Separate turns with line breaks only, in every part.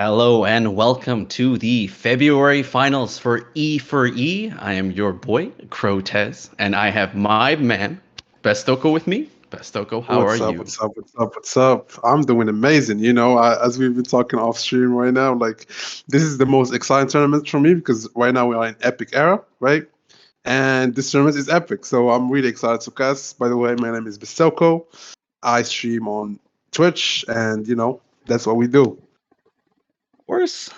Hello and welcome to the February finals for E4E. I am your boy, Crotez, and I have my man, Bestoko, with me. Bestoko, how are
What's up?
you?
What's up? What's up? What's up? I'm doing amazing. As we've been talking off stream right now, like this is the most exciting tournament for me because right now we are in epic era, right? And this tournament is epic, so I'm really excited to cast. By the way, my name is Bestoko. I stream on Twitch, and that's what we do.
Of course.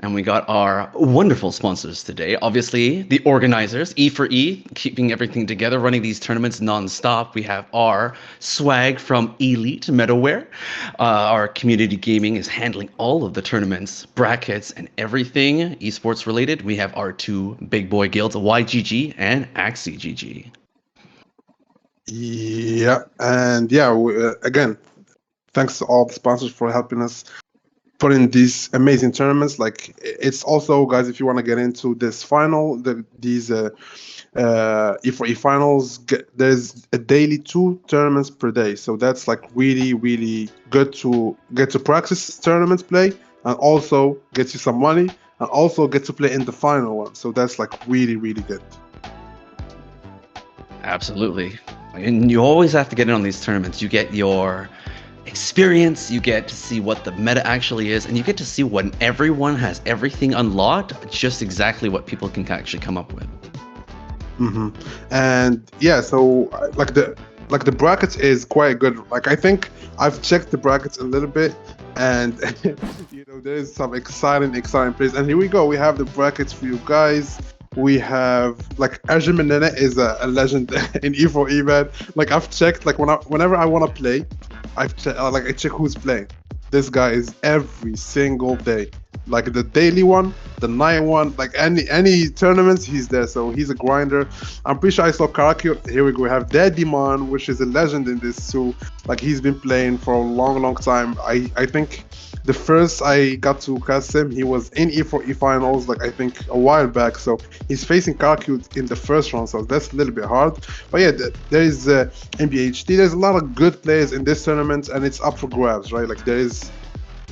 And we got our wonderful sponsors today. Obviously, the organizers, E4E, keeping everything together, running these tournaments nonstop. We have our swag from Elite Metalwear. Our community gaming is handling all of the tournaments, brackets, and everything esports related. We have our two big boy guilds, YGG and AxiGG.
Yeah, and yeah, again, thanks to all the sponsors for helping us put in these amazing tournaments. Like it's also, guys, if you want to get into this final, these E4E finals, there's a daily 2 tournaments per day, so that's like really really good to get to practice tournaments play, and also get you some money, and also get to play in the final one. So that's like really really good.
Absolutely. And you always have to get in on these tournaments. You get your experience, you get to see what the meta actually is, and you get to see when everyone has everything unlocked, just exactly what people can actually come up with.
And yeah, so like the brackets is quite good. Like I think I've checked the brackets a little bit, and there's some exciting plays. And here we go. We have the brackets for you guys. We have like Arjimenene is a legend in E4E, man. Like I've checked, like whenever I want to play, I check who's playing. This guy is every single day, like the daily one, the night one, like any tournaments, he's there. So he's a grinder. I'm pretty sure I saw Karakyo. Here we go. We have Daddyman, which is a legend in this too. Like he's been playing for a long time. I think the first I got to cast him, he was in E4E finals, like I think a while back. So he's facing Karakyu in the first round, so that's a little bit hard. But yeah, there is MBHD. There's a lot of good players in this tournament, and it's up for grabs, right? Like there is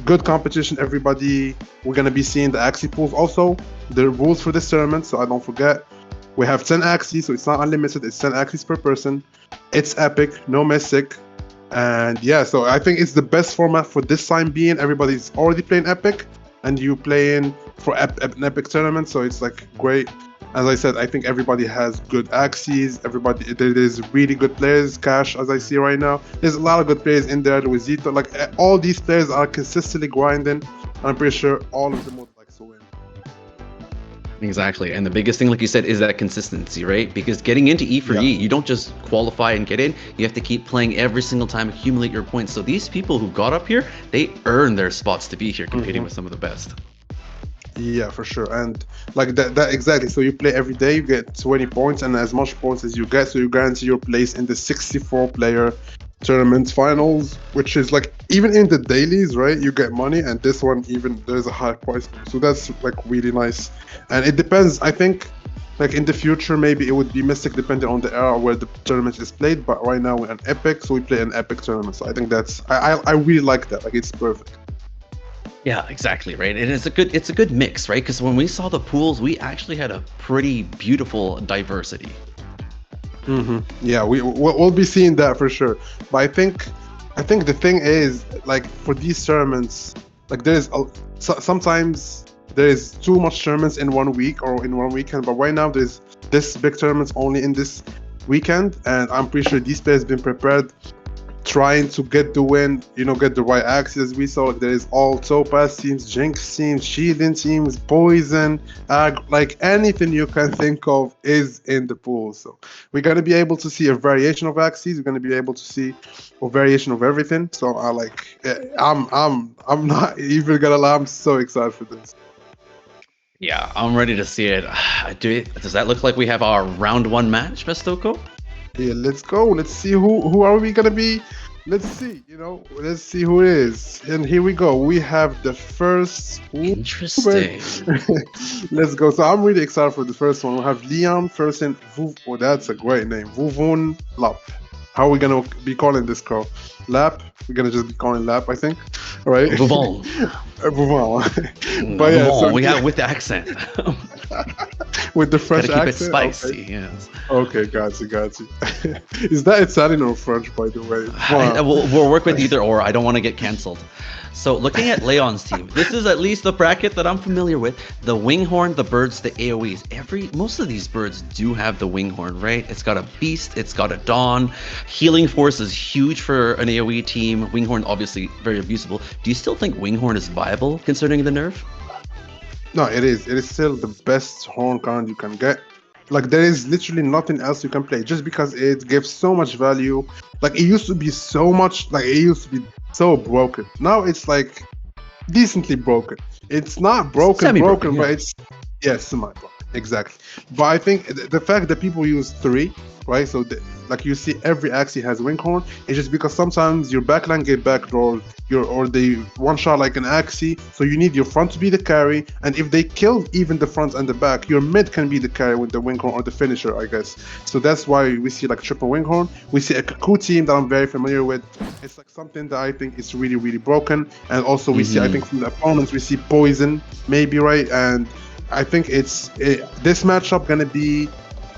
good competition. Everybody, we're gonna be seeing the Axie pools. Also, the rules for this tournament, so I don't forget. We have 10 Axies, so it's not unlimited. It's 10 Axies per person. It's epic, no Mythic. And yeah, so I think it's the best format for this time being. Everybody's already playing Epic, and you playing for an Epic tournament, so it's like great. As I said, I think everybody has good Axies. There's really good players. Cash, as I see right now, there's a lot of good players in there. Luisito, like all these players are consistently grinding. And I'm pretty sure all of them would like to win.
Exactly. And the biggest thing, like you said, is that consistency, right? Because getting into E4E, you don't just qualify and get in. You have to keep playing every single time, accumulate your points. So these people who got up here, they earn their spots to be here competing with some of the best.
Yeah, for sure. And like that exactly. So you play every day, you get 20 points, and as much points as you get, so you guarantee your place in the 64 player tournament finals, which is like even in the dailies, right? You get money, and this one even there's a high price. So that's like really nice. And it depends. I think like in the future maybe it would be Mystic depending on the era where the tournament is played. But right now we're an Epic, so we play an Epic tournament. So I think that's I really like that. Like it's perfect.
Yeah, exactly, right. And it's a good mix, right? Because when we saw the pools, we actually had a pretty beautiful diversity.
Yeah, we'll be seeing that for sure. But I think the thing is like for these tournaments, like sometimes there is too much tournaments in 1 week or in 1 weekend. But right now there's this big tournaments only in this weekend, and I'm pretty sure these players been prepared, trying to get the win, get the right axes. We saw like there is all Topaz teams, Jinx teams, Shielding teams, Poison, like anything you can think of is in the pool. So we're gonna be able to see a variation of axes. We're gonna be able to see a variation of everything. So I'm not even gonna lie. I'm so excited for this.
Yeah, I'm ready to see it. Does that look like we have our round one match, Bestoko?
Yeah, let's go. Let's see who are we gonna be. Let's see, let's see who it is. And here we go. We have the first.
Interesting.
Let's go. So I'm really excited for the first one. We have Leon first and oh, that's a great name. Vuvun Lap. How are we gonna be calling this girl? Lap? We're gonna just be calling Lap, I think. Right?
Vuvon.
Vuvon. But yeah, so
we got with the accent.
With the French
Gotta keep
accent.
it spicy,
Okay.
yes.
Okay, got you. Is that Italian or French, by the way?
We'll work with either or. I don't want to get cancelled. So looking at Leon's team, this is at least the bracket that I'm familiar with. The Winghorn, the birds, the AoEs. Most of these birds do have the Winghorn, right? It's got a Beast, it's got a Dawn. Healing Force is huge for an AoE team. Winghorn, obviously, very abusable. Do you still think Winghorn is viable, considering the nerf?
No, it is. It is still the best horn card you can get. Like there is literally nothing else you can play just because it gives so much value. Like it used to be so much, like it used to be so broken. Now it's like decently broken. It's not broken,
Yeah.
but it's semi-broken. Exactly. But I think the fact that people use 3, right? So like you see every Axie has Winghorn, it's just because sometimes your backline get backdoored, or they one shot like an Axie, so you need your front to be the carry, and if they kill even the front and the back, your mid can be the carry with the Winghorn or the finisher, I guess. So that's why we see like triple Winghorn. We see a Kaku team that I'm very familiar with. It's like something that I think is really, really broken. And also we see, I think from the opponents, we see Poison, maybe, right? And I think this matchup gonna be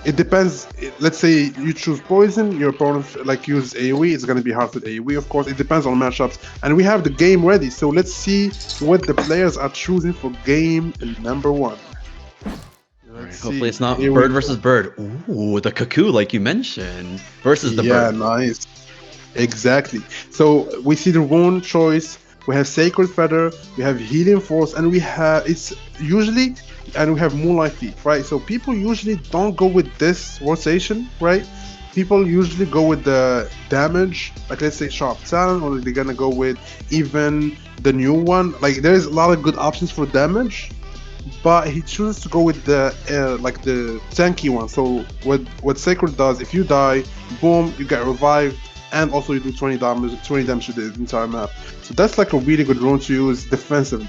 it depends. Let's say you choose poison, your opponent like uses AoE, it's gonna be hard with AoE, of course. It depends on matchups. And we have the game ready, so let's see what the players are choosing for game number one.
All right,
Let's
hopefully
see.
it's not
Here we
bird
go.
versus bird. Ooh, the cuckoo, like you mentioned, versus the
Yeah,
bird.
nice. Exactly. So we see the rune choice. We have Sacred Feather. We have Healing Force, and we have it's usually, and we have Moonlight Thief, right? So people usually don't go with this rotation, right? People usually go with the damage, like let's say Sharp Talon, or they're gonna go with even the new one. Like there's a lot of good options for damage, but he chooses to go with the like the tanky one. So what Sacred does, if you die, boom, you get revived, and also you do 20 damage to the entire map. So that's like a really good rune to use defensively.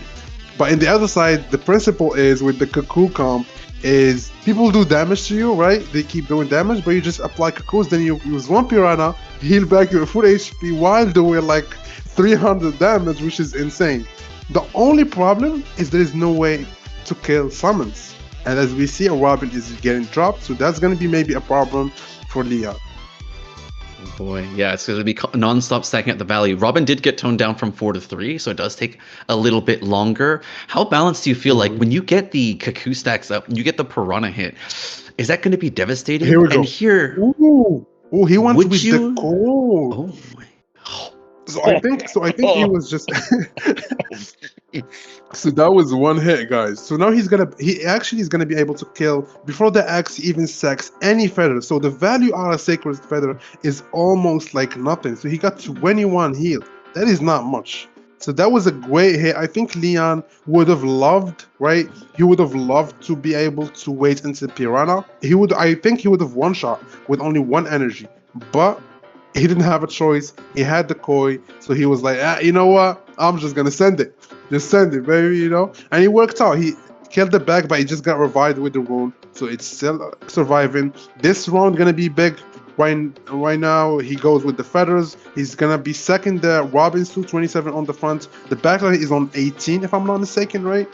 But in the other side, the principle is with the Cuckoo comp is people do damage to you, right? They keep doing damage, but you just apply Cuckoos, then you use one Piranha, heal back your full HP while doing like 300 damage, which is insane. The only problem is there is no way to kill summons. And as we see, a Robin is getting dropped, so that's going to be maybe a problem for Leon.
Oh boy, yeah, it's going to be non-stop stacking up the value. Robin did get toned down from 4 to 3, so it does take a little bit longer. How balanced do you feel like
Mhm.
when you get the cuckoo stacks up, you get the piranha hit? Is that going to be
Here
devastating?
we
And
go.
here,
Ooh, ooh, he went
would
with the
you?
cold.
Oh my.
So I think he was just so that was one hit, guys. So now he actually is gonna be able to kill before the axe even sacks any feather. So the value out of sacred feather is almost like nothing. So he got 21 heal. That is not much. So that was a great hit. I think Leon would have loved, right? He would have loved to be able to wait until Piranha. I think he would have one shot with only one energy. But he didn't have a choice. He had the koi, so he was like, you know what? I'm just gonna send it. Just send it, baby. And he worked out. He killed the bag, but he just got revived with the rune, so it's still surviving. This round gonna be big. Right now, he goes with the feathers. He's gonna be second there. Robin's 227 on the front. The backline is on 18, if I'm not mistaken, right?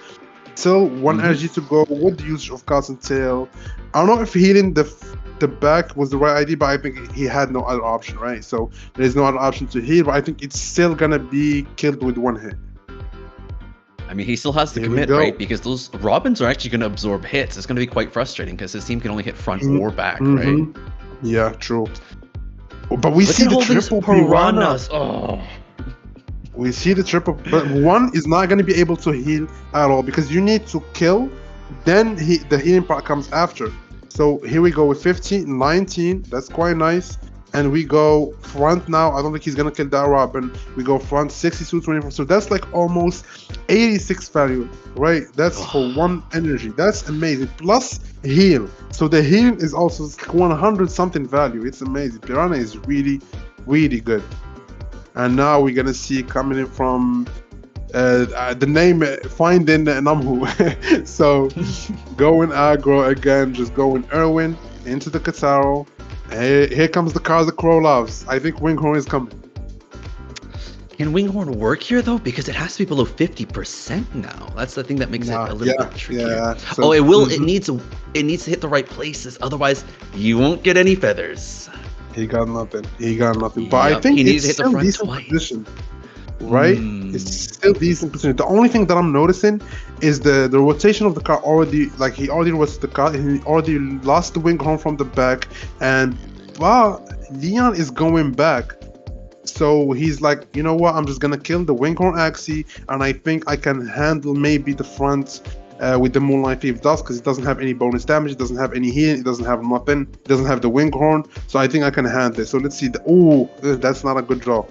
Still one
Hmm.
energy to go with the use of God's and Tail. I don't know if healing the back was the right idea, but I think he had no other option, right? So there's no other option to heal, but I think it's still gonna be killed with one hit.
I mean, he still has to
Here we
commit, right?
go.
Because those Robins are actually going to absorb hits. It's going to be quite frustrating because his team can only hit front or back, right?
Mm-hmm. Yeah, true. But we
Look
see
at
the
all these
triple piranha.
piranhas. Oh.
We see the triple, but one is not going to be able to heal at all because you need to kill, then the healing part comes after. So here we go with 15, 19. That's quite nice. And we go front now. I don't think he's going to kill that Robin. We go front 62, 24. So that's like almost 86 value, right? That's for one energy. That's amazing. Plus heal. So the heal is also 100 something value. It's amazing. Piranha is really, really good. And now we're gonna see coming in from the name Finding Namhu. So going aggro again, just going Erwin into the Kataro. Here comes the card the Crow loves. I think Winghorn is coming.
Can Winghorn work here though? Because it has to be below 50% now. That's the thing that makes it
Nah,
a little
yeah,
bit trickier.
yeah.
Oh,
So
it will. It needs to hit the right places. Otherwise, you won't get any feathers.
he got nothing. He got nothing. But I
Yep.
think
He needed
it's
to hit the
still
front
decent
twice.
position. Right? It's
Mm.
still decent position. The only thing that I'm noticing is the rotation of the car already. Like he already was the car. He already lost the wing home from the back, and Leon is going back. So he's like, you know what? I'm just gonna kill the Winghorn Axie, and I think I can handle maybe the front with the Moonlight Thief Dust because it doesn't have any bonus damage, it doesn't have any healing, it doesn't have nothing, it doesn't have the Winghorn. So I think I can handle it. So let's see. That's not a good draw.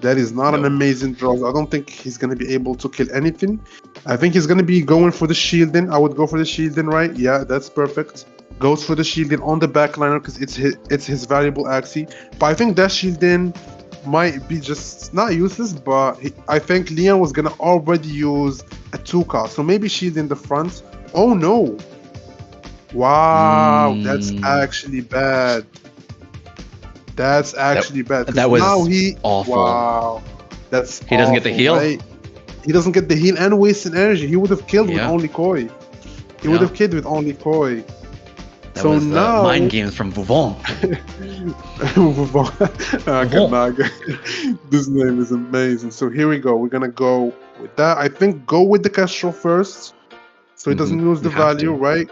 That is not an
No.
amazing draw. I don't think he's gonna be able to kill anything. I think he's gonna be going for the shielding. I would go for the shielding, right? Yeah, that's perfect. Goes for the shielding on the backliner because it's his valuable axie. But I think that shielding might be just not useless. But I think Leon was gonna already use a 2 cost, so maybe shielding the front. Oh no! Wow, that's
Mm.
actually bad. That's
That
actually bad because
that
now
was awful.
wow, that's
He doesn't get the
awful,
heal.
right? He doesn't get the heal and wasting energy. He would have killed with
Yeah.
only Koi. He would
Yeah.
have killed with only Koi.
That
So
was
now,
mind games from Vivon. Vivon.
Kanaga. This name is amazing. So here we go. We're gonna go with that. I think go with the Castro first, so it doesn't lose
You
the
have
value,
to.
right?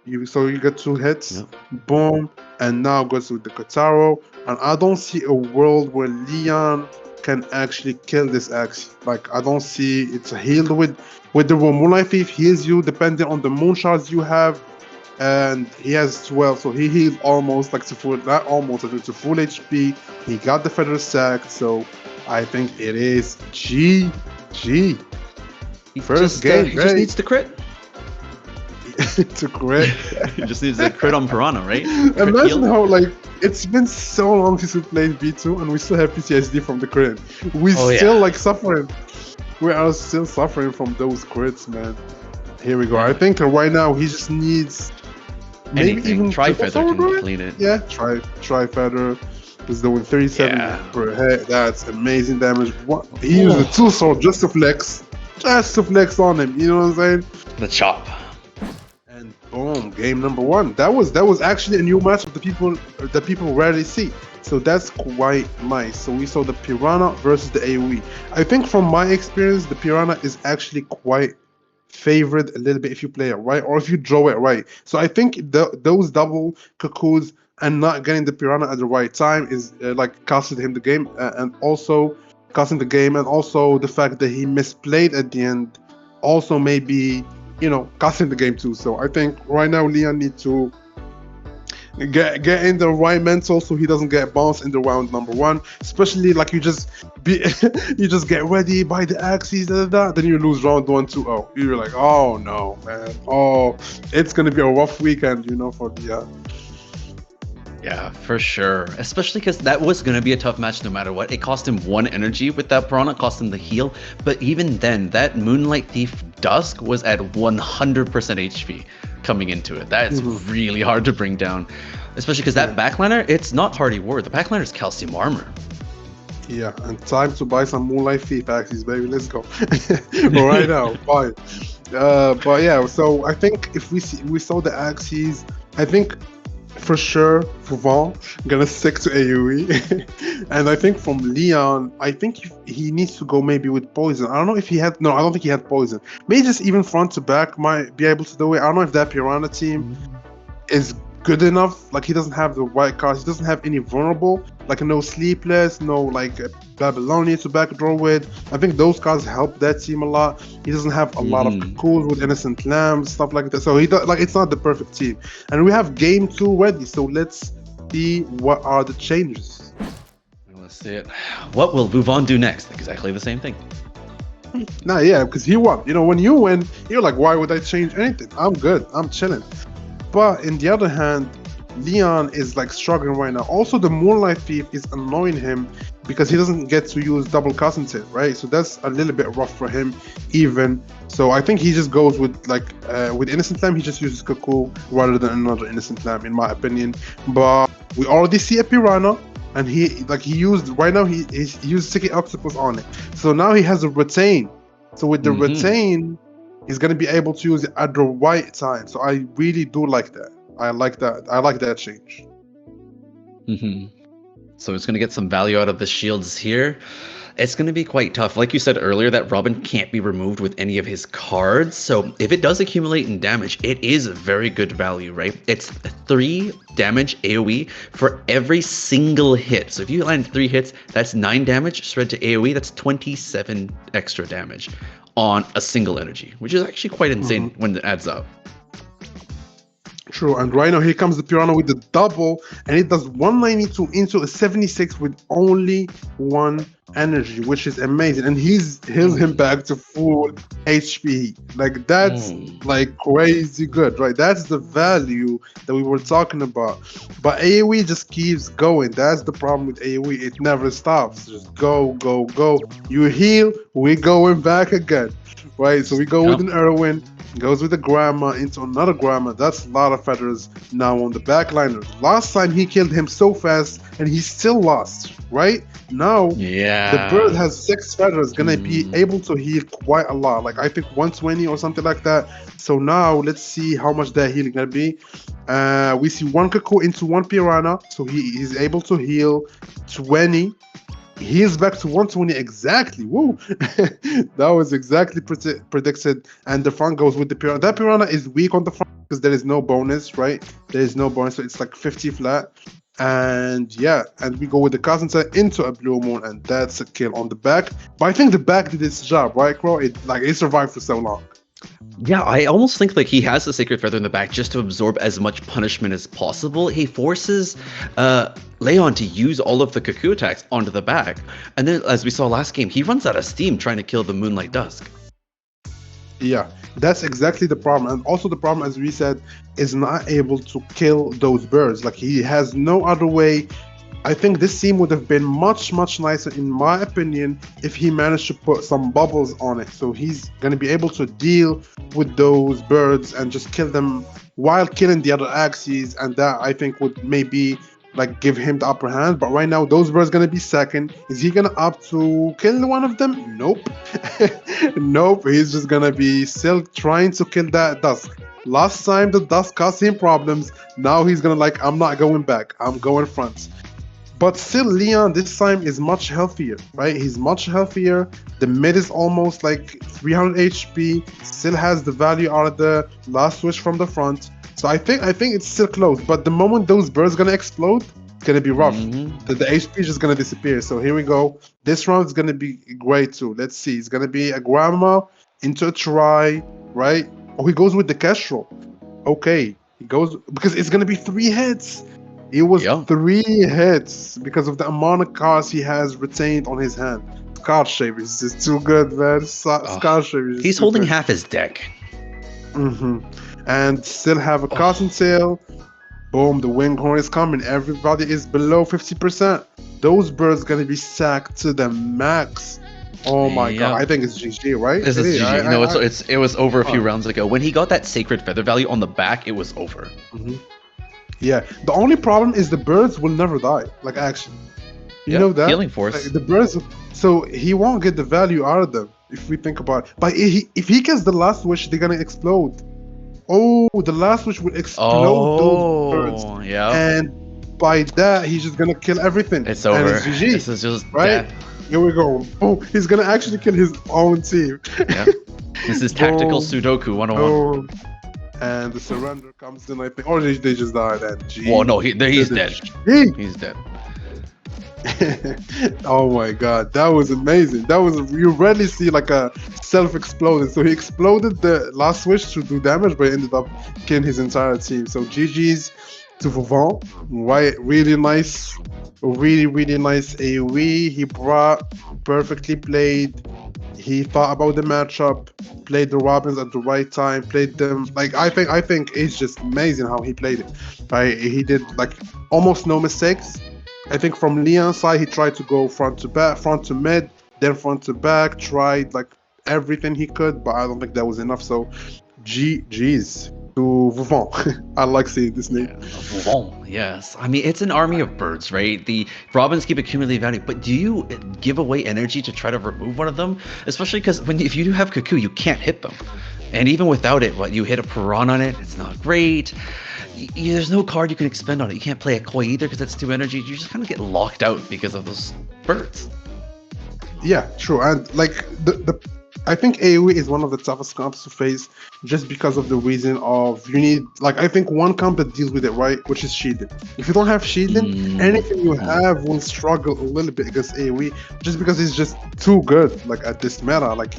You get 2 hits,
Yep.
boom, and now goes with the Kotaro. And I don't see a world where Leon can actually kill this Axie. Like I don't see it's healed with the Moonlight Thief heals you depending on the moon shards you have, and he has 12, so he heals almost like to full, not almost, I think to full HP. He got the feather sack, so I think it is GG. First game,
He just
right?
needs to crit.
To crit.
He just needs a crit on Piranha, right? Crit
Imagine
heal.
how like it's been so long since we played B2 and we still have PTSD from the crit. We
Oh
still
yeah.
like suffering. We are still suffering from those crits, man. Here we go. I
Yeah.
think right now he just needs maybe
Anything.
even
Tri
triple
feather
sword,
can
right?
clean it.
Yeah, try feather. He's doing 37
Yeah.
per hit. That's amazing damage. What he used the
Oh,
two sword just to flex. Just to flex on him. You know what I'm saying?
the chop.
And boom, game number one. That was actually a new matchup that people rarely see. So that's quite nice. So we saw the Piranha versus the AoE. I think from my experience, the Piranha is actually quite favored a little bit if you play it right or if you draw it right. So I think those double cocoons and not getting the Piranha at the right time is like costing him the game, and also costing the game, and also the fact that he misplayed at the end also maybe costing the game too. So I think right now Leon needs to get in the right mental so he doesn't get bounced in the round number one. Especially like you just be you just get ready by the axes, then you lose round 1-2-0. You're like, oh no, man. Oh, it's gonna be a rough weekend, for the
Yeah, for sure. Especially because that was going to be a tough match no matter what. It cost him 1 energy with that Piranha, cost him the heal. But even then, that Moonlight Thief Dusk was at 100% HP coming into it. That's really hard to bring down. Especially because that backliner, it's not Hardy Ward. The backliner is Calcium Armor.
Yeah, and time to buy some Moonlight Thief axes, baby. Let's go. Right now, buy it. But yeah, so I think if we saw the axes, I think for sure Vaughn gonna stick to AoE. And I think from Leon, I think he needs to go maybe with poison. I don't know if he had, no, I don't think he had poison. Maybe just even front to back might be able to do it. I don't know if that Piranha team is good enough. Like he doesn't have the right cards. He doesn't have any vulnerable, like no sleepless, no like Babylonia to backdraw with. I think those cards help that team a lot. He doesn't have a lot of cool with innocent lambs, stuff like that. So he does, like, it's not the perfect team. And we have game 2 ready. So let's see what are the changes.
Let's see it. What will Vuvon do next? Exactly the same thing.
Nah, yeah, because he won. When you win, you're like, why would I change anything? I'm good. I'm chilling. But in the other hand, Leon is like struggling right now. Also, the Moonlight Thief is annoying him because he doesn't get to use double concentrate, right? So that's a little bit rough for him, even. So I think he just goes with with Innocent Lamb. He just uses Cuckoo rather than another Innocent Lamb, in my opinion. But we already see a Piranha, and he used right now he used Sticky Octopus on it. So now he has a Retain. So with the Retain, he's gonna be able to use it at the right time. So I really do like that. I like that. I like that change.
So it's going to get some value out of the shields here. It's going to be quite tough. Like you said earlier, that Robin can't be removed with any of his cards. So if it does accumulate in damage, it is very good value, right? It's 3 damage AoE for every single hit. So if you land 3 hits, that's 9 damage. Spread to AoE, that's 27 extra damage on a single energy, which is actually quite insane when it adds up.
True, and right now here comes the Piranha with the double, and it does 192 into a 76 with only 1 energy, which is amazing. And heals him back to full HP. Like that's like crazy good, right? That's the value that we were talking about. But AoE just keeps going. That's the problem with AoE. It never stops. Just go, go, go. You heal, we're going back again. Right? So we go with an Erwin. Goes with a Grandma into another Grandma. That's a lot of feathers now on the backliner. Last time he killed him so fast and he still lost, right? Now the bird has 6 feathers, gonna be able to heal quite a lot. Like I think 120 or something like that. So now let's see how much that healing gonna be. We see one Cuckoo into one Piranha, so he is able to heal 20. He is back to 120 exactly. Woo! That was exactly predicted. And the front goes with the Piranha. That Piranha is weak on the front because there is no bonus, right? There is no bonus, so it's like 50 flat. And yeah, and we go with the Carpenter into a Blue Moon, and that's a kill on the back. But I think the back did its job, right, Crow? It survived for so long.
Yeah, I almost think like he has the Sacred Feather in the back just to absorb as much punishment as possible. He forces Leon to use all of the Cuckoo attacks onto the back. And then, as we saw last game, he runs out of steam trying to kill the Moonlight Dusk.
Yeah, that's exactly the problem. And also the problem, as we said, is not able to kill those birds. Like he has no other way. I think this team would have been much, much nicer, in my opinion, if he managed to put some bubbles on it. So he's going to be able to deal with those birds and just kill them while killing the other axes. And that, I think, would maybe like give him the upper hand. But right now, those birds going to be second. Is he going to opt to kill one of them? Nope. Nope. He's just going to be still trying to kill that Dusk. Last time the Dusk caused him problems. Now he's going to like, I'm not going back. I'm going front. But still, Leon this time is much healthier, right? He's much healthier. The mid is almost like 300 HP. Still has the value out of the last switch from the front. So I think it's still close. But the moment those birds gonna explode, it's gonna be rough. The HP is just gonna disappear. So here we go. This round is gonna be great too. Let's see. It's gonna be a grandma into a try, right? Oh, he goes with the Kestrel. Okay, he goes because it's gonna be 3 hits. It was 3 hits because of the amount of cards he has retained on his hand. Card shape is just too good, man. Card shape is
He's holding half his deck.
And still have a Cottontail. Boom, the Winghorn is coming. Everybody is below 50%. Those birds gonna be sacked to the max. Oh my god, I think it's GG, right?
This is GG. It was over a few rounds ago. When he got that Sacred Feather value on the back, it was over.
Yeah, the only problem is the birds will never die. Like actually, you know that
healing force.
Like, the birds, so he won't get the value out of them if we think about it. But if he gets the last wish, they're gonna explode. Oh, the last wish will explode those birds.
Yeah.
And by that, he's just gonna kill everything.
It's over.
And it's GG,
this is just
right.
Death.
Here we go. Oh, he's gonna actually kill his own team.
Yeah. This is tactical Sudoku 101.
And the surrender comes in, I think. Or they just died. And
well, no, he's dead. He's dead.
Oh my god, that was amazing. That was, you rarely see like a self-exploding. So he exploded the last switch to do damage, but he ended up killing his entire team. So GG's to Vivant. Right, really nice AoE. He brought, perfectly played. He thought about the matchup, played the Robins at the right time, played them like I think it's just amazing how he played it. Right, he did like almost no mistakes. I think from Leon's side, he tried to go front to back, front to mid, then front to back. Tried like everything he could, but I don't think that was enough. So, GG's to Vivant. I like seeing this name.
Vivant, yes. I mean, it's an army of birds, right? The Robins keep accumulating value, but do you give away energy to try to remove one of them? Especially because if you do have Cuckoo, you can't hit them. And even without it, you hit a Piranha on it, it's not great. There's no card you can expend on it. You can't play a Koi either because that's 2 energy. You just kind of get locked out because of those birds.
Yeah, true. And like I think AoE is one of the toughest comps to face just because of the reason of you need, like, I think one comp that deals with it right, which is shielding. If you don't have shielding, anything you have will struggle a little bit against AoE just because it's just too good, like at this meta, like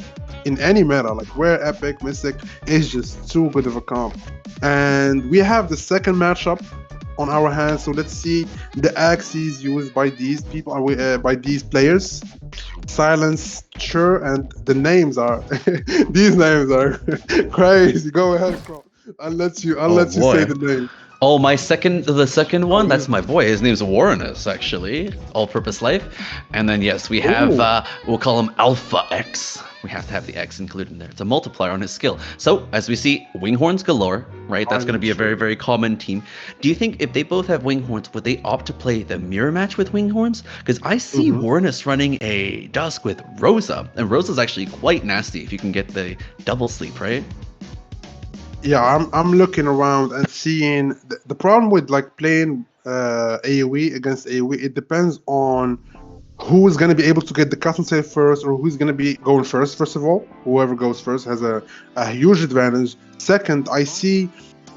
in any meta, like where Epic, Mystic is just too good of a comp. And we have the second matchup on our hands, so let's see the axes used by these people, by these players. Silence, sure, and the names are these names are crazy. Go ahead, bro. I'll let you say the name.
Oh, the second one, that's my boy. His name's Warrenus, actually. All-purpose life. And then yes, we have we'll call him Alpha X. We have to have the X included in there. It's a multiplier on his skill. So as we see, Winghorns galore, right? That's going to be a very, very common team. Do you think if they both have Winghorns, would they opt to play the mirror match with Winghorns? Because I see Warrenus running a Dusk with Rosa, and Rosa's actually quite nasty if you can get the double sleep, right?
Yeah, I'm looking around and seeing the problem with like playing AoE against AoE. It depends on who is going to be able to get the custom save first, or who's going to be going first. First of all, whoever goes first has a huge advantage. Second, I see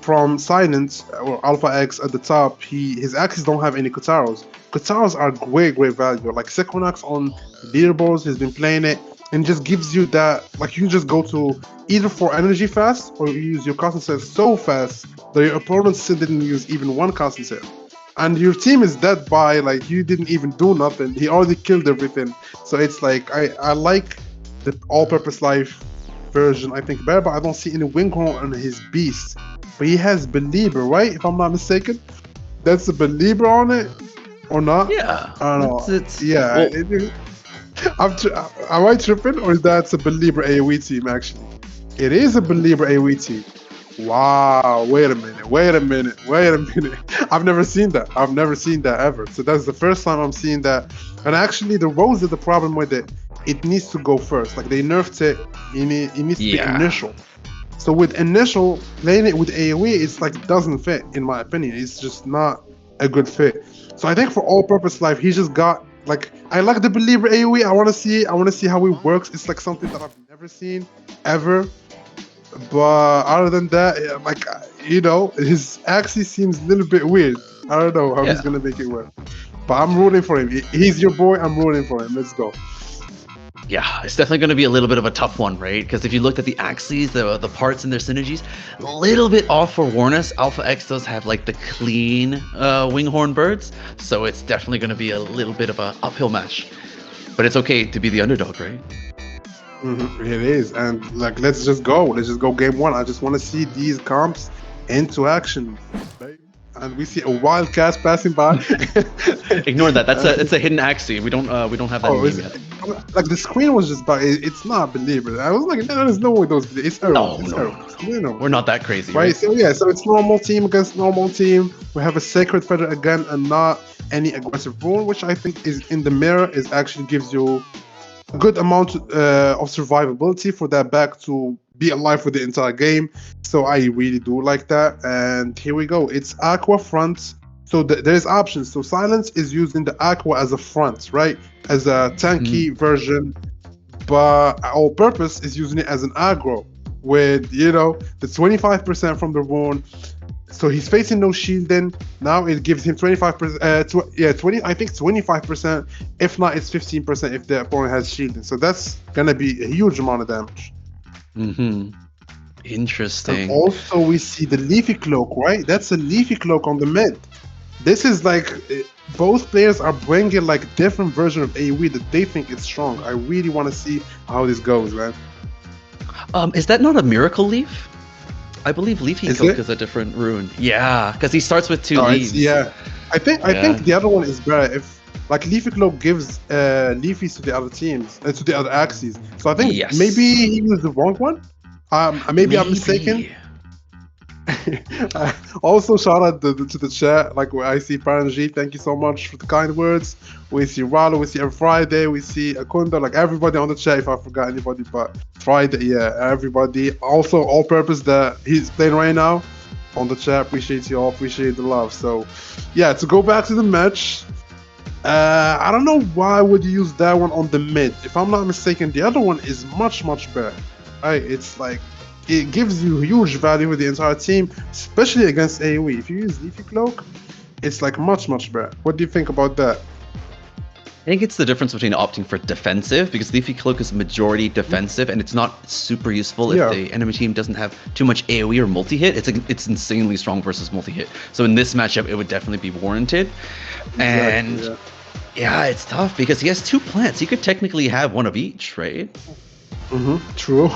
from Silence or Alpha X at the top, his axes don't have any Kataros. Kataros are great value. Like Sequinox on leaderboards, he's been playing it and just gives you that, like you just go to either for energy fast, or you use your custom save so fast that your opponent still didn't use even one custom save, and your team is dead by like you didn't even do nothing. He already killed everything. So it's like I like the all-purpose life version. I think better, but I don't see any Winghorn on his beast. But he has Belieber, right? If I'm not mistaken, that's a Belieber on it or not?
Yeah,
I don't know.
it's
Yeah,
well,
am I tripping, or is that a Belieber AOE team actually? It is a Belieber AOE team. Wow, wait a minute, wait a minute, wait a minute. I've never seen that. I've never seen that ever. So that's the first time I'm seeing that. And actually, the Rose is the problem with it. It needs to go first. Like they nerfed it. It needs to be
yeah.
initial. So with initial, playing it with AoE, it's like doesn't fit in my opinion. It's just not a good fit. So I think for all-purpose life, he just got like I like the Believer AoE. I want to see. I want to see how it works. It's like something that I've never seen ever. But other than that, yeah, like his axis seems a little bit weird. I don't know how he's
Yeah.
gonna make it work. But I'm rooting for him. He's your boy. I'm rooting for him. Let's go.
Yeah, it's definitely going to be a little bit of a tough one, right? Because if you looked at the axes, the parts and their synergies, a little bit off for Warnus. Alpha X does have like the clean Winghorn birds, so it's definitely going to be a little bit of a uphill match. But it's okay to be the underdog, right?
It is, and like let's just go. Let's just go game one. I just want to see these comps into action, baby. And we see a Wildcat passing by.
Ignore that. It's a hidden axe. We don't have that in
Oh,
game yet.
like the screen was just, but it's not believable. I was like, no, there's no way those. It's errors.
No,
It's
no, no, no,
errors.
no. We're not that crazy,
Right.
right?
So yeah. So it's normal team against normal team. We have a Sacred Feather again, and not any aggressive rule, which I think is in the mirror is actually gives you a good amount of survivability for that back to be alive for the entire game. So I really do like that. And here we go. It's Aqua front. So there's options. So Silence is using the Aqua as a front, right? As a tanky
Mhm.
version, but All Purpose is using it as an aggro with the 25% from the wound. So he's facing no shielding. Now it gives him 25%. 20. I think 25%. If not, it's 15% if the opponent has shielding. So that's gonna be a huge amount of damage.
Mhm.
And
Interesting.
also we see the Leafy Cloak, right? That's a Leafy Cloak on the mid. This is like both players are bringing like different version of AoE that they think is strong. I really want to see how this goes, man.
Is that not a miracle leaf? I believe Leafy
Is
Cloak
it?
is a different rune. Yeah, because he starts with two
Oh, it's
leaves.
yeah. I think
Yeah.
the other one is better if like Leafy Cloak gives leafies to the other teams to the other axes. So I think maybe
Yes.
he used the wrong one. Maybe I'm mistaken.
Maybe.
Also, shout out to the chat. Like I see Paranji, thank you so much for the kind words. We see Ralo, we see Friday, we see Akunda, like everybody on the chat. If I forgot anybody, but Friday, yeah, everybody. Also, all purpose that he's playing right now on the chat. Appreciate you all. Appreciate the love. So, yeah, to go back to the match. I don't know why would you use that one on the mid. If I'm not mistaken, the other one is much better. Right? It's like it gives you huge value with the entire team, especially against AoE. If you use Leafy Cloak, it's like much better. What do you think about that?
I think it's the difference between opting for defensive, because Leafy Cloak is majority defensive, and it's not super useful if
Yeah,
the enemy team doesn't have too much AoE or multi-hit. It's insanely strong versus multi-hit. So in this matchup, it would definitely be warranted.
exactly.
And
Yeah.
yeah, it's tough because he has two plants. He could technically have one of each, right?
True,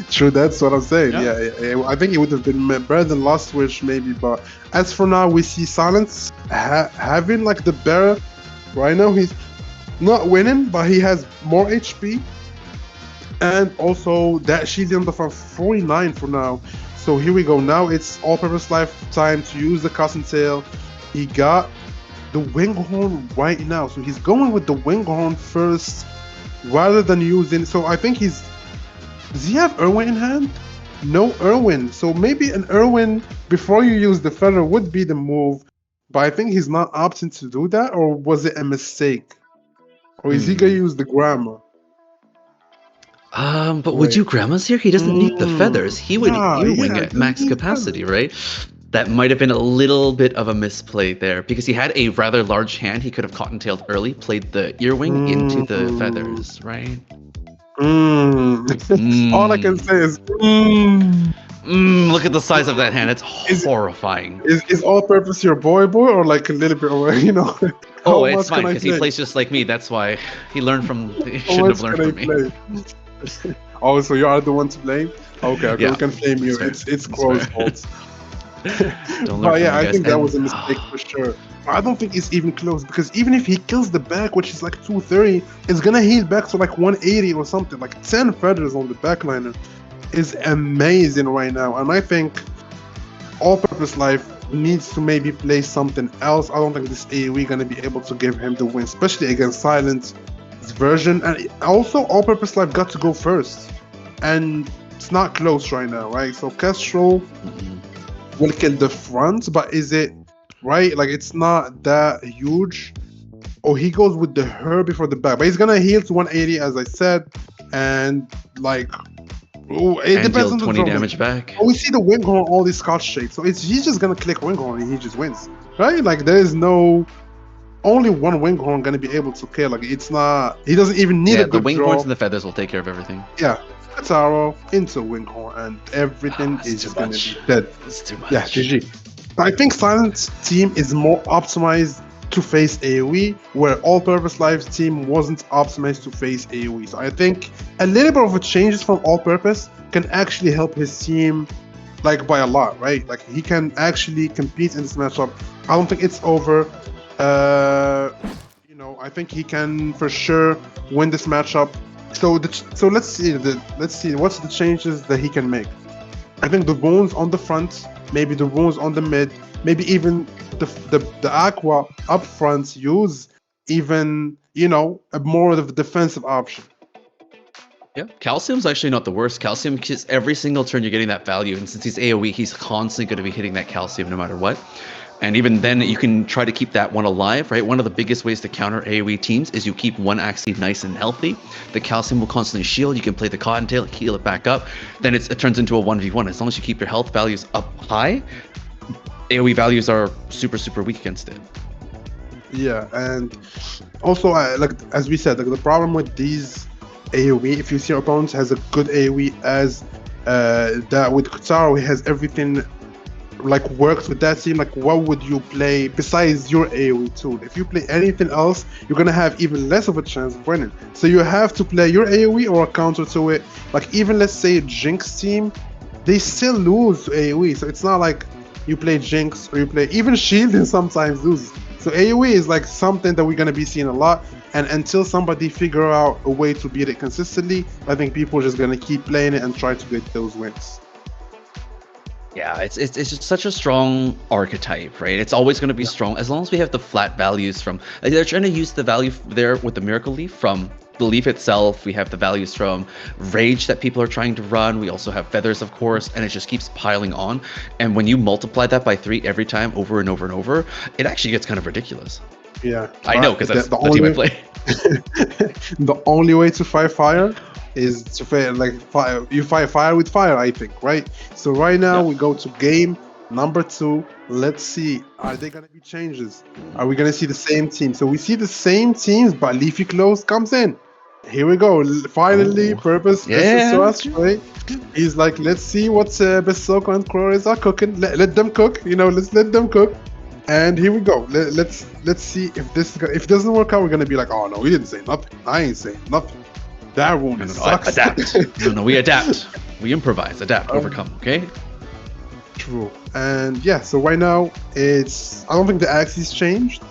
true. That's what I'm saying.
Yeah.
I think it would have been better than Last Switch, maybe. But as for now, we see Silence having like the better. Right now, he's not winning, but he has more HP, and also that shield on the front 49 for now. So here we go. Now it's all-purpose life time to use the custom tail. He got the Winghorn right now, so he's going with the Winghorn first rather than using. So I think he's. Does he have Irwin in hand? no Irwin. So maybe an Irwin before you use the feather would be the move, but I think he's not opting to do that, or was it a mistake? Or is he gonna
Hmm.
use the grammar?
But would
Wait.
you grandma's here? He doesn't need the feathers. He would
Yeah,
earwing
yeah,
at
doesn't
max
need feathers.
capacity, right? That might have been a little bit of a misplay there because he had a rather large hand. He could have cottontailed early, played the earwing into the
Mm,
feathers, right?
All I can
Mmm.
say is,
Look at the size of that hand. It's
is
horrifying.
is all purpose your boy, or like a little bit away?
Oh,
How
it's
much
fine
can I
because he
play?
plays just like me. That's why he learned from. He
How
shouldn't have
much
learned
can I
from me.
play? Oh, so you are the one to blame? Okay, okay, we
Yeah,
can flame you.
that's fair.
It's
That's fair.
Crow's fault.
Don't learn
But
from
yeah,
me,
I
guys.
think that
And
was a mistake for sure. I don't think it's even close because even if he kills the back, which is like 230, it's gonna heal back to like 180 or something. Like 10 feathers on the backliner is amazing right now. And I think all-purpose life needs to maybe play something else. I don't think this AoE gonna be able to give him the win, especially against Silent's version. And also, all-purpose life got to go first, and it's not close right now, right? So Kestrel
mm-mm.
will kill the front, but is it right? Like it's not that huge. Or he goes with the her before the back, but he's gonna heal to 180 as I said, and like it
And
depends
deal
on the
20
draw. Like
damage back.
we see the Winghorn, all these Scotch shapes, so it's he's just gonna click Winghorn and he just wins, right? Like there is no only one Winghorn gonna be able to kill. Like it's not. He doesn't even need a
Yeah, the
good
wing horns
draw.
and the feathers will take care of everything.
Yeah, Kataro into Winghorn and
Oh,
everything
it's
is
too
just gonna be
much.
dead.
It's too
Yeah,
much.
GG. I think Silent's team is more optimized to face AoE, where All Purpose Live's team wasn't optimized to face AoE. So I think a little bit of a changes from All Purpose can actually help his team like by a lot, right? Like he can actually compete in this matchup. I don't think it's over. Uh, I think he can for sure win this matchup. So let's see what's the changes that he can make. I think the wounds on the front, maybe the wounds on the mid, maybe even the aqua up front use even a more of a defensive option.
Yeah, Calcium's actually not the worst. Calcium, because every single turn you're getting that value, and since he's AoE, he's constantly going to be hitting that Calcium no matter what. And even then,
Mhm.
you can try to keep that one alive, right? One of the biggest ways to counter AoE teams is you keep one axis nice and healthy. The Calcium will constantly shield. You can play the Cottontail, heal it back up. Then it turns into a 1v1. As long as you keep your health values up high, AoE values are super, super weak against it.
Yeah, and also like as we said, like the problem with these AoE, if you see your opponent has a good AoE as that with Kutaro, he has everything like works with that team. Like what would you play besides your AoE tool? If you play anything else, you're gonna have even less of a chance of winning. So you have to play your AoE or a counter to it. Like even let's say Jinx team, they still lose to AoE. So it's not like you play Jinx or you play even Shielding sometimes loses. So AoE is like something that we're gonna be seeing a lot. And until somebody figure out a way to beat it consistently, I think people are just gonna keep playing it and try to get those wins.
Yeah, it's just such a strong archetype, right? It's always going to be
Yeah.
strong as long as we have the flat values from. Like they're trying to use the value there with the Miracle Leaf from the leaf itself. We have the values from Rage that people are trying to run. We also have Feathers, of course, and it just keeps piling on. And when you multiply that by 3 every time, over and over and over, it actually gets kind of ridiculous.
Yeah,
I know
but
because
the,
that's
the
the team I
only
play.
the only way to fight fire is to fight like fire. You fight fire with fire, I think, right? So right now
Yep.
we go to game number 2. Let's see, are there gonna be changes? Are we gonna see the same team? So we see the same teams, but Leafy Close comes in. Here we go. Finally,
Oh,
Purpose listens to
yeah.
us, right? He's like, let's see what Bestoko and Crores are cooking. Let them cook. Let's let them cook. And here we go. Let's see if if it doesn't work out. We're gonna be like, oh no, we didn't say nothing. I ain't saying nothing. That one
No,
sucks.
adapt. No, we adapt. We improvise, adapt, overcome. Okay.
True. And yeah, so right now I don't think the axis changed.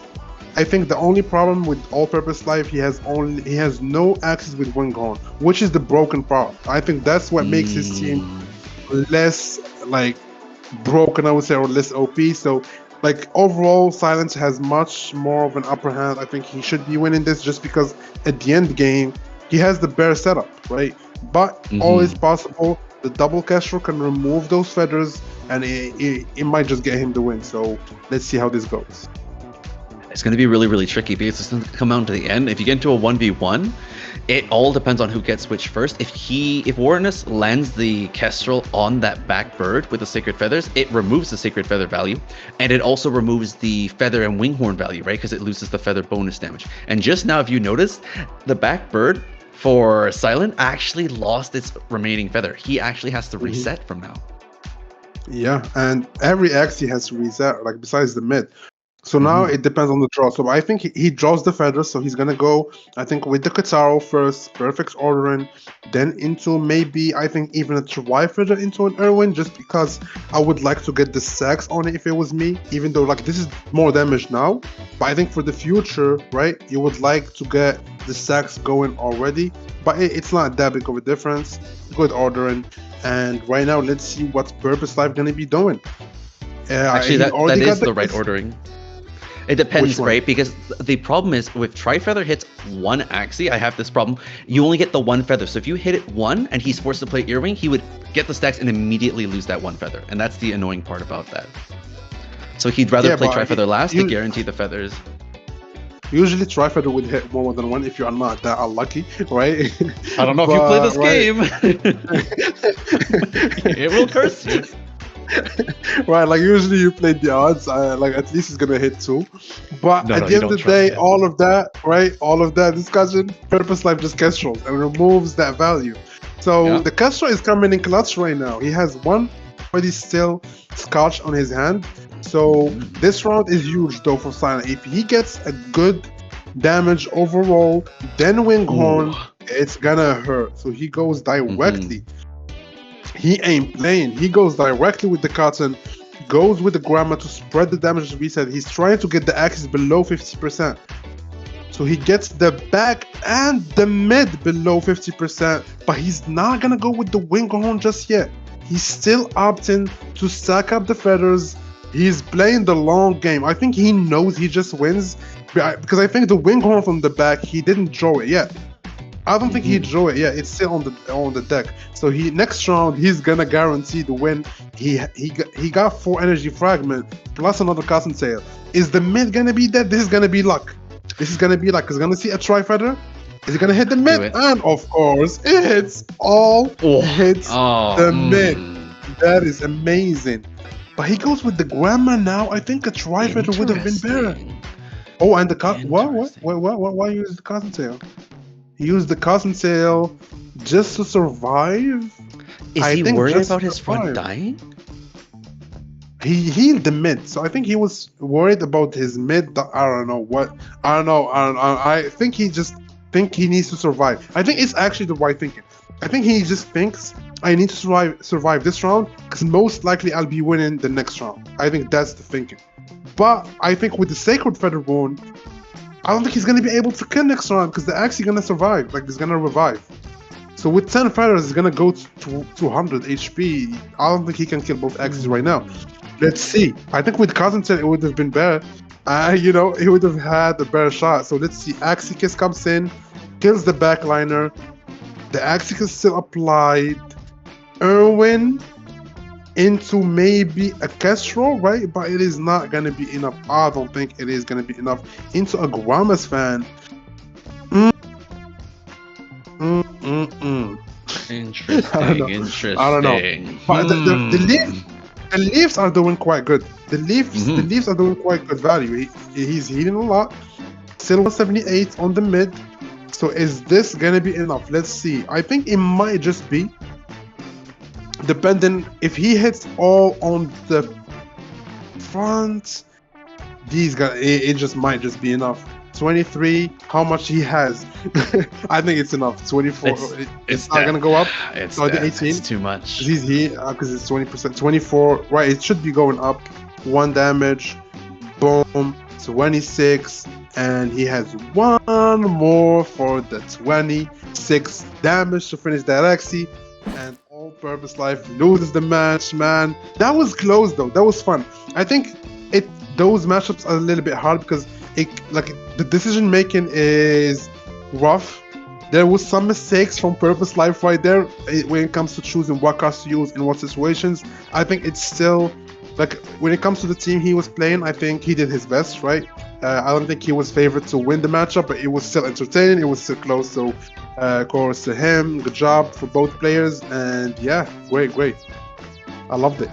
I think the only problem with all-purpose life, he has no axis with Wingon, which is the broken part. I think that's what makes his team
Mm.
less like broken, I would say, or less OP. So like overall, Silence has much more of an upper hand. I think he should be winning this just because at the end game he has the better setup, right? But all is
Hmm.
possible. the double Castro can remove those feathers, and it might just get him the win. So let's see how this goes.
It's going to be really, really tricky because it's going to come down to the end. If you get into a 1v1, it all depends on who gets which first. If Warrenus lands the Kestrel on that back bird with the Sacred Feathers, it removes the Sacred Feather value, and it also removes the Feather and Winghorn value, right? Because it loses the Feather bonus damage. And just now, if you noticed, the back bird for Silent actually lost its remaining feather. He actually has to reset from now.
Yeah, and every X he has to reset, like besides the mid. So now it depends on the draw. So I think he draws the feathers, so he's gonna go, I think, with the Kataro first, perfect ordering, then into maybe, I think, even a Tri-Feather into an Erwin, just because I would like to get the sacks on it if it was me, even though, like, this is more damage now. But I think for the future, right, you would like to get the sacks going already. But it's not that big of a difference. Good ordering. And right now, let's see what Purpose Life gonna be doing.
Actually, that is the right ordering. It depends, right? Because the problem is with Tri-Feather hits one Axie, I have this problem. You only get the one feather. So if you hit it one and he's forced to play Earwing, he would get the stacks and immediately lose that one feather. And that's the annoying part about that. So he'd rather play Tri-Feather last to guarantee the feathers.
Usually Tri-Feather would hit more than one if you are not that unlucky, right?
I don't know if you play this game. It will curse you.
Right, like usually you play the odds, like at least it's gonna hit two. But at the end of the day, all of that discussion, Purpose Life just Kestrels and removes that value. So the Kestrel is coming in clutch right now. He has one already still Scotch on his hand. So this round is huge though for Silent AP. He gets a good damage overall, then Winghorn, it's gonna hurt. So he goes directly. He ain't playing. He goes directly with the Cotton, goes with the Grammar to spread the damage reset. He's trying to get the axes below 50%. So he gets the back and the mid below 50%, but he's not gonna go with the Winghorn just yet. He's still opting to stack up the feathers. He's playing the long game. I think he knows he just wins, because I think the Winghorn from the back, he didn't draw it yet. I don't think he drew it. Yeah, it's still on the deck. So next round he's gonna guarantee the win. He got 4 energy fragment plus another Cottontail. Is the mid gonna be dead? This is gonna be luck. He's gonna see a Tri-Feather. Is he gonna hit the mid? And of course it hits the mid. That is amazing. But he goes with the Grammar now. I think a Tri-Feather would have been better. Oh, and the why use the Cottontail? He used the Cottontail just to survive.
Is he worried about his friend dying?
He healed the mid, so I think he was worried about his mid. I don't know. I think he just he needs to survive. I think it's actually the right thinking. I think he just thinks I need to survive this round because most likely I'll be winning the next round. I think that's the thinking. But I think with the Sacred Feather Wound, I don't think he's going to be able to kill next round because the Axie going to survive, like he's going to revive. So with 10 feathers, he's going to go to 200 HP. I don't think he can kill both Axies right now. Let's see. I think with Cottontail, it would have been better. He would have had a better shot. So let's see. Axie Kiss comes in, kills the backliner. The Axie Kiss still applied. Erwin into maybe a Kestrel, right? But it is not going to be enough. I don't think it is going to be enough. Into a Gramas fan.
Interesting.
I don't know. But the Leafs are doing quite good. The Leafs are doing quite good value. He's healing a lot. Still 178 on the mid. So is this going to be enough? Let's see. I think it might just be. Depending if he hits all on the front, these guys, it just might just be enough. 23, how much he has? I think it's enough. 24, it's not gonna go up.
It's
18.
It's too much.
He's here because it's 20%. 24, right? It should be going up. 1 damage, boom. 26, and he has 1 more for the 26 damage to finish that Axie, and Purpose Life loses the match, man. That was close though. That was fun. I think those matchups are a little bit hard because the decision making is rough, there was some mistakes from Purpose Life right there when it comes to choosing what cards to use in what situations. I think it's still like when it comes to the team he was playing, I think he did his best, right? I don't think he was favored to win the matchup, but it was still entertaining. It was still close. So, of course, to him, good job for both players. And yeah, great. I loved it.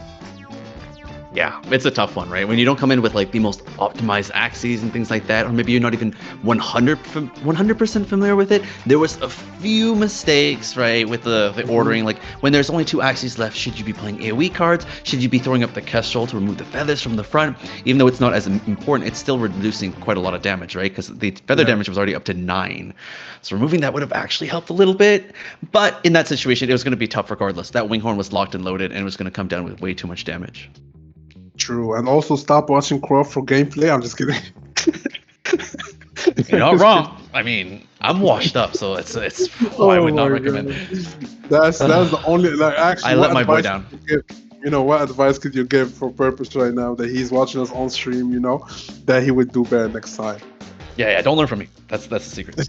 Yeah, it's a tough one, right? When you don't come in with like the most optimized axes and things like that, or maybe you're not even 100% familiar with it. There was a few mistakes, right, with the ordering. Like when there's only 2 axes left, should you be playing AoE cards? Should you be throwing up the Kestrel to remove the feathers from the front? Even though it's not as important, it's still reducing quite a lot of damage, right? Because the feather damage was already up to 9. So removing that would have actually helped a little bit. But in that situation, it was going to be tough regardless. That Winghorn was locked and loaded, and it was going to come down with way too much damage.
True, and also stop watching Croft for gameplay. I'm just kidding.
You're not wrong. I mean, I'm washed up, so it's I would not recommend.
That's the only like actually.
I let my boy down.
You know, what advice could you give for Purpose right now that he's watching us on stream? You know, that he would do better next time.
Yeah, don't learn from me. That's the secret.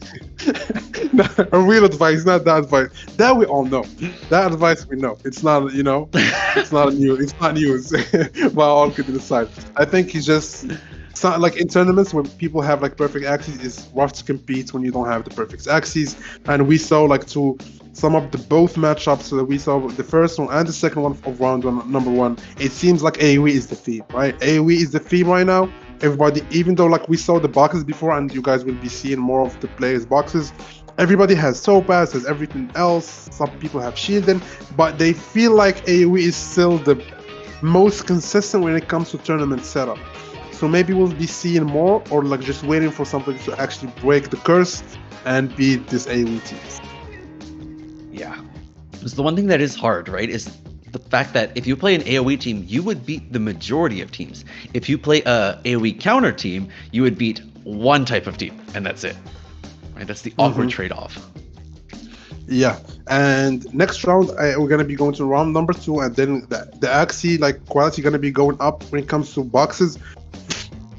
A real advice, not that advice. That we all know. That advice we know. It's not, you know, it's not news. But all kidding aside, I think he's just. It's not like in tournaments when people have like perfect axes, it's rough to compete when you don't have the perfect axes. And we saw like to sum up the both matchups so that we saw the first one and the second one of round number 1. It seems like AoE is the theme, right? AoE is the theme right now. Everybody, even though like we saw the boxes before, and you guys will be seeing more of the players' boxes. Everybody has Topaz, has everything else. Some people have Shielding, but they feel like AoE is still the most consistent when it comes to tournament setup. So maybe we'll be seeing more, or like just waiting for somebody to actually break the curse and beat this AoE team.
Yeah, because the one thing that is hard, right, is the fact that if you play an AoE team, you would beat the majority of teams. If you play a AoE counter team, you would beat one type of team, and that's it. Right? That's the awkward trade-off.
Yeah, and next round we're gonna be going to round number 2, and then the Axie like quality gonna be going up when it comes to boxes,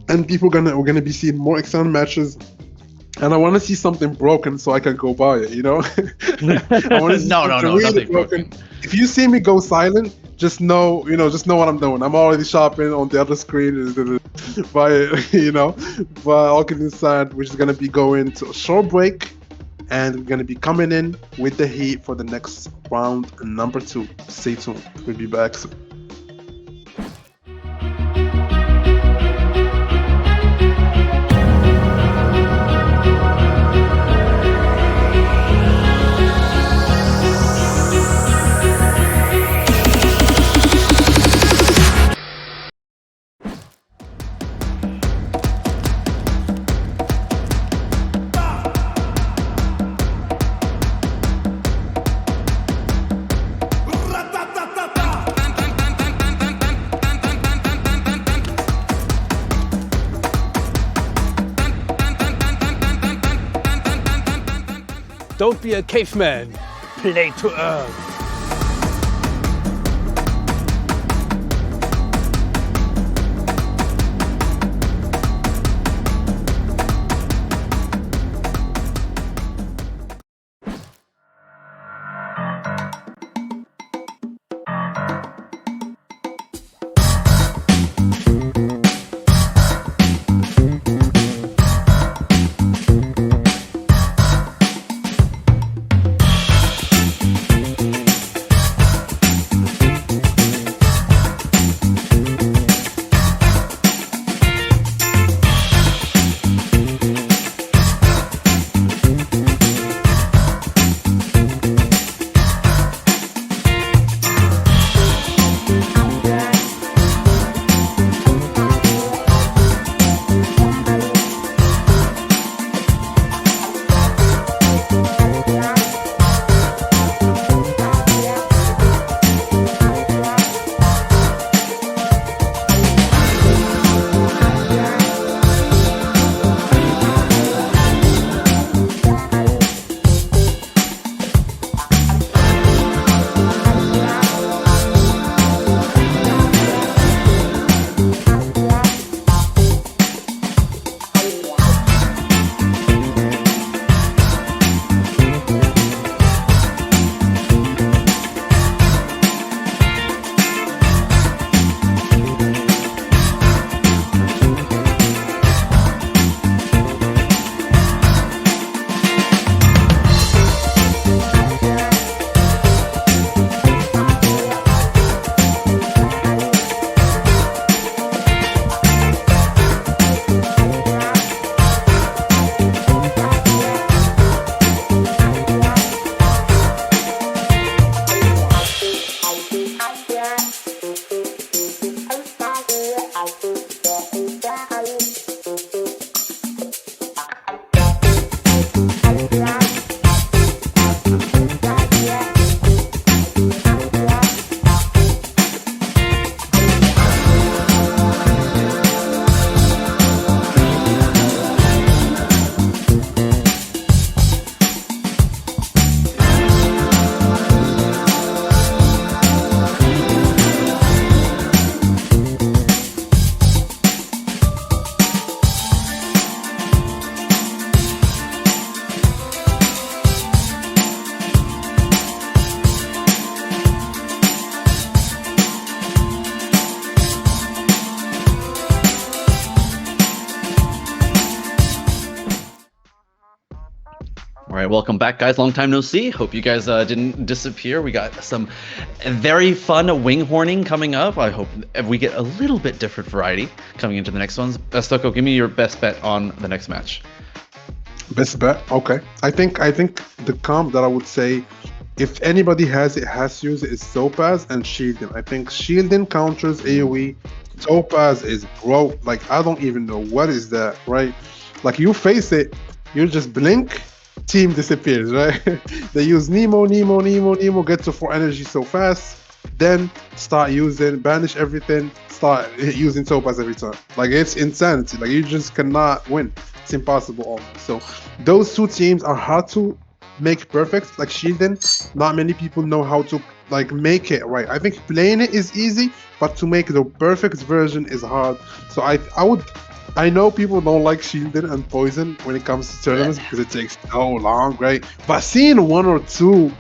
and we're gonna be seeing more extended matches. And I want to see something broken so I can go buy it, you know? I want to see
no,
really
nothing broken.
If you see me go silent, just know what I'm doing. I'm already shopping on the other screen, buy it, you know? But all kidding aside, we're just going to be going to a short break, and we're going to be coming in with the heat for the next round number 2. Stay tuned. We'll be back soon.
Don't be a caveman. Play to earn.
All right, welcome back, guys. Long time no see. Hope you guys didn't disappear. We got some very fun wing horning coming up. I hope we get a little bit different variety coming into the next ones. Bestoko, give me your best bet on the next match.
Best bet. Okay. I think the comp that I would say, if anybody has to use it, is Topaz and Shielding. I think Shielding counters AoE. Topaz is broke. Like, I don't even know what is that, right? Like, you face it, you just blink, team disappears, right? They use Nemo, get to 4 energy so fast, then start using, banish everything, start using Topaz every time. Like, it's insanity. Like, you just cannot win. It's impossible almost. So those two teams are hard to make perfect. Like Shielding, not many people know how to like make it right. I think playing it is easy, but to make the perfect version is hard. So I know people don't like Shielding and Poison when it comes to tournaments because it takes so long, right? But seeing 1 or 2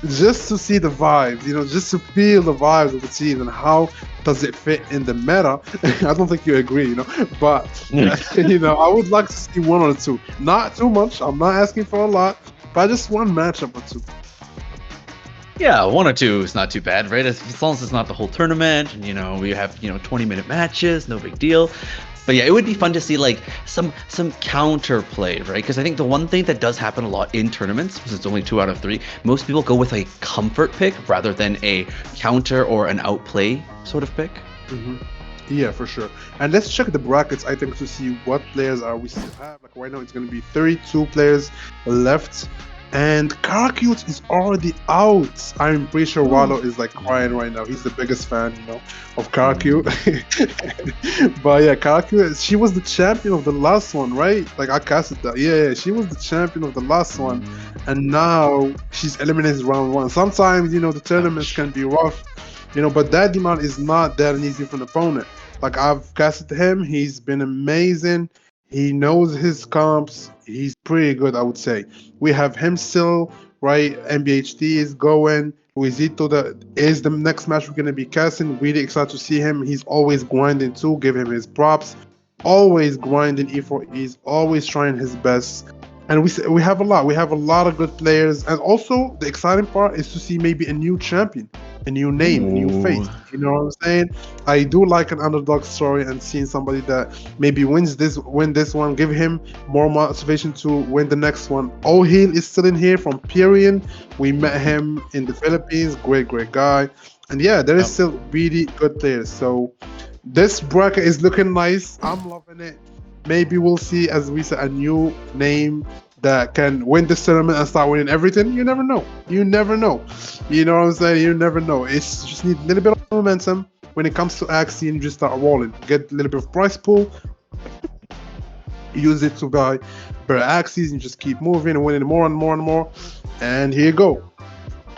just to see the vibes, just to feel the vibes of the team and how does it fit in the meta. I don't think you agree, but I would like to see 1 or 2, not too much. I'm not asking for a lot, but just 1 matchup or 2.
Yeah, 1 or 2 is not too bad, right? As long as it's not the whole tournament, and we have 20-minute matches, no big deal. But yeah, it would be fun to see like some counterplay, right? Because I think the one thing that does happen a lot in tournaments, because it's only 2 out of 3, most people go with a comfort pick rather than a counter or an outplay sort of pick.
Mm-hmm. Yeah, for sure. And let's check the brackets, I think, to see what players are we still have. Like right now, it's going to be 32 players left. And Karakute is already out. I'm pretty sure Wallo is like crying right now. He's the biggest fan, of Karakute. But yeah, Karakute, she was the champion of the last one, right? Like I casted that. Yeah, she was the champion of the last one. And now she's eliminated round 1. Sometimes, the tournaments can be rough, but that demand is not that easy for an opponent. Like I've casted him. He's been amazing. He knows his comps. He's pretty good, I would say. We have him still, right? MBHT is going. Luisito is the next match we're going to be casting. Really excited to see him. He's always grinding too. Give him his props. Always grinding E4Es. He's always trying his best. And we have a lot. We have a lot of good players. And also, the exciting part is to see maybe a new champion, a new name, a new face. You know what I'm saying? I do like an underdog story and seeing somebody that maybe win this one, give him more motivation to win the next one. Ohil is still in here from Pyrian. We met him in the Philippines. Great guy. And yeah, there is still really good players. So this bracket is looking nice. I'm loving it. Maybe we'll see, as we said, a new name that can win this tournament and start winning everything. You never know. You know what I'm saying? You never know. It's just need a little bit of momentum. When it comes to Axie, you just start rolling. Get a little bit of price pool. Use it to buy better Axies and just keep moving and winning more and more and more. And here you go.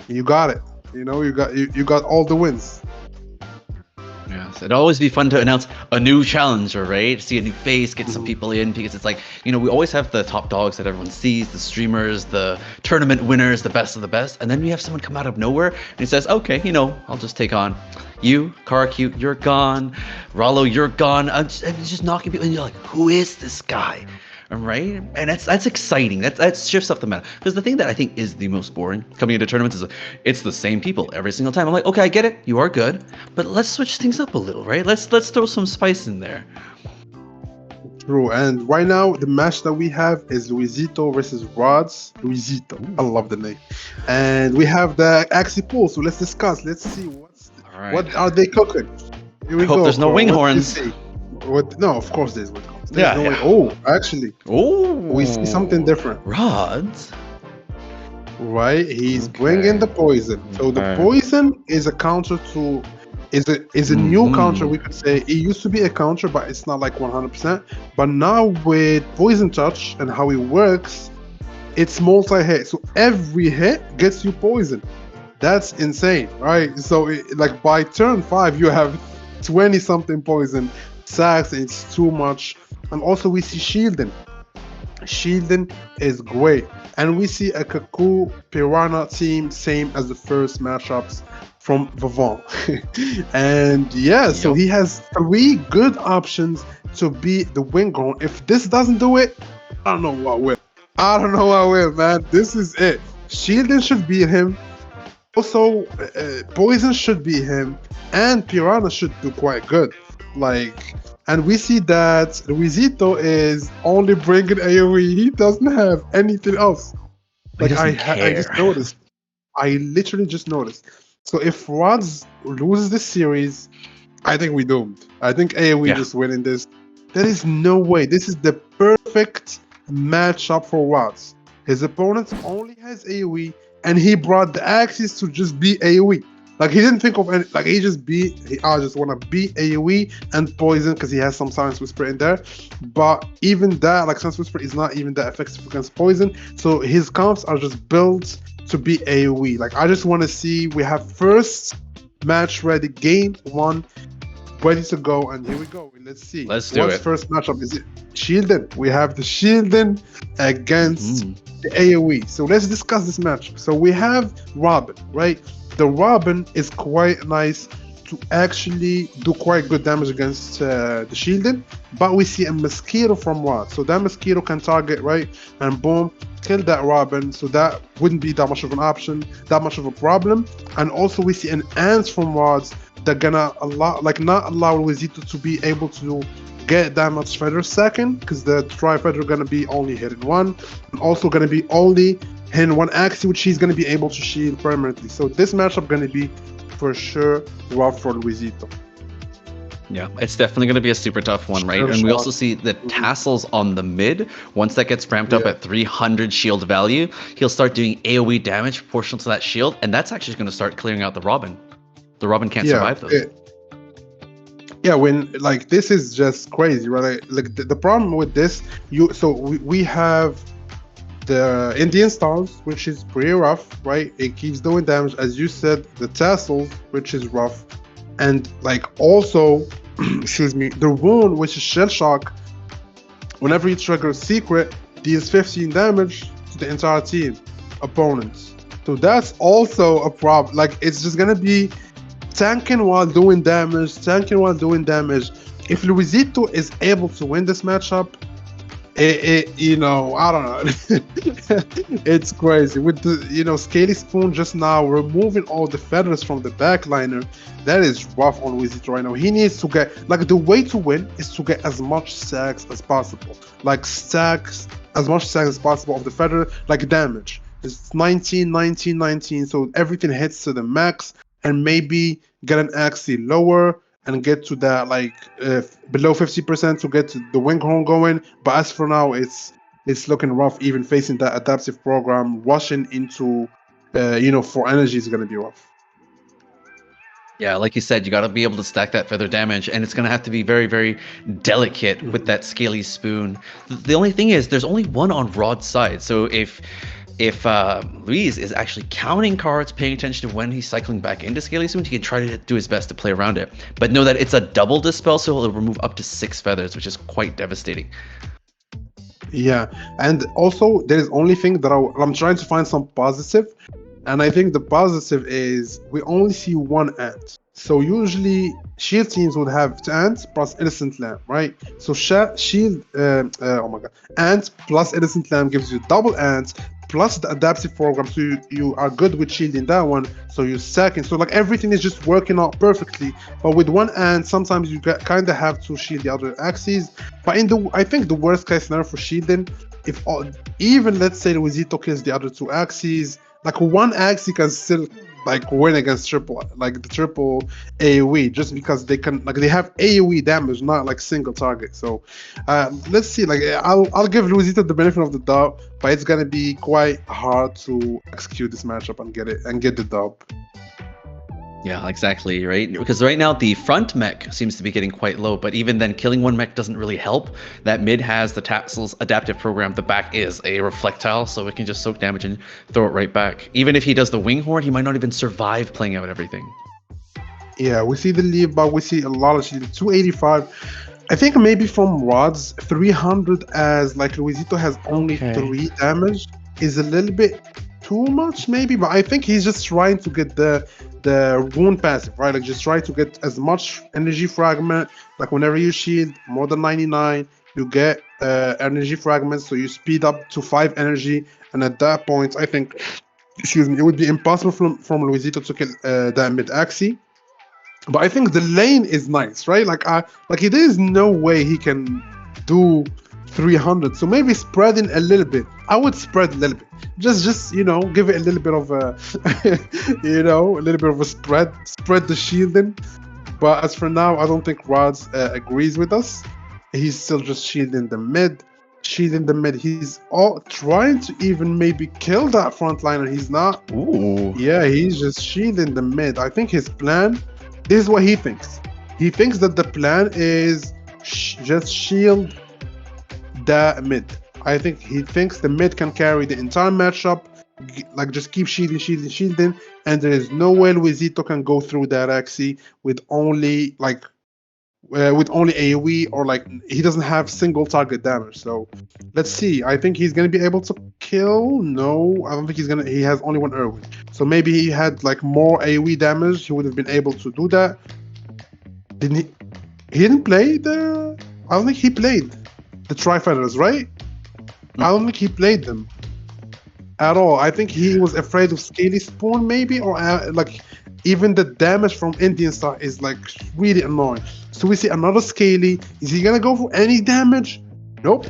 You got it. You got all the wins.
Yes, it'd always be fun to announce a new challenger, right? See a new face, get some people in, because it's like, we always have the top dogs that everyone sees, the streamers, the tournament winners, the best of the best, and then we have someone come out of nowhere and he says, okay, I'll just take on you, Karakute, you're gone, Rollo, you're gone, and just knocking people, and you're like, who is this guy? Right, and that's exciting. That shifts up the meta. Because the thing that I think is the most boring coming into tournaments is it's the same people every single time. I'm like, okay, I get it, you are good, but let's switch things up a little, right? Let's throw some spice in there.
True, and right now the match that we have is Luisito versus Rods. Luisito, I love the name, and we have the Axie pool. So let's discuss. Let's see what are they cooking. Here we
I hope there's no wing horns.
What? No, of course there's wind cones. There's
Yeah,
no way.
yeah.
Oh, actually,
Oh,
we see something different.
Rods.
Right? He's bringing
Okay.
the poison. So the
Okay.
poison is a counter to is a new counter,
Mhm.
we could say. It used to be a counter, but it's not like 100%. But now with poison touch and how it works, it's multi-hit. So every hit gets you poison. That's insane, right? So like by turn 5 you have 20 something poison sacks. It's too much. And also we see shielding. Shielding is great. And we see a Kaku Piranha team, same as the first matchups from Vivant. And yeah, so
Yep.
he has 3 good options to beat the Wingon. If this doesn't do it, I don't know what will. I don't know what will, man. This is it. Shielding should beat him. Also, Poison should be him, and Piranha should do quite good. Like, and we see that Luisito is only bringing AoE. He doesn't have anything else.
He
Like
doesn't
I just
care.
noticed. I literally just noticed. So if Rods loses this series, I think we doomed. I think AoE
Yeah.
just winning this. There is no way. This is the perfect matchup for Rods. His opponent only has AoE, and he brought the axes to just be AoE. Like he didn't think of any. Like he just beat. I just want to beat AoE and poison because he has some Silence Whisper in there. But even that, like Silence Whisper, is not even that effective against poison. So his comps are just built to be AoE. Like I just want to see. We have first match ready, game 1 ready to go, and here we go. Let's see.
Let's do
What's
it.
first matchup? Is it Shielding? We have the Shielding against
Mhm.
the AoE. So let's discuss this match. So we have Robin, right? The Robin is quite nice to actually do quite good damage against the Shielding, but we see a Mosquito from Rod. So that Mosquito can target, right? And boom, kill that Robin. So that wouldn't be that much of an option, that much of a problem. And also we see an Ants from Rods that gonna allow, like not allow Luisito to be able to get that much feather second, because the Tri Feather gonna be only hitting 1, and also gonna be only hitting 1 axis, which he's gonna be able to shield permanently. So this matchup gonna be for sure rough for Luisito.
Yeah, it's definitely going to be a super tough one, right?
Sure
And we also
shot.
see the tassels on the mid. Once that gets ramped up
Yeah.
at 300 shield value, he'll start doing AoE damage proportional to that shield, and that's actually going to start clearing out the Robin. The Robin can't
Yeah,
survive those.
yeah, when like this is just crazy, right? Like the problem with this, we have the Indian Stars, which is pretty rough, right? It keeps doing damage, as you said. The tassels, which is rough, and like also, excuse me, the wound, which is shell shock. Whenever you trigger a secret, deals 15 damage to the entire team opponents. So that's also a problem. Like it's just gonna be tanking while doing damage, tanking while doing damage. If Luisito is able to win this matchup, you know, I don't know. It's crazy with the, you know, Scaly Spoon just now removing all the feathers from the backliner. That is rough on Luisito right now. He needs to get, like, the way to win is to get as much stacks as possible, like stacks as much stacks as possible of the feather, like damage. It's 19, 19, 19, so everything hits to the max, and maybe get an axie lower and get to that, like, below 50% to get to the wing horn going. But as for now, it's looking rough. Even facing that adaptive program, rushing into you know, for energy is gonna be rough.
Yeah, like you said, you got to be able to stack that feather damage, and it's going to have to be very, very delicate with that scaly spoon. The only thing is, there's only one on Rod's side, so if Luis is actually counting cards, paying attention to when he's cycling back into Scaly Spoon, he can try to do his best to play around it. But know that it's a double dispel, so he'll remove up to 6 feathers, which is quite devastating.
Yeah, and also there's only thing that I'm trying to find some positive, and I think the positive is we only see one ant. So usually shield teams would have two ants plus innocent lamb, right? So shield, oh my god, ant plus innocent lamb gives you double ants plus the adaptive program, so you are good with shielding that one. So you're second. So like everything is just working out perfectly. But with one ant, sometimes you kind of have to shield the other axes. But I think the worst case scenario for shielding, if even let's say Luisito kills the other two axes, like one axis can still like win against the triple AoE, just because they can, like, they have AoE damage, not like single target. So let's see. Like, I'll give Luisito the benefit of the doubt, but it's gonna be quite hard to execute this matchup and get the dub.
Yeah, exactly, right? Because right now the front mech seems to be getting quite low, but even then killing one mech doesn't really help. That mid has the Tassels adaptive program, the back is a reflectile, so it can just soak damage and throw it right back. Even if he does the wing horn, he might not even survive playing out everything.
Yeah, we see the lead, but we see a lot of shield. 285. I think maybe from Rod's 300, as like Luisito has only 3 damage, is a little bit too much maybe, but I think he's just trying to get the wound passive, right? Like, just try to get as much energy fragment. Like, whenever you shield more than 99, you get energy fragments, so you speed up to 5 energy, and at that point, I think, excuse me, it would be impossible from Luisito to kill that mid axie. But I think the lane is nice, right? Like, there is no way he can do 300. So maybe spreading a little bit. I would spread a little bit. Just give it a little bit of a, a little bit of a spread. Spread the shielding. But as for now, I don't think Rods agrees with us. He's still just shielding the mid. Shielding the mid. He's all trying to even maybe kill that frontliner. He's not.
Ooh.
Yeah, he's just shielding the mid. I think his plan. This is what he thinks. He thinks that the plan is just shield the mid. I think he thinks the mid can carry the entire matchup, like just keep shielding, and there is no way Luisito can go through that axie with only AoE, or like he doesn't have single target damage. So let's see. I think he's gonna be able to kill. No, I don't think he's gonna. He has only 1 Irwin. So maybe he had like more AoE damage. He would have been able to do that. Didn't he? He didn't play the. I don't think he played the Tri-Feathers, right? I don't think he played them at all. I think he was afraid of Scaly Spawn, maybe, or like even the damage from Indian Star is like really annoying. So we see another Scaly. Is he gonna go for any damage? Nope.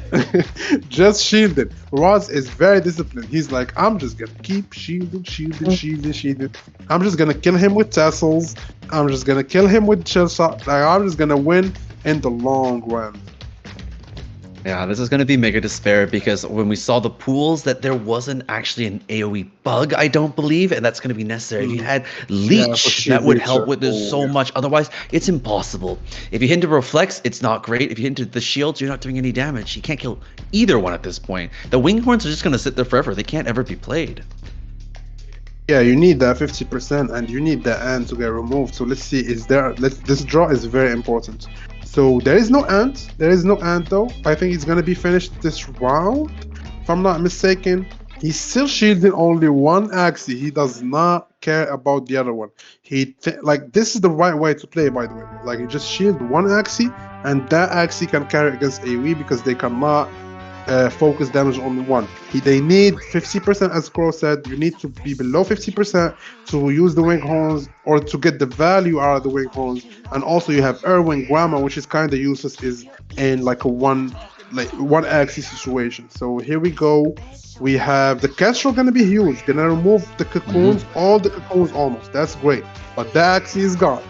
Just shielded. Roz is very disciplined. He's like, I'm just gonna keep shielding. I'm just gonna kill him with tassels. I'm just gonna kill him with chill shot. Like, I'm just gonna win in the long run.
Yeah, this is going to be mega despair, because when we saw the pools, that there wasn't actually an AoE bug, I don't believe, and that's going to be necessary. If you had Leech, that would help with this so much. Otherwise, it's impossible. If you hit into Reflex, it's not great. If you hit into the shields, you're not doing any damage. You can't kill either one at this point. The Winghorns are just going to sit there forever. They can't ever be played.
Yeah, you need that 50%, and you need that ant to get removed. So let's see, this draw is very important. So there is no ant. Though. I think he's gonna be finished this round, if I'm not mistaken. He's still shielding only 1 axie. He does not care about the other one. Like, this is the right way to play, by the way. Like, you just shield 1 axie, and that axie can carry against AoE, because they cannot focus damage on 1. They need 50%, as Crow said. You need to be below 50% to use the wing horns, or to get the value out of the wing horns. And also you have Irwin Grandma, which is kind of useless, is in like a one axis situation. So here we go. We have the Kestrel gonna be huge. Gonna remove the cocoons, all the cocoons almost. That's great. But the axis is gone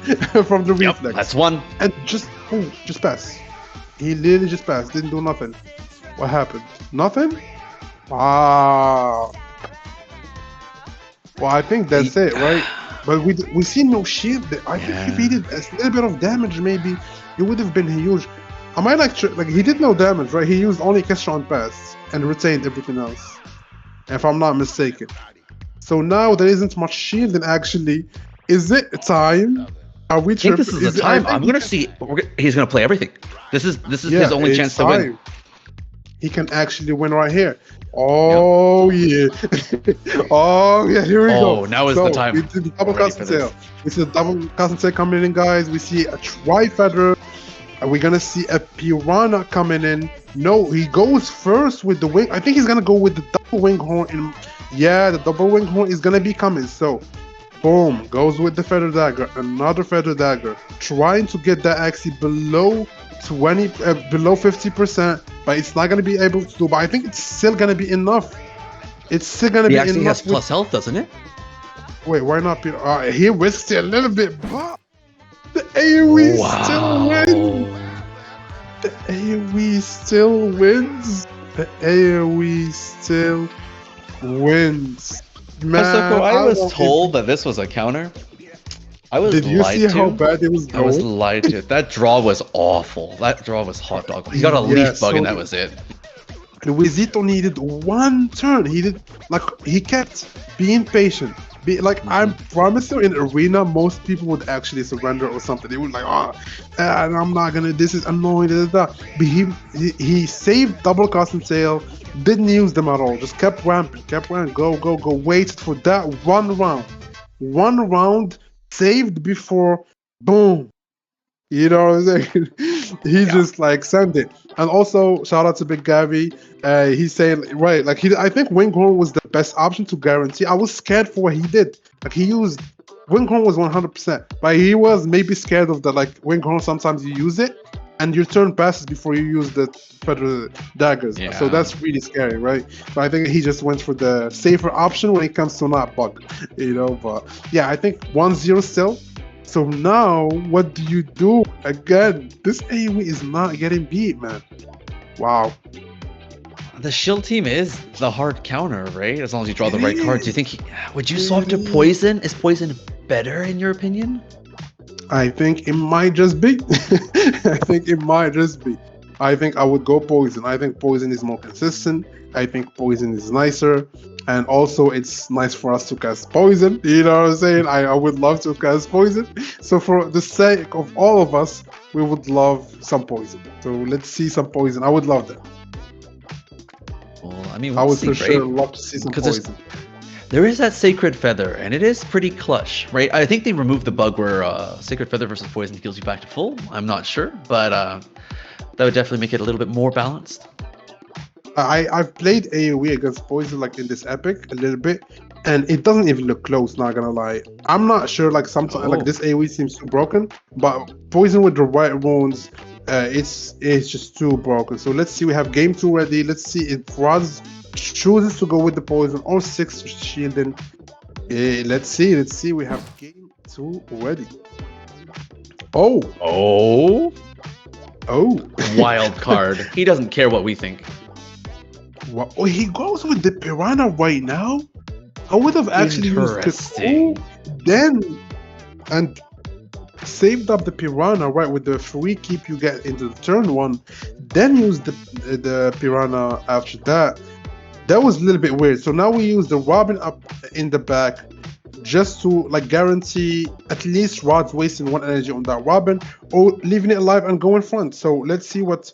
from the reflex.
That's one.
And just pass. He literally just passed. Didn't do nothing. What happened? Nothing? Wow. Well, I think that's it, right? But we see no shield. I think if he did a little bit of damage, maybe it would have been huge. Am I like he did no damage, right? He used only Kestrel and pass and retained everything else, if I'm not mistaken. So now there isn't much shielding actually. Is it time? Are we?
I think this is the time. I'm gonna see. He's gonna play everything. This is his only chance to win.
He can actually win right here. Oh yeah. Oh yeah, here we go.
Oh, now is the time.
We did the double custom sale. We see the double custom sale coming in, guys. We see a Tri-Feather. And we're gonna see a Piranha coming in. No, he goes first with the wing. I think he's gonna go with the double wing horn. Yeah, the double wing horn is gonna be coming. So boom, goes with the Feather Dagger. Another Feather Dagger. Trying to get that axie below 50%, but it's not going to be able to do. But I think it's still going to be enough. It's still going to be enough.
He actually has plus health, doesn't it?
Wait, why not Peter? He risked it a little bit, but the AoE still wins.
Wow.
The AoE still wins. The AoE still wins.
Bestoko,
Man,
I
I
was
won't
told
even.
that this was a counter. I was
Did you see
lied
how
to.
bad it was
I was
going?
lied to. That draw was awful. That draw was hot dog. He got a
Yeah,
leaf bug
so
and that was it.
Luisito needed one turn. He kept being patient. I
Mhm.
promise you, in arena, most people would actually surrender or something. They would like, oh, and I'm not gonna. This is annoying. Da, da, da. But he saved double custom sale. Didn't use them at all. Just kept ramping, kept ramping. Go, go, go. Waited for that one round saved before. Boom. You know what I'm saying? He
Yeah.
just like sent it. And also shout out to Big Gabby. He's saying right, like I think Winghorn was the best option to guarantee. I was scared for what he did. Like he used Winghorn was 100%, but he was maybe scared of the like Winghorn. Sometimes you use it and your turn passes before you use the Predator daggers. So
Yeah.
that's really scary, right? But I think he just went for the safer option when it comes to not bug, you know. But yeah, I think 1-0 still. So now, what do you do? Again, this AoE is not getting beat, man. Wow.
The shield team is the hard counter, right? As long as you draw the
It
right cards. Do you
is.
think would you swap
It
to
is.
poison? Is poison better in your opinion?
I think it might just be. I think it might just be. I think I would go poison. I think poison is more consistent. I think poison is nicer. And also, it's nice for us to cast poison. You know what I'm saying? I would love to cast poison. So, for the sake of all of us, we would love some poison. So, let's see some poison. I would love that.
Well, I mean,
I
we'll
would
see,
for sure
right?
love to see some
Because
poison.
there is that sacred feather, and it is pretty clutch, right? I think they removed the bug where sacred feather versus poison heals you back to full. I'm not sure, but that would definitely make it a little bit more balanced.
I've played AoE against poison like in this epic a little bit, and it doesn't even look close. Not gonna lie, I'm not sure. Like sometimes, like
Oh.
this AoE seems too broken, but poison with the right wounds, it's just too broken. So let's see. We have game 2 ready. Let's see if Raz chooses to go with the poison or 6 shielding. Let's see. Let's see. We have game 2 ready. Oh,
Oh.
oh.
Wild card. He doesn't care what we think.
What? Oh, he goes with the piranha right now. I would have actually used
Interesting.
Kaku then and saved up the piranha right with the free keep you get into the turn 1, then use the piranha after that. That was a little bit weird. So now we use the Robin up in the back just to like guarantee at least Rod's wasting 1 energy on that Robin or leaving it alive and go in front. So let's see what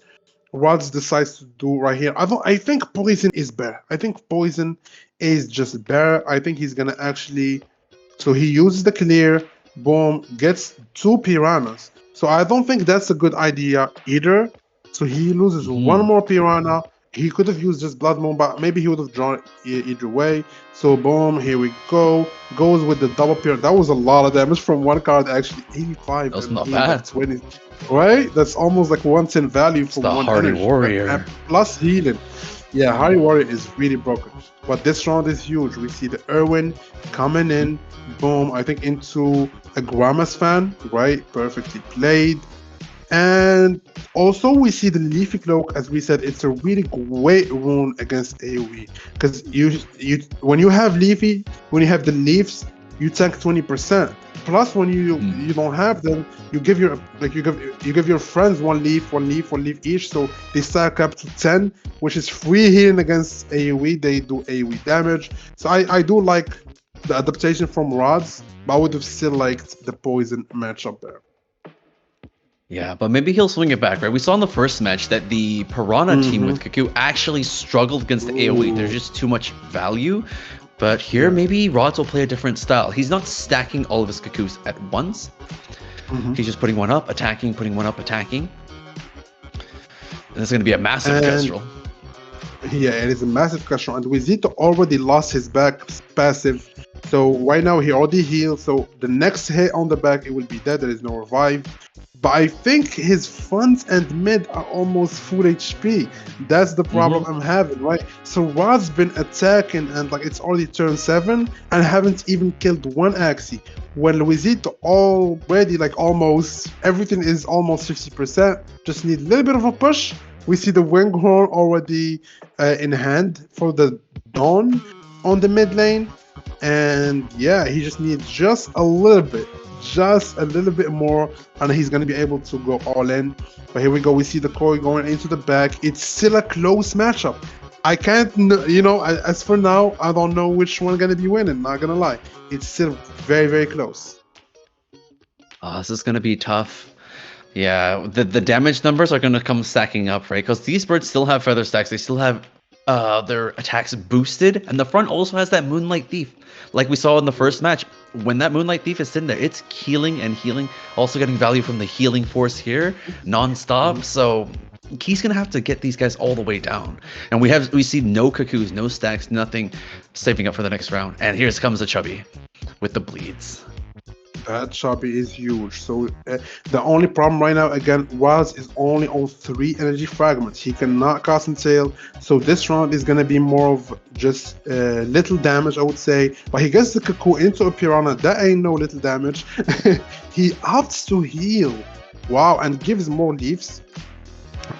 Rods decides to do right here. I think poison is better. I think poison is just better. I think he's gonna actually. So he uses the clear, boom, gets 2 piranhas. So I don't think that's a good idea either. So he loses 1 more piranha. He could have used just Blood Moon, but maybe he would have drawn it either way. So boom, here we go. Goes with the double piranha. That was a lot of damage from 1 card, actually 85
That's
and
not
he
bad.
got 20. Right? That's almost like 110 value
It's
from
the
1
Hardy
energy.
Warrior.
And plus healing. Yeah, Hardy Warrior is really broken. But this round is huge. We see the Irwin coming in. Boom. I think into a Gramas fan. Right? Perfectly played. And also we see the Leafy Cloak. As we said, it's a really great rune against AoE. Because you when you have Leafy, when you have the leaves, you tank 20%. Plus, when you don't have them, you give your you give your friends 1 leaf, 1 leaf, 1 leaf each, so they stack up to 10, which is free healing against AoE. They do AoE damage. So I do like the adaptation from Rods, but I would have still liked the poison matchup there.
Yeah, but maybe he'll swing it back, right? We saw in the first match that the Piranha team with
Mhm.
Kaku actually struggled against the AoE. There's
Ooh.
just too much value. But here,
Yeah.
maybe Rods will play a different style. He's not stacking all of his Kakus at once.
Mhm.
He's just putting one up, attacking, putting one up, attacking. And it's going to be a massive
And
Kestrel.
yeah, it is a massive question. And Wizito already lost his back passive. So right now he already healed. So the next hit on the back, it will be dead. There is no revive. But I think his front and mid are almost full HP. That's the problem I'm having, right? So Rod's been attacking and like it's already turn 7 and haven't even killed one Axie. When Luisito already like almost everything is almost 50%, just need a little bit of a push. We see the Winghorn already in hand for the Dawn on the mid lane. And yeah, he just needs just a little bit more, and he's going to be able to go all in. But here we go. We see the Koi going into the back. It's still a close matchup. I can't, as for now, I don't know which one going to be winning. Not going to lie. It's still very, very close.
Oh, this is going to be tough. Yeah, the damage numbers are going to come stacking up, right? Because these birds still have feather stacks. They still have their attacks boosted. And the front also has that Moonlight Thief. Like we saw in the first match, when that Moonlight Thief is sitting there, it's healing and healing. Also getting value from the healing force here, non-stop. So he's going to have to get these guys all the way down. And we see no Cuckoos, no stacks, nothing saving up for the next round. And here comes the Chubby with the bleeds.
That Chubby is huge. So the only problem right now, again, Waz is only on 3 energy fragments. He cannot cast and tail. So this round is going to be more of just little damage, I would say. But he gets the Cuckoo into a Piranha. That ain't no little damage. He opts to heal. Wow, and gives more leaves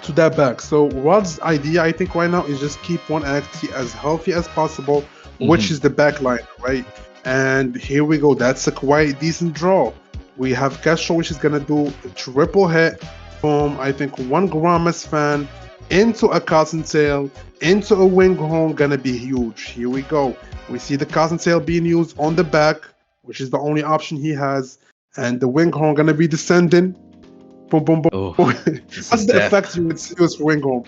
to that back. So Rod's idea, I think, right now is just keep one Axie as healthy as possible, which is the back line, right? And here we go. That's a quite decent draw. We have Castro, which is going to do a triple hit from, I think, one Gramas fan into a Cottontail, into a Winghorn. Going to be huge. Here we go. We see the Cottontail being used on the back, which is the only option he has. And the Winghorn going to be descending. Boom, boom, boom.
Oh,
What's the effect you would use for Winghorn?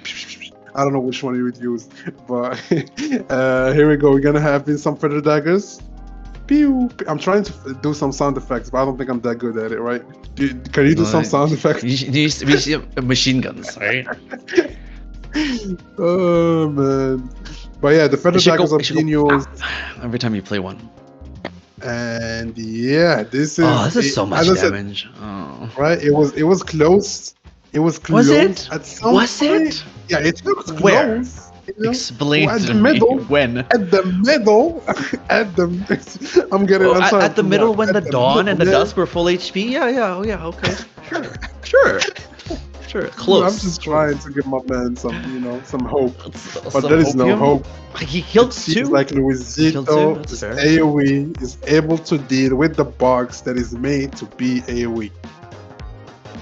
I don't know which one you would use. But here we go. We're going to have some feather daggers. Pew. I'm trying to do some sound effects, but I don't think I'm that good at it, right? Can you do some sound effects?
We see machine guns, right?
Oh, man. But yeah, the feather daggers are being used.
Every time you play one.
And yeah, this is...
Oh, this is so much damage. Oh.
Right? It was close. It was close.
Was it?
At some
was
point.
it?
Yeah, it looked close.
Where?
You know?
Explain
at
to
the
me
middle,
when.
At the middle, I'm getting.
Oh,
I'm sorry,
at the middle when the dawn and the
middle.
dusk were full HP. Yeah. Okay. Sure. Close.
I'm just trying to give my man some hope, but
Some
there is no
opium?
hope.
He killed
It seems
two.
like Luisito
That's
is
fair.
AoE is able to deal with the box that is made to be AoE.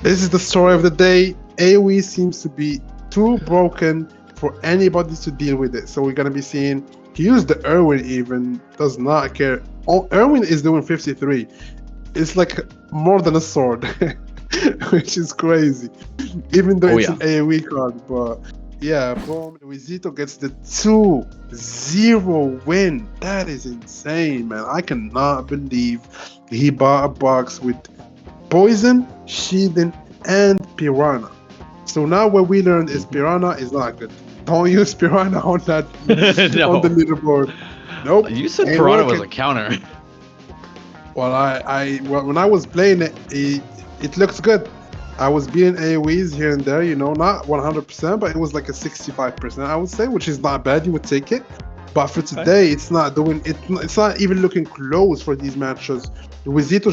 This is the story of the day. AoE seems to be too broken for anybody to deal with it. So we're gonna be seeing he used the Irwin, even does not care. Oh, Irwin is doing 53. It's like more than a sword, which is crazy. Even though it's an AoE card, but yeah, boom. Luisito gets the 2-0 win. That is insane, man. I cannot believe he bought a box with Poison, Shielding, and Piranha. So now what we learned is Piranha is not good. Don't use Piranha on that
No.
on the leaderboard. Nope.
You said
Ain't
Piranha
working.
was a counter.
Well, when I was playing it, it looked good. I was beating AoEs here and there, not 100%, but it was like a 65%, I would say, which is not bad. You would take it. But for today, it's not doing it. It's not even looking close for these matches. Luisito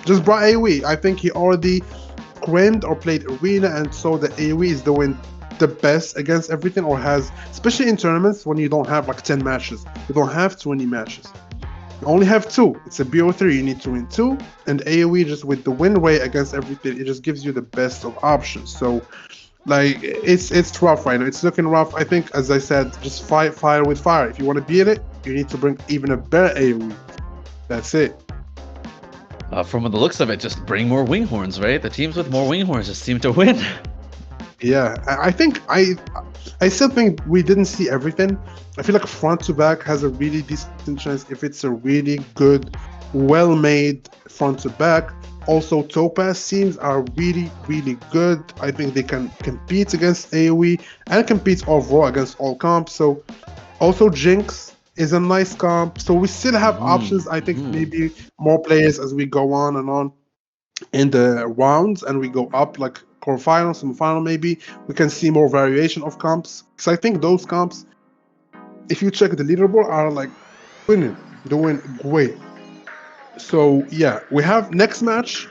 just brought AoE. I think he already crimmed or played arena, and so the AoE is doing the best against everything, or has, especially in tournaments when you don't have like 10 matches. You don't have 20 matches. You only have 2. It's a BO3. You need to win 2, and AoE just with the win rate against everything, it just gives you the best of options. So like it's rough right now. It's looking rough. I think, as I said, just fight fire with fire. If you want to beat it, you need to bring even a better AoE. That's it.
From the looks of it, just bring more Winghorns, right? The teams with more Winghorns just seem to win.
Yeah, I think I still think we didn't see everything. I feel like front to back has a really decent chance if it's a really good, well-made front to back. Also, Topaz teams are really, really good. I think they can compete against AoE and compete overall against all comps. So, also Jinx is a nice comp. So we still have options. I think maybe more players as we go on and on. in the rounds and we go up like quarterfinal, semifinal, maybe we can see more variation of comps. Because I think those comps, if you check the leaderboard, are like doing great. So yeah, we have next match,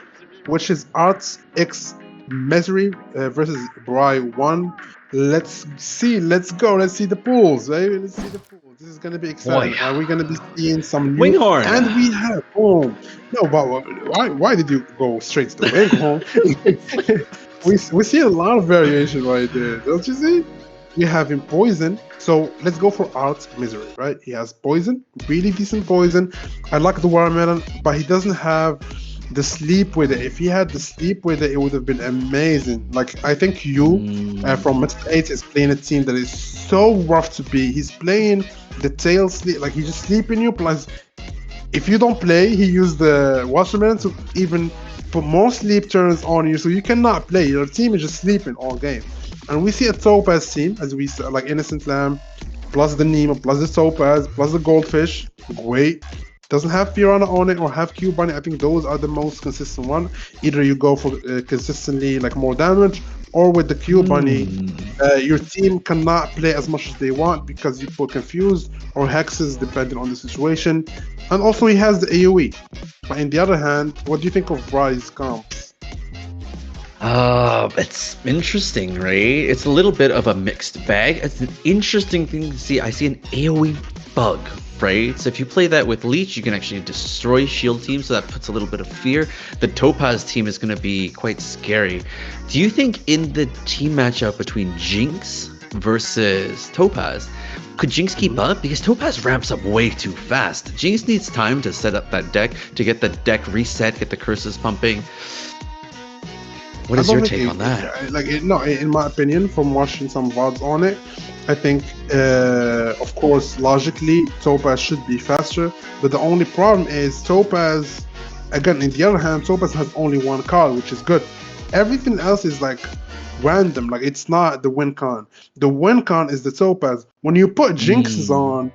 which is Arts X Misery versus Bry One. Let's see, let's go, let's see the pools, baby. Let's see the pools. This is gonna be
Boy,
exciting. Are we gonna be seeing some new?
Winghorn.
And we have no, but why did you go straight to the Winghorn? we see a lot of variation right there, don't you see? We have him poison. So let's go for Arts Misery, right? He has poison, really decent poison. I like the watermelon, but he doesn't have the sleep with it. If he had the sleep with it, it would have been amazing. Like I think you from Metal 8 is playing a team that is so rough to be. He's playing the tail sleep, like he just sleeping you. Plus, if you don't play, he used the watermelon to even put more sleep turns on you, so you cannot play. Your team is just sleeping all game. And we see a Topaz team, as we said, like Innocent Lamb, plus the Nemo, plus the Topaz, plus the Goldfish. Great. Doesn't have Fiorana on it or have Cube on it. I think those are the most consistent one. Either you go for consistently like more damage, or with the Q Bunny, your team cannot play as much as they want because you put confused or hexes depending on the situation. And also he has the AoE. But in the other hand, what do you think of Bry's comps?
It's interesting, right? It's a little bit of a mixed bag. It's an interesting thing to see. I see an AoE bug, right? So if you play that with Leech, you can actually destroy shield teams, so that puts a little bit of fear. The Topaz team is going to be quite scary. Do you think in the team matchup between Jinx versus Topaz, could Jinx keep up? Because Topaz ramps up way too fast. Jinx needs time to set up that deck, to get the deck reset, get the curses pumping. What is your take on that?
No, in my opinion, from watching some VODs on it, I think, of course, logically, Topaz should be faster. But the only problem is Topaz, again, in the other hand, Topaz has only one card, which is good. Everything else is like random. Like it's not the win con. The win con is the Topaz. When you put Jinxes on,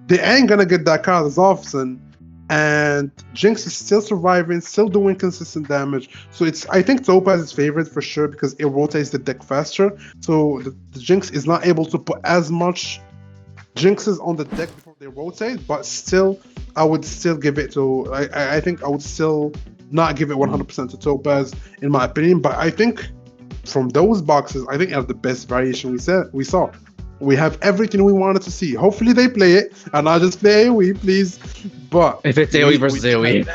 they ain't gonna get that card as often. And Jinx is still surviving, still doing consistent damage. So I think Topaz is favored for sure because it rotates the deck faster. So the Jinx is not able to put as much Jinxes on the deck before they rotate, but still, I would still give it to. I think I would still not give it 100% to Topaz in my opinion. But I think from those boxes, I think are the best variation we saw. We have everything we wanted to see. Hopefully they play it and not just play AoE, please. But
if it's AoE versus AoE,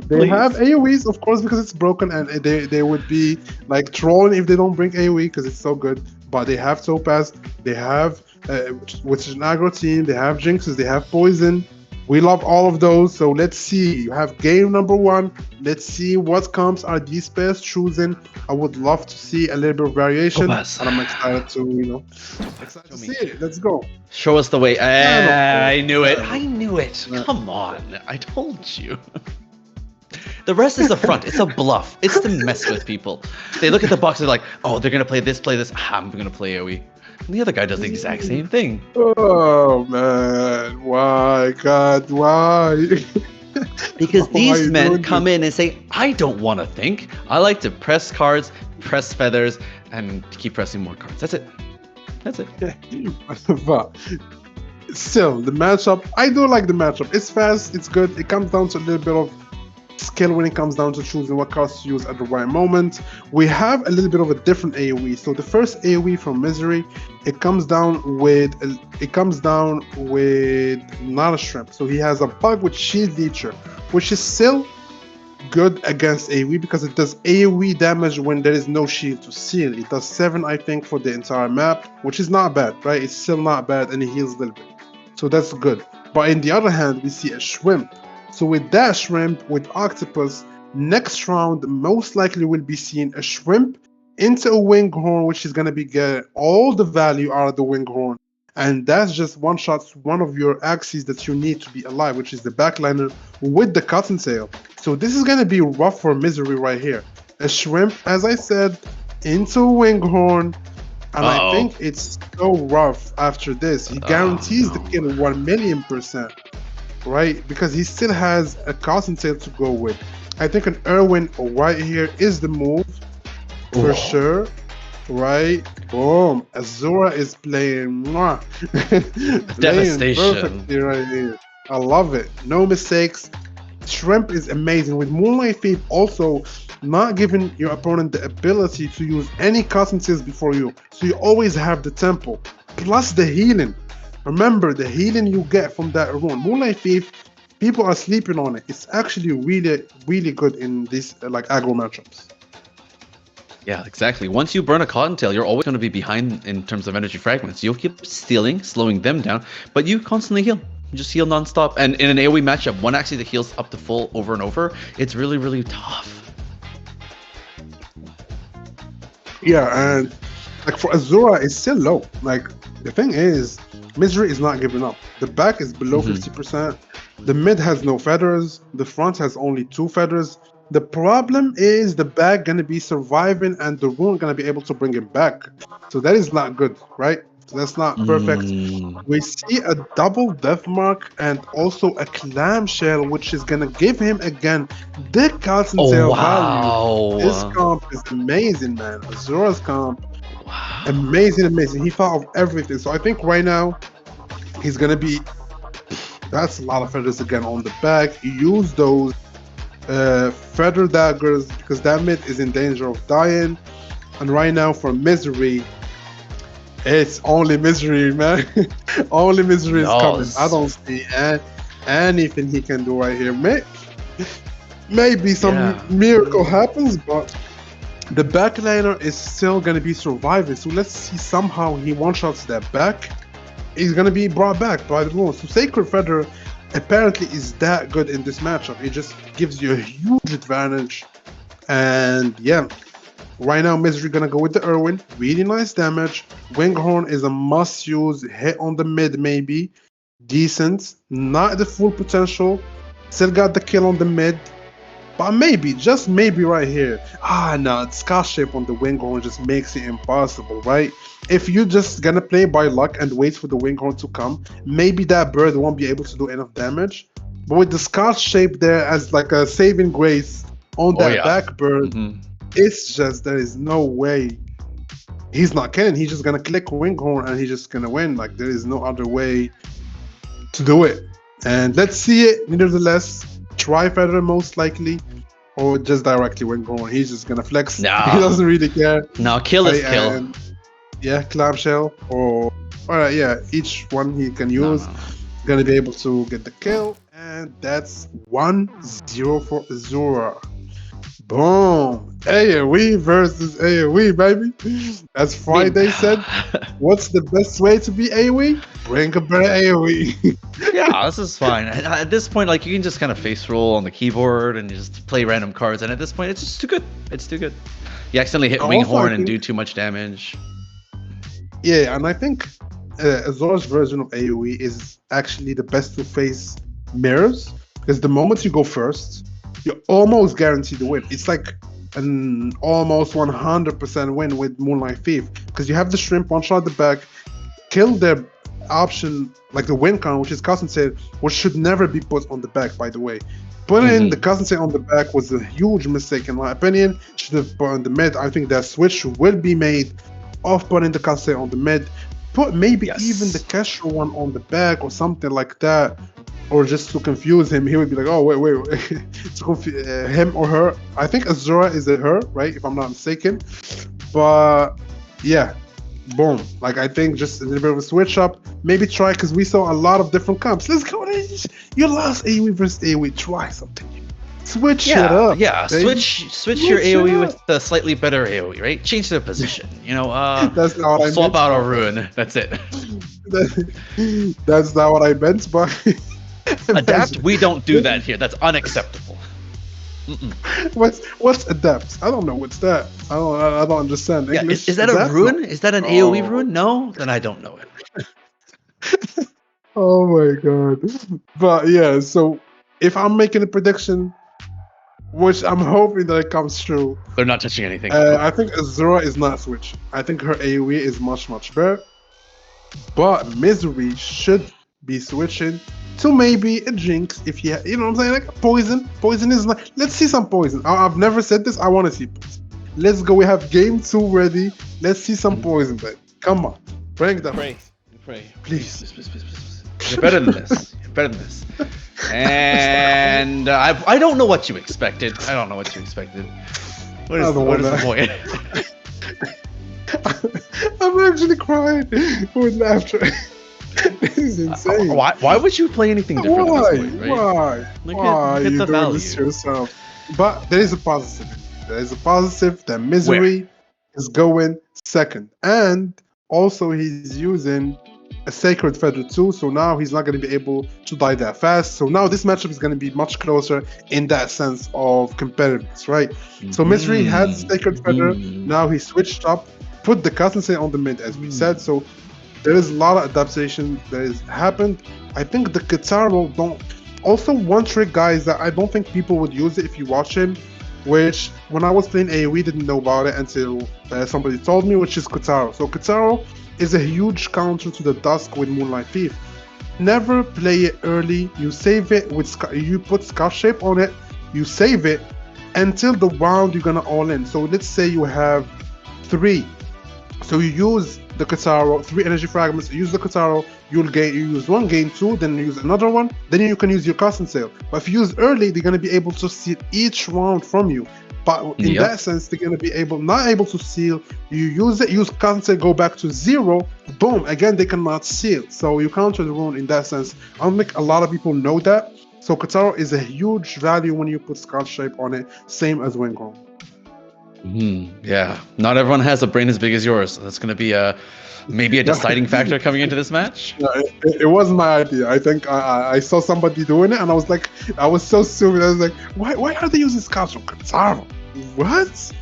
they have AoEs, of course, because it's broken, and they would be like trolling if they don't bring AoE because it's so good. But they have Topaz, they have which is an aggro team, they have Jinxes, they have Poison. We love all of those. So let's see. You have game number 1. Let's see what comps are these pairs choosing. I would love to see a little bit of variation,
Topaz.
and I'm excited to excited to see it. Let's go.
Show us the way. I knew it. I knew it. Come on. I told you. The rest is a front. It's a bluff. It's to mess with people. They look at the box. They're like, oh, they're going to play this, play this. I'm going to play AoE. And the other guy does the exact same thing.
Oh, man. Why, God? Why?
Because these men come in and say, I don't want to think. I like to press cards, press feathers, and keep pressing more cards. That's it. That's it.
But still, the matchup, I do like the matchup. It's fast, it's good. It comes down to a little bit of skill when it comes down to choosing what cards to use at the right moment. We have a little bit of a different AoE. So the first AoE from Misery, it comes down with not a shrimp. So he has a bug with Shield Leecher, which is still good against AoE because it does AoE damage when there is no shield to seal. It does 7, I think, for the entire map, which is not bad, right? It's still not bad, and it heals a little bit. So that's good. But in the other hand, we see a shrimp. So with that shrimp, with Octopus, next round most likely will be seeing a shrimp into a Winghorn, which is going to be getting all the value out of the Winghorn. And that's just one shot one of your axes that you need to be alive, which is the backliner with the Cottontail. So this is going to be rough for Misery right here. A shrimp, as I said, into a Winghorn. And I think it's so rough after this. He guarantees the kill 1,000,000%. right? Because he still has a Cottontail to go with. I think an Irwin right here is the move for
Ooh.
sure, right? Boom. Azura is playing, mwah. Playing
Devastation.
perfectly right here. I love it. No mistakes. Shrimp is amazing. With Moonlight Thief also not giving your opponent the ability to use any custom skills before you. So you always have the tempo. Plus the healing. Remember the healing you get from that rune. Moonlight Thief, people are sleeping on it. It's actually really, really good in these like aggro matchups.
Yeah, exactly. Once you burn a Cottontail, you're always going to be behind in terms of energy fragments. You'll keep stealing, slowing them down, but you constantly heal. You just heal nonstop. And in an AoE matchup, one axis that heals up to full over and over, it's really, really tough.
Yeah, and like for Azura, it's still low. Like the thing is, Misery is not giving up. The back is below 50%. The mid has no feathers. The front has only 2 feathers. The problem is the back gonna be surviving, and the rune gonna be able to bring him back. So that is not good, right? So that's not perfect.
Mm.
We see a double death mark and also a clamshell, which is gonna give him again the
Oh,
cottontail value. This
wow.
comp is amazing, man. Azura's comp,
Wow.
amazing, amazing. He thought of everything. So I think right now he's gonna be. That's a lot of feathers again on the back. Use those feather daggers because that mid is in danger of dying. And right now for Misery, it's only Misery, man. Only Misery is coming. I
Yes.
don't see anything he can do right here. Maybe some
Yeah.
miracle happens, but the backliner is still gonna be surviving. So let's see somehow he one-shots that back. He's gonna be brought back by the rules. So Sacred Feather apparently is that good in this matchup. It just gives you a huge advantage. And yeah, right now Misery gonna go with the Irwin. Really nice damage. Winghorn is a must-use. Hit on the mid maybe. Decent. Not the full potential. Still got the kill on the mid. But maybe, just maybe right here. No, Scar shape on the Winghorn just makes it impossible, right? If you just gonna play by luck and wait for the Winghorn to come, maybe that bird won't be able to do enough damage. But with the Scar shape there as like a saving grace on
Oh,
that
yeah.
back bird, it's just there is no way he's not killing. He's just gonna click Winghorn and he's just gonna win. Like there is no other way to do it. And let's see it. Nevertheless, try feather most likely, or just directly when going. He's just gonna flex. He
No.
doesn't really care.
No, kill is
Right,
kill.
and yeah, clamshell or alright, yeah, each one he can
No,
use.
no.
Gonna be able to get the kill, and that's 1-0 for Azura. Boom! AoE versus AoE, baby. As Friday said, what's the best way to be AoE? Bring a better AoE.
Yeah, this is fine. At this point, like, you can just kind of face roll on the keyboard and just play random cards. And at this point, it's just too good. It's too good. You accidentally hit
Also, I
Winghorn and
think-
do too much damage.
Yeah, and I think Azor's version of AoE is actually the best to face mirrors because the moment you go first, you're almost guaranteed to win. It's like an almost 100% win with Moonlight Thief because you have the shrimp one shot at the back, kill their option like the win count, which is concentrated, which should never be put on the back, by the way. Putting the concentrate on the back was a huge mistake in my opinion. Should have put on the mid. I think that switch will be made of putting the concentrate on the mid. Put maybe
Yes.
even the casual one on the back or something like that, or just to confuse him. He would be like, "Oh wait," to confuse him or her. I think Azura is a her, right? If I'm not mistaken. But yeah, boom. Like I think just a little bit of a switch up. Maybe try because we saw a lot of different comps. Let's go. You lost AoE versus AoE. Try something. Switch it up.
Yeah.
baby.
Switch your
Switch it
AoE
up.
with a slightly better AoE, right? Change their position. You know,
That's not what I
swap
meant.
out a rune. That's it.
That's not what I meant, but
Adapt. We don't do that here. That's unacceptable.
What's adapt? I don't know what's that. I don't understand
Yeah,
English.
is that a rune? Is that an AoE
Oh.
rune? No, then I don't know it.
Oh my god. But yeah, so if I'm making a prediction, which I'm hoping that it comes true,
They're not touching anything.
I think Azura is not switch. I think her AoE is much better. But Misery should be switching to maybe a Jinx if you know what I'm saying, like poison. Poison is not. Let's see some poison. I've never said this. I want to see poison. Let's go. We have game 2 ready. Let's see some poison, baby. Come on, bring them.
Pray.
Please.
You're better than this. You're better than this. And I don't know what you expected. What is the point?
I'm actually crying with laughter. This is insane.
Why would you play anything different at this point, right?
Why?
Hit
You
the
doing
value.
this to yourself? But there is a positive. There is a positive that Misery is going second, and also he's using a Sacred Feather too. So now he's not going to be able to die that fast. So now this matchup is going to be much closer in that sense of competitiveness, right? So Misery has Sacred Feather. Now he switched up, put the Sensei on the mid, as we said. So there is a lot of adaptation that has happened. I think the Kitaro don't. Also, one trick, guys, that I don't think people would use it if you watch him, which when I was playing AoE, didn't know about it until somebody told me, which is Kitaro. So Kitaro is a huge counter to the Dusk with Moonlight Thief. Never play it early. You save it with you put Scar Shape on it. You save it until the round you're gonna all in. So let's say you have 3. So you use the Kitaro, 3 energy fragments, use the Kitaro, you use 1, gain 2, then use another one, then you can use your custom sale. But if you use early, they're gonna be able to steal each round from you. But in that sense, they're gonna be not able to steal. You use it, use custom sale, go back to 0, boom, again they cannot steal. So you counter the rune in that sense. I don't think a lot of people know that. So Kitaro is a huge value when you put Scar Shape on it, same as Wingron.
Yeah, not everyone has a brain as big as yours. So that's going to be maybe a deciding factor coming into this match.
No, it wasn't my idea. I think I saw somebody doing it, and I was like, I was so stupid. I was like, why are they using Scouts from Kitaro? What?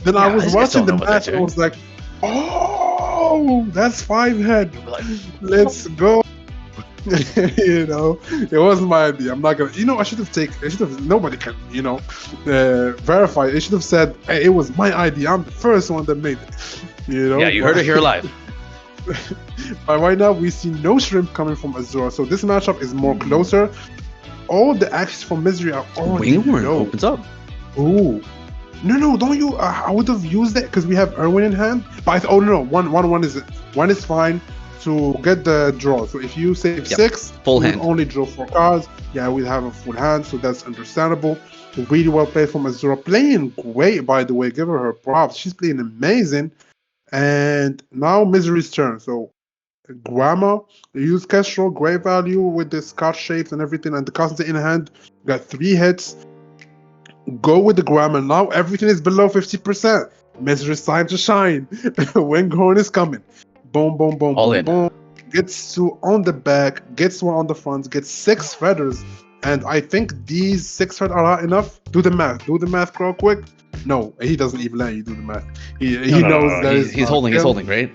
Then I was watching the match, and I was like, oh, that's 5 head. Let's go. You know, it wasn't my idea. I'm not gonna. I should have. Nobody can. Verify. It should have said, hey, it was my idea. I'm the first one that made it.
Yeah, you heard it here live.
But right now we see no shrimp coming from Azura, so this matchup is more closer. All the actions from Misery are already
Wingworm opens up.
Ooh. No, don't you? I would have used it because we have Erwin in hand. But one is fine to get the draw. So if you save 6,
full
you
hand,
only draw 4 cards. Yeah, we have a full hand, so that's understandable. Really well played from Azura. Playing great, by the way. Give her props. She's playing amazing. And now Misery's turn. So Grandma, use Kestrel, great value with the Scotch shapes and everything, and the Constantine in hand. Got 3 hits. Go with the Grandma. Now everything is below 50%. Misery's time to shine. Winghorn is coming. Boom, boom, boom,
all
boom,
in.
Boom. Gets 2 on the back, gets 1 on the front, gets 6 feathers. And I think these 6 feathers are not enough. Do the math. Do the math real quick. No, he doesn't even let you do the math. He knows that
he's holding. He's holding, right?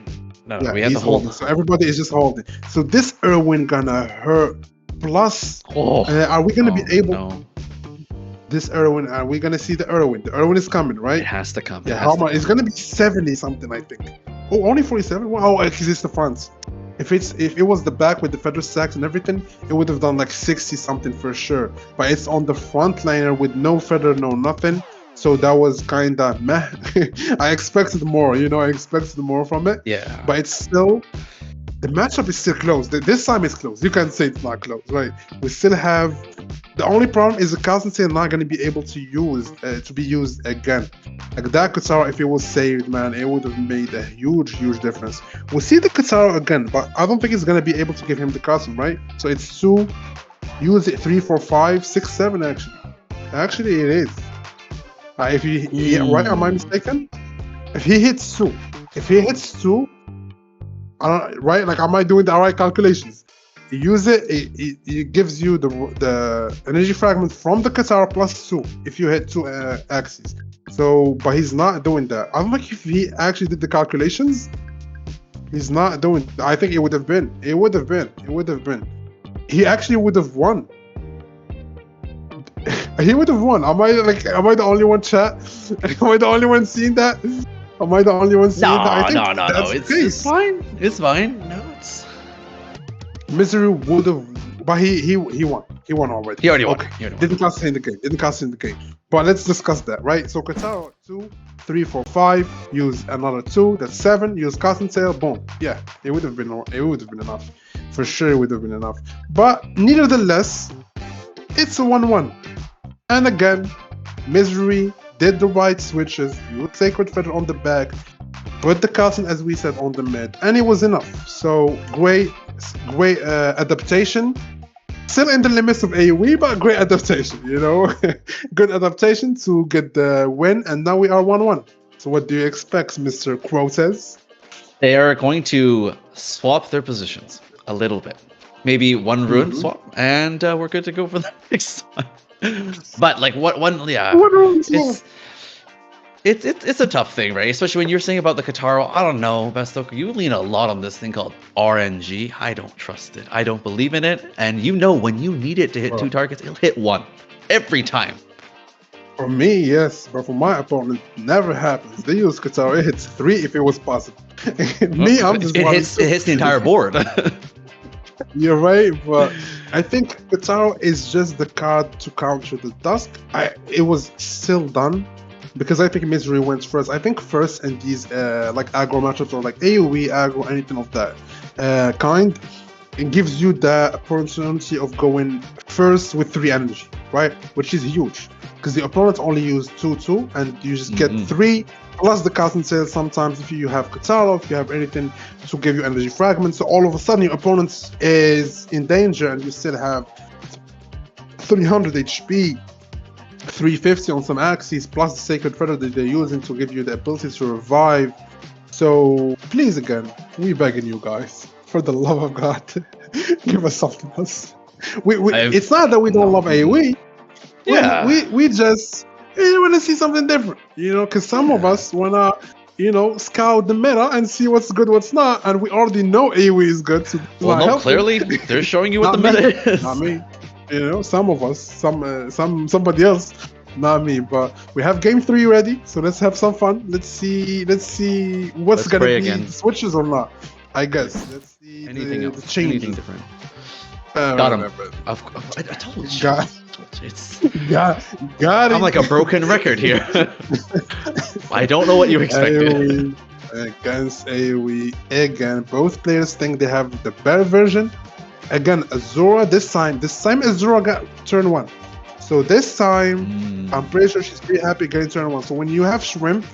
No,
yeah,
we have to hold.
So everybody is just holding. So this Erwin gonna hurt. Plus, are we gonna be able?
No.
This Erwin, are we gonna see the Erwin? The Erwin is coming, right?
It has to come.
Yeah, how much? It's gonna be 70 something, I think. Oh, only 47. Oh, because it's the fronts. If it was the back with the feather sacks and everything, it would have done like 60 something for sure. But it's on the front liner with no feather, no nothing. So that was kind of meh. I expected more, I expected more from it.
Yeah.
But it's still, the matchup is still close. This time it's close. You can say it's not close, right? We still have, the only problem is the Constantine is not going to be able to be used again. Like that Katara, if it was saved, man, it would have made a huge, huge difference. We'll see the Katara again, but I don't think it's going to be able to give him the custom, right? So it's 2, use it 3, 4, 5, 6, 7 actually. Actually, it is. If he right, am I mistaken? If he hits 2, right? Like, am I doing the right calculations? You use it, it gives you the energy fragment from the Katara plus 2 if you hit 2 axes. So, but he's not doing that. I don't think if he actually did the calculations, he's not doing. I think it would have been. He actually would have won. He would have won. Am I the only one, chat? Am I the only one seeing that? Am I the only one seeing that? I think
no. It's fine. It's fine. No, it's...
Misery would have but he won. He won already.
He already won.
Okay.
He already won.
Didn't cost in the game. Didn't cost in the game. But let's discuss that, right? So Kataro 2, 3, 4, 5. Use another 2. That's 7. Use Cottontail. Boom. Yeah, it would have been. It would have been enough. For sure, it would have been enough. But nevertheless, it's a 1-1. And again, Misery did the right switches. You would Sacred Feather on the back. Put the Cotton, as we said, on the mid, and it was enough. So great adaptation. Still in the limits of AoE, but great adaptation. You know, good adaptation to get the win, and now we are 1-1. So what do you expect, Mr. Quotes?
They are going to swap their positions a little bit. Maybe one rune swap, and we're good to go for the next one. But like one, yeah,
One rune swap.
it's a tough thing, right? Especially when you're saying about the Kataro. I don't know, Bestoko, you lean a lot on this thing called RNG. I don't trust it. I don't believe in it. And you know when you need it to hit 2 targets, it'll hit 1 every time.
For me, yes, but for my opponent, never happens. They use Kataro. It hits 3 if it was possible. Me, I'm just
it hits the entire board.
You're right, but I think Kataro is just the card to counter the Dusk. It was still done. Because I think Misery wins first. I think first in these like aggro matchups or like AoE aggro, anything of that kind, it gives you the opportunity of going first with 3 energy, right? Which is huge. Because the opponent only use 2, and you just get 3 plus the Cotton Tail sometimes if you have Kataro, if you have anything to give you energy fragments. So all of a sudden your opponent is in danger and you still have 300 HP. 350 on some axes plus the Sacred Feather that they're using to give you the ability to revive. So please, again, we begging you guys, for the love of God, give us something else. It's not that we don't love AoE.
Yeah,
we just want to see something different, you know, because some of us wanna, you know, scout the meta and see what's good, what's not, and we already know AoE is good. So
well, no, clearly they're showing you what the meta is.
Not me. You know, some of us, somebody else, not me. But we have game 3 ready, so let's have some fun. Let's see what's gonna be the switches or not. I guess. Let's see
anything else,
the changes.
anything different. Got him. I told you.
Got it.
I'm like a broken record here. I don't know what you expected.
AoE against AoE again. Both players think they have the better version. Again, Azura this time Azura got turn 1. So this time, I'm pretty sure she's pretty happy getting turn 1. So when you have Shrimp,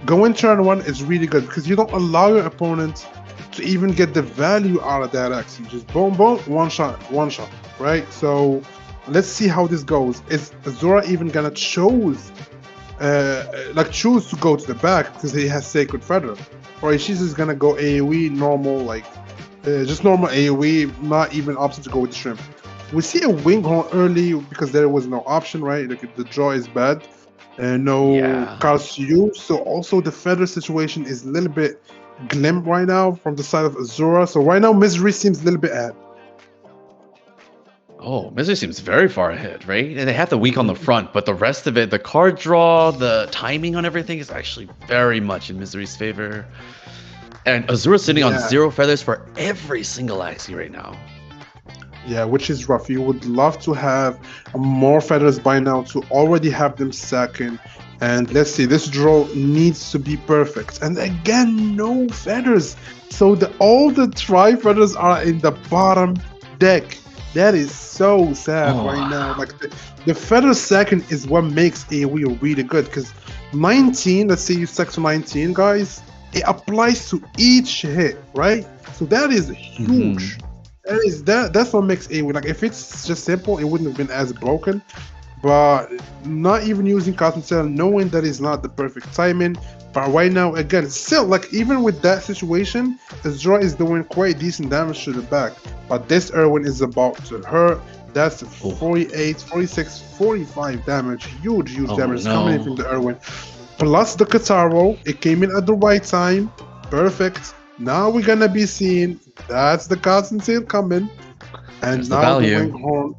going turn 1 is really good because you don't allow your opponent to even get the value out of that axe. You just boom, boom, one shot, right? So let's see how this goes. Is Azura even gonna choose to go to the back because he has Sacred Feather? Or is she just gonna go AoE normal, like just normal AoE, not even option to go with the Shrimp? We see a Winghorn early because there was no option, right? Like the draw is bad, and no cards to use. So also the Feather situation is a little bit glim right now from the side of Azura. So right now Misery seems a little bit ahead.
Oh, Misery seems very far ahead, right? And they have the weak on the front, but the rest of it, the card draw, the timing on everything is actually very much in Misery's favor. And Azura sitting on 0 feathers for every single axie right now.
Yeah, which is rough. You would love to have more feathers by now to already have them stacking. And let's see, this draw needs to be perfect. And again, no feathers. So all the tri-feathers are in the bottom deck. That is so sad right now. Like the feather second is what makes AoE really good. Because 19, let's say you stack to 19, guys, it applies to each hit, right? So that is huge. That's what makes AoE. Like if it's just simple, it wouldn't have been as broken. But not even using Cotton Tail, knowing that is not the perfect timing. But right now, again, still, like even with that situation, Azura is doing quite decent damage to the back. But this Irwin is about to hurt. That's 48, 46, 45 damage. Huge damage coming in from the Irwin. Plus the Kataro, it came in at the right time. Perfect. Now we're gonna be seeing that's the Cotton Tail coming. And now the Winghorn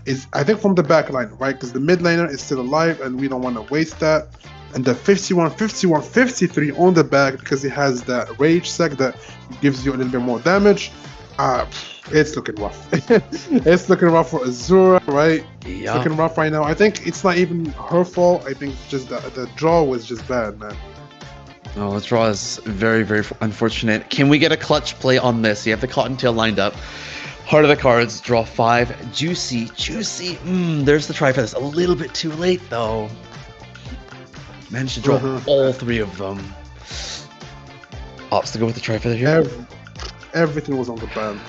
is, I think, from the back line, right? Because the mid laner is still alive and we don't want to waste that. And the 51, 51, 53 on the back because it has that rage sec that gives you a little bit more damage. Uh, it's looking rough. It's looking rough for Azura, right? It's
Yeah.
looking rough right now. I think it's not even her fault. I think it's just the draw was just bad, man.
Oh, this draw is very, very unfortunate. Can we get a clutch play on this? You have the Cottontail lined up. Heart of the cards, draw 5. Juicy, juicy. There's the Tri-Feathers. A little bit too late, though. Managed to draw all 3 of them. Opts to go with the Tri-Feather here.
Everything was on the band.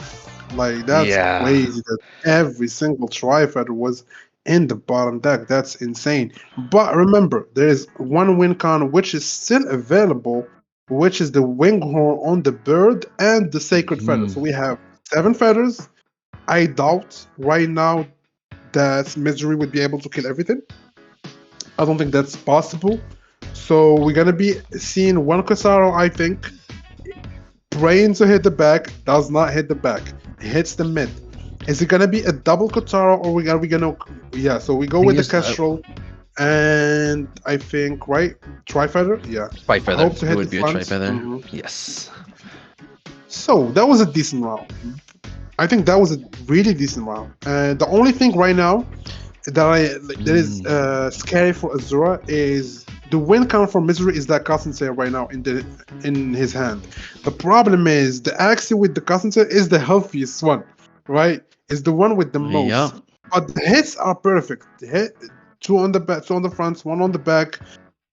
Like, that's
Yeah.
crazy that every single Tri-Fighter was in the bottom deck. That's insane. But remember, there is one win con which is still available, which is the Winghorn on the bird and the Sacred Feather. So we have 7 feathers. I doubt right now that Misery would be able to kill everything. I don't think that's possible. So we're gonna be seeing one Kasaro, I think, praying to hit the back, does not hit the back, hits the mid. Is it gonna be a double Kotaro or are we gonna? Yeah, so we go with the Kestrel, and I think right Tri-Feather. Yeah,
Tri-Feather.
Hope to hit
It would
the
be a
front.
Tri-Feather. Yes.
So that was a decent round. I think that was a really decent round. And the only thing right now that is scary for Azura is the win count for Misery is that Constantine right now in his hand. The problem is the Axie with the Constantine is the healthiest one, right? Is the one with the most.
Yeah.
But the hits are perfect. The hit 2 on the back, 2 on the front, 1 on the back.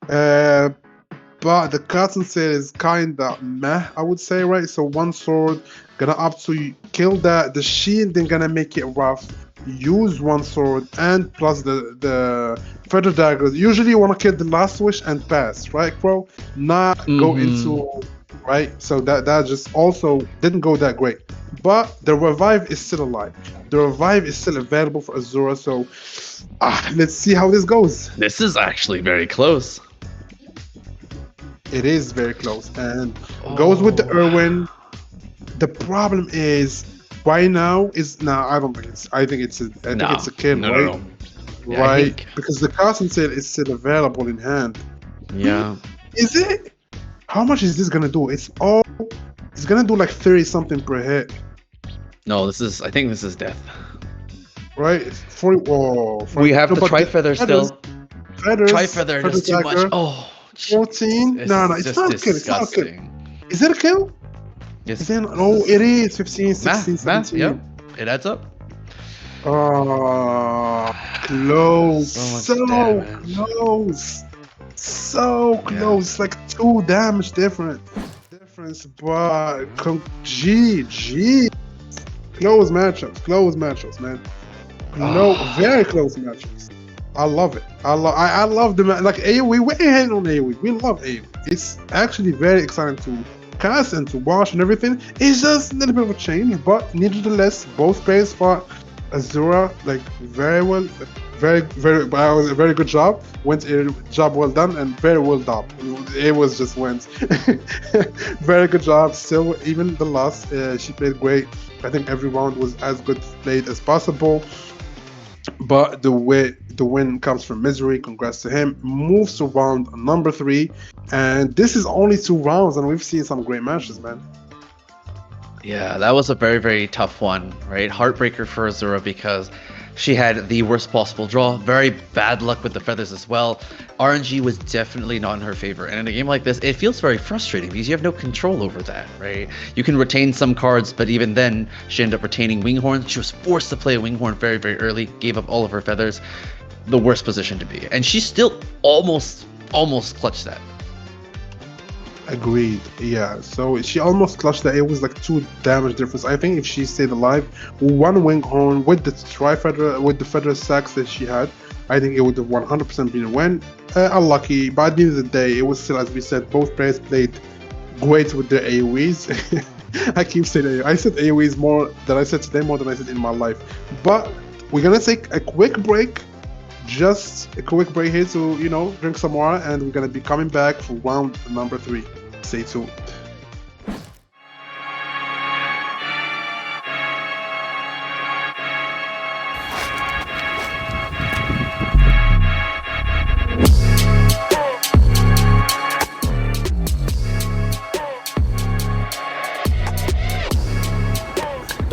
But the Constantine is kinda meh, I would say, right? So 1 sword gonna up to kill that. The shield then gonna make it rough. Use 1 sword and plus the feather daggers. Usually you wanna kill the last wish and pass, right, bro? Not go into right. So that just also didn't go that great. But the revive is still alive. The revive is still available for Azura. So let's see how this goes.
This is actually very close.
It is very close and goes with the Irwin. The problem is right now is I don't think it's. I think it's a. I think it's a kill, right?
No. Yeah,
Right, because the Constantine is still available in hand.
Yeah.
Is it? How much is this gonna do? It's gonna do like 30 something per hit,
No, I think this is death.
right? 40. Oh,
We have the
but
Tri-Feather still.
Feathers.
Tri-Feather is too much.
dagger,
Oh.
14. No, it's
just
not a kill. It's not a kill.
disgusting.
Is it a kill?
Yes.
Is it? Oh, it is 15, 16,
Math,
17.
yep. It adds up.
Oh, close.
So
So
much damage.
close. So close. Like 2 damage difference, but GG. Close matchups, man. No, very close matchups. I love it. I love the like AoE. We're hating on AoE. We love AoE. It's actually very exciting to cast and to watch and everything. It's just a little bit of a change, but nevertheless, both players fought Azura like very well, very a very good job. Went a job well done and very well done. It was just went very good job. Still, even the last, she played great. I think every round was as good played as possible. But the win comes from Misery. Congrats to him. Moves to round number 3, and this is only 2 rounds, and we've seen some great matches, man.
Yeah, that was a very, very tough one, right? Heartbreaker for Azura because she had the worst possible draw. Very bad luck with the feathers as well. RNG was definitely not in her favor. And in a game like this, it feels very frustrating because you have no control over that, right? You can retain some cards, but even then, she ended up retaining Winghorn. She was forced to play Winghorn very, very early, gave up all of her feathers. The worst position to be. And she still almost clutched that.
Agreed. Yeah. So she almost clutched that. It was like 2 damage difference. I think if she stayed alive, 1 Winghorn with the Tri-Feather, with the feather sacks that she had, I think it would have 100% been a win. Unlucky, but at the end of the day, it was still, as we said, both players played great with their AoEs. I keep saying AoE. I said AoEs more than I said today, more than I said in my life. But we're gonna take a quick break. Just a quick break here to, drink some water, and we're gonna be coming back for round number 3. Stay tuned.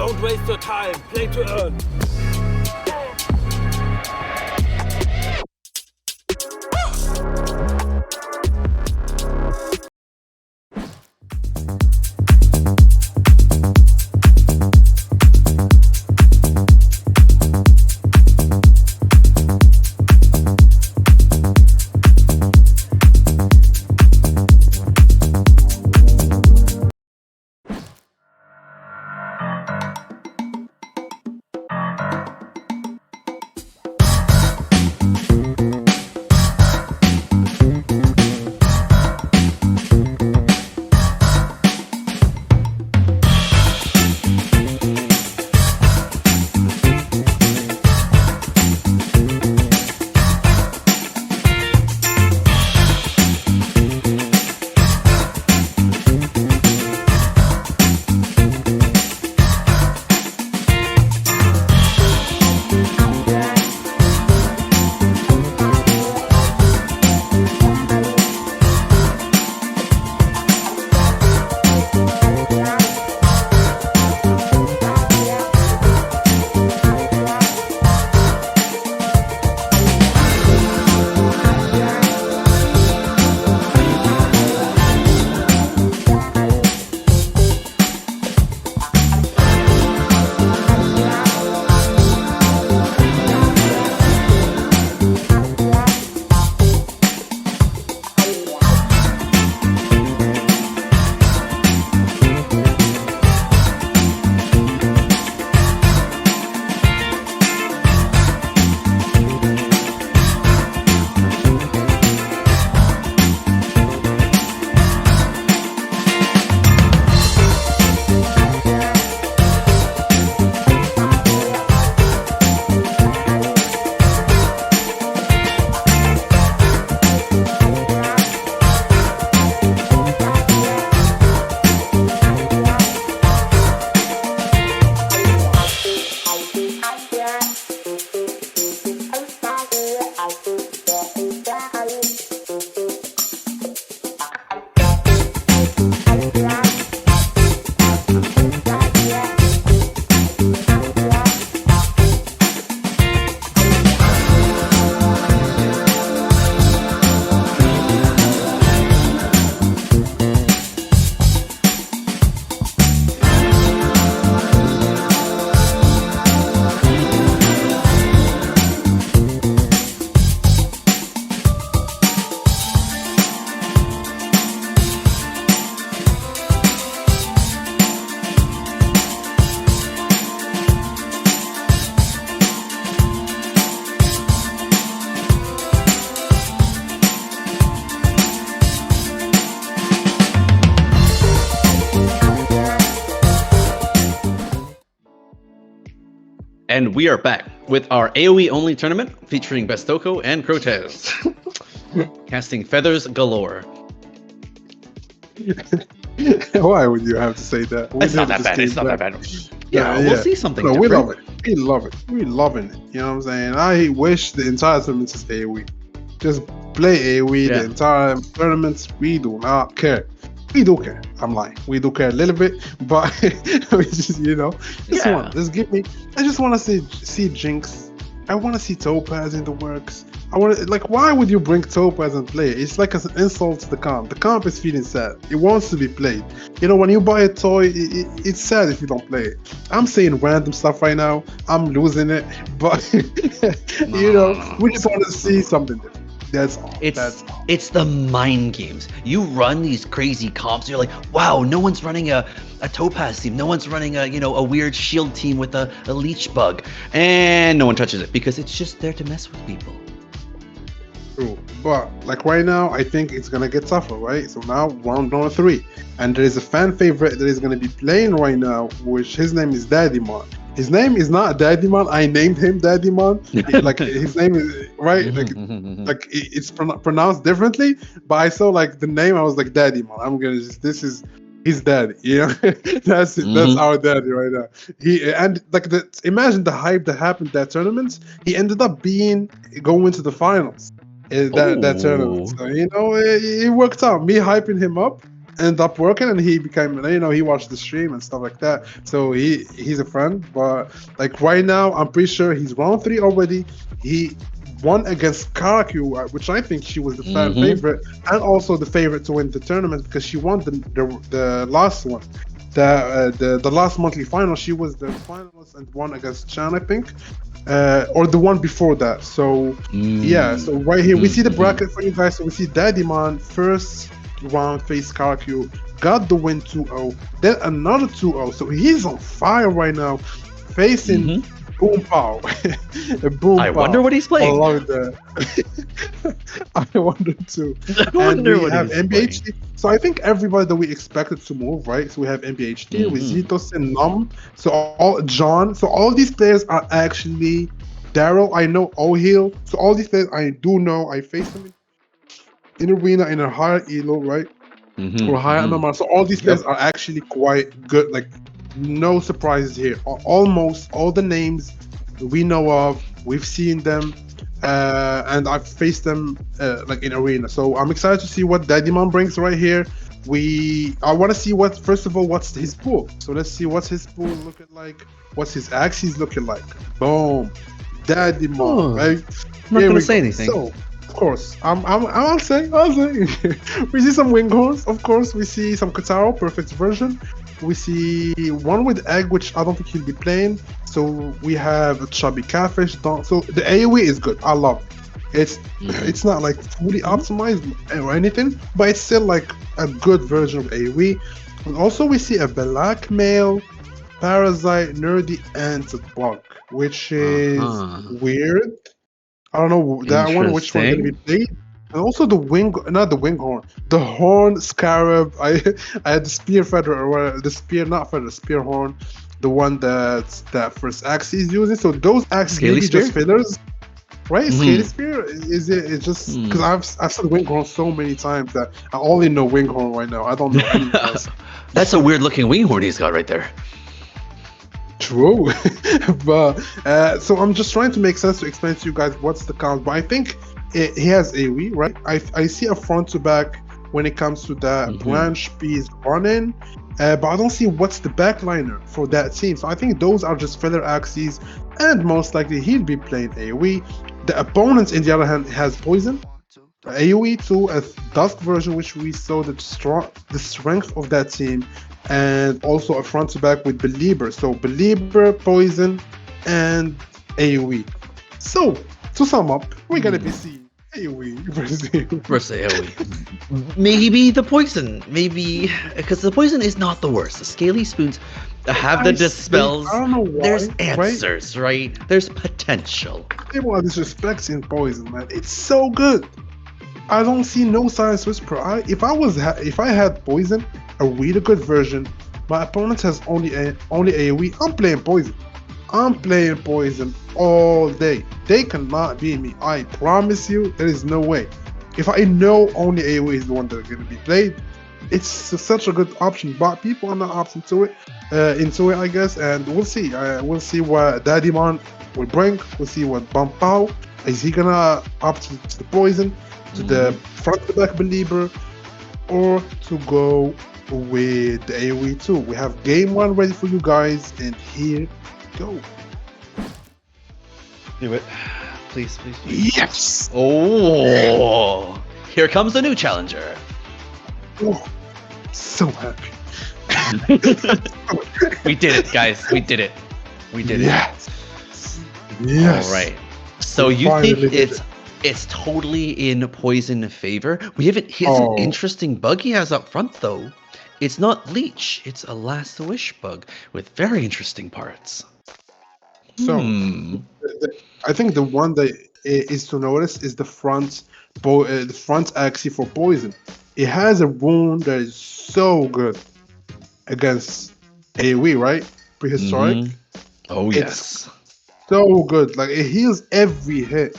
Don't waste your time. Play to earn.
And we are back with our AoE only tournament featuring Bestoko and Crotez. Casting feathers galore.
Why would you have to say that?
It's not that bad. It's not that bad. Yeah,
Yeah,
we'll
yeah.
see something
No,
different.
we love it. We love it. We loving it. You know what I'm saying? I wish the entire tournament is AoE. Just play AoE
Yeah.
the entire tournaments. We do not care. We do care. I'm lying. We do care a little bit, but we just,
Yeah.
just give me. I just want to see Jinx. I want to see Topaz in the works. I want to, like, why would you bring Topaz and play it? It's like an insult to the comp. The comp is feeling sad. It wants to be played. When you buy a toy, it's sad if you don't play it. I'm saying random stuff right now. I'm losing it, but
No.
we just want to see something different. That's all.
It's the mind games. You run these crazy comps. You're like, wow, no one's running a Topaz team. No one's running a weird shield team with a leech bug, and no one touches it because it's just there to mess with people.
True. But like right now, I think it's gonna get tougher, right? So now round number 3, and there is a fan favorite that is gonna be playing right now, which his name is Daddymon. His name is not Daddymon. I named him Daddymon. Like his name is right. Like it's pronounced differently. But I saw like the name. I was like Daddymon. I'm gonna just this is his daddy. That's it. That's our daddy right now. Imagine the hype that happened that tournament. He ended up going to the finals. That tournament. So it worked out. Me hyping him up, ended up working, and he became, he watched the stream and stuff like that. So he's a friend. But like right now, I'm pretty sure he's round 3 already. He won against Karaku, which I think she was the fan favorite, and also the favorite to win the tournament because she won the last one. The last monthly final, she was the finalist and won against Chan, I think, or the one before that. So yeah, so right here we see the bracket for you guys. So we see Daddyman first round face Karaku, got the win 2-0, then another 2-0. So he's on fire right now, facing Boom Pow. Boom
I
Pow.
wonder what he's playing.
I love that. I wonder too.
I wonder
and we
what
have
he's
MBHD. So I think everybody that we expected to move, right? So we have MBHD, Wizitos, and Num. So all John. So all these players are actually Daryl. I know O'Hill. So all these players I do know. I faced them in arena in a higher elo, right? Or higher MMR. So all these players are actually quite good. Like no surprises here. Almost all the names we know of, we've seen them, and I've faced them like in arena. So I'm excited to see what Daddyman brings right here. I want to see first of all, what's his pool. So let's see what's his pool looking like. What's his axes looking like? Boom, Daddyman. Right?
I'm not gonna say anything.
So, of course, I'll say. We see some Winghorns, of course. We see some Kataro, perfect version. We see one with egg, which I don't think he'll be playing. So we have a chubby catfish. So the AoE is good. I love it. It's not like fully optimized or anything, but it's still like a good version of AoE. And also we see a black male, parasite, nerdy, and bug, which is weird. I don't know that one, which one's gonna be played. And also the not the winghorn, the horn scarab. I had the spear feather, or the spear, not feather, spear horn, the one that first axe is using. So those axes maybe just fillers, right? Scaly spear, is it? It's just because I've said winghorn so many times that I only know winghorn right now. I don't know anything else.
That's a weird looking winghorn he's got right there.
True, but so I'm just trying to make sense to explain to you guys what's the count. But I think he has AoE, right? I see a front to back when it comes to that branch piece running, but I don't see what's the backliner for that team. So I think those are just filler axes, and most likely he'll be playing AoE. The opponent, in the other hand, has poison, AoE to a Dusk version, which we saw the strength of that team, and also a front to back with Belieber. So Belieber, poison, and AoE. So to sum up, we're gonna be seeing AoE versus
AoE. Maybe the poison. Maybe because the poison is not the worst. The scaly spoons have the dispels.
I don't know why.
There's answers, right? There's potential.
People are disrespecting poison, man. It's so good. I don't see no science whisper. If I had poison, a really good version, my opponent has only AoE. I'm playing poison. I'm playing poison all day. They cannot beat me. I promise you, there is no way. If I know only AoE is the one that's going to be played, it's such a good option. But people are not opting into it, I guess. And we'll see. We'll see what Daddyman will bring. We'll see what Bump Pow. Is he gonna opt to the poison, to the front to back believer, or to go with the AoE 2? We have game 1 ready for you guys, and here go.
Do it. Please, please, please.
Yes!
Oh, here comes the new challenger.
Oh, so happy.
We did it, guys. We did it. We did it.
Yes. Yes.
All right. So you think it's totally in poison favor? We haven't. He has an interesting bug he has up front though. It's not leech. It's a last wish bug with very interesting parts.
So I think the one that is to notice is the front axis for poison. It has a wound that is so good against AoE, right? Prehistoric.
Oh yes.
So good. Like it heals every hit.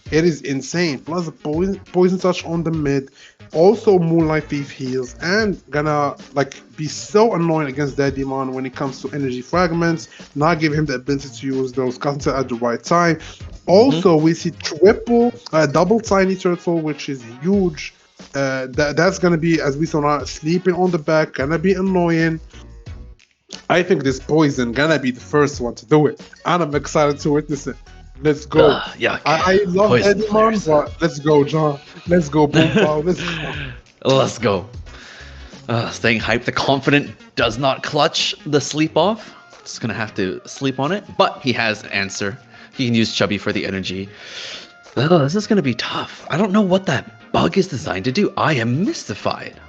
It is insane. Plus a poison touch on the mid. Also Moonlight Thief heals, and gonna like be so annoying against Daddyman when it comes to energy fragments. Not give him the ability to use those content at the right time. Also we see double tiny turtle, which is huge That's gonna be, as we saw now, sleeping on the back, gonna be annoying. I think this poison gonna be the first one to do it, and I'm excited to witness it. Let's go.
Yuck.
I love
Poison
Edimon,
flares.
but let's go, John. Let's go, Boom Pow. Let's go.
Let's go. Staying hyped. The confident does not clutch the sleep off. Just gonna have to sleep on it. But he has an answer. He can use Chubby for the energy. Oh, this is gonna be tough. I don't know what that bug is designed to do. I am mystified.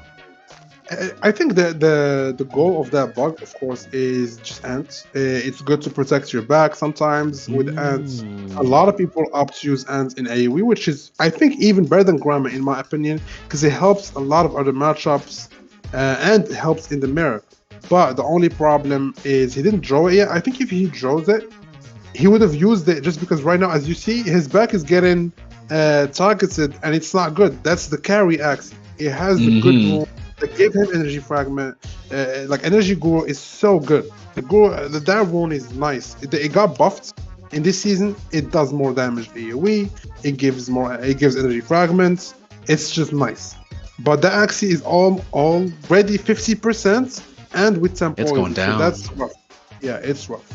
I think the goal of that bug, of course, is just ants. It's good to protect your back sometimes with ants. A lot of people opt to use ants in AoE, which is, I think, even better than Grammar, in my opinion, because it helps a lot of other matchups and it helps in the mirror. But the only problem is he didn't draw it yet. I think if he draws it, he would have used it, just because right now, as you see, his back is getting targeted and it's not good. That's the carry axe. It has the good rule that give him energy fragment. Like energy guru is so good. The guru, that rune is nice. It got buffed in this season. It does more damage AoE. It gives more. It gives energy fragments. It's just nice. But the axe is already 50%, and with 10
It's
poison,
going down.
So that's rough. Yeah, it's rough.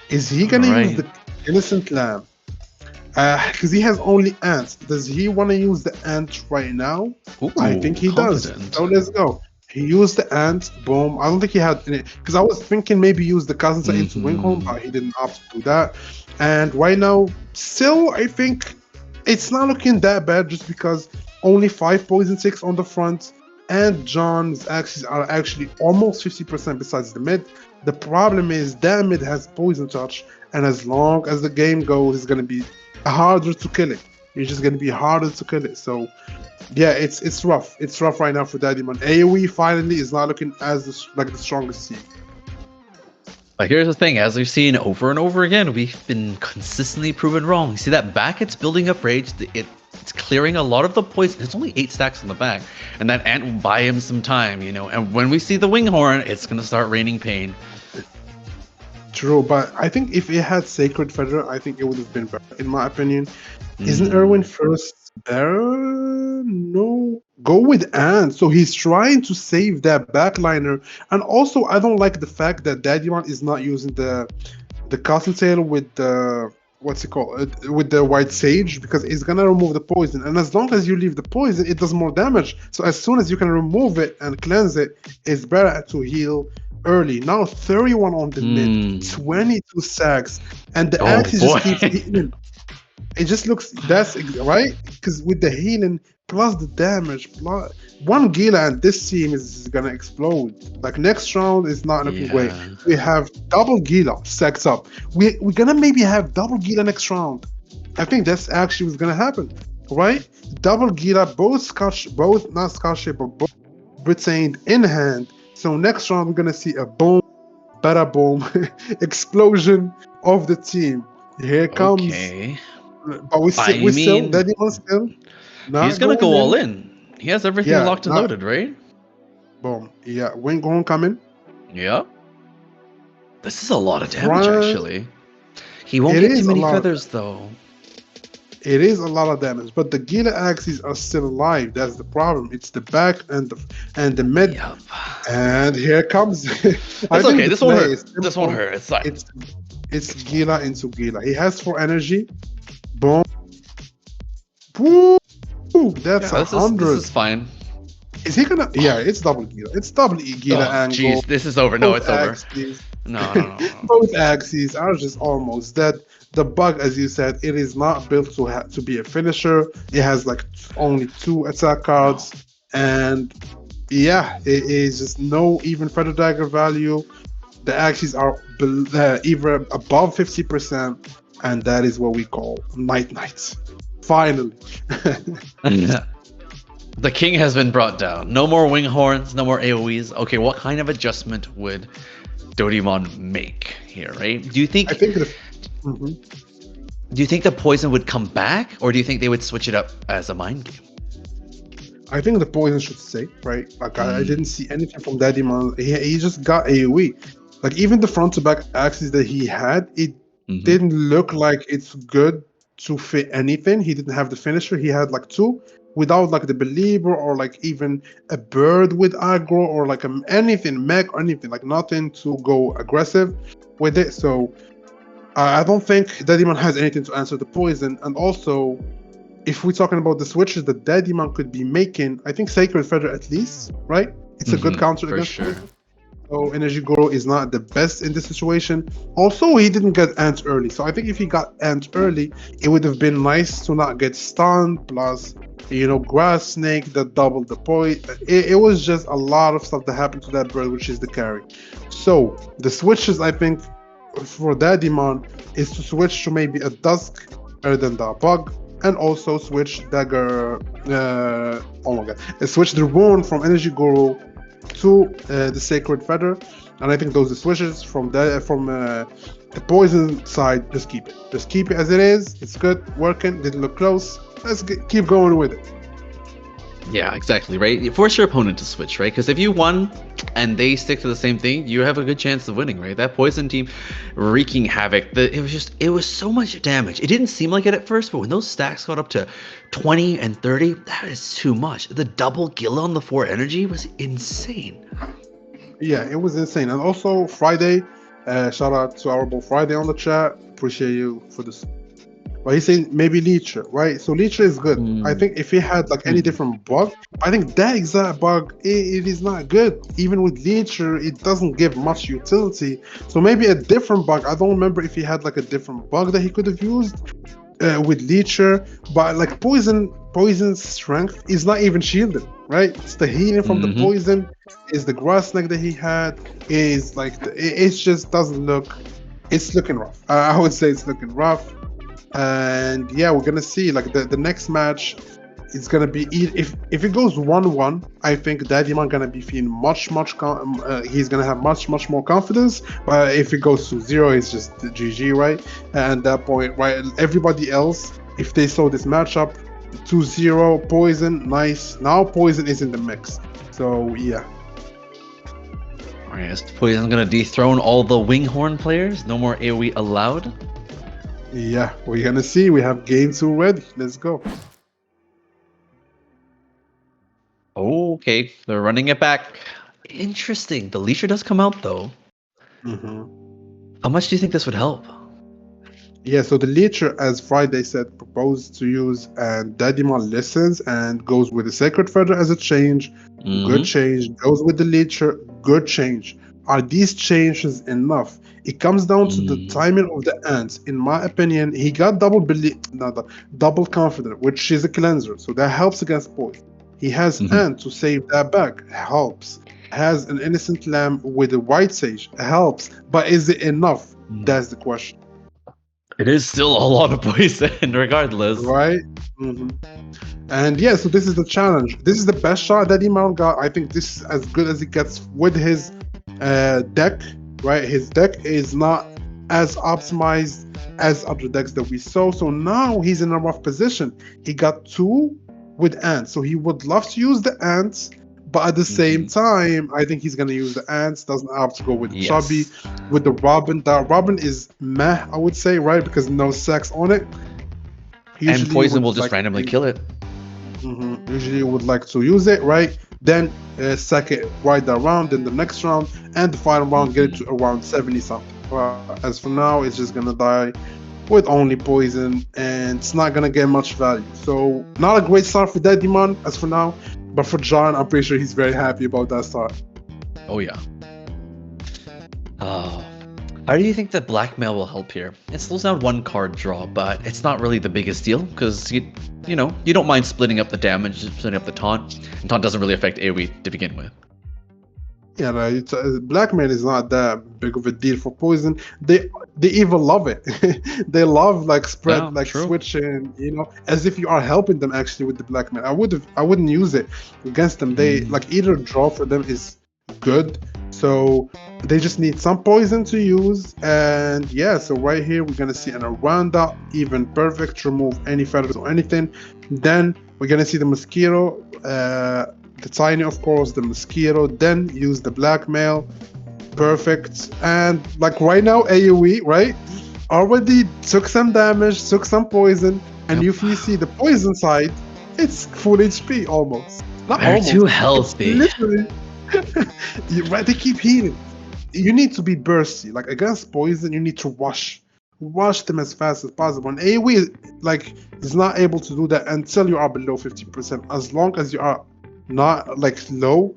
Is he gonna use the innocent lamb? Because he has only ants. Does he want to use the ant right now?
Ooh,
I think he
confident.
does. So let's go. He used the ant. Boom. I don't think he had any. Because I was thinking maybe use the Kazansa into Winghorn, but he didn't opt to do that. And right now, still, I think it's not looking that bad, just because only 5 poison 6 on the front. And John's axes are actually almost 50% besides the mid. The problem is that mid has poison touch. And as long as the game goes, it's going to be harder to kill it. It's just going to be harder to kill it. So yeah, it's rough. It's rough right now for Daddymon. AoE finally is not looking as the strongest team.
But here's the thing, as we've seen over and over again, we've been consistently proven wrong. You see that back, it's building up rage. It's clearing a lot of the poison. It's only 8 stacks on the back. And that ant will buy him some time, you know. And when we see the Winghorn, it's going to start raining pain.
True, but I think if it had Sacred Feather, I think it would have been better, in my opinion. Isn't Erwin first there? No. Go with Ant. So he's trying to save that backliner. And also, I don't like the fact that Daddymon is not using the Cottontail with the, what's it called? With the White Sage, because it's going to remove the poison. And as long as you leave the poison, it does more damage. So as soon as you can remove it and cleanse it, it's better to heal early. Now 31 on the mid, 22 sacks, and the axis just keeps healing. It just looks, that's right, because with the healing plus the damage, plus one Gila and this team is gonna explode. Like next round is not looking great. We have double Gila stacks up. We're gonna maybe have double Gila next round. I think that's actually what's gonna happen, right? Double Gila, both not Scotch shape, but both retained in hand. So next round, we're going to see a boom, bada boom, explosion of the team. Here it comes.
Okay.
But we still, Daddymon still.
He's going to go all in. He has everything locked and loaded, right?
Boom. Yeah, Winghorn coming.
Yeah. This is a lot of damage, actually. He won't get too many feathers, though.
It is a lot of damage, but the Gila axes are still alive. That's the problem. It's the back and the mid.
Yep.
And here it comes.
It's okay. This won't hurt. This won't hurt. It's fine.
It's Gila into Gila. He has 4 energy. Boom. Woo! That's 100.
This is fine.
Is he gonna? Yeah, it's double Gila. It's double Gila angle.
Jeez, this is over. No, it's over. No.
Both axes are just almost dead. The bug, as you said, it is not built to be a finisher. It has like only 2 attack cards, and yeah, it is just no even feather dagger value. The axes are either above 50%, and that is what we call night. Finally.
The king has been brought down. No more Winghorns, no more AoEs. Okay, what kind of adjustment would Daddymon make here, right? Do you think do you think the poison would come back, or do you think they would switch it up as a mind game?
I think the poison should stay, right? Like I didn't see anything from Daddymon. He just got AoE. Like even the front to back axis that he had, it didn't look like it's good to fit anything. He didn't have the finisher. He had like 2, without like the believer or like even a bird with aggro or like anything mech or anything, like nothing to go aggressive with it. So I don't think Deadman has anything to answer the poison. And also, if we're talking about the switches that Deadman could be making, I think Sacred Feather at least, right? It's a good counter
For
against
sure.
poison. So Energy Goro is not the best in this situation. Also, he didn't get Ant early. So I think if he got Ant early, it would have been nice to not get stunned. Plus, Grass Snake that doubled the point. It was just a lot of stuff that happened to that bird, which is the carry. So the switches, I think, for that demand is to switch to maybe a Dusk rather than the Bug, and also switch Dagger. Oh my god! Switch the Wound from Energy Guru to the Sacred Feather, and I think those are switches from the poison side. Just keep it as it is. It's good, working. Didn't look close. Let's keep going with it.
Yeah, exactly, right? You force your opponent to switch, right? Because if you won and they stick to the same thing, you have a good chance of winning, right? That poison team wreaking havoc. It was so much damage. It didn't seem like it at first, but when those stacks got up to 20 and 30, that is too much. The double kill on the 4 energy was insane.
Yeah, it was insane. And also Friday, shout out to our boy Friday on the chat. Appreciate you for this. But he's saying maybe Leecher, right? So Leecher is good. I think if he had like any different bug, I think that exact bug it is not good. Even with Leecher, it doesn't give much utility. So maybe a different bug. I don't remember if he had like a different bug that he could have used with Leecher, but like poison's strength is not even shielded, right? It's the healing from the poison, is the grass snake that he had, is like it just doesn't look. It's looking rough. I would say it's looking rough. And yeah, we're gonna see like the next match is gonna be if it goes 1-1, I think Daddyman gonna be feeling he's gonna have much more confidence. But if it goes to 0, it's just GG, right? And at that point, right, everybody else, if they saw this matchup 2-0 poison, nice. Now poison is in the mix, so yeah.
Alright, is Poison gonna dethrone all the Winghorn players? No more AoE allowed?
Yeah, we're gonna see. We have game 2 ready. Let's go.
Okay, they're running it back. Interesting. The Leisure does come out though. How much do you think this would help?
Yeah, so the Leecher, as Friday said, proposed to use, and Dadimon listens and goes with the Sacred Feather as a change. Good change. Goes with the Leecher. Good change. Are these changes enough? It comes down to the timing of the ants. In my opinion, he got double confident, which is a cleanser, so that helps against poison. He has ant to save that back, helps. Has an innocent lamb with a white sage, helps. But is it enough? That's the question.
It is still a lot of poison, regardless.
Right? And yeah, so this is the challenge. This is the best shot that Imam got. I think this is as good as it gets with his deck, right? His deck is not as optimized as other decks that we saw. So now he's in a rough position. He got 2 with ants. So he would love to use the ants, but at the same time, I think he's going to use the ants. Doesn't have to go with Chubby. With the Robin, that Robin is meh, I would say, right? Because no sex on it.
Usually and poison will just randomly kill it.
Usually you would like to use it, right? Then sack it right that round, then the next round, and the final round get it to around 70 something. As for now, it's just gonna die with only poison, and it's not gonna get much value. So not a great start for that Demon as for now, but for John, I'm pretty sure he's very happy about that start.
Oh yeah. How do you think that blackmail will help here? It slows down 1 card draw, but it's not really the biggest deal because you don't mind splitting up the damage, splitting up the taunt. And taunt doesn't really affect AoE to begin with.
Yeah, no, blackmail is not that big of a deal for poison. They even love it. They love like spread switching, as if you are helping them actually with the blackmail. I wouldn't use it against them. They like either draw for them is good. So they just need some poison to use, and yeah, so right here we're gonna see an Aranda, even perfect to remove any feathers or anything. Then we're gonna see the mosquito, the tiny, of course, the mosquito. Then use the blackmail, perfect. And like right now, AoE, right, already took some damage, took some poison, and if you see the poison side, It's full HP almost. Not
They're
almost.
too
It's
healthy.
literally. Right, they keep healing. You need to be bursty. Like against poison, you need to rush them as fast as possible. And AoE like is not able to do that until you are below 50%. As long as you are not like low,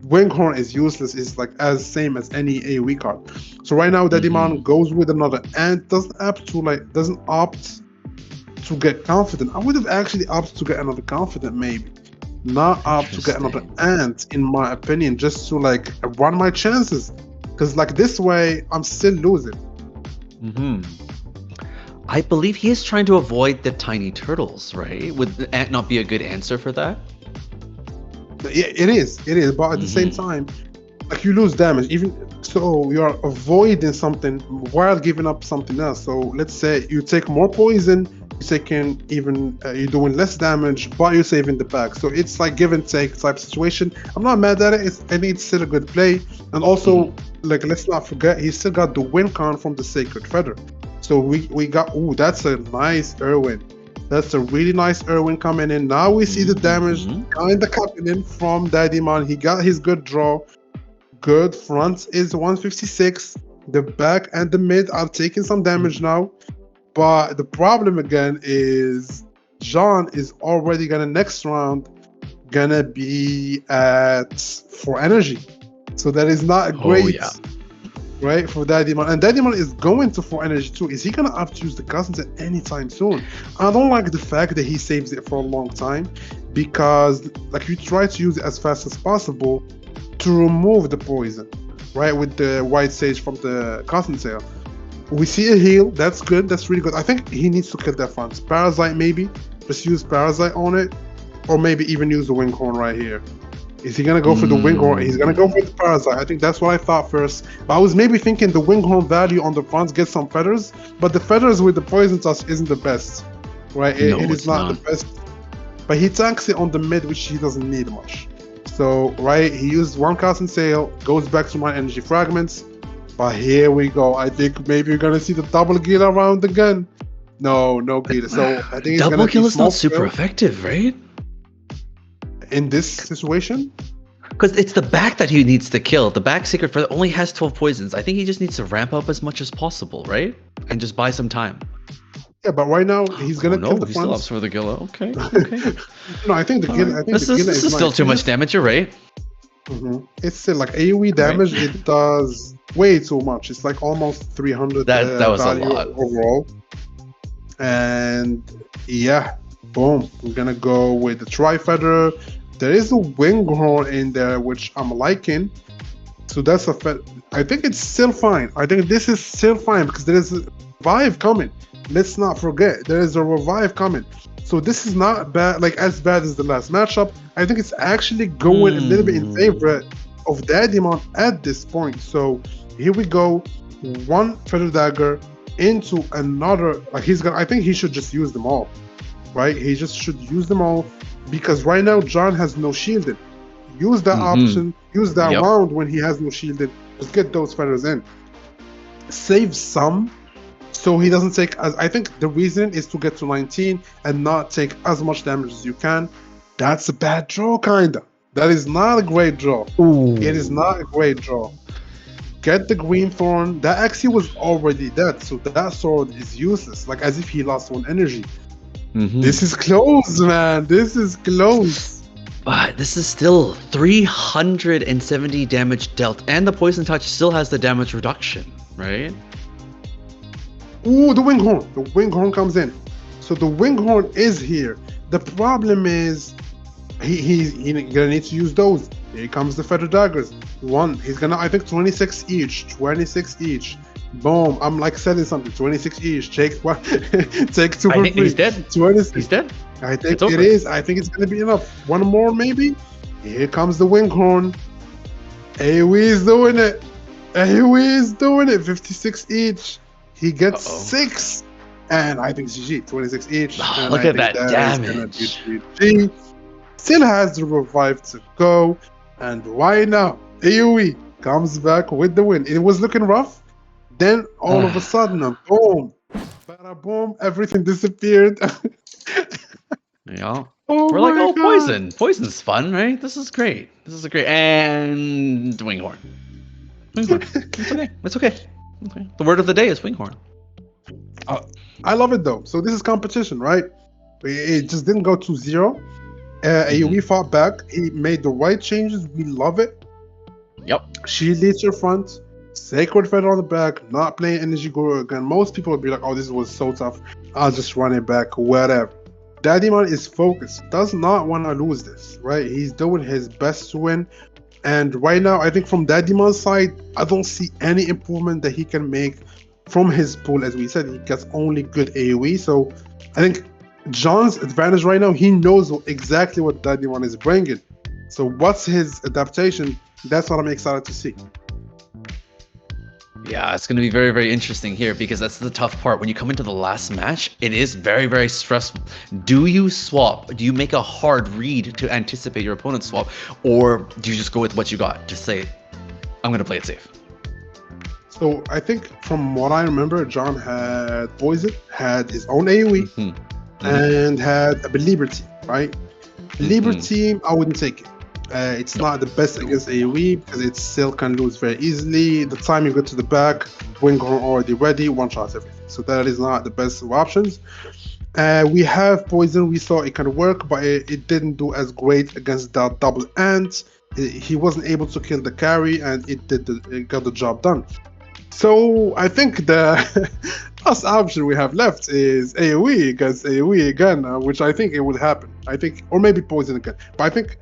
Winghorn is useless. Is like as same as any AoE card. So right now, Daddyman goes with another and doesn't opt to get confident. I would have actually opted to get another confident maybe. Not opt to get another ant, in my opinion, just to like run my chances. Because like this way, I'm still losing.
I believe he is trying to avoid the tiny turtles, right? Would the ant not be a good answer for that?
Yeah, it is. But at the same time, like you lose damage. Even so, you are avoiding something while giving up something else. So let's say you take more poison, you're doing less damage, but you're saving the pack. So it's like give and take type situation. I'm not mad at it. I think it's still a good play. And also, like let's not forget, he still got the win con from the Sacred Feather. So we got that's a nice Irwin. That's a really nice Irwin coming in. Now we see the damage kind of coming in from Daddyman. He got his good draw. Good front is 156. The back and the mid are taking some damage now. But the problem again is John is already gonna next round gonna be at 4 energy. So that is not great. Right, for Daddyman. And Daddyman is going to 4 energy too. Is he gonna have to use the cousins at any time soon? I don't like the fact that he saves it for a long time, because like you try to use it as fast as possible to remove the poison, right? With the white sage from the cotton tail. We see a heal, that's good, that's really good. I think he needs to kill that front. Parasite maybe, just use Parasite on it, or maybe even use the Winghorn right here. Is he gonna go for the Winghorn? He's gonna go for the Parasite. I think that's what I thought first. But I was maybe thinking the Winghorn value on the fronts get some feathers, but the feathers with the poison touch isn't the best, right? It is not the best. But he tanks it on the mid, which he doesn't need much. So, right, he used one cast and sail, goes back to my energy fragments. But here we go. I think maybe you're gonna see the double Gila round again. No Gila. So I think
double Gila is not super effective, right?
In this situation?
Because it's the back that he needs to kill. The back Secret Feather only has 12 poisons. I think he just needs to ramp up as much as possible, right? And just buy some time.
Yeah, but right now he's gonna kill the
he still opts for the Gila. Okay.
No, I think the Gila.
This is still too much damage. You're right.
It's still like AoE damage. Right. It does way too much. It's like almost 300.
That was a lot
overall. And yeah, boom. We're gonna go with the Tri-Feather. There is a Winghorn in there, which I'm liking. So that's I think it's still fine. I think this is still fine because there is a revive coming. Let's not forget, there is a revive coming. So this is not bad, like as bad as the last matchup. I think it's actually going a little bit in favor of Daddyman at this point. So here we go. One Feather Dagger into another. Like I think he should just use them all. Right? He just should use them all. Because right now, John has no shielded. Use that option. Use that round when he has no shielded. Just get those feathers in. Save some, so he doesn't take as. I think the reason is to get to 19 and not take as much damage as you can. That's a bad draw, kinda. That is not a great draw. It is not a great draw. Get the Green Thorn. That actually was already dead, so that sword is useless. Like as if he lost 1 energy. This is close, man. This is close.
But this is still 370 damage dealt, and the Poison Touch still has the damage reduction, right?
Ooh, the Winghorn. The Winghorn comes in. So the Winghorn is here. The problem is he's gonna need to use those. Here comes the Feather Daggers. He's gonna, I think 26 each. 26 each. Boom. I'm like selling something. 26 each. Take 2 for free.
He's dead.
26.
He's dead.
I think it is. I think it's gonna be enough. One more maybe. Here comes the Winghorn. AoE is doing it. AoE is doing it. 56 each. He gets 6. And I think GG. 26 each.
Look at that damage.
Still has the revive to go. And why now? AoE comes back with the win. It was looking rough. Then all of a sudden, boom, bada boom, everything disappeared.
Yeah.
Oh
We're like,
my
oh,
god!
poison. Poison's fun, right? This is great. This is great. And winghorn. Winghorn. It's okay. It's okay. Okay. The word of the day is winghorn.
I love it though. So this is competition, right? It just didn't go to zero. We fought back. He made the right changes. We love it.
Yep.
She leads your front. Sacred Feather on the back. Not playing Energy Guru again. Most people would be like, "Oh, this was so tough. I'll just run it back. Whatever." Daddymon is focused. Does not want to lose this, right? He's doing his best to win. And right now, I think from Daddymon's side, I don't see any improvement that he can make from his pool. As we said, he gets only good AoE. So I think John's advantage right now, he knows exactly what Daddymon is bringing. So what's his adaptation? That's what I'm excited to see.
Yeah, it's going to be very, very interesting here because that's the tough part. When you come into the last match, it is very, very stressful. Do you swap? Do you make a hard read to anticipate your opponent's swap? Or do you just go with what you got? Just say, I'm going to play it safe.
So I think from what I remember, John had Poison, had his own AoE, and had a Belieber team, right? Belieber team, I wouldn't take it. It's not the best against AoE because it still can lose very easily. The time you get to the back, Winghorn already ready, one shot everything. So that is not the best of options. We have Poison. We saw it can work, but it didn't do as great against that double ant. He wasn't able to kill the carry, and it got the job done. So I think the last option we have left is AoE against AoE again, which I think it would happen. I think, or maybe Poison again. But I think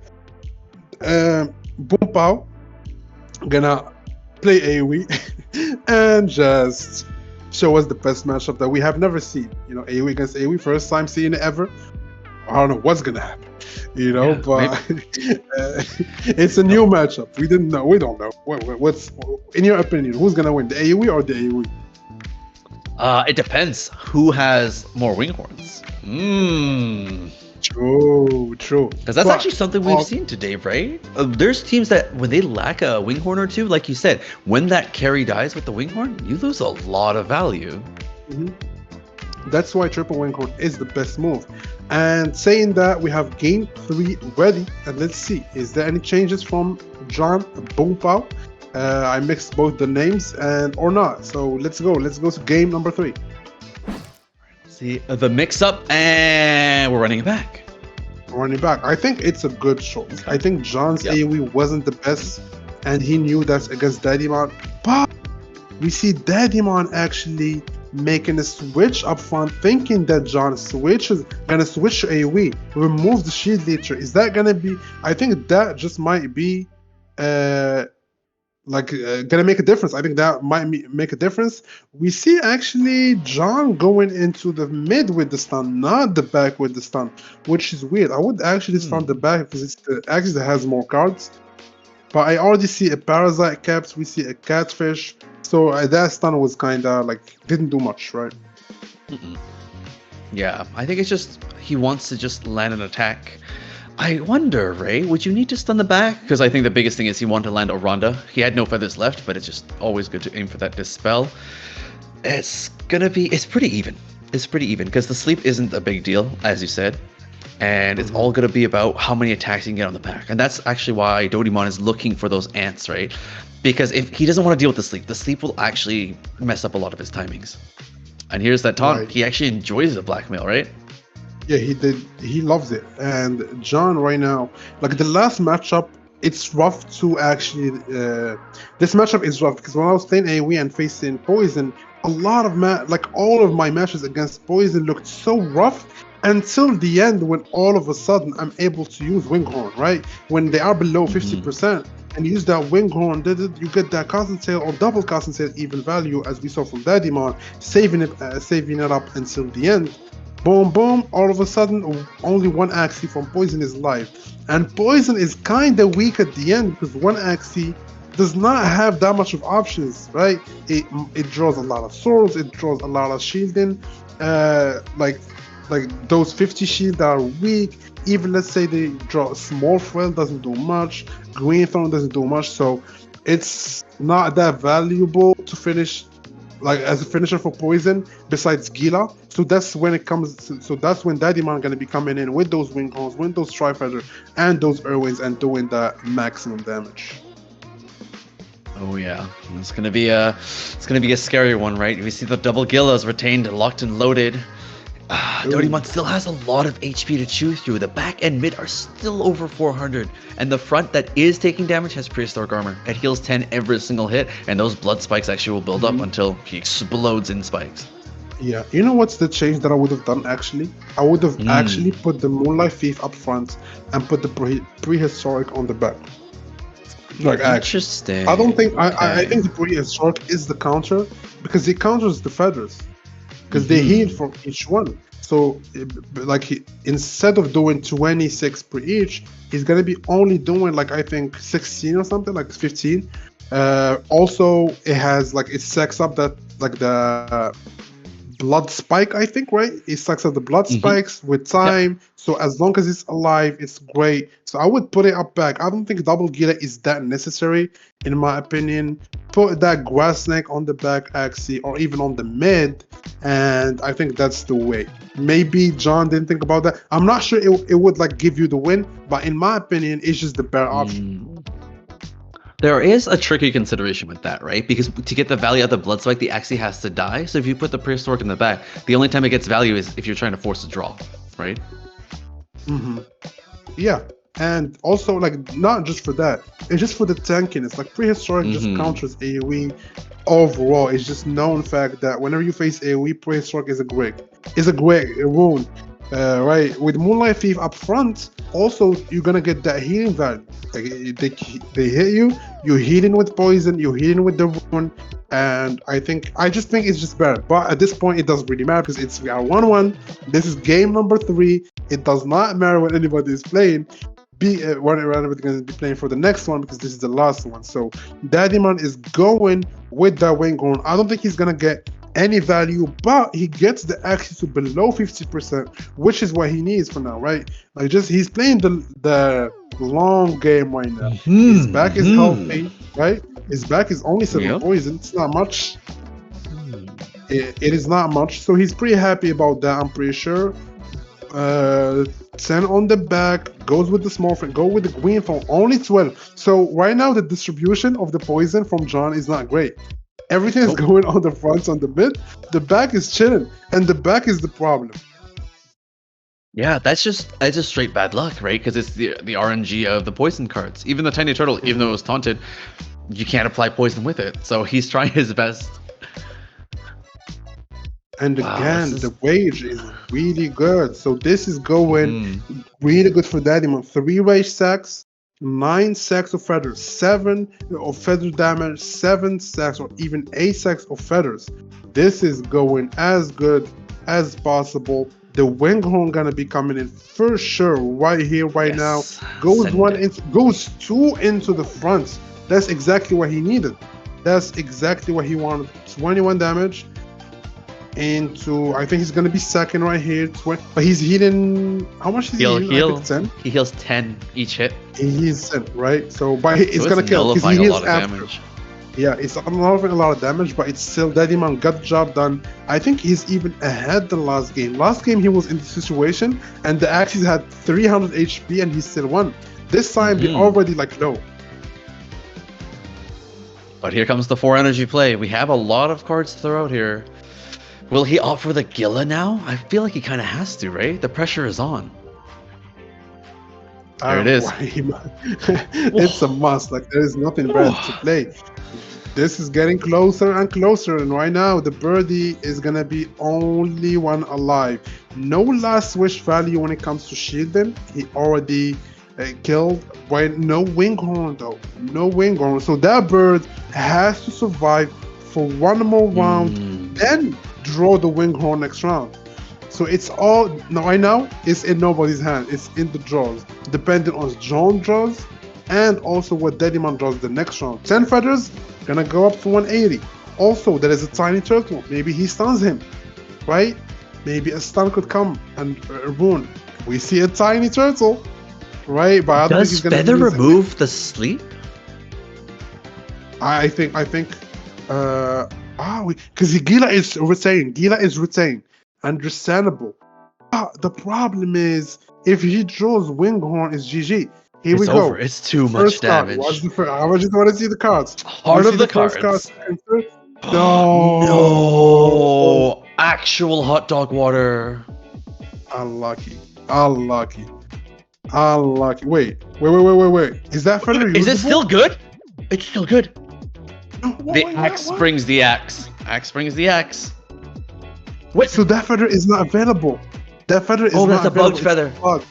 Boom Pow gonna play AoE and just show us the best matchup that we have never seen. You know, AoE against AoE, first time seeing it ever. I don't know what's gonna happen, you know,
Yeah,
but it's a new matchup. We didn't know. We don't know. What's in your opinion? Who's gonna win, the AoE or the AoE?
It depends. Who has more winghorns?
True.
Because that's actually something we've seen today, right? There's teams that when they lack a winghorn or two, like you said, when that carry dies with the winghorn, you lose a lot of value.
That's why triple winghorn is the best move. And saying that, we have game 3 ready, and let's see, is there any changes from John Boom Pow? I mixed both the names or not. So let's go to game number 3.
See the mix up, and we're running it back.
Running back. I think it's a good choice. I think John's AoE wasn't the best, and he knew that's against Daddymon. But we see Daddymon actually making a switch up front, thinking that John gonna switch to AoE, remove the shield leecher. Is that gonna be? I think that just might be gonna make a difference. I think that might make a difference. We see actually John going into the mid with the stun, not the back with the stun, which is weird. I would actually stun the back because it's the axis that has more cards. But I already see a Parasite Caps, we see a Catfish, so that stun was kinda didn't do much, right?
Yeah, I think it's just he wants to just land an attack. I wonder, Ray, would you need to stun the back? Because I think the biggest thing is he wanted to land a Ronda. He had no feathers left, but it's just always good to aim for that Dispel. It's pretty even. It's pretty even, because the sleep isn't a big deal, as you said. And it's all going to be about how many attacks you can get on the back. And that's actually why Dodymon is looking for those ants, right? Because if he doesn't want to deal with the sleep will actually mess up a lot of his timings. And here's that taunt.
Right.
He actually enjoys the blackmail, right?
Yeah, he did. He loves it. And John right now, the last matchup, it's rough to actually. This matchup is rough because when I was playing AoE and facing Poison, a lot of all of my matches against Poison looked so rough until the end, when all of a sudden I'm able to use Winghorn, right? When they are below 50%. And use that Winghorn, you get that concentrate or double concentrate even value, as we saw from Daddymon, saving it up until the end. Boom, boom, all of a sudden, only one Axie from Poison is live. And Poison is kind of weak at the end because one Axie does not have that much of options, right? It draws a lot of swords, it draws a lot of shielding, like those 50 shield are weak. Even let's say they draw a small foil, doesn't do much. Green Thorn doesn't do much, so it's not that valuable to finish like as a finisher for poison besides Gila. So that's when it comes. So that's when Daddyman gonna be coming in with those wing horns, with those Tri-Feather, and those Irwins, and doing the maximum damage.
Oh yeah, it's gonna be a scary one, right? We see the double Gillas retained, locked and loaded.
Ooh.
Dodimon still has a lot of HP to chew through. The back and mid are still over 400, and the front that is taking damage has prehistoric armor. It heals 10 every single hit, and those blood spikes actually will build up until he explodes in spikes.
Yeah, you know what's the change that I would have done actually? I would have actually put the Moonlight Thief up front and put the prehistoric on the back. Like actually,
Interesting.
I don't think I
Okay.
think the prehistoric is the counter because it counters the feathers because they heal from each one. So like instead of doing 26 per each, he's gonna be only doing like I think 16 or something like 15. Also, it has like it stacks up that like the blood spike, I think, right? It sucks up the blood spikes with time. So as long as it's alive, it's great. So I would put it up back. I don't think double Gila is that necessary, in my opinion. Put that grass snake on the back axis or even on the mid, and I think that's the way. Maybe John didn't think about that. I'm not sure it would like give you the win, but in my opinion, it's just the better option.
There is a tricky consideration with that, right? Because to get the value of the blood spike, the Axie has to die. So if you put the prehistoric in the back, the only time it gets value is if you're trying to force a draw, right?
Yeah, and also like not just for that, it's just for the tankiness. Like prehistoric just counters AoE overall. It's just known fact that whenever you face AoE, prehistoric is a great rune. Right, with Moonlight Thief up front, also you're gonna get that healing value. Like they hit you, you're healing with poison, you're healing with the rune, and I just think it's just better. But at this point, it doesn't really matter because we are 1-1. This is game number 3. It does not matter what anybody is playing. When everybody's going to be playing for the next one because this is the last one. So Daddyman is going with that wing horn. I don't think he's gonna get any value, but he gets the access to below 50%, which is what he needs for now, right? Like just he's playing the long game right now. His back is healthy, right? His back is only 7 poison. It's not much. It is not much. So he's pretty happy about that, I'm pretty sure. 10 on the back, goes with the small friend, go with the green phone, only 12. So right now the distribution of the poison from John is not great. Everything is going on the front, on the mid. The back is chilling, and the back is the problem.
Yeah, that's just straight bad luck, right? Because it's the RNG of the poison cards. Even the tiny turtle, even though it was taunted, you can't apply poison with it. So he's trying his best.
And again, the wage is really good. So this is going really good for Daddy. 3 rage stacks, 9 stacks of feathers, 7 of feather damage, 7 stacks or even 8 stacks of feathers. This is going as good as possible. The Winghorn gonna be coming in for sure right here, right now. Goes 2 into the front. That's exactly what he needed. That's exactly what he wanted. 21 damage. Into I think he's gonna be second right here. But he's healing. How much is he healing? 10.
He heals 10 each hit.
He's 10, right? So but it's gonna kill because he heals after. Damage. Yeah, it's unlocking a lot of damage, but it's still Daddyman got the job done. I think he's even ahead than last game. Last game he was in the situation and the Axis had 300 HP and he still won. This time they already like low.
But here comes the 4 energy play. We have a lot of cards to throw out here. Will he opt for the Gila now? I feel like he kind of has to, right? The pressure is on. There it is.
It's a must. Like there is nothing better to play. This is getting closer and closer, and right now the birdie is gonna be only one alive. No last wish value when it comes to shielding. He already killed. Right? No winghorn though. No winghorn. So that bird has to survive for one more round, then draw the winghorn next round. So it's all right now. It's in nobody's hand. It's in the draws, depending on John draws and also what Daddyman draws the next round. 10 feathers gonna go up to 180. Also, there is a tiny turtle. Maybe he stuns him, right? Maybe a stun could come and ruin. We see a tiny turtle, right? But
does Feather remove the sleep?
I think Because Gila is retained. Gila is retained. Understandable. The problem is if he draws Winghorn, it's GG. Here we
It's
go.
over. It's too much
First card. What's
damage.
the first? I just want to see the cards.
Heart
You
of
see
the
the first card,
cards.
second, third? No.
No. Actual hot dog water.
Unlucky. Unlucky. Wait. Is that Feather
Is it
usable?
still good? It's still good.
No,
The
wait,
axe
what?
brings the axe. Axe brings the axe. Wait.
So that feather is not available. That feather is
Oh,
not
that's a bugged
available.
feather.
It's a bug.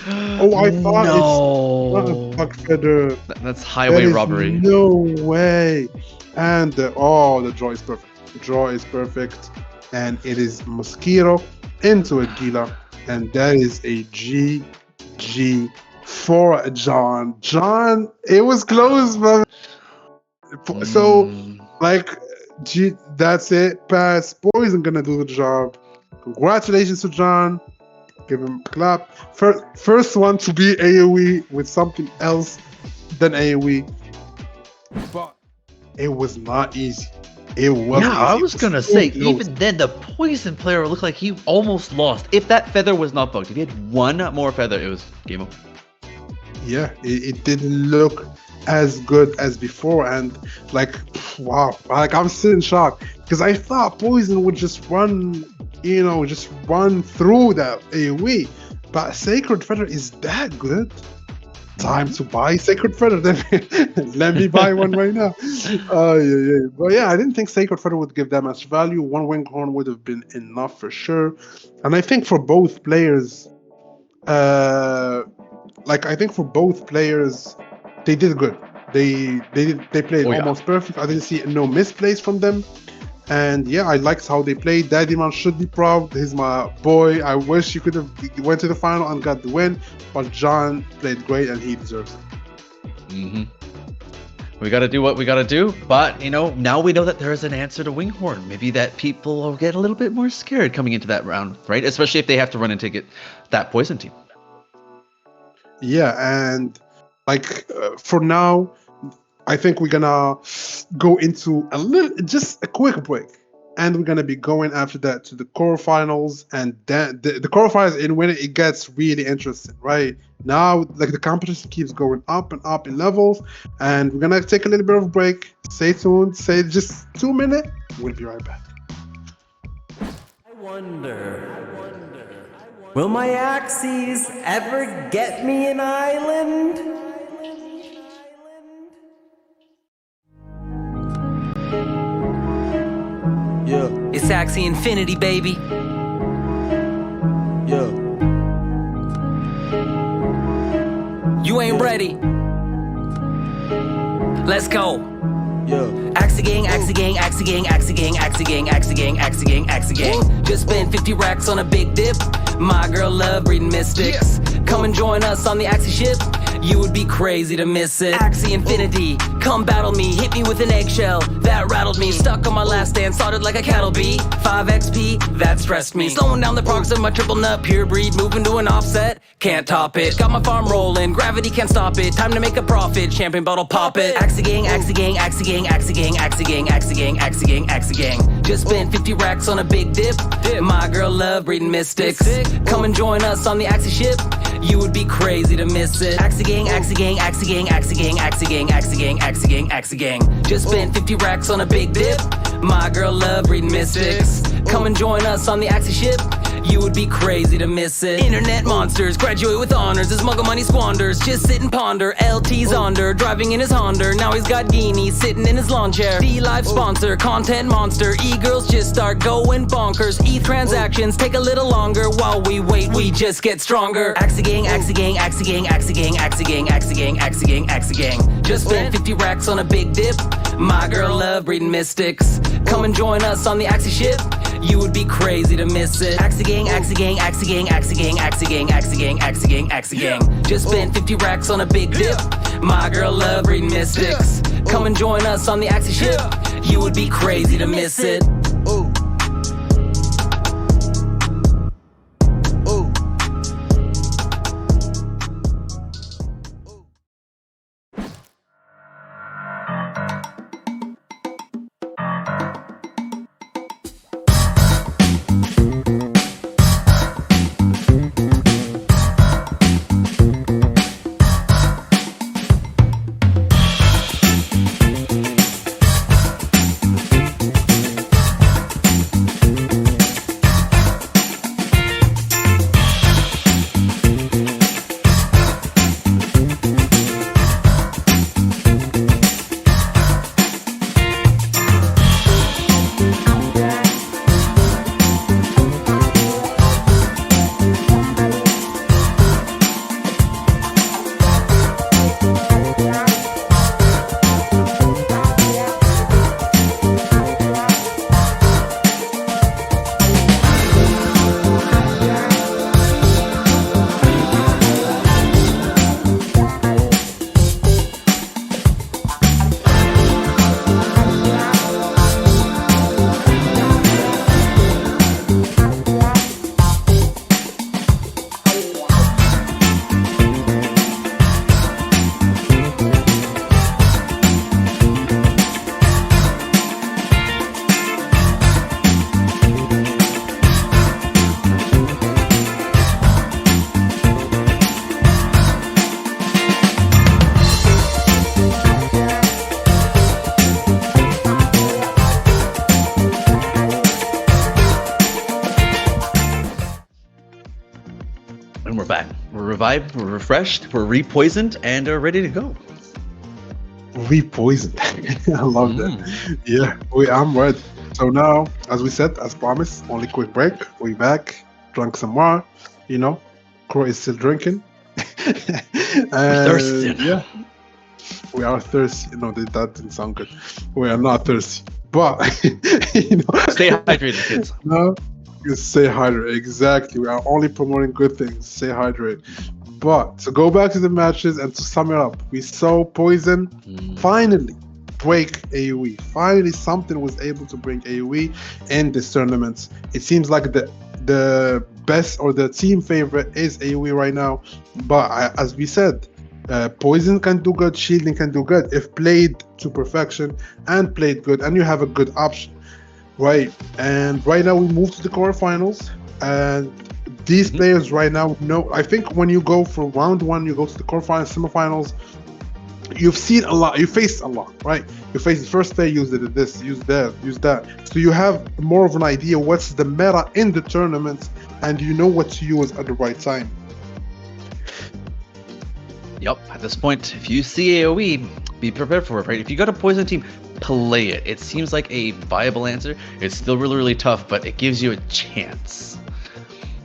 Oh, I thought it's not a
No.
bug feather.
That's
There
highway
is
robbery.
no way. And the draw is perfect. The draw is perfect. And it is Mosquito into a Gila. And that is a GG for John. John, it was close, but so
Mm.
like that's it. Pass. Poison gonna do the job. Congratulations to John. Give him a clap. First one to be AoE with something else than AoE. But it was not easy. It was
Yeah,
easy.
I
It
was gonna
so
say,
close.
even then, the poison player looked like he almost lost. If that feather was not bugged, if he had one more feather, it was game over.
Yeah, it didn't look as good as before, and like wow, like I'm still in shock because I thought Poison would just run, just run through that AoE, but Sacred Feather is that good. Time to buy Sacred Feather. Then let me buy one right now. Yeah. But yeah, I didn't think Sacred Feather would give that much value. One Winghorn would have been enough for sure, and I think for both players, I think for both players, they did good. They played
Oh, yeah.
almost perfect. I didn't see no misplays from them. And yeah, I liked how they played. Daddy Man should be proud. He's my boy. I wish he could have went to the final and got the win, but John played great and he deserves it.
Mm-hmm. We gotta do what we gotta do, but now we know that there is an answer to Winghorn. Maybe that people will get a little bit more scared coming into that round, right? Especially if they have to run into get that poison team.
Yeah, and for now, I think we're gonna go into just a quick break, and we're gonna be going after that to the quarterfinals, and then the quarterfinals in when it gets really interesting, right? Now, the competition keeps going up and up in levels, and we're gonna take a little bit of a break. Stay tuned. Say just 2 minutes. We'll be right back.
I wonder, will my axes ever get me an island?
Yeah,
It's Axie Infinity, baby.
yeah.
You ain't ready. Let's go.
Yeah.
Axie gang, Axie gang, Axie gang, Axie gang, Axie gang, Axie gang, Axie gang, Axie gang. Just spent 50 racks on a big dip. My girl love reading mystics. Come and join us on the Axie ship. You would be crazy to miss it. Axie Infinity, come battle me. Hit me with an eggshell, that rattled me. Stuck on my last stand, sorted like a cattle bee. 5 XP, that stressed me. Slowing down the progress of my triple nut, pure breed. Moving to an offset, can't top it. Got my farm rolling, gravity can't stop it. Time to make a profit, champagne bottle pop it. Axie gang, Axie gang, Axie gang, Axie gang, Axie gang, Axie gang, Axie gang, Axie gang. Just spent 50 racks on a big dip. My girl love reading mystics. Come and join us on the Axie ship. You would be crazy to miss it. Axie gang, Axie gang, Axie gang, Axie gang, Axie gang, Axie gang, Axie gang, Axie gang. Just spent 50 racks on a big dip. My girl love reading mystics. Come and join us on the Axie ship. You would be crazy to miss it. Internet monsters graduate with honors as muggle money squanders. Just sit and ponder. LT's under, driving in his Honda. Now he's got Geenie sitting in his lawn chair. D-Live sponsor, content monster. E-girls just start going bonkers. E-transactions take a little longer. While we wait, we just get stronger. Axie gang, Axie gang, Axie gang, Axie gang, Axie gang, Axie gang, Axie gang, Axie gang. Just spent 50 racks on a big dip. My girl love reading mystics. Come and join us on the Axie ship. You would be crazy to miss it. Axie gang, Axie gang, Axie gang, Axie gang, Axie gang, Axie gang, Axie gang, Axie gang. Just spent 50 racks on a big dip. My girl love reading mystics. Come and join us on the Axie ship. You would be crazy to miss it.
Ooh. Ooh.
revived, we're refreshed, we're repoisoned, and are ready to go.
Repoisoned. I love that. Yeah, I'm ready. So now, as we said, as promised, only quick break. We back, drunk some more. You know, Crow is still drinking.
We're thirsty.
Yeah, we are thirsty. No, that didn't sound good. We are not thirsty, but you know,
Stay hydrated, kids.
no, you stay hydrated. Exactly. We are only promoting good things. Stay hydrated. But to go back to the matches and to sum it up, we saw Poison finally break AoE. Finally, something was able to bring AoE in this tournament. It seems like the best or the team favorite is AoE right now. But as we said, Poison can do good, Shielding can do good if played to perfection and played good, and you have a good option, right? And right now we move to the quarterfinals, and these players right now know. I think when you go from round one, you go to the quarterfinals, semifinals. You've seen a lot. You faced a lot, right? You faced the first day, used it this, use that, use that. So you have more of an idea what's the meta in the tournament, and you know what to use at the right time.
Yep, at this point, if you see AoE, be prepared for it, right? If you got a poison team, play it. It seems like a viable answer. It's still really, really tough, but it gives you a chance.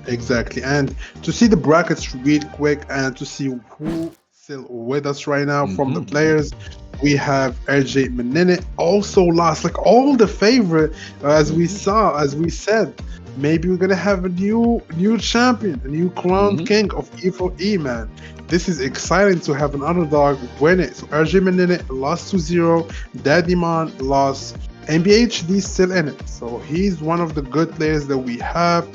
Exactly. And to see the brackets real quick and to see who still with us right now from the players, we have RJ Menine also lost, like all the favorite, as we saw, as we said. Maybe we're gonna have a new champion, a new crowned king of E4E, man. This is exciting to have an underdog win it. So RJ Menine lost 2-0, Daddyman lost, NBHD still in it. So he's one of the good players that we have.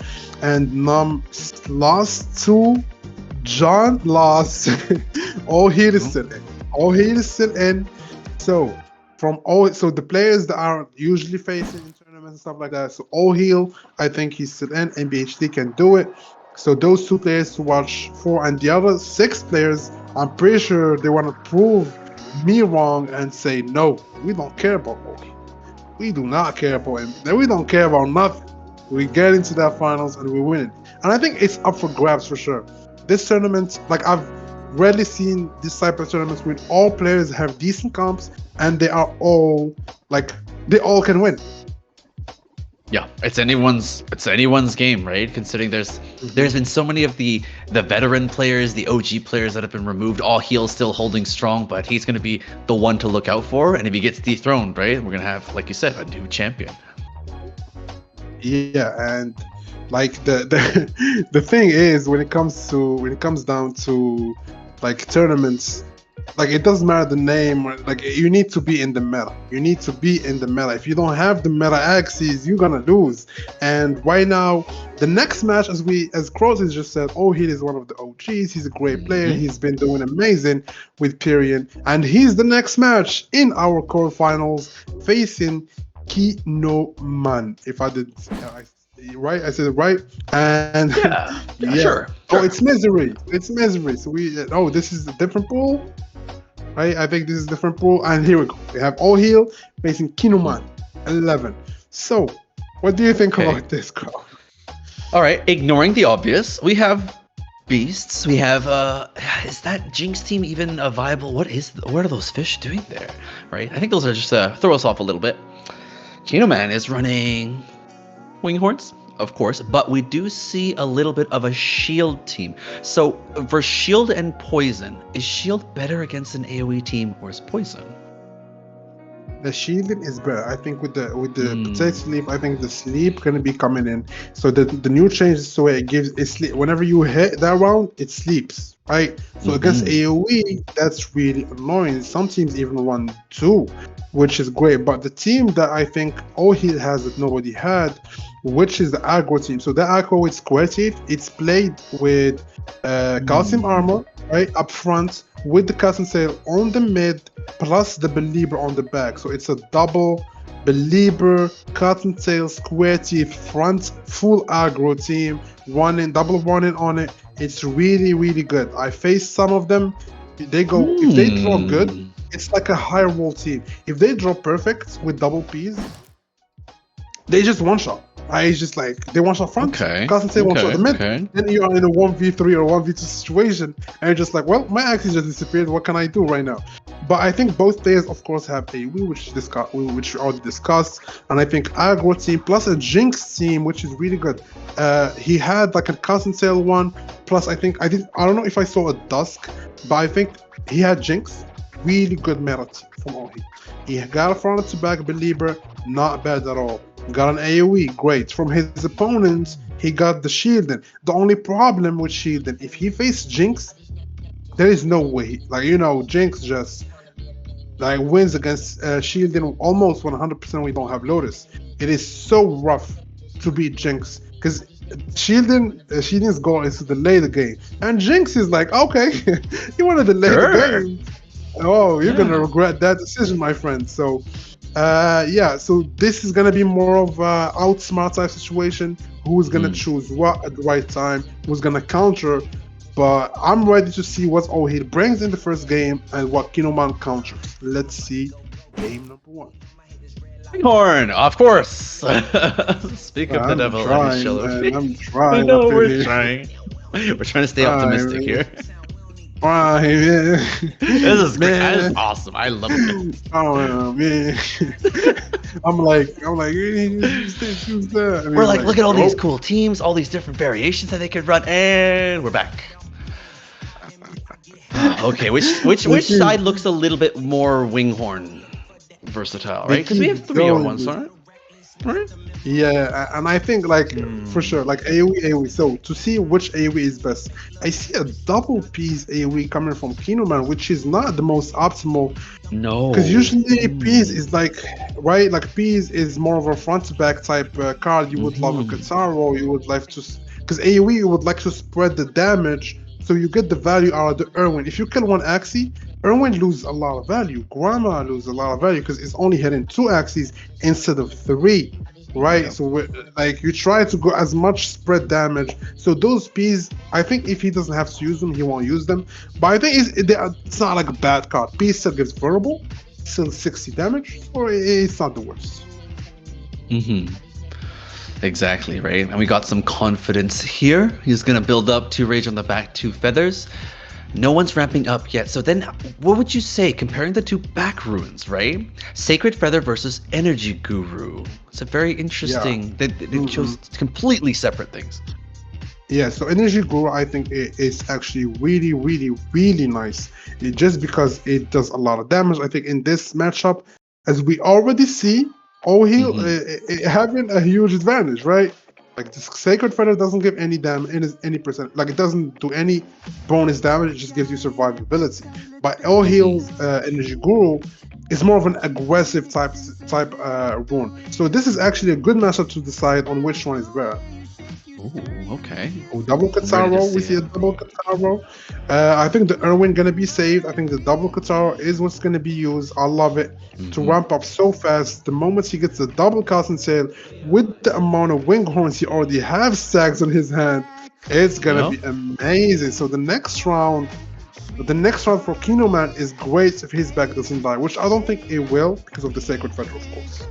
And Num lost to John lost. All Heal is still in. All Heal is still in. So the players that are usually facing in tournaments and stuff like that. So All Heal, I think he's still in. NBHD can do it. So those two players to watch for, and the other 6 players, I'm pretty sure they want to prove me wrong and say no, we don't care about All Heal. We do not care about him. We don't care about nothing. We get into that finals and we win it. And I think it's up for grabs for sure. This tournament, like I've rarely seen this type of tournaments where all players have decent comps and they are all like they all can win.
Yeah, it's anyone's game, right? Considering there's been so many of the veteran players, the OG players that have been removed. All Heal still holding strong, but he's going to be the one to look out for. And if he gets dethroned, right, we're going to have, like you said, a new champion.
Yeah, and like the thing is when it comes down to like tournaments, like it doesn't matter the name, like you need to be in the meta. You need to be in the meta. If you don't have the meta axes, you're gonna lose. And right now, the next match, as Crows has just said, oh, he is one of the OGs. He's a great player. He's been doing amazing with Pyrian, and he's the next match in our quarterfinals facing Kinoman. If I did right, I said it right. And
yeah, sure.
Oh, it's misery. It's misery. So this is a different pool. Right? I think this is a different pool. And here we go. We have All Heal facing Kinoman 11. So, what do you think about this, Crow?
All right, ignoring the obvious, we have beasts. We have is that Jinx team even a viable? What are those fish doing there? Right? I think those are just throw us off a little bit. Kinoman is running Winghorns, of course, but we do see a little bit of a shield team. So for shield and poison, is shield better against an AoE team or is poison?
The shielding is better. I think with the protect sleep, I think the sleep gonna be coming in. So the new change is the way it gives it sleep. Whenever you hit that round, it sleeps, right? So against AoE, that's really annoying. Some teams even run 2, which is great. But the team that I think All Heal has that nobody had, which is the aggro team. So the aggro with Square Teeth, it's played with calcium armor, right, up front, with the custom sail on the mid, plus the Belieber on the back. So it's a double Belieber, cotton tail, Square Teeth, front, full aggro team, double running on it. It's really, really good. I faced some of them. If they draw good, it's like a high roll team. If they draw perfect with double Ps, they just one shot. Right? It's just like they one shot front,
Okay.
Cossack one shot the mid.
Okay.
Then you're in a 1v3 or 1v2 situation, and you're just like, well, my axis just disappeared. What can I do right now? But I think both players, of course, have AoE, which we already discussed, and I think aggro team plus a Jinx team, which is really good. He had like a Constantale one, plus I don't know if I saw a Dusk, but I think he had Jinx, really good merit from Ohi. He got a front to back believer, not bad at all. Got an AoE, great. From his opponents, he got the shielding. The only problem with shielding, if he faced Jinx, there is no way. Like, Jinx just like wins against shielding almost 100% we don't have Lotus. It is so rough to beat Jinx because shielding's goal is to delay the game. And Jinx is like, okay, you want to delay the game. Oh, you're gonna regret that decision, my friend. So so this is gonna be more of a outsmart type situation. Who's gonna choose what at the right time? Who's gonna counter? But I'm ready to see what Ohid brings in the first game and what Kinoman counters. Let's see game number 1.
Horn, of course. Speak of the
I'm
devil,
trying, man. I'm trying.
I know
up in
we're
here.
trying. We're trying to stay optimistic here.
Why, man?
This is great.
Man.
That is awesome. I love it.
Oh man. I'm like, choose that. And
We're
he's
like, look at all these
"Oh."
cool teams, all these different variations that they could run, and we're back. Okay, which side looks a little bit more Winghorn versatile, right? Because we have 3 on one side, right?
Yeah, and I think for sure, like AoE. So to see which AoE is best, I see a double piece AoE coming from Kinoman, which is not the most optimal.
No,
because usually piece is like piece is more of a front to back type card. You would love a Kataro. You would like to because AoE you would like to spread the damage so you get the value out of the Irwin. If you kill one Axie, Irwin loses a lot of value. Grandma loses a lot of value because it's only hitting 2 axes instead of 3. Right, yeah. So you try to go as much spread damage. So those P's, I think if he doesn't have to use them, he won't use them. But I think it's not like a bad card. P still gives verbal, still 60 damage, or it's not the worst.
Exactly, right. And we got some confidence here. He's gonna build up 2 rage on the back, 2 feathers. No one's ramping up yet. So then what would you say comparing the 2 back runes, right? Sacred Feather versus Energy Guru. It's a very interesting, they chose completely separate things.
Yeah, so Energy Guru I think is actually really, really, really nice. Just because it does a lot of damage. I think in this matchup, as we already see, having a huge advantage, right? Like the Sacred Feather doesn't give any damage, any percent. Like it doesn't do any bonus damage. It just gives you survivability. But Ohil's Energy Guru is more of an aggressive type rune. So this is actually a good matchup to decide on which one is better.
Ooh, okay.
Double Kataro, we see a double Kataro. I think the Irwin gonna be saved. I think the double Kataro is what's gonna be used. I love it to ramp up so fast. The moment he gets the double Cottontail with the amount of Winghorns he already has stacks on his hand, it's gonna be amazing. So the next round for Kinoman is great if his back doesn't die, which I don't think it will because of the Sacred Feather, of course.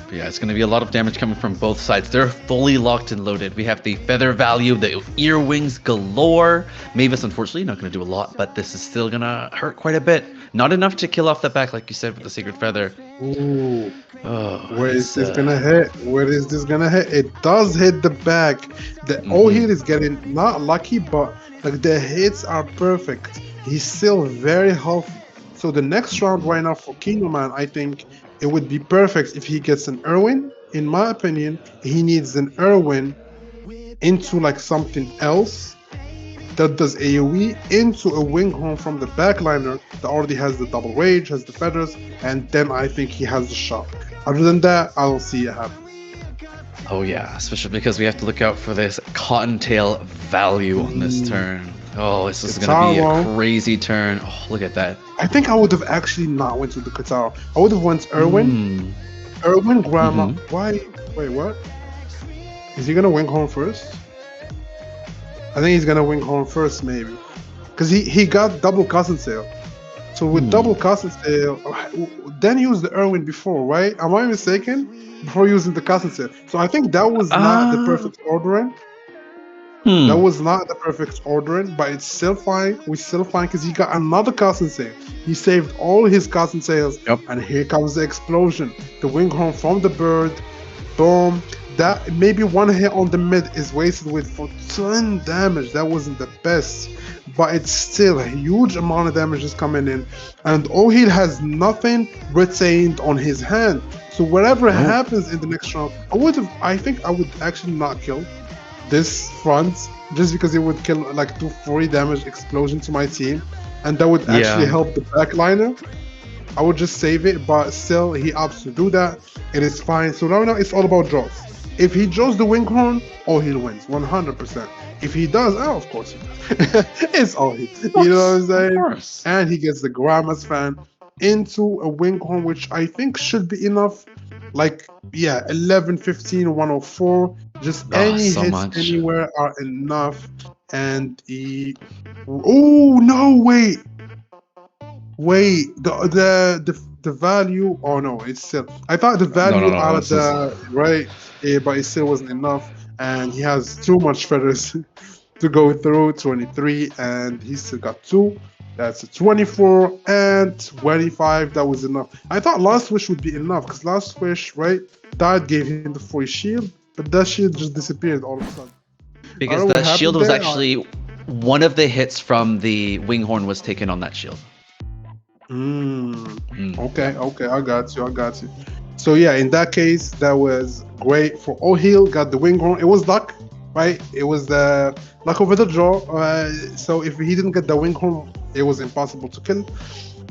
But yeah, it's going to be a lot of damage coming from both sides. They're fully locked and loaded. We have the feather value, the ear wings galore. Mavis, unfortunately, not going to do a lot, but this is still going to hurt quite a bit. Not enough to kill off the back, like you said, with the Sacred Feather.
Ooh. Where is this going to hit? Where is this going to hit? It does hit the back. The Ohid is getting not lucky, but like the hits are perfect. He's still very healthy. So the next round right now for Kinoman, I think it would be perfect if he gets an Irwin. In my opinion, he needs an Irwin into like something else that does AoE into a Winghorn from the backliner that already has the double rage, has the feathers, and then I think he has the shot. Other than that, I don't see it happen.
Oh yeah, especially because we have to look out for this Cottontail value on this turn. Oh, this is going to be a crazy turn. Oh, look at that.
I think I would have actually not went with the Kataro. I would have went Irwin. Irwin, Grandma. Why? Wait, what? Is he going to Winghorn first? I think he's going to Winghorn first, maybe. Because he got double Cottontail. So with double castle sale, then use the Irwin before, right? Am I mistaken? Before using the castle sale. So I think that was not the
Uh,
perfect ordering. That
hmm.
was not the perfect ordering, but it's still fine. We still fine because he got another cousin sale. He saved all his cousin sales,
Yep.
and here comes the explosion. The winghorn from the bird, boom. That maybe one hit on the mid is wasted with for 10 damage. That wasn't the best, but it's still a huge amount of damage is coming in, and Ohil has nothing retained on his hand. So whatever
No.
happens in the next round, I think I would actually not kill this front just because it would kill like 240 damage explosion to my team, and that would actually
Yeah.
help the backliner. I would just save it, but still he opts to do that. It is fine. So now it's all about draws. If he draws the winghorn, oh, he wins 100%. If he does, oh, of course he does. It's all he. You know what I'm
Of
saying?
course.
And he gets the Grandma's fan into a winghorn, which I think should be enough. Like, yeah, 11, 15, 104. Just
Oh,
any
so
hits
much.
anywhere are enough. And he. Oh, no, wait, the value. Oh no, it's still. I thought the
No, no,
value
no.
out of
This is.
the right, but it still wasn't enough, and he has too much feathers to go through. 23, and he still got two. That's a 24 and 25. That was enough. I thought Last Wish would be enough because Last Wish, right? That gave him the free shield, but that shield just disappeared all of a sudden. I don't
Because
know what
that shield
happened
was
there.
actually one of the hits from the winghorn was taken on that shield.
Okay, I got you. So yeah, in that case, that was great for O'Heal. Got the winghorn. It was luck, right? It was the luck over the draw. So if he didn't get the winghorn, it was impossible to kill.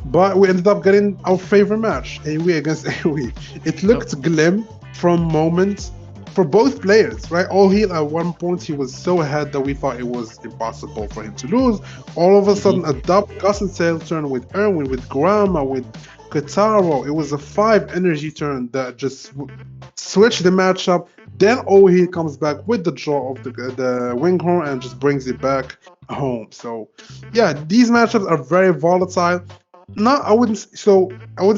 But we ended up getting our favorite match, AoE against AoE. It looked glim from moments for both players, right? O'Heal at one point he was so ahead that we thought it was impossible for him to lose. All of a sudden, a double custom sale turn with Erwin, with Grandma, with Kataro. It was a 5 energy turn that just switched the matchup. Then O'Heal comes back with the draw of the Winghorn and just brings it back home. So yeah, these matchups are very volatile. I wouldn't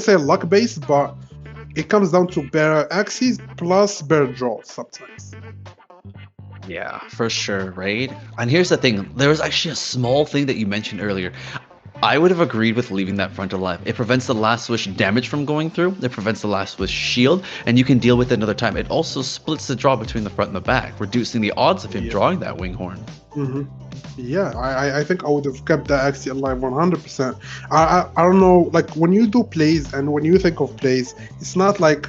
say luck based, but it comes down to better axes plus better draws sometimes.
Yeah, for sure, right? And here's the thing, there was actually a small thing that you mentioned earlier. I would have agreed with leaving that front alive. It prevents the last wish damage from going through, it prevents the last wish shield, and you can deal with it another time. It also splits the draw between the front and the back, reducing the odds of him drawing that winghorn.
Mm-hmm. Yeah, I think I would have kept that axie alive 100%. I don't know, like when you do plays and when you think of plays, it's not like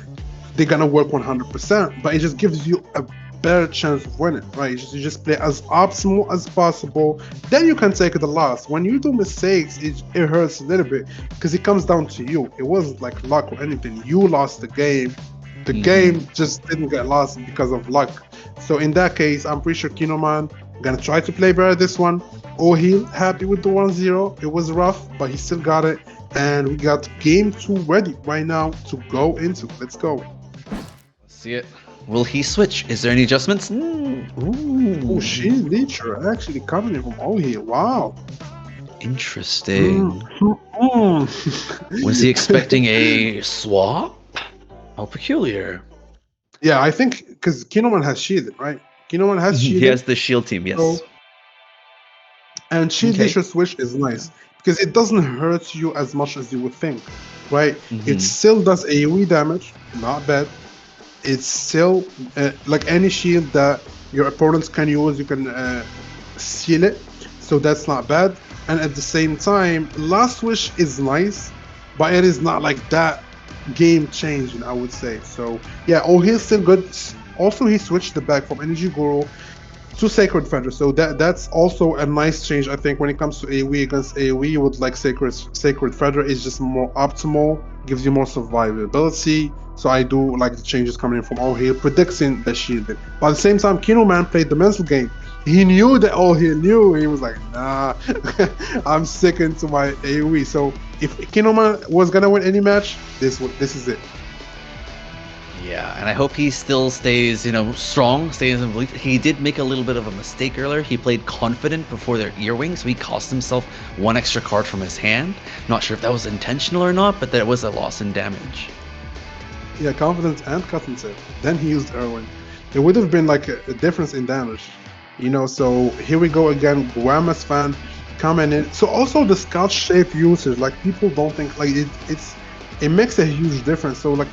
they're gonna work 100%, but it just gives you a better chance of winning, right? You just play as optimal as possible, then you can take the loss. When you do mistakes, it hurts a little bit because it comes down to you. It wasn't like luck or anything. You lost the game. The game just didn't get lost because of luck. So in that case, I'm pretty sure Kinoman gonna try to play better this one. O'Heal happy with the 1-0. It was rough, but he still got it. And we got game 2 ready right now to go into. Let's go.
Let's see it. Will he switch? Is there any adjustments?
Oh, Sheen Leecher actually coming in from O'Heal. Wow.
Interesting. Was he expecting a swap? How peculiar.
Yeah, I think because Kinoman has shielded, right? Kinoman has shielded.
He has the shield team, yes.
So, and shield Leecher switch is nice because it doesn't hurt you as much as you would think, right? It still does AoE damage, not bad. It's still like any shield that your opponents can use, you can seal it, so that's not bad. And at the same time, Last Wish is nice, but it is not like that game changing, I would say. So yeah, O'Heal's still good. Also, he switched the back from Energy Guru to Sacred Feather, so that's also a nice change. I think when it comes to AoE against AoE, you would like Sacred Feather is just more optimal, gives you more survivability. So I do like the changes coming in from O'Heal, predicting the shielding. But at the same time, Kinoman played the mental game. He knew that O'Heal knew. He was like, nah, I'm sticking to my AoE. So if Kinoman was gonna win any match, this is it.
Yeah, and I hope he still stays, strong, stays in belief. He did make a little bit of a mistake earlier. He played confident before their earwing, so he cost himself one extra card from his hand. Not sure if that was intentional or not, but there was a loss in damage.
Yeah, confidence and cutting set. Then he used Erwin. It would have been like a difference in damage. So here we go again. Guamas fan coming in. So also the scout shape usage, like people don't think like it makes a huge difference. So like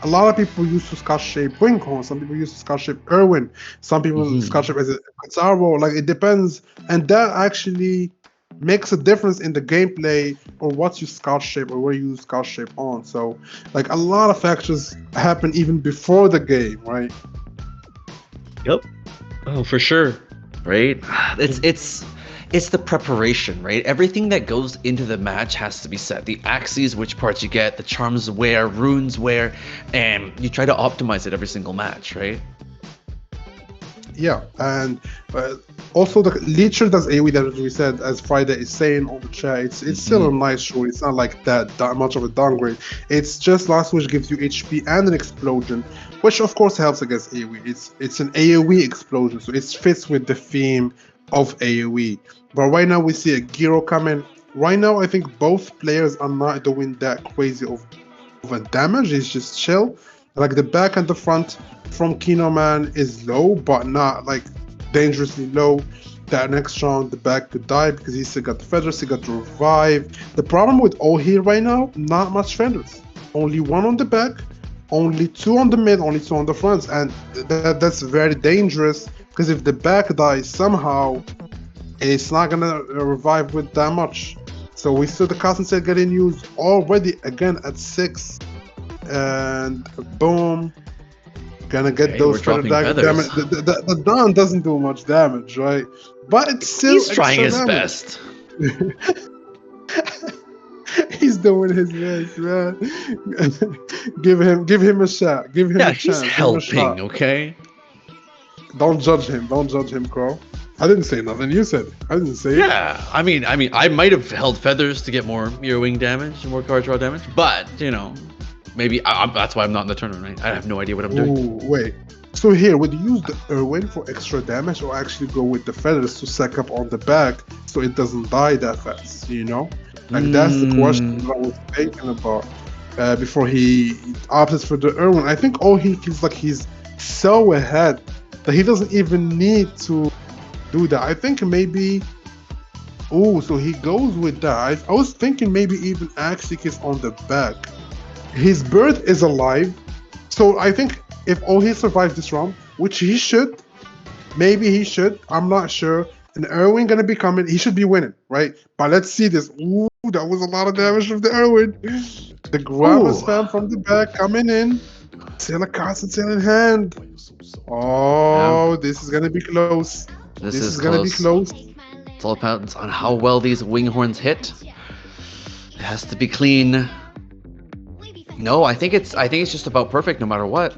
a lot of people used to scout shape Winghorn, some people used to scout shape Erwin, some people scout shape as a Kazaro. Like it depends, and that actually makes a difference in the gameplay or what you scout shape or where you use scout shape on. So like a lot of factors happen even before the game, right?
Yep. Oh, for sure. Right? It's the preparation, right? Everything that goes into the match has to be set. The axes, which parts you get, the charms where, runes where, and you try to optimize it every single match, right?
Yeah, and also the Leecher does AoE that we said, as Friday is saying on the chat. It's still a nice short. It's not like that much of a downgrade. It's just Last Wish gives you HP and an explosion, which of course helps against AoE. It's an AoE explosion, so it fits with the theme of AoE. But right now we see a Giro coming. Right now I think both players are not doing that crazy of a damage. It's just chill. Like the back and the front from Kino Man is low, but not like dangerously low. That next round the back could die because he still got the feathers, he got the revive. The problem with all here right now, not much feathers. Only one on the back, only two on the mid, only two on the front, and that's very dangerous because if the back dies somehow, it's not gonna revive with that much. So we see the custom set getting used already again at 6. And boom, gonna get
Okay,
those
we're dropping
feather damage.
feathers.
The Dawn doesn't do much damage, right? But it's still
He's trying his
extra
best.
He's doing his best, man. give him a shot. Give him
Yeah,
a
he's
chance. Give him a
helping,
shot.
okay?
Don't judge him. Don't judge him, Crow. I didn't say nothing. You said it. I didn't say it.
Yeah, I mean, I might have held feathers to get more mirror wing damage and more card draw damage, but maybe that's why I'm not in the tournament, right? I have no idea what I'm doing.
Ooh, wait. So here, would you use the Erwin for extra damage or actually go with the feathers to sack up on the back so it doesn't die that fast, Like that's the question that I was thinking about before he opted for the Erwin. I think he feels like he's so ahead that he doesn't even need to do that. I think maybe... Oh, so he goes with that. I was thinking maybe even Axic is on the back. His bird is alive, so I think if he survives this round, which he should, maybe he should, I'm not sure, and Erwin gonna be coming, he should be winning, right? But let's see this. Ooh, that was a lot of damage from the Erwin. The Gravis fam from the back coming in. Still a Constantine in hand. Oh, this is gonna be close.
This
is gonna be close.
It's all depends on how well these Winghorns hit. It has to be clean. No, I think it's just about perfect no matter what.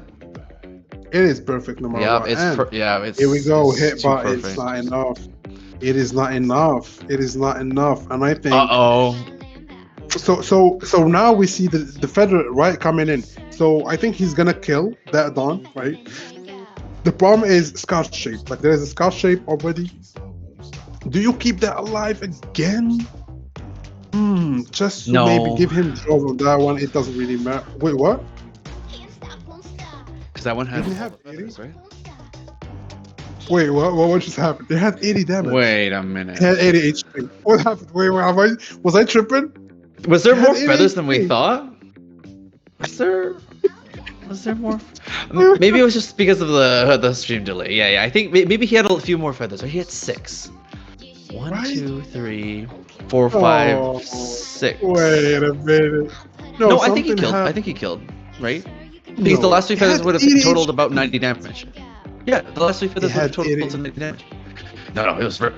It is perfect no matter what.
It's
here we go.
It's
Hit, but it's not enough. It is not enough. It is not enough. And I think. So now we see the feather right coming in. So I think he's gonna kill that Dawn, right? The problem is Scout shape. Like there is a Scout shape already. Do you keep that alive again? Just to maybe give him draws on that one. It doesn't really matter. Wait, what?
Because that one had
feathers,
right?
Wait, what just happened? They had 80 damage.
Wait a minute.
They had 80 HP. What happened? Wait, was I tripping?
Was there more feathers than we thought? Was there more? Maybe it was just because of the stream delay. Yeah. I think maybe he had a few more feathers. Or he had 6. 1, 2, 3, 4, 5, 6.
Wait a minute.
No, I think he killed. I think he killed, right? Because the last 3 feathers would have totaled about 90 damage. Yeah, the last 3 feathers would have totaled to 90 damage. No, it was RIP.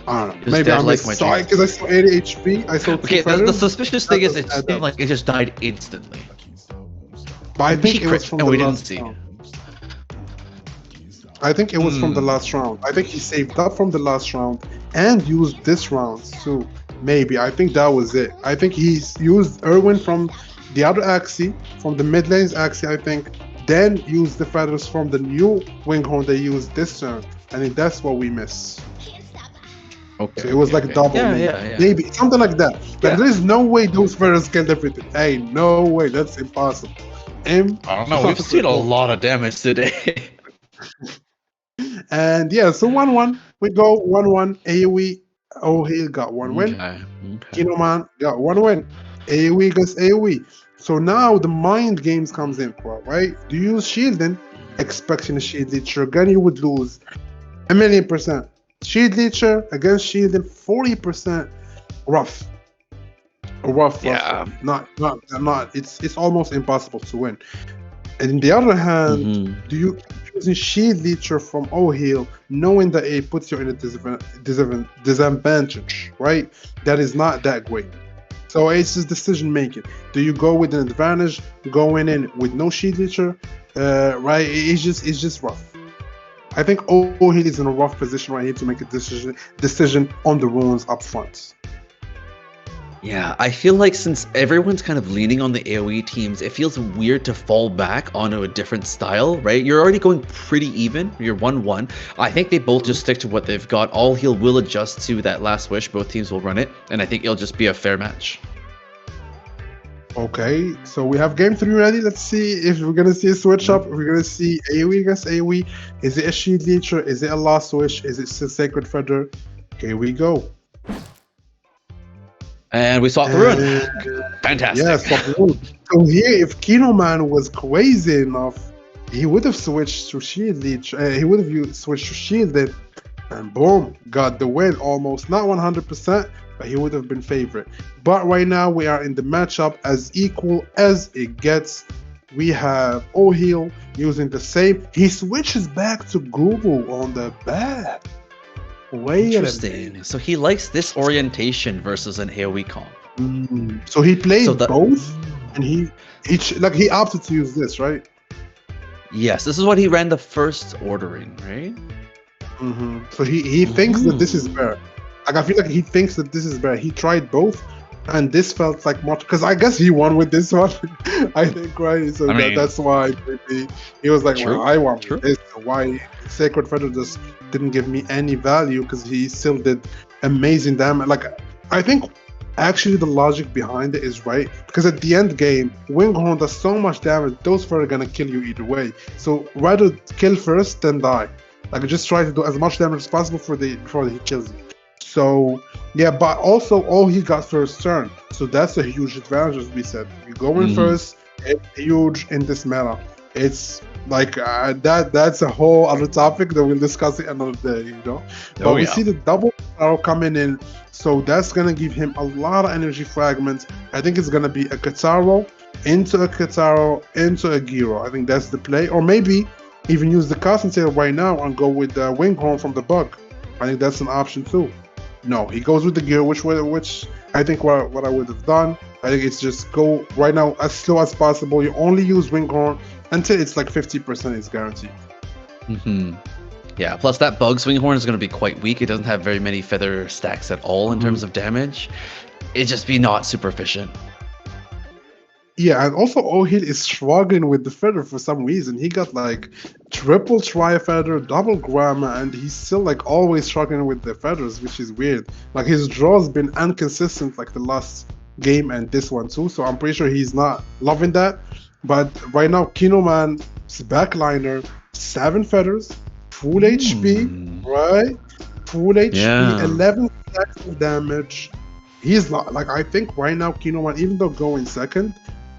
I don't know. Maybe I saw it because I saw 80 HP. I saw 2 feathers.
The suspicious thing is it seemed like it just died instantly.
But I think it was from the last round. I think it was from the last round. I think he saved up from the last round and used this round too. Maybe. I think that was it. I think he used Erwin from the other Axie from the mid lane's Axie, I think, then use the feathers from the new Winghorn they used this turn. I think that's what we miss.
Okay.
So it was like double,
Yeah,
maybe.
yeah.
Maybe something like that. Like
Yeah.
there is no way those feathers killed everything. Hey, no way, that's impossible.
I don't know. We've seen a
Impossible.
lot of damage today.
And yeah, so 1-1. We go 1-1. AoE. Oh, he got one win.
Okay.
Kinoman got one win. AoE against AoE. So now the mind games comes in, right? Do you use shielding? Expecting a shield leecher. Again, you would lose 1,000,000%. Shield leecher against shielding, 40% rough. Rough.
Yeah.
Not. It's almost impossible to win. And on the other hand,
Mhm.
do you keep using shield leecher from O'Heal, knowing that it puts you in a disadvantage, right? That is not that great. So it's just decision making. Do you go with an advantage, going in with no shield leecher? Right? It's just rough. I think O'Heal is in a rough position right here to make a decision on the runes up front.
Yeah, I feel like since everyone's kind of leaning on the AoE teams, it feels weird to fall back onto a different style, right? You're already going pretty even. You're 1-1. I think they both just stick to what they've got. All Heal will adjust to that last wish. Both teams will run it, and I think it'll just be a fair match.
Okay, so we have game 3 ready. Let's see if we're gonna see a switch up. We're gonna see AoE against AoE. Is it a shield leecher? Is it a last wish? Is it a sacred feather? Here we go.
And we saw the rune. Fantastic.
Yes, so here, if Kinoman was crazy enough, he would have switched to shield leech. He would have switched to shielded, and boom, got the win. Almost not 100%, but he would have been favorite. But right now we are in the matchup as equal as it gets. We have O'Heal using the same. He switches back to Google on the back. Wait a minute.
Interesting. So he likes this orientation versus an AoE comp.
So he played
So that-
both, and he opted to use this, right?
Yes, this is what he ran the first ordering, right?
So he thinks that this is better. Like I feel like he thinks that this is better. He tried both, and this felt like much because I guess he won with this one. I think, right? So
I mean,
that's why he was like,
true,
well, I won
true.
with this. Why Sacred Feather just didn't give me any value because he still did amazing damage. Like I think actually the logic behind it is right because at the end game, Winghorn does so much damage. Those feather are gonna kill you either way. So rather kill first than die. Like just try to do as much damage as possible before he kills you. So yeah, but also all he got first turn, so that's a huge advantage as we said. You go in first, it's huge in this meta. It's like that's a whole other topic that we'll discuss it another day, you know. But we see the double arrow coming in, so that's gonna give him a lot of energy fragments. I think it's gonna be a Kataro into a Kataro into a Giro. I think that's the play, or maybe even use the concentrator right now and go with the Winghorn from the bug. I think that's an option too. No, he goes with the gear, which I think what I would have done. I think it's just go right now as slow as possible. You only use Winghorn until it's like 50% is guaranteed.
Yeah, plus that bug Swinghorn is going to be quite weak. It doesn't have very many feather stacks at all in terms of damage. It'd just be not super efficient.
Yeah, and also O'Heal is struggling with the feather for some reason. He got like triple tri-feather, double grammar, and he's still like always struggling with the feathers, which is weird. Like his draw's been inconsistent like the last game and this one too, so I'm pretty sure he's not loving that. But right now, Kinoman's backliner, 7 feathers, full HP, right? Full HP,
Yeah.
11 stacks of damage. He's not like I think right now Kinoman, even though going second,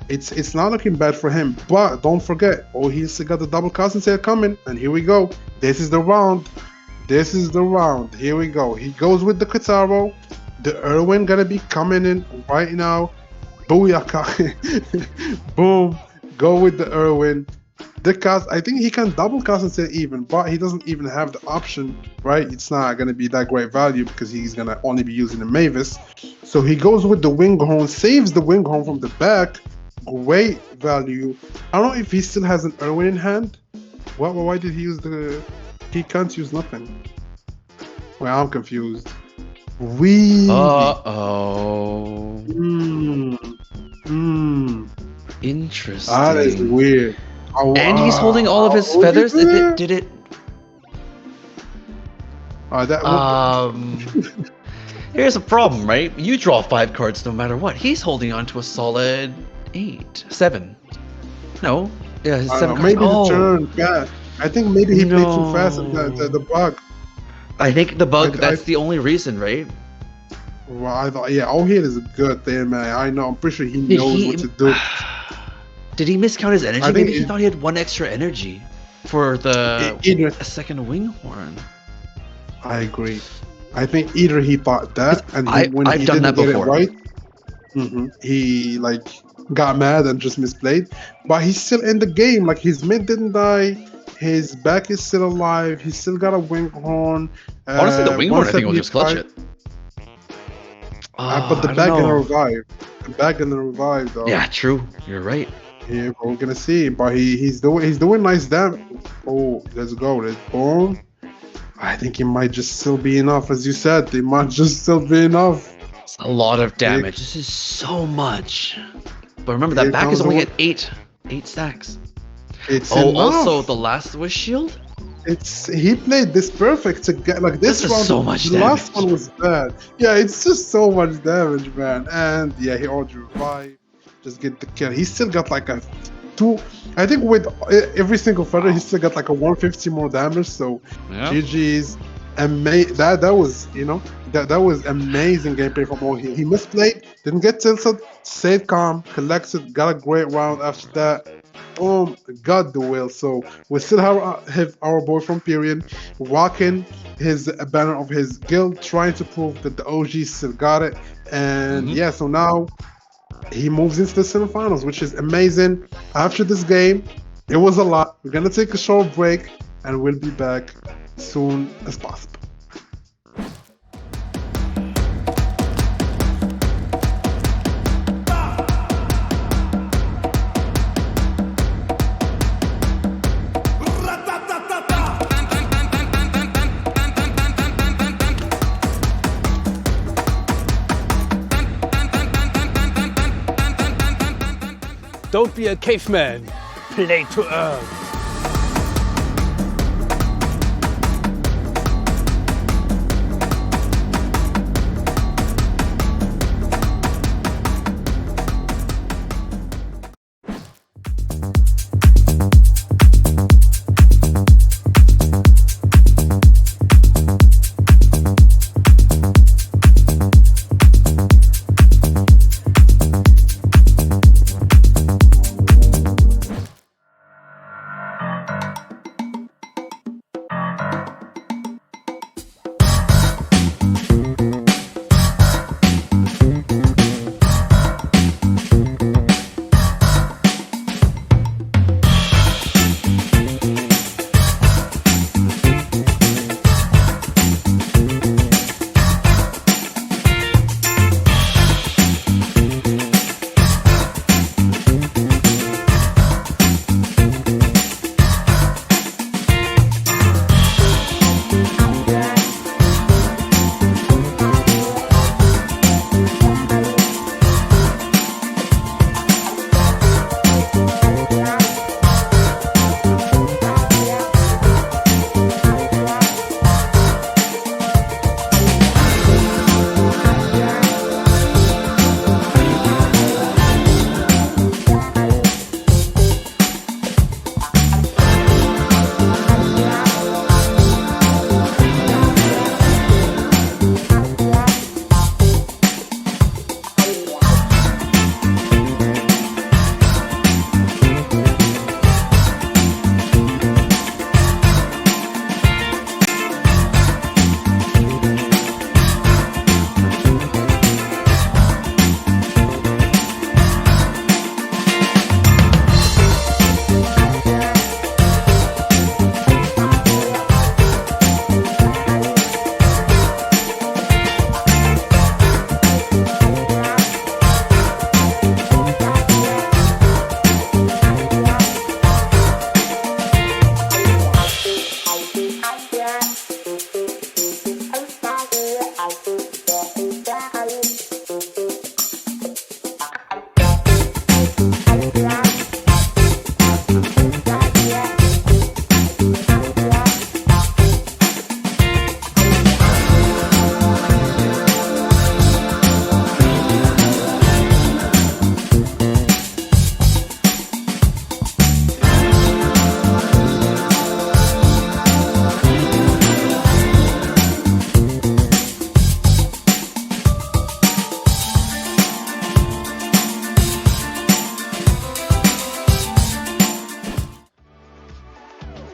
it's not looking bad for him. But don't forget, he's got the double concentrate coming, and here we go. This is the round. This is the round. Here we go. He goes with the Kataro. The Irwin gonna be coming in right now. Booyaka. Boom. Go with the Irwin. I think he can double concentrate even, but he doesn't even have the option, right? It's not gonna be that great value because he's gonna only be using the Mavis. So he goes with the Winghorn, saves the Winghorn from the back. Great value. I don't know if he still has an Irwin in hand. Why did he use he can't use nothing. Well, I'm confused.
Uh-oh. Interesting.
That is weird. Oh,
And he's holding all of his
oh,
feathers.
yeah.
Did it?
That
Here's a problem, right? You draw 5 cards no matter what. He's holding on to a solid 8, 7. No, yeah, his
I
7
don't know,
cards.
maybe the
Oh,
turn bad. I think maybe he played too fast and the
no.
bug.
I think the bug.
I
That's the only reason, right?
Well, I thought, yeah, all hit is a good thing, man. I know. I'm pretty sure he
Did
knows
he?
what to do.
Did he miscount his energy?
I think
Maybe he thought he had 1 extra energy for the
either.
a second wing horn.
I agree. I think either he thought that, and when
I've
he
done
didn't
that
get it
before.
right, he like got mad and just misplayed. But he's still in the game. Like his mid didn't die. His back is still alive. He's still got a wing horn.
Honestly, the wing horn I think will just clutch
175.
it.
But the
I don't
back gonna
know.
revive. The back gonna revive though.
Yeah, true. You're right.
Yeah, but we're gonna see. But he's doing nice damage. Oh, let's go. Let's boom. I think it might just still be enough, as you said. It might just still be enough.
It's a lot of damage. This is so much. But remember that
Here
back is
comes
only
the
at 8 stacks.
It's
Oh,
enough.
also the last wish shield.
He played this perfect to get like this
This is
round.
so much
the last
damage.
one was bad. Yeah, it's just so much damage, man. And yeah, he already revived. Just get the kill. He still got like a 2. I think with every single feather, he still got like a 150 more damage. So
Yeah.
GG's. That was that was amazing gameplay from all. He misplayed, didn't get tilted, stayed calm, collected, got a great round after that. Boom, got the wheel. So we still have our boy from Period rocking his banner of his guild, trying to prove that the OG still got it. And yeah, so now he moves into the semifinals, which is amazing. After this game, it was a lot. We're gonna take a short break, and we'll be back soon as possible.
Don't be a caveman. Play to earn.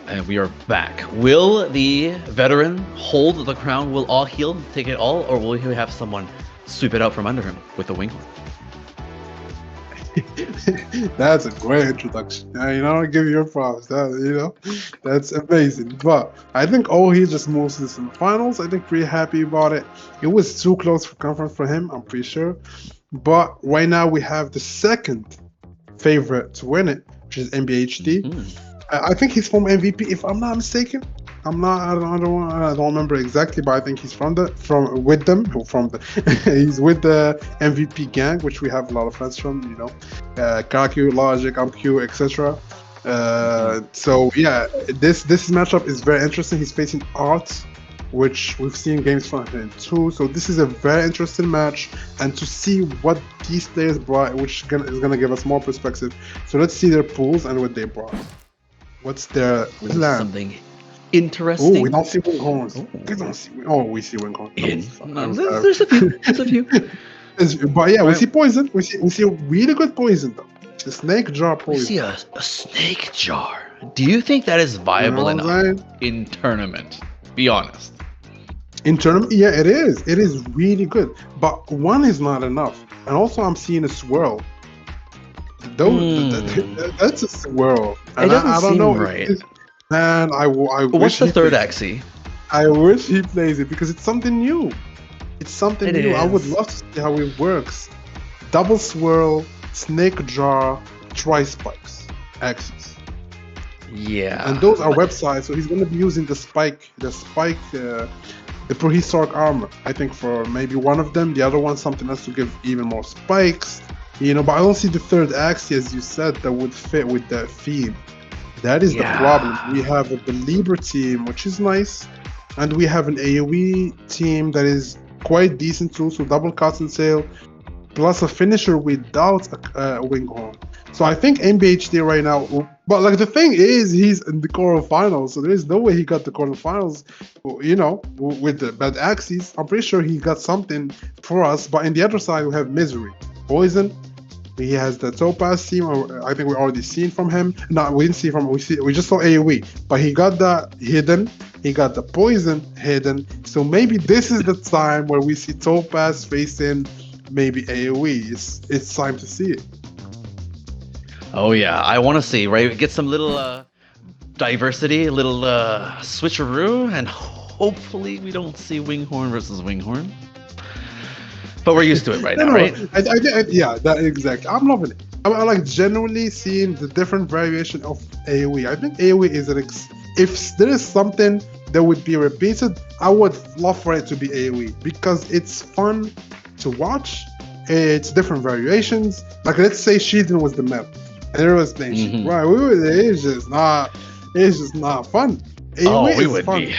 And we are back. Will the veteran hold the crown? Will all heal, take it all, or will he have someone sweep it out from under him with a winghorn?
That's a great introduction. I give you your props. That's amazing. But I think he just moves to the semifinals. I think pretty happy about it. It was too close for comfort for him, I'm pretty sure. But right now we have the second favorite to win it, which is MBHD. I think he's from MVP, if I'm not mistaken. I don't remember exactly, but I think he's he's with the MVP gang, which we have a lot of friends from, Kaku, Logic, AmpQ, etc. So yeah, this matchup is very interesting. He's facing Art, which we've seen games from him too. So this is a very interesting match, and to see what these players brought, which is gonna give us more perspective. So let's see their pools and what they brought. What's their plan?
Something interesting.
Oh, we don't see winghorns. We don't see. Oh, we see winghorns.
There's a few. There's a few.
But yeah, we see poison. We see really good poison though. The snake jar poison.
We see a snake jar. Do you think that is viable enough in tournament? Be honest.
In tournament, yeah, it is. It is really good. But one is not enough. And also, I'm seeing a swirl. That's a swirl.
And I don't know
right. Man, I wish.
What's the third axie?
I wish he plays it because it's something new. It's something new. I would love to see how it works. Double swirl, snake jar, tri-spikes, axes.
Yeah.
And those are websites, so he's going to be using the prehistoric armor. I think for maybe one of them. The other one, something else to give even more spikes. But I don't see the third axis, as you said, that would fit with that theme. That is the problem. We have a Belieber team, which is nice, and we have an AoE team that is quite decent too. So double cottontail, plus a finisher without a winghorn. So I think MBHD right now, but like the thing is, he's in the quarterfinals, so there is no way he got the quarterfinals. With the bad axes, I'm pretty sure he got something for us. But in the other side, we have Misery, Poison. He has the Topaz team. I think we already seen from him. No, we didn't see from. We just saw AoE, but he got that hidden. He got the poison hidden. So maybe this is the time where we see Topaz facing maybe AoE. It's time to see it.
Oh yeah, I want to see, right? Get some little diversity, a little switcheroo, and hopefully we don't see Winghorn versus Winghorn. But we're used to it right now, right?
Exactly. I'm loving it. I like genuinely seeing the different variation of AoE. I think AoE is if there is something that would be repeated, I would love for it to be AoE because it's fun to watch. It's different variations. Like let's say Shiden was the map, and there was Nation. Right? It's just not fun. AoE is fun.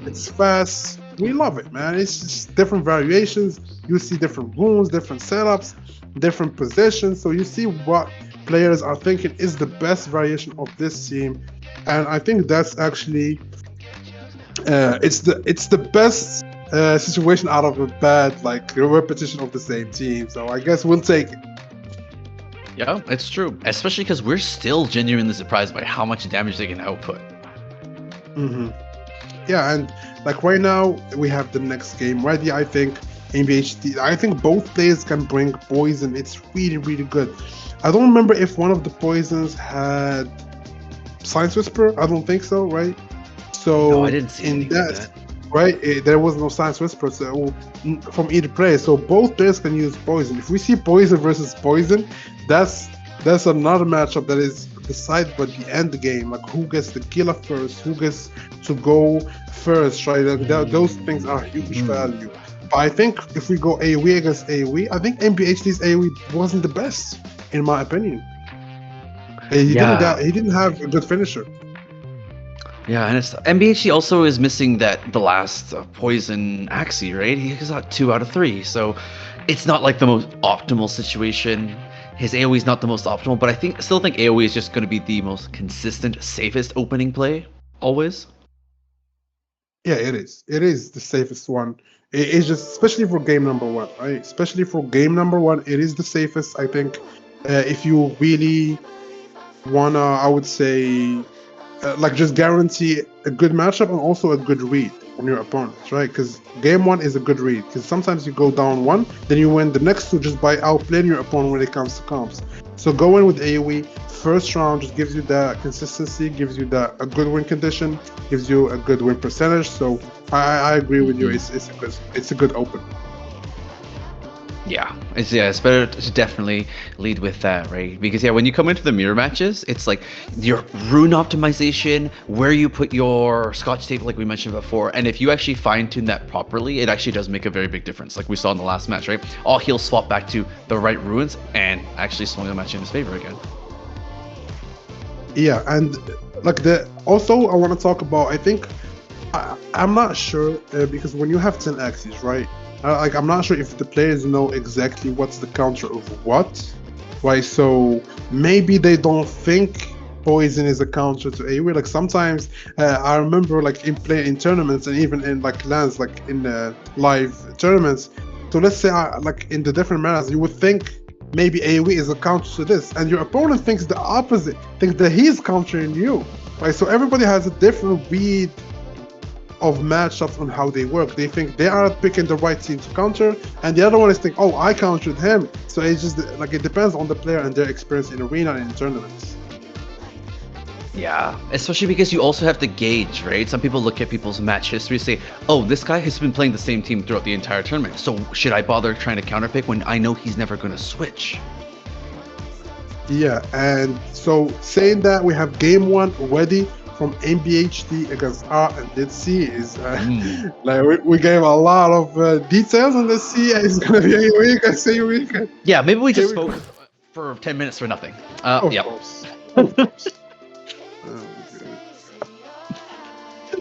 It's fast. We love it, man. It's just different variations. You see different runes, different setups, different positions. So you see what players are thinking is the best variation of this team, and I think that's actually it's the best situation out of a bad repetition of the same team. So I guess we'll take it.
Yeah, it's true. Especially because we're still genuinely surprised by how much damage they can output.
Yeah, and right now we have the next game ready. I think MBHD. I think both players can bring poison. It's really, really good. I don't remember if one of the poisons had Science Whisper. I don't think so, right? So
no, I didn't see
in that. Right, there was no Science Whisper from either player. So both players can use poison. If we see poison versus poison, that's another matchup that is decided by the end game. Like who gets the killer first, who gets to go first, right? Those things are huge value. But I think if we go AoE against AoE, I think MBHD's AoE wasn't the best, in my opinion. He didn't have a good finisher.
Yeah, and MBHD also is missing the last poison axie, right? He got 2 out of 3, so it's not like the most optimal situation. His AoE is not the most optimal, but I still think AoE is just going to be the most consistent, safest opening play always.
Yeah, it is. It is the safest one. It's just, especially for game number 1, right? Especially for game number 1, it is the safest. I think if you really wanna, I would say, like just guarantee a good matchup and also a good read on your opponents, right? Because game one is a good read. Because sometimes you go down one, then you win the next two just by outplaying your opponent when it comes to comps. So going with AoE first round just gives you that consistency, gives you that a good win condition, gives you a good win percentage. So I agree with you. It's a good open.
Yeah, it's better to definitely lead with that, right? Because when you come into the mirror matches, it's like your rune optimization, where you put your scotch tape, like we mentioned before, and if you actually fine tune that properly, it actually does make a very big difference. Like we saw in the last match, right? All heals swap back to the right runes and actually swung the match in his favor again.
Yeah, and like also I want to talk about. I think I'm not sure because when you have 10 axes, right? Like I'm not sure if the players know exactly what's the counter of what, right? So maybe they don't think poison is a counter to AoE. Like sometimes I remember like in tournaments and even in like LANs, like in live tournaments. So let's say like in the different manas, you would think maybe AoE is a counter to this, and your opponent thinks the opposite, thinks that he's countering you, right? So everybody has a different read of matchups on how they work. They think they are picking the right team to counter, and the other one is thinking, oh, I countered him. So it's just like it depends on the player and their experience in arena and in tournaments.
Yeah, especially because you also have to gauge, right? Some people look at people's match history and say, oh, this guy has been playing the same team throughout the entire tournament, so should I bother trying to counterpick when I know he's never going to switch?
Yeah, and so saying that, we have game one ready from MBHD against R, and let's see is like we gave a lot of details on this. See, it's gonna be a week. I say a week.
Yeah, maybe we just
Here we
spoke for 10 minutes for nothing.
Of
Yeah,
course, of course.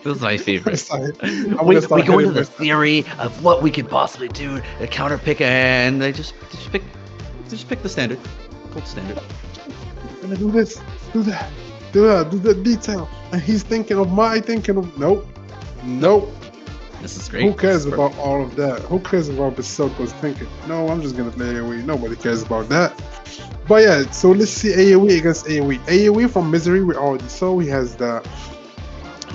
this is my favorite.
Sorry.
We go into the theory of what we could possibly do to counterpick, and they just pick the standard, gold standard.
I'm gonna do this, do that, do the detail, and he's thinking of my thinking of nope.
This is great.
Who cares about all of that? Who cares about Bestoko's thinking? No, I'm just gonna play AoE. Nobody cares about that. But yeah, so let's see AoE against AoE. AoE from Misery, we already saw. He has the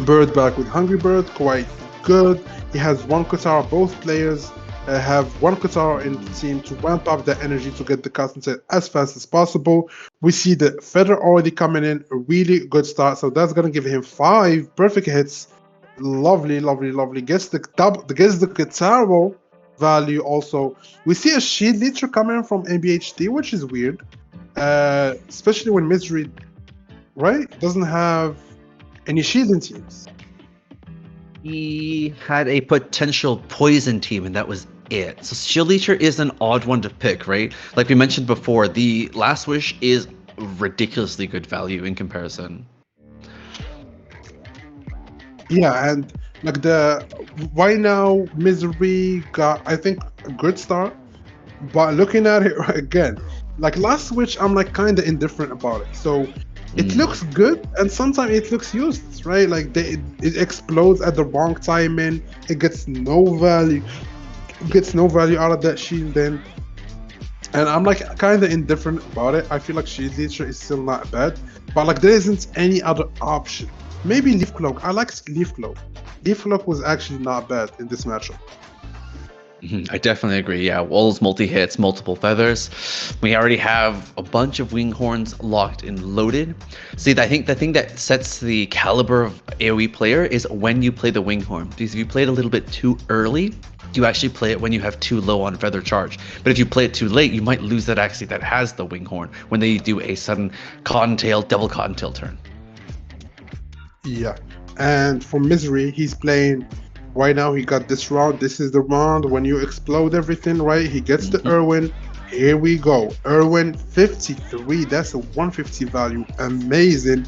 Bird back with Hungry Bird, quite good. He has one Katara. Both players have one Katara in the team to ramp up the energy to get the custom set as fast as possible. We see the Feather already coming in, a really good start. So that's gonna give him 5 perfect hits. Lovely. Gets the Katara value also. We see a shield leader coming from MBHD, which is weird. Especially when Misery, right, doesn't have any shielding teams.
He had a potential poison team, and that was it. So Shield Leecher is an odd one to pick, right? Like we mentioned before, the Last Wish is ridiculously good value in comparison.
Yeah, and like right now, Misery got, I think, a good start. But looking at it again, like Last Witch, I'm like kind of indifferent about it. So it looks good, and sometimes it looks useless, right? Like it explodes at the wrong timing. It gets no value. It gets no value out of that shield then. And I'm like kind of indifferent about it. I feel like Shield Leader is still not bad, but like there isn't any other option. Maybe Leaf Cloak. I like Leaf Cloak. Leaf Cloak was actually not bad in this matchup.
I definitely agree. Yeah, all those multi-hits, multiple feathers. We already have a bunch of wing horns locked and loaded. See, I think the thing that sets the caliber of AoE player is when you play the wing horn. Because if you play it a little bit too early, you actually play it when you have too low on feather charge. But if you play it too late, you might lose that axis that has the wing horn when they do a sudden cottontail, double cottontail turn.
Yeah, and for Misery, he's playing. Right now, he got this round. This is the round when you explode everything, right? He gets the Irwin. Here we go. Irwin 53. That's a 150 value. Amazing.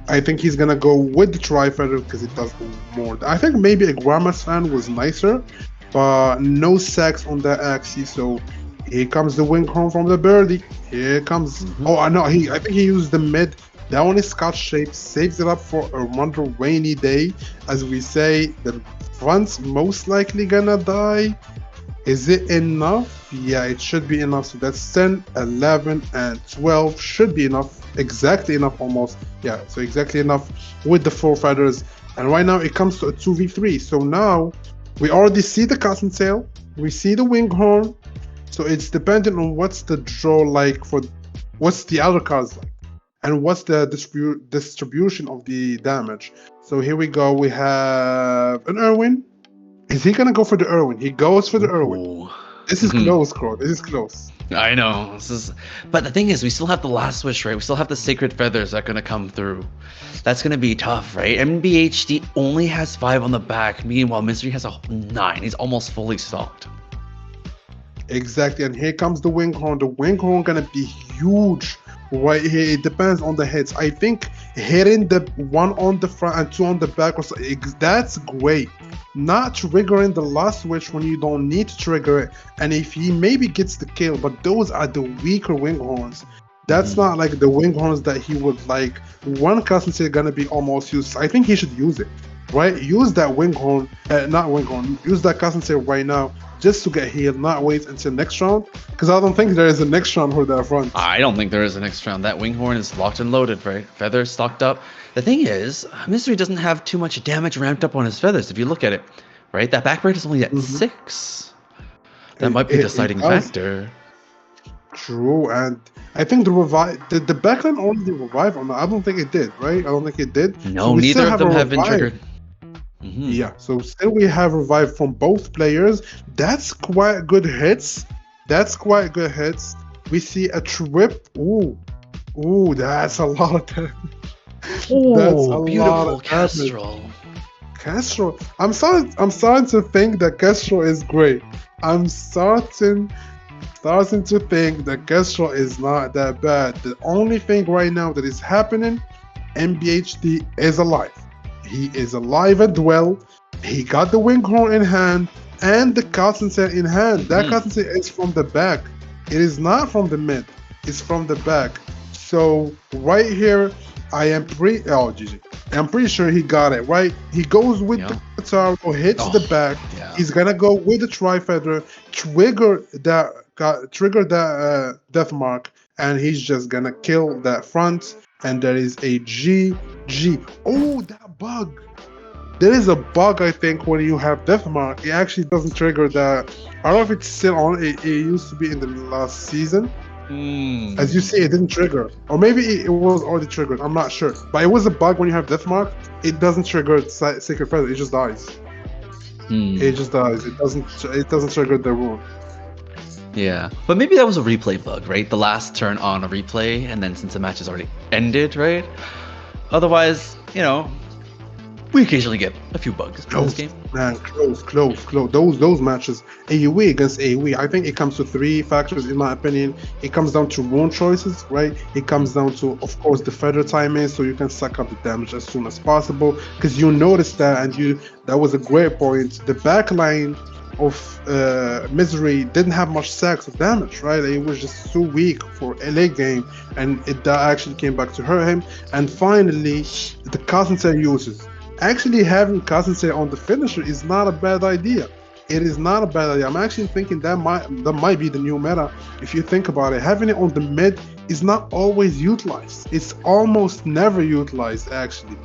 I think he's going to go with the Tri-Feather because it does more. I think maybe a Grandma's fan was nicer, but no sacks on that axis. So here comes the Winghorn from the birdie. Here comes. Oh, I know. I think he used the mid. That one is Scotch shape, saves it up for another rainy day. As we say, the front's most likely gonna die. Is it enough? Yeah, it should be enough. So that's 10, 11, and 12 should be enough. Exactly enough almost. Yeah, so exactly enough with the 4 feathers. And right now it comes to a 2v3. So now we already see the cottontail. We see the winghorn. So it's dependent on what's the draw like for what's the other cards like. And what's the distribution of the damage. So here we go. We have an Irwin. Is he gonna go for the Irwin? He goes for the Irwin.
Ooh.
This is
Mhm.
close, Crow. This is close.
I know. But the thing is, we still have the last switch, right? We still have the sacred feathers that are gonna come through. That's gonna be tough, right? MBHD only has 5 on the back. Meanwhile, Mystery has a 9. He's almost fully stocked.
Exactly. And here comes the Winghorn. The Winghorn gonna be huge right here. It depends on the hits. I think hitting the 1 on the front and 2 on the back was that's great. Not triggering the last switch when you don't need to trigger it. And if he maybe gets the kill, but those are the weaker Winghorns. That's not like the Winghorns that he would like. One constantly gonna be almost used. I think he should use it. Right? Use that Winghorn, not Winghorn, use that constantly right now just to get healed, not wait until next round. Because I don't think there is a next round for that front.
I don't think there is a next round. That Winghorn is locked and loaded, right? Feathers stocked up. The thing is, Mystery doesn't have too much damage ramped up on his feathers, if you look at it, right? That back break is only at 6. That might be a deciding factor.
True, and I think the revive, did the backline only revive or not? I don't think it did, right? I don't think it did.
No,
So we
neither
still
of them
a
have been
revive.
triggered. Mhm.
Yeah, so still we have revive from both players. That's quite good hits. That's quite good hits. We see a trip. Ooh, that's a lot of damage. That's a lot
Beautiful
of damage.
Kestrel.
Castro. I'm starting to think that Castro is great. I'm starting to think that Castro is not that bad. The only thing right now that is happening, MBHD is alive. He is alive and well. He got the Winghorn in hand and the cotton set in hand. That cotton set is from the back. It is not from the mid. It's from the back. So right here, I am pretty. Oh, GG. I'm pretty sure he got it right. He goes with the Taro, hits the back.
Yeah.
He's gonna go with the Tri-Feather, trigger that death mark, and he's just gonna kill that front. And there is a GG. Oh, that bug. There is a bug, I think, when you have death mark. It actually doesn't trigger that. I don't know if it's still on. It used to be in the last season. As you see, it didn't trigger, or maybe it was already triggered. I'm not sure, but it was a bug when you have death mark. It doesn't trigger sacred feather. It just dies. It just dies. It doesn't trigger the rune.
Yeah, but maybe that was a replay bug, right? The last turn on a replay, and then since the match has already ended, right? Otherwise, we occasionally get a few bugs in this game.
Man, close. Those matches, AoE against AoE, I think it comes to 3 factors in my opinion. It comes down to rune choices, right? It comes down to, of course, the feather timing, so you can suck up the damage as soon as possible. Because you noticed that, and that was a great point. The backline of Misery didn't have much stacks of damage, right? It was just so weak for a late game, and that actually came back to hurt him. And finally, the concentrate uses. Actually having concentrate on the finisher is not a bad idea. It is not a bad idea. I'm actually thinking that might be the new meta. If you think about it, having it on the mid is not always utilized. It's almost never utilized actually.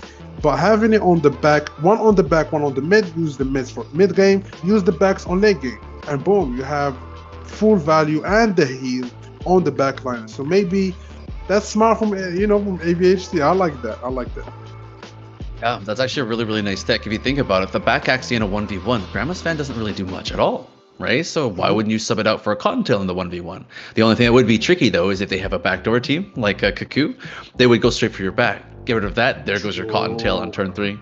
But having it on the back, one on the back, one on the mid, use the mids for mid game, use the backs on late game, and boom, you have full value and the heal on the back line. So maybe that's smart from from ABHD. I like that.
Yeah, that's actually a really, really nice tech. If you think about it, the back actually in a 1v1, Grandma's fan doesn't really do much at all, right? So why wouldn't you sub it out for a Cottontail in the 1v1? The only thing that would be tricky, though, is if they have a backdoor team, like a Cuckoo, they would go straight for your back. Get rid of that, there goes your Cottontail on turn 3.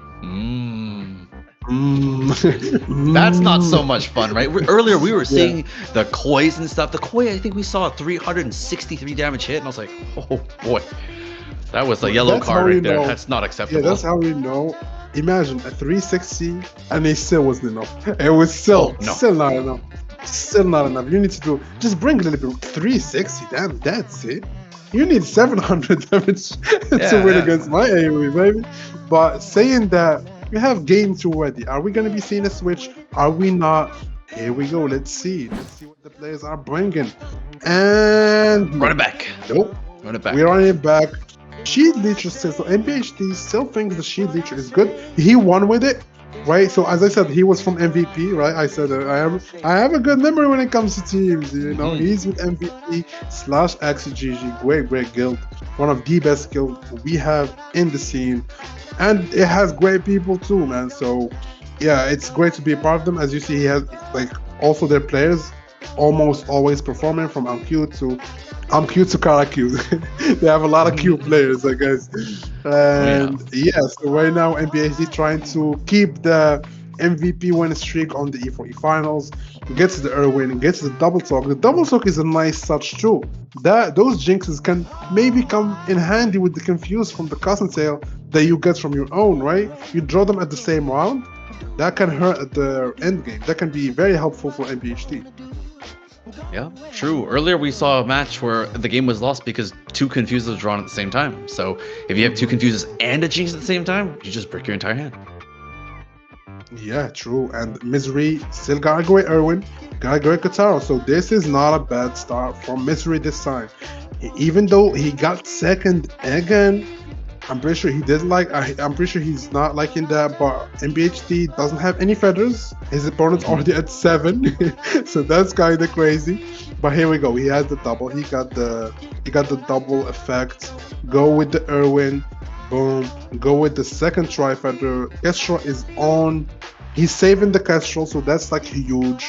That's not so much fun, right? Earlier we were seeing the Kois and stuff. The Koi, I think we saw a 363 damage hit, and I was like, oh boy. That was a yellow card right there. That's not acceptable.
Yeah, that's how we know. Imagine a 360 and it still wasn't enough. It was still not enough. Still not enough. You need to just bring a little bit. 360, damn, that's it. You need 700 damage to win against my AoE, baby. But saying that, we have game 2 ready. Are we going to be seeing a switch? Are we not? Here we go. Let's see. Let's see what the players are bringing. And
Run it back.
nope.
Run it back.
We're running it back. Shield Leecher says so. NBHD still thinks the Shield Leecher is good. He won with it, right? So as I said, he was from MVP, right? I said I have a good memory when it comes to teams. You know, he's with MVP / XGG. Great guild. One of the best guilds we have in the scene, and it has great people too, man. So yeah, it's great to be a part of them. As you see, he has like also their players almost always performing from I'm cute to Kara cute. They have a lot of cute players, I guess. And so right now NBHD trying to keep the MVP win streak on the E4E finals. Gets the Irwin, gets the double talk. The double talk is a nice touch too. Those jinxes can maybe come in handy with the confuse from the cousin tail that you get from your own, right? You draw them at the same round. That can hurt at the end game. That can be very helpful for NBHD.
Yeah, true. Earlier we saw a match where the game was lost because 2 confuses were drawn at the same time. So if you have 2 confuses and a jinx at the same time, you just break your entire hand.
Yeah, true. And Misery still got a great Irwin, got a great Kataro. So this is not a bad start from Misery this time. Even though he got second again, I'm pretty sure he didn't like. I'm pretty sure he's not liking that. But MBHD doesn't have any feathers. His opponent's already at 7, so that's kind of crazy. But here we go. He has the double. He got the double effect. Go with the Irwin. Boom. Go with the second tri-feather. Kestrel is on. He's saving the Kestrel, so that's like huge.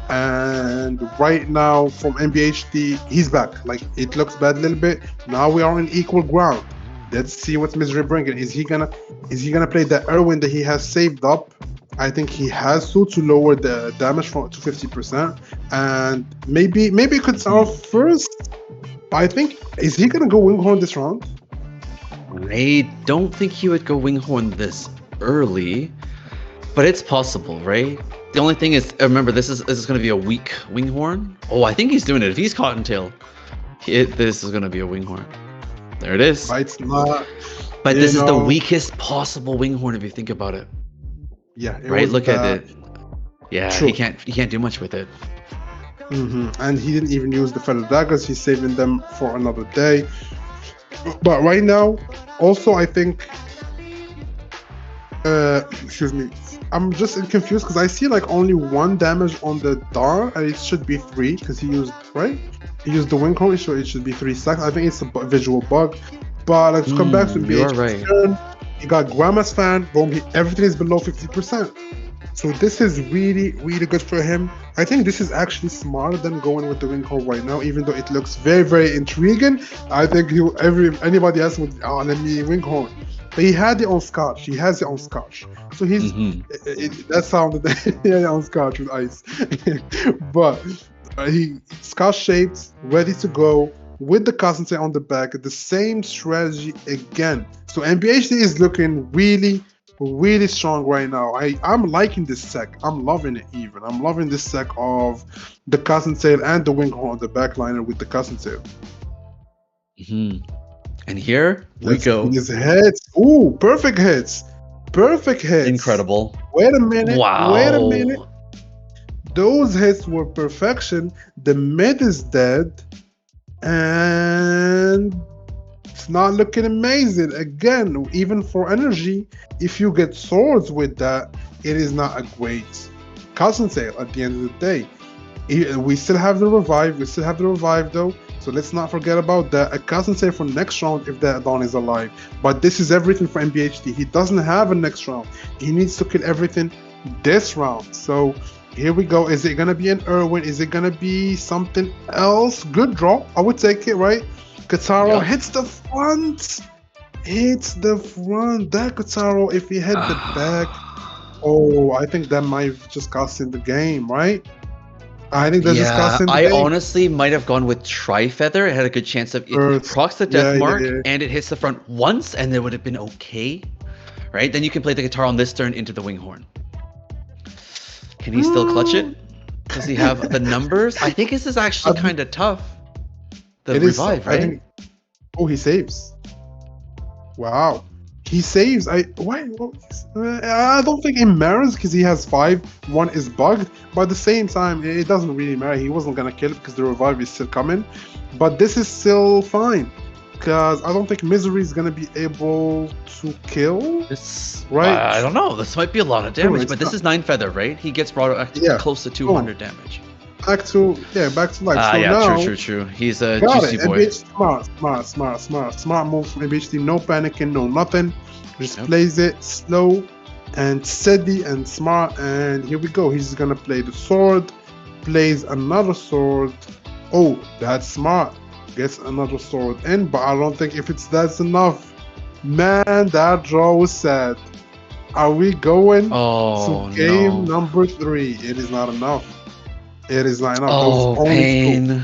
And right now from MBHD, he's back. Like it looks bad a little bit. Now we are on equal ground. Let's see what Misery bringing. Is he gonna play the Irwin that he has saved up? I think he has to lower the damage to 50%, and maybe it could start first. I think is he gonna go Winghorn this round?
I don't think he would go Winghorn this early, but it's possible, right? The only thing is, remember, this is going to be a weak Winghorn. Oh, I think he's doing it. If he's Cottontail, this is going to be a Winghorn. There it is.
It's not.
But this is the weakest possible Winghorn if you think about it.
Yeah.
Right. Look at it. Yeah.
True.
He can't do much with it.
And he didn't even use the feather daggers. He's saving them for another day. But right now, also I think. Excuse me. I'm just confused because I see like only 1 damage on the Dar, and it should be 3 because he used He used the Winghorn, so it should be 3 stacks. I think it's a visual bug. But let's come back to
you're
BH's
right.
turn. He got Grandma's fan. Boom. Everything is below 50%. So this is really good for him. I think this is actually smarter than going with the Winghorn right now, even though it looks very intriguing. I think anybody else would let me Winghorn. But he had it on Scotch. He has it on Scotch. So he's that sounded on Scotch with ice. But he Scotch shaped, ready to go with the concentrate on the back. The same strategy again. So MBHD is looking really strong right now. I'm liking this sec. I'm loving it even. I'm loving this sec of the cousin tail and the Winghorn on the backliner with the cousin tail.
And here we go.
His hits. Ooh, perfect hits. Perfect hits.
Incredible.
Wait a minute.
Wow.
Wait a minute. Those hits were perfection. The mid is dead. And it's not looking amazing. Again, even for energy, if you get swords with that, it is not a great cousin tail at the end of the day. We still have the revive. We still have the revive though. So let's not forget about that. I can't say for next round if that Dawn is alive. But this is everything for MBHD. He doesn't have a next round. He needs to kill everything this round. So here we go. Is it going to be an Irwin? Is it going to be something else? Good draw. I would take it, right? Kataro hits the front. That Kataro, if he hit the back. Oh, I think that might have just cost him the game, right? I think that's disgusting.
I honestly might have gone with Tri-Feather. It had a good chance of it procs the death mark and it hits the front once and it would have been okay. Right? Then you can play the guitar on this turn into the Winghorn. Can he still clutch it? Does he have the numbers? I think this is actually kind of tough. The revive, right?
He saves. Wow. He saves. I don't think it matters because he has 5. One is bugged, but at the same time, it doesn't really matter. He wasn't gonna kill it because the revive is still coming. But this is still fine because I don't think Misery is gonna be able to kill.
This,
Right.
I don't know. This might be a lot of damage,
it's
but this
not-
is 9 feather, right? He gets brought up
Yeah.
close to 200 damage.
Back to life.
Ah,
So
yeah,
now,
true. He's a
got
juicy
it.
boy.
MBH smart move from MBHT. No panicking, no nothing. Just
Yep.
plays it slow and steady and smart. And here we go. He's gonna play the sword. Plays another sword. Oh, that's smart. Gets another sword in, but I don't think if that's enough. Man, that draw was sad. Are we going
Oh,
to game
no.
number 3? It is not enough. It is not enough.
Oh,
Those only 2.
pain.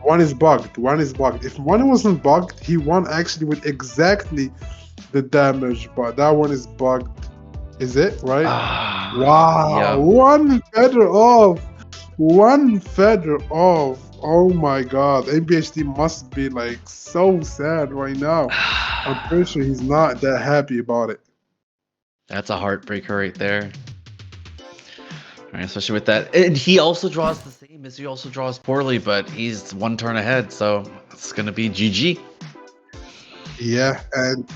One is bugged. If one wasn't bugged, he won actually with exactly the damage, but that one is bugged. Is it right?
Ah,
Wow.
yeah.
One feather off. One feather off. Oh my god. ABHD must be like so sad right now. I'm pretty sure he's not that happy about it.
That's a heartbreaker right there. All right, especially with that. And he also draws the same as he also draws poorly, but he's 1 turn ahead, so it's going to be GG.
Yeah, and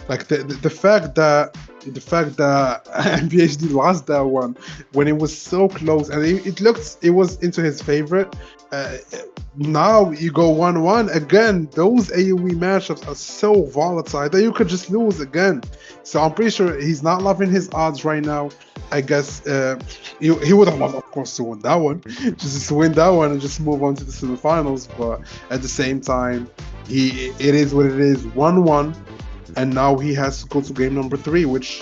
like the fact that MPHD lost that one when it was so close, and it was into his favorite. Now you go 1-1 again. Those AoE matchups are so volatile that you could just lose again. So I'm pretty sure he's not loving his odds right now. I guess he would have loved, of course, to win that one, just to win that one and just move on to the semifinals. But at the same time, it is what it is. 1-1. And now he has to go to game number 3, which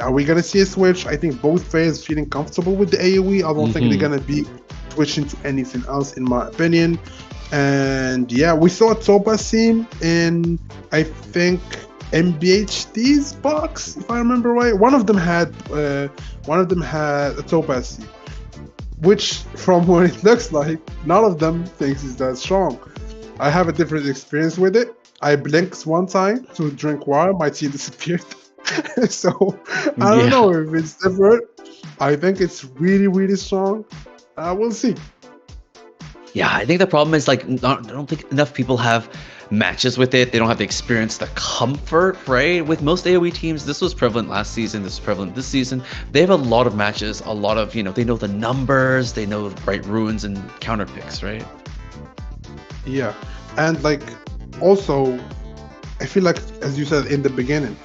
are we gonna see a switch? I think both players feeling comfortable with the AoE. I don't think they're gonna be switching to anything else, in my opinion. And yeah, we saw a Topaz team in, I think, MBHD's box, if I remember right. One of them had a Topaz team, which from what it looks like, none of them thinks is that strong. I have a different experience with it. I blinked one time to drink water, my tea disappeared. So I don't know if it's different. I think it's really, really strong. We'll see.
Yeah, I think the problem is I don't think enough people have matches with it. They don't have the experience, the comfort, right? With most AoE teams, this was prevalent last season, this is prevalent this season. They have a lot of matches, a lot of, they know the numbers, they know the right runes and counter picks, right?
Yeah, and also, I feel like, as you said in the beginning,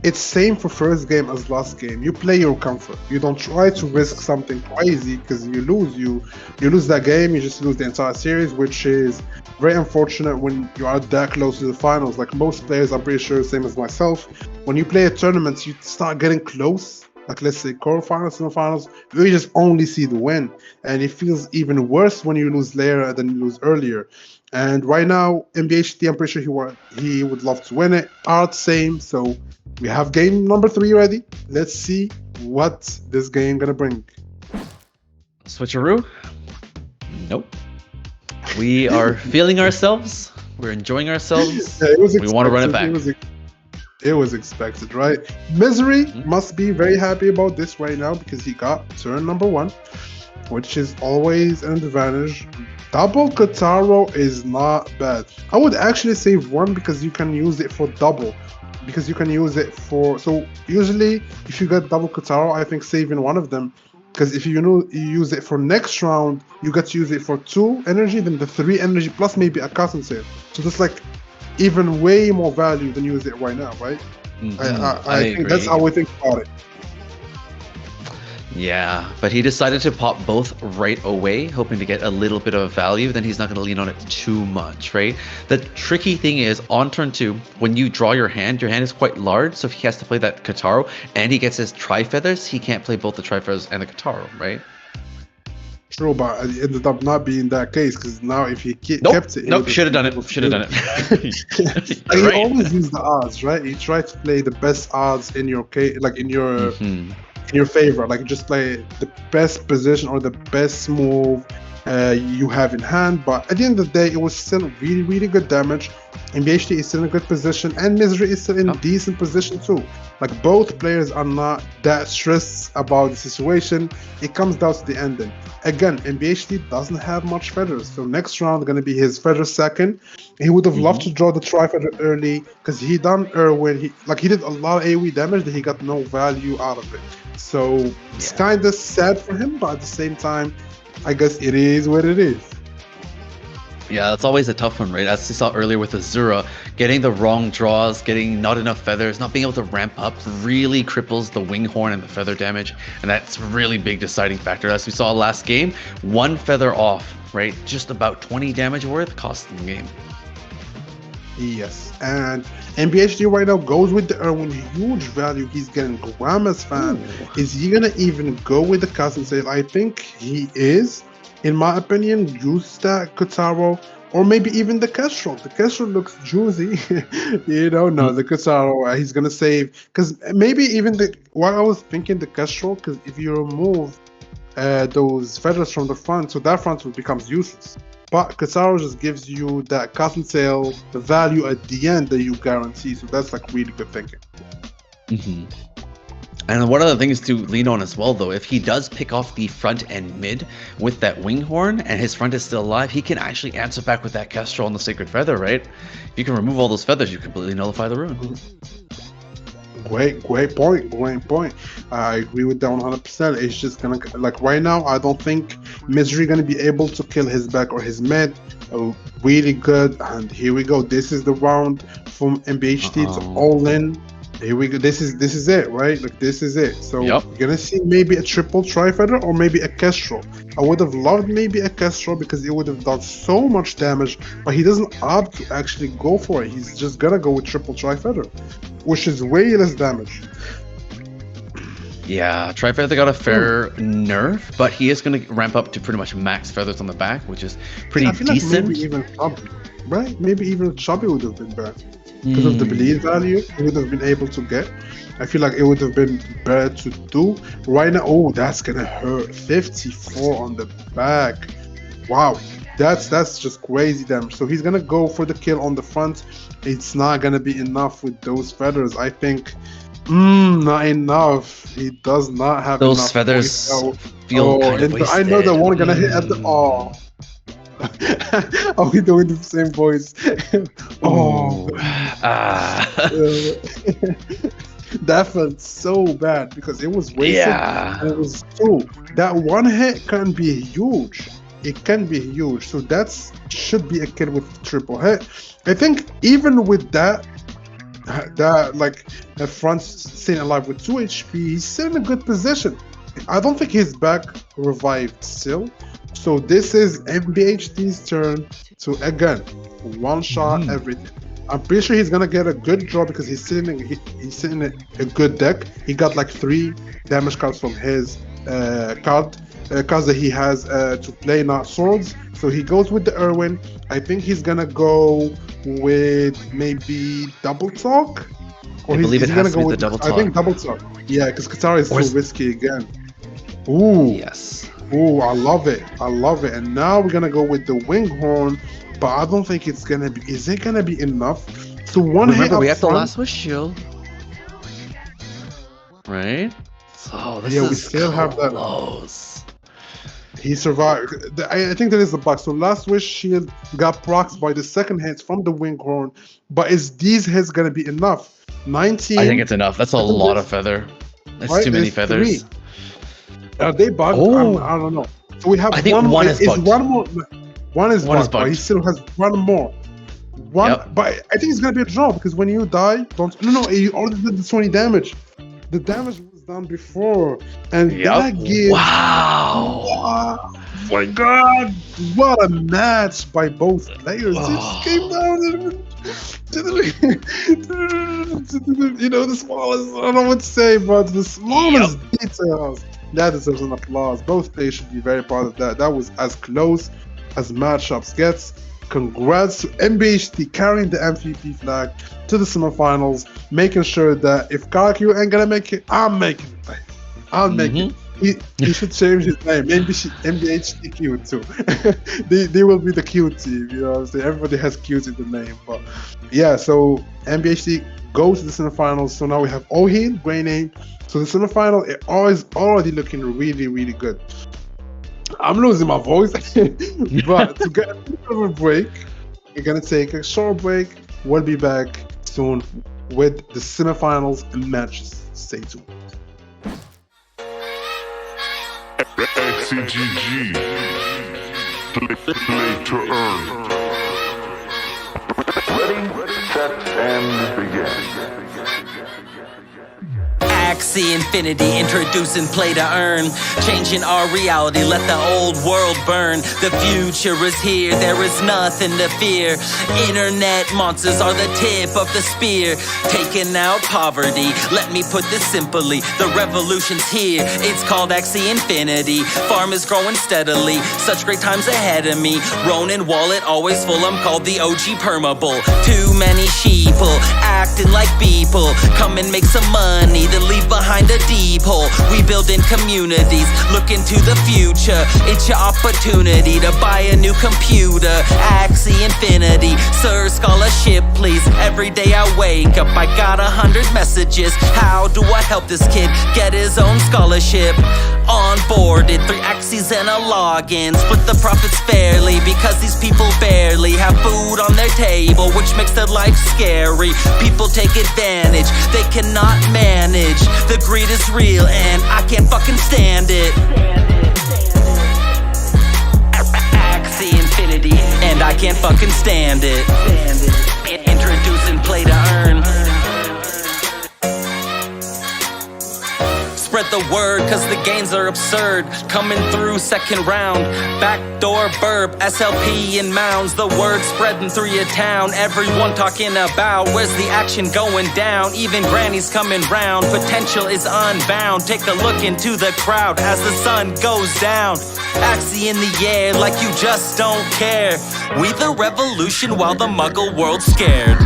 it's same for first game as last game. You play your comfort. You don't try to risk something crazy because you lose. You lose that game. You just lose the entire series, which is very unfortunate when you are that close to the finals. Like most players, I'm pretty sure, same as myself. When you play a tournament, you start getting close. Like let's say quarterfinals, semifinals, you just only see the win, and it feels even worse when you lose later than you lose earlier. And right now, MBHT, I'm pretty sure he would love to win it. Art, same. So we have game number 3 ready. Let's see what this game gonna bring.
Switcheroo? Nope. We are feeling ourselves. We're enjoying ourselves.
Yeah, it was
We want to run it back.
It was expected, right? Misery must be very happy about this right now because he got turn number 1, which is always an advantage. Double Kataro is not bad. I would actually save 1 because you can use it for double. Because you can use it for... So usually, if you get double Kataro, I think saving 1 of them. Because if you use it for next round, you get to use it for 2 energy, then the 3 energy, plus maybe a custom save. So that's even way more value than use it right now, right? I think
agree.
that's how we think about it.
Yeah, but he decided to pop both right away, hoping to get a little bit of value. Then he's not going to lean on it too much, right? The tricky thing is, on turn 2, when you draw your hand is quite large. So if he has to play that Kataro and he gets his Tri-Feathers, he can't play both the Tri-Feathers and the Kataro, right?
True, but it ended up not being that case because now if he kept it...
Nope, should have done it. Should have done it.
You always use the odds, right? You try to play the best odds in your case, in your favor. Just play the best position or the best move you have in hand. But at the end of the day, it was still really, really good damage. And BHT is still in a good position, and Misery is still in a decent position too. Like both players are not that stressed about the situation. It comes down to the ending. Again, MBHT doesn't have much feathers, so next round gonna be his feather second. He would have loved to draw the tri feather early because he done Irwin. He did a lot of AoE damage that he got no value out of it. So it's kind of sad for him, but at the same time, I guess it is what it is.
Yeah, that's always a tough one, right? As we saw earlier with Azura, getting the wrong draws, getting not enough feathers, not being able to ramp up really cripples the Winghorn and the feather damage, and that's a really big deciding factor. As we saw last game, one feather off, right? Just about 20 damage worth costing the game.
Yes, and MBHD right now goes with the Irwin, huge value. He's getting Grandma's fan.
Ooh.
Is he gonna even go with the cousin sale? I think he is. In my opinion, use that Kotaro or maybe even the Kestrel. The Kestrel looks juicy. The Kotaro, he's going to save. Because maybe even what I was thinking, the Kestrel, because if you remove those feathers from the front, so that front becomes useless. But Kotaro just gives you that cousin sale, the value at the end that you guarantee. So that's like really good thinking.
Mm-hmm. And one of the things to lean on as well, though, if he does pick off the front and mid with that Winghorn and his front is still alive, he can actually answer back with that Kestrel on the Sacred Feather, right? If you can remove all those feathers, you completely nullify the rune.
Great point. I agree with that 100%. It's just gonna, like right now, I don't think Misery gonna be able to kill his back or his mid. Really good, and here we go. This is the round from MBHT. It's all in. Here we go. This is it, right? Like this is it. So you're gonna see maybe a triple tri-feather or maybe a Kestrel. I would have loved maybe a Kestrel because it would have done so much damage, but he doesn't opt to actually go for it. He's just gonna go with triple tri-feather, which is way less damage.
Yeah, Tri-Feather got a fair nerf, but he is going to ramp up to pretty much max feathers on the back, which is pretty decent.
Like maybe even Chubby, right? Maybe even Chubby would have been better. Because of the bleed value, he would have been able to get. I feel like it would have been better to do. Right now, oh, that's going to hurt. 54 on the back. Wow. That's just crazy damage. So he's going to go for the kill on the front. It's not going to be enough with those feathers. I think... not enough. He does not have
those
enough
feathers feel kind of wasted.
I know that one gonna hit at the Are we doing the same voice? That felt so bad because it was wasted. And it was that one hit can be huge. It can be huge. So that should be a kill with triple hit. I think even with that like the front staying alive with 2 HP, he's still in a good position. I don't think his back revived still. So this is MBHD's turn to again one shot everything. I'm pretty sure he's gonna get a good draw because he's sitting in a good deck. He got like 3 damage cards from his cards that he has to play, not swords. So he goes with the Irwin. I think he's gonna go with maybe double talk.
Or I believe it has to be the double talk.
I think double talk. Yeah, because Katara is too risky again. Ooh.
Yes.
Ooh, I love it. And now we're gonna go with the Winghorn, but I don't think it's gonna be. Is it gonna be enough? So
Remember, we have the last wish shield, right? So this is we still have that. He survived. I think there is a bug. So last wish shield got procs by the second hits from the Winghorn, but is these hits gonna be enough? 19. I think it's enough. That's a lot of feather. That's too many feathers.
3. Are they bugged? I don't know. So we have
one is bugged.
One more. One is bugged, but he still has one more. But I think it's gonna be a draw because when you die, you already did the 20 damage. The damage was done before, and that gives.
Wow!
Oh my God! What a match by both players! It just came down to the smallest. I don't know what to say, but the smallest details. That deserves an applause. Both players should be very proud of that. That was as close as matchups gets. Congrats to MBHT carrying the MVP flag to the semifinals, making sure that if Karakyu ain't gonna make it, I'm making it. I'll make it. he should change his name. Maybe MBHTQ too. They will be the cute team. You know what I'm saying? Everybody has cute in the name. But yeah, so MBHT goes to the semifinals. So now we have Ohin, Brain Name. So the semifinal is already looking really, really good. I'm losing my voice. But to get a bit of a break, we're gonna take a short break. We'll be back soon with the semifinals matches. Stay tuned.
XCGG. Play to earn. Ready, set, and begin.
Axie Infinity, introducing play to earn. Changing our reality, let the old world burn. The future is here, there is nothing to fear. Internet monsters are the tip of the spear. Taking out poverty, let me put this simply. The revolution's here, it's called Axie Infinity. Farm is growing steadily, such great times ahead of me. Ronin wallet always full, I'm called the OG Permable. Too many sheeple, acting like people. Come and make some money, then leave behind a deep hole. We building communities, look into the future. It's your opportunity to buy a new computer. Axie Infinity, sir, scholarship please. Every day I wake up, I got 100 messages. How do I help this kid get his own scholarship? Onboarded, 3 Axies and a login. Split the profits fairly, because these people barely have food on their table, which makes their life scary. People take advantage, they cannot manage. The greed is real and I can't fucking stand it. Axie Infinity, and I can't fucking stand it. Introducing play to earn. Spread the word, cause the gains are absurd. Coming through second round, backdoor burp, SLP in mounds. The word spreading through your town. Everyone talking about where's the action going down. Even granny's coming round, potential is unbound. Take a look into the crowd as the sun goes down. Axie in the air like you just don't care. We the revolution while the muggle world's scared.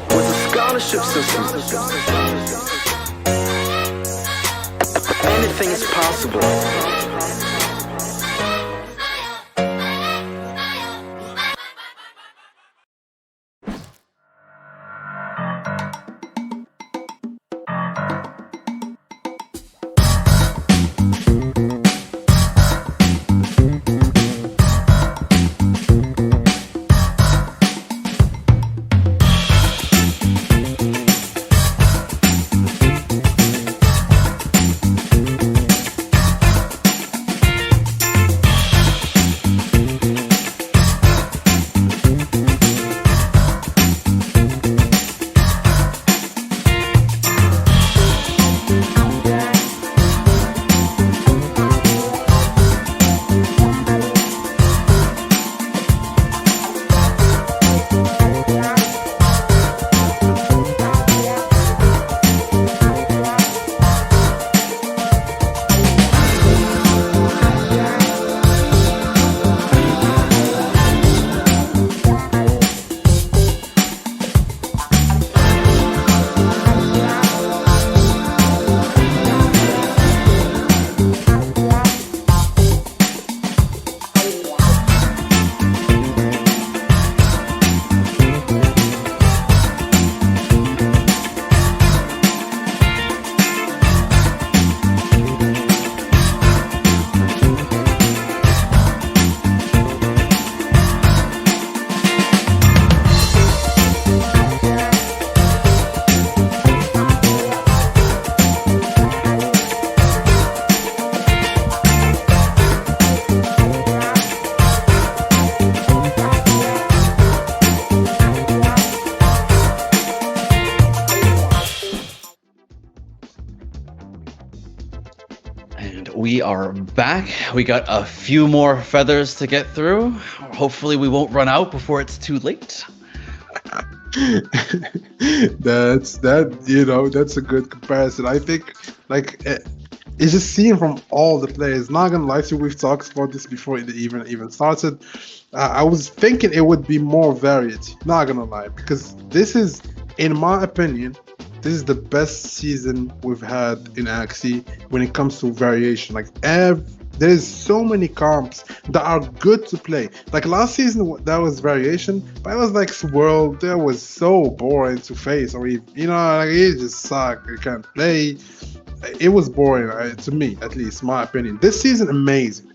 With a scholarship system, anything is possible.
We are back. We got a few more feathers to get through. Hopefully we won't run out before it's too late.
That's a good comparison. I think like it's just seen from all the players. Not gonna lie to you, we've talked about this before it even started. I was thinking it would be more varied. Not gonna lie, because this is, in my opinion, this is the best season we've had in Axie when it comes to variation. Like there's so many comps that are good to play. Like last season, that was variation, but it was like Swirl. That was so boring to face, or even, like it just sucked. You can't play. It was boring to me, at least my opinion. This season, amazing.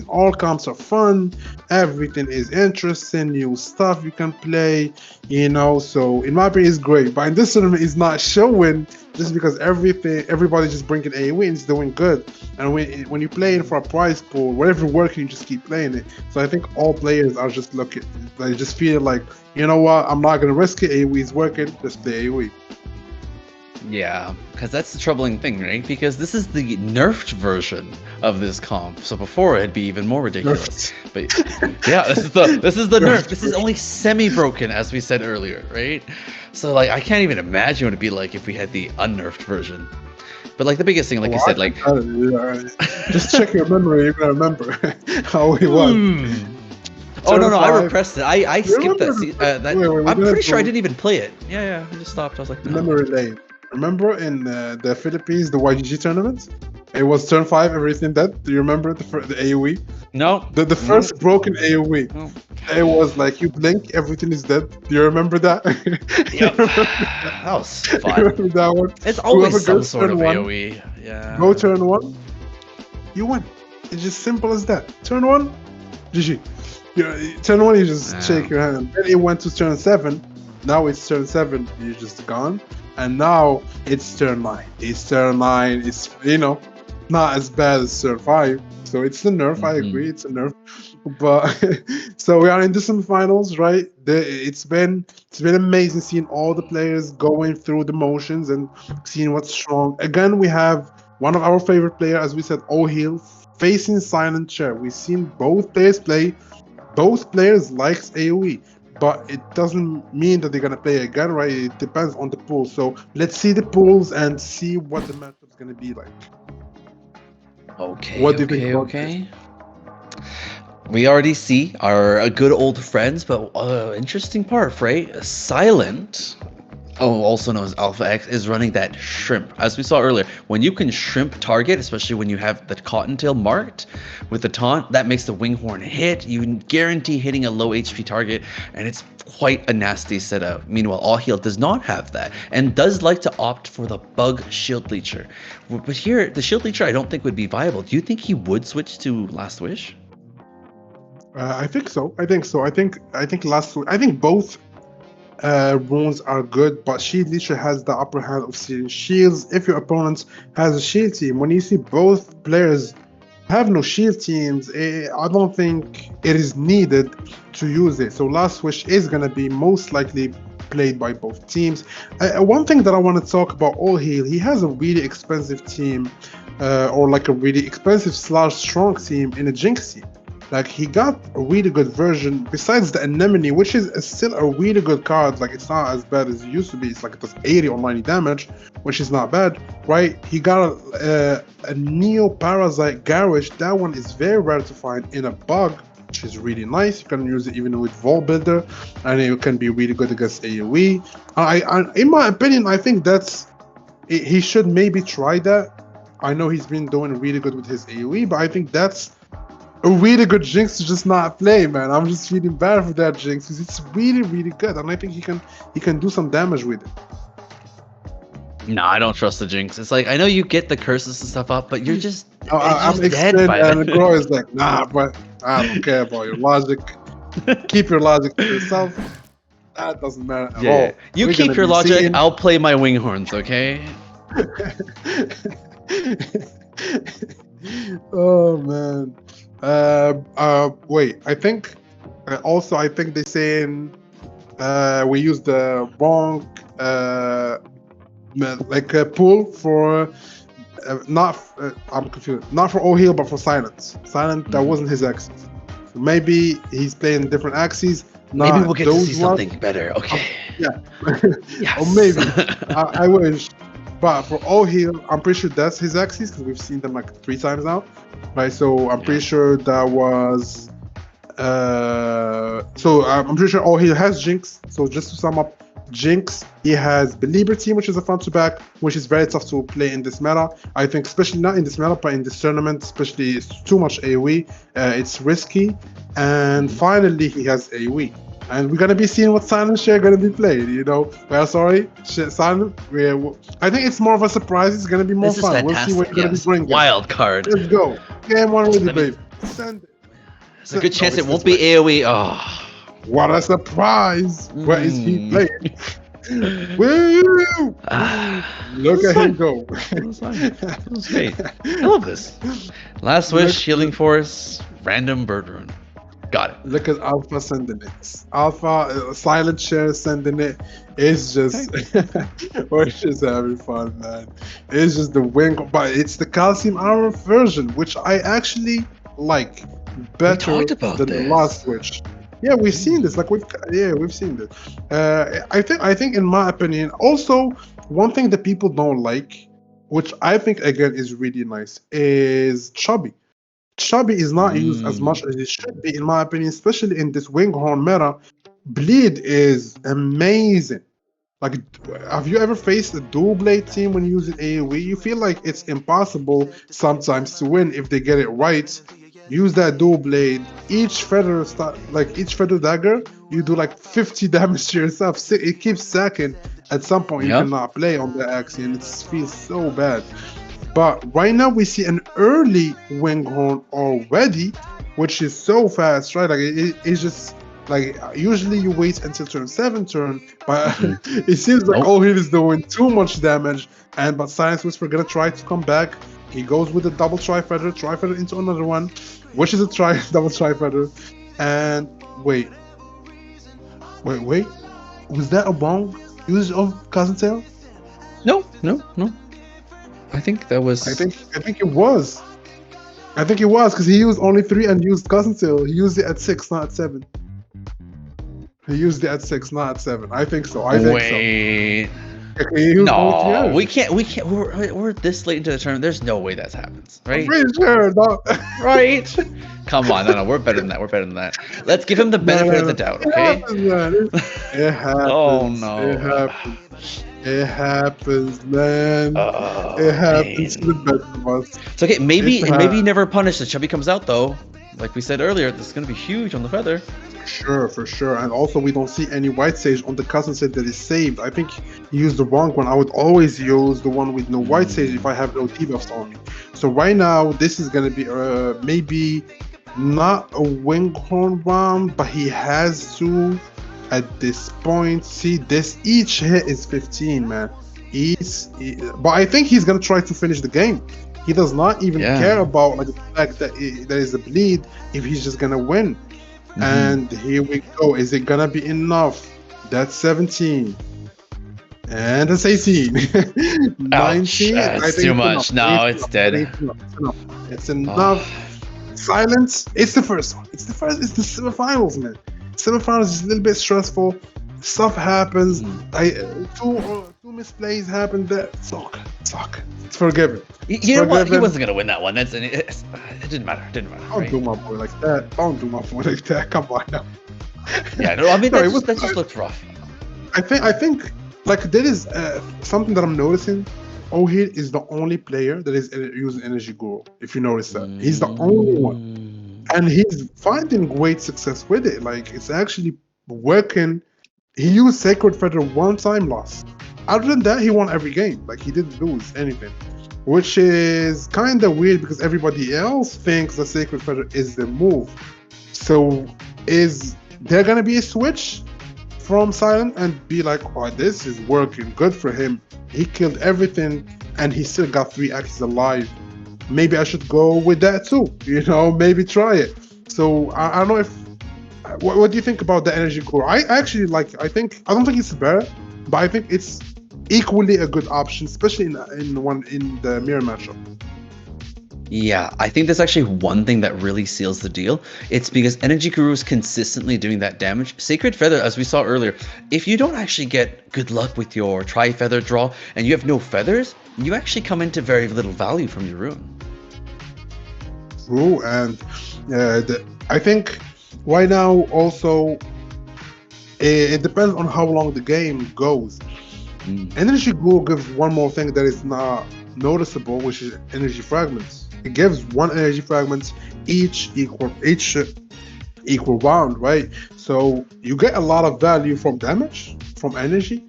All comps are fun. Everything is interesting. New stuff you can play. So in my opinion, it's great. But in this tournament, it's not showing just because everybody's just bringing AoE and it's doing good. And when you play it for a prize pool, whatever working, you just keep playing it. So I think all players are just just feel like, you know what, I'm not gonna risk it. AoE is working. Just play AoE.
Yeah, because that's the troubling thing, right? Because this is the nerfed version of this comp. So before it'd be even more ridiculous. But yeah, this is the nerf. This is only semi-broken, as we said earlier, right? So like I can't even imagine what it'd be like if we had the unnerfed version. But like the biggest thing, like you said, like
just check your memory. You're gonna remember how he was.
Oh no, I repressed it. I skipped that. I'm pretty sure I didn't even play it. Yeah, I just stopped. I was like, no.
Memory lane. Remember in the Philippines, the YGG tournament? It was turn 5, everything dead. Do you remember the AoE?
No.
The first broken AoE.
No.
It was like you blink, everything is dead. Do you remember that?
Yep. That was fun.
You remember that one?
It's always
Whoever
some
goes
sort of
turn 1,
AoE. Yeah.
Go turn 1, you win. It's just simple as that. Turn 1, GG. Turn 1, you just shake your hand. Then it went to turn 7. Now it's turn 7, you're just gone. And now it's turn 9. It's not as bad as turn 5. So it's a nerf, I agree, it's a nerf. But so we are in the semifinals, right? It's been amazing seeing all the players going through the motions and seeing what's strong. Again, we have one of our favorite players, as we said, O'Heal, facing Silent Chair. We've seen both players play. Both players likes AoE. But it doesn't mean that they're gonna play again, right? It depends on the pool. So let's see the pools and see what the matchup's gonna be like.
Okay.
What do you think about
okay. We already see our good old friends, but interesting part, right? Silent, also known as Alpha X, is running that shrimp. As we saw earlier, when you can shrimp target, especially when you have the cottontail marked with the taunt, that makes the winghorn hit. You guarantee hitting a low HP target, and it's quite a nasty setup. Meanwhile, O'Heal does not have that, and does like to opt for the bug shield leecher. But here, the shield leecher I don't think would be viable. Do you think he would switch to Last Wish?
I think so. I think both runes are good, but Shield Leecher has the upper hand of sealing shields if your opponent has a shield team. When you see both players have no shield teams, I don't think it is needed to use it. So Last Wish is going to be most likely played by both teams. One thing that I want to talk about O'Heal, he has a really expensive team, or like a really expensive / strong team in a Jinx team. Like, he got a really good version besides the Anemone, which is still a really good card. Like, it's not as bad as it used to be. It's like it does 80 or 90 damage, which is not bad, right? He got a Neo Parasite Garage. That one is very rare to find in a bug, which is really nice. You can use it even with Vault Builder, and it can be really good against AoE. In my opinion, I think he should maybe try that. I know he's been doing really good with his AoE, but I think that's a really good Jinx to just not play, man. I'm just feeling bad for that Jinx because it's really, really good, and I think he can do some damage with it.
No, I don't trust the Jinx. It's like, I know you get the curses and stuff up, but you're just,
I'm
dead by
and the
then.
girl is like, nah, but I don't care about your logic. Keep your logic to yourself. That doesn't matter at all.
You
We're
keep
gonna
your
be
logic.
seeing-
I'll play my winghorns, okay?
Oh man. Wait. I think they're saying we used the wrong pool for I'm confused. Not for O'Heal, but for Silence. Silent, that wasn't his axis. So maybe he's playing different axes.
Maybe we'll get to see
ones.
something better. Okay.
Yeah.
Yes.
Or maybe. I wish. But for all heal, I'm pretty sure that's his axes because we've seen them like 3 times now, right? So I'm pretty sure that was. So I'm pretty sure all heal has Jinx. So just to sum up, Jinx, he has Belieber team, which is a front to back, which is very tough to play in this meta. I think, especially not in this meta, but in this tournament, especially it's too much AoE. It's risky. And finally, he has AoE. And we're gonna be seeing what Silent Share gonna be played. You know, well, sorry, Silent. I think it's more of a surprise. It's gonna be more
This is
fun. We'll see
fantastic.
what you're gonna be bringing.
Wild card.
Let's go. Game one ready,
Let me-
babe. Send it.
There's a good chance
No,
it won't
it's
be AoE. Oh.
What a surprise! Where is he playing? Woo! Look at him go.
That's fine. That's great. I love this. Last wish, healing force, random bird rune. Got it.
Look at Alpha sending it. Alpha, Silent Share sending it. It's just, we're just having fun, man. It's just the wing, but it's the calcium armor version, which I actually like better
talked about
than the
this.
last switch. Yeah, we've seen this. Like we've seen this. I think, in my opinion, also one thing that people don't like, which I think again is really nice, is Chubby. Chubby is not used as much as it should be, in my opinion, especially in this Winghorn meta. Bleed is amazing. Like, have you ever faced a dual blade team when using AoE? You feel like it's impossible sometimes to win if they get it right. Use that dual blade. Each feather dagger, you do like 50 damage to yourself. It keeps stacking. At some point, you cannot play on the axe, and it feels so bad. But right now we see an early Winghorn already, which is so fast, right? Like it's just like usually you wait until turn 7, but it seems like all he is doing too much damage. But Science Whisper gonna try to come back. He goes with a double tri-feather into another one, which is a double tri-feather. And wait, was that a bong used of Cousin Tail?
No. I think that was.
I think it was. I think it was because he used only 3 and used Cousin Tail. He used it at 6, not at 7. He used it at 6, not at 7. I think so.
Wait. No, we can't. We're this late into the tournament. There's no way that happens, right?
I'm pretty sure. No.
Right? Come on, no. We're better than that. Let's give him the benefit of the doubt, okay?
It happens.
Oh no.
It happens, man. It happens to the best of us.
It's okay. Maybe never punished. The Chubby comes out though. Like we said earlier, this is gonna be huge on the feather.
For sure. And also we don't see any white sage on the cousin set that is saved. I think he used the wrong one. I would always use the one with no white sage if I have no debuffs on me. So right now this is gonna be maybe not a Winghorn round, but he has to at this point. See, this each hit is 15, man. But I think he's gonna try to finish the game. He does not even care about like the fact that there is a bleed if he's just gonna win. And here we go. Is it gonna be enough? That's 17. And that's 18. 19.
That's
I think
too much. No, it's dead.
It's enough. Silence. It's the first one. It's the semifinals, man. Semifinals is a little bit stressful. Stuff happens. Two misplays happened there. It's okay. It's forgiven.
You know what? He wasn't gonna win that one. It didn't matter.
Don't do my boy like that. Come on now.
Yeah, no. I mean, that just looked rough.
I think like there is something that I'm noticing. Ohid is the only player that is using Energy Guru. If you notice that, he's the only one, and he's finding great success with it. Like it's actually working. He used Sacred Feather one time, lost. Other than that, he won every game. Like he didn't lose anything, which is kind of weird because everybody else thinks the Sacred Feather is the move. So is there gonna be a switch from Silent and be like, oh, this is working good for him. He killed everything and he still got 3 axes alive. Maybe I should go with that too. You know, maybe try it. So I don't know if. What do you think about the Energy Core? I actually like. I don't think it's better, but I think it's equally a good option, especially in the mirror matchup.
Yeah, I think that's actually one thing that really seals the deal. It's because Energy Guru is consistently doing that damage. Sacred Feather, as we saw earlier, if you don't actually get good luck with your Tri-Feather draw and you have no feathers, you actually come into very little value from your rune.
True, and I think right now also it depends on how long the game goes. Energy Guru gives one more thing that is not noticeable, which is energy fragments. It gives one energy fragments each equal round, right? So you get a lot of value from damage, from energy,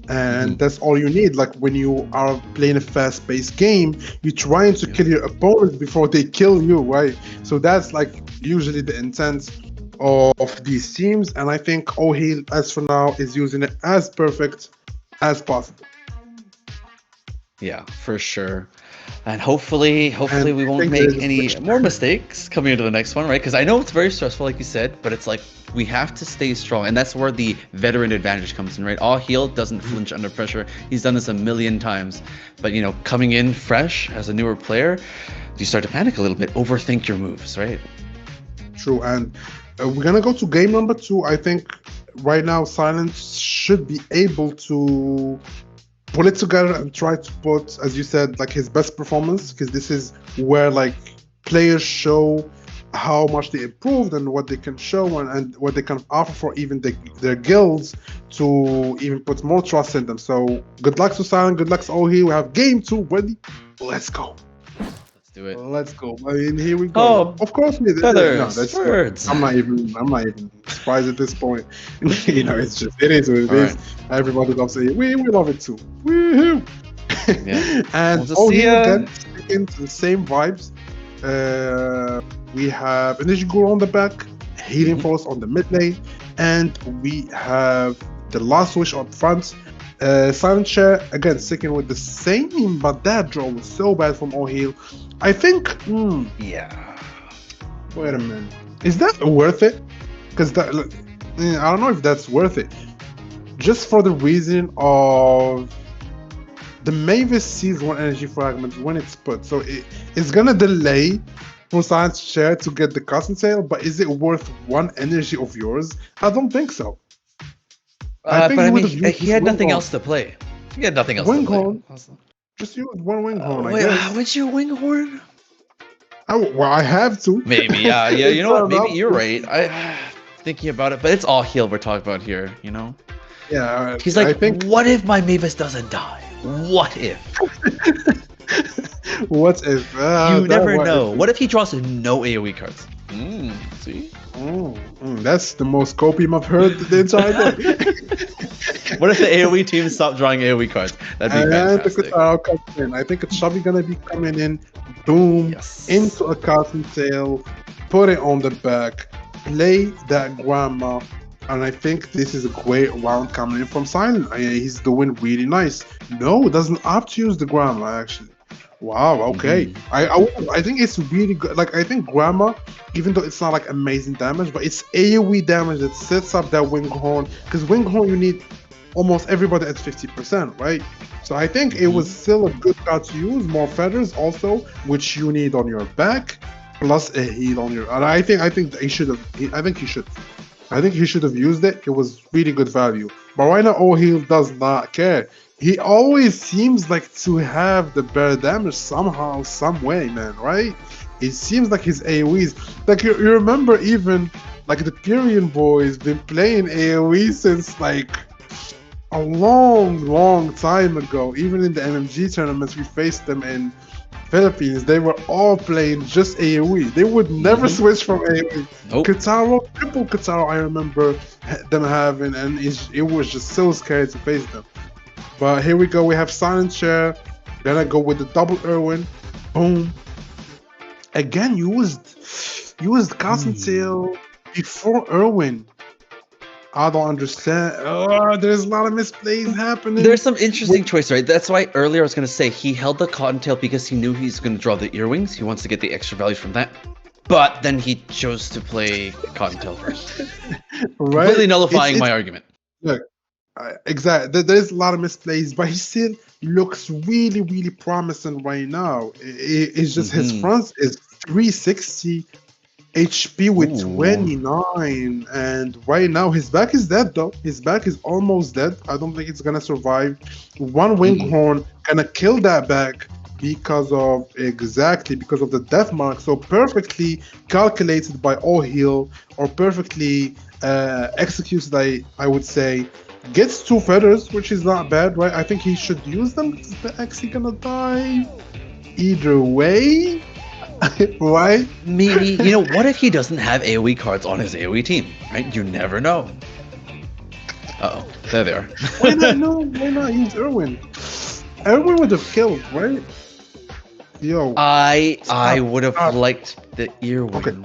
and that's all you need. Like when you are playing a fast-paced game, you're trying to kill your opponents before they kill you, right? So that's like usually the intent of these teams, and I think Ohil, as for now, is using it as perfect as possible.
Yeah, for sure. And hopefully
And
we
I
won't
think there
make
is a
any
switch.
more mistakes coming into the next one, right? Because I know it's very stressful, like you said, but it's like we have to stay strong, and that's where the veteran advantage comes in, right? All Heel doesn't flinch under pressure. He's done this a million times, but you know, coming in fresh as a newer player, you start to panic a little bit, overthink your moves, right?
True, and we're gonna go to game number 2. I think right now Silence should be able to pull it together and try to put, as you said, like his best performance, because this is where like players show how much they improved and what they can show and what they can offer for even their guilds to even put more trust in them. So good luck to Silent, good luck to Ohi. We have game 2 ready. Let's go.
Let's do it.
Let's go. I mean, here we go.
Oh,
Of course, no,
feathers,
that's
birds.
I'm not even surprised at this point. You know, it's just it is what it
All
is.
right.
Everybody loves it. We love it too. Woohoo!
Yeah.
And
We'll just see,
here again, sticking to the same vibes. We have Energy Guru on the back, Healing Force on the mid lane, and we have the Last Wish up front. Silent Chair again sticking with the same, but that draw was so bad from Ohil. I think.
Yeah.
Wait a minute. Is that worth it? Because that I don't know if that's worth it. Just for the reason of the Mavis sees one energy fragment when it's put, so it's gonna delay for Silent Chair to get the custom sale. But is it worth one energy of yours? I don't think so. I think
But
he
I
would
mean,
have used
he had nothing
Winghorn.
else to play. He had nothing else to
Winghorn.
play.
Just use one Winghorn, I
Wait,
guess.
would you Winghorn?
Well, I have to.
Maybe, yeah. You
It's
know what?
not
Maybe
enough.
you're right. I thinking about it, but it's all Heel we're talking about here. You know,
Yeah,
he's
I
like,
think.
what if my Mavis doesn't die? What if?
What if?
You never know.
If
What if he draws no AOE cards? See?
that's the most copium I've heard the entire day.
What if the AOE team stopped drawing AOE cards? That'd be
And the
fantastic.
Katara comes in. I think it's probably gonna be coming in, boom,
Yes.
into a cotton tail, put it on the back, play that grandma, and I think this is a great round coming in from Silent. He's doing really nice. No, it doesn't have to use the grandma actually. Wow. Okay. I think it's really good. Like I think grandma, even though it's not like amazing damage, but it's AOE damage that sets up that Winghorn. Because Winghorn you need almost everybody at 50%, right? So I think it was still a good card to use. More feathers also, which you need on your back, plus a heal on your. And I think he should have. I think he should. I think he should have used it. It was really good value. But right now, O'Heal does not care. He always seems like to have the better damage somehow, some way, man, right? It seems like his AoEs. Like you remember even like the Pyrian boys been playing AoE since like a long time ago. Even in the MMG tournaments, we faced them in Philippines. They were all playing just AoE. They would never switch from AoE.
Nope.
Kataro, triple Kataro, I remember them having, and it was just so scary to face them. But here we go. We have Silent Chair. Then I go with the double Irwin. Boom. Again, used Cottontail before Irwin. I don't understand. Oh, there's a lot of misplays happening.
There's some interesting choice, right? That's why earlier I was going to say he held the Cottontail because he knew he's going to draw the earwings. He wants to get the extra value from that. But then he chose to play Cottontail first.
Right?
Completely nullifying my argument.
Look, Exactly. There's a lot of misplays, but he still looks really, really promising right now. It's just his
Mm-hmm.
front is 360 HP with
Ooh.
29, and right now his back is dead though. His back is almost dead. I don't think it's gonna survive. One wing
Mm-mm.
horn gonna kill that back because of the death mark. So perfectly calculated by all heal, or perfectly executed. I would say gets two feathers, which is not bad, right? I think he should use them because the actually gonna die either way. Right?
Maybe, what if he doesn't have AoE cards on his AoE team, right? You never know. Uh-oh, there they are.
Why not? No, why not use Irwin? Irwin would have killed, right? Yo,
I
stop,
would have
stop.
liked the
Okay,
earwing.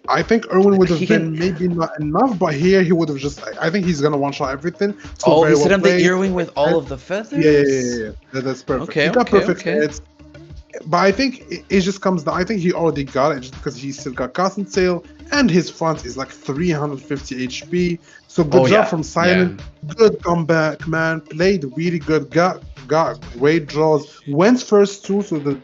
I think Irwin would
He
have been
can.
maybe not enough, but here he would have just. I think he's gonna one shot everything. So
Oh,
very
he
well
said I'm the
played.
earwing with all
And
of the
yeah,
feathers.
That's perfect.
Okay,
He got
okay,
perfect
okay.
hits. But I think it just comes down. I think he already got it just because he still got Constant Sail and his front is like 350 HP. So good
Oh
job
yeah,
from
yeah.
Silent. Good comeback, man. Played really good. Got great draws. Went first too. So the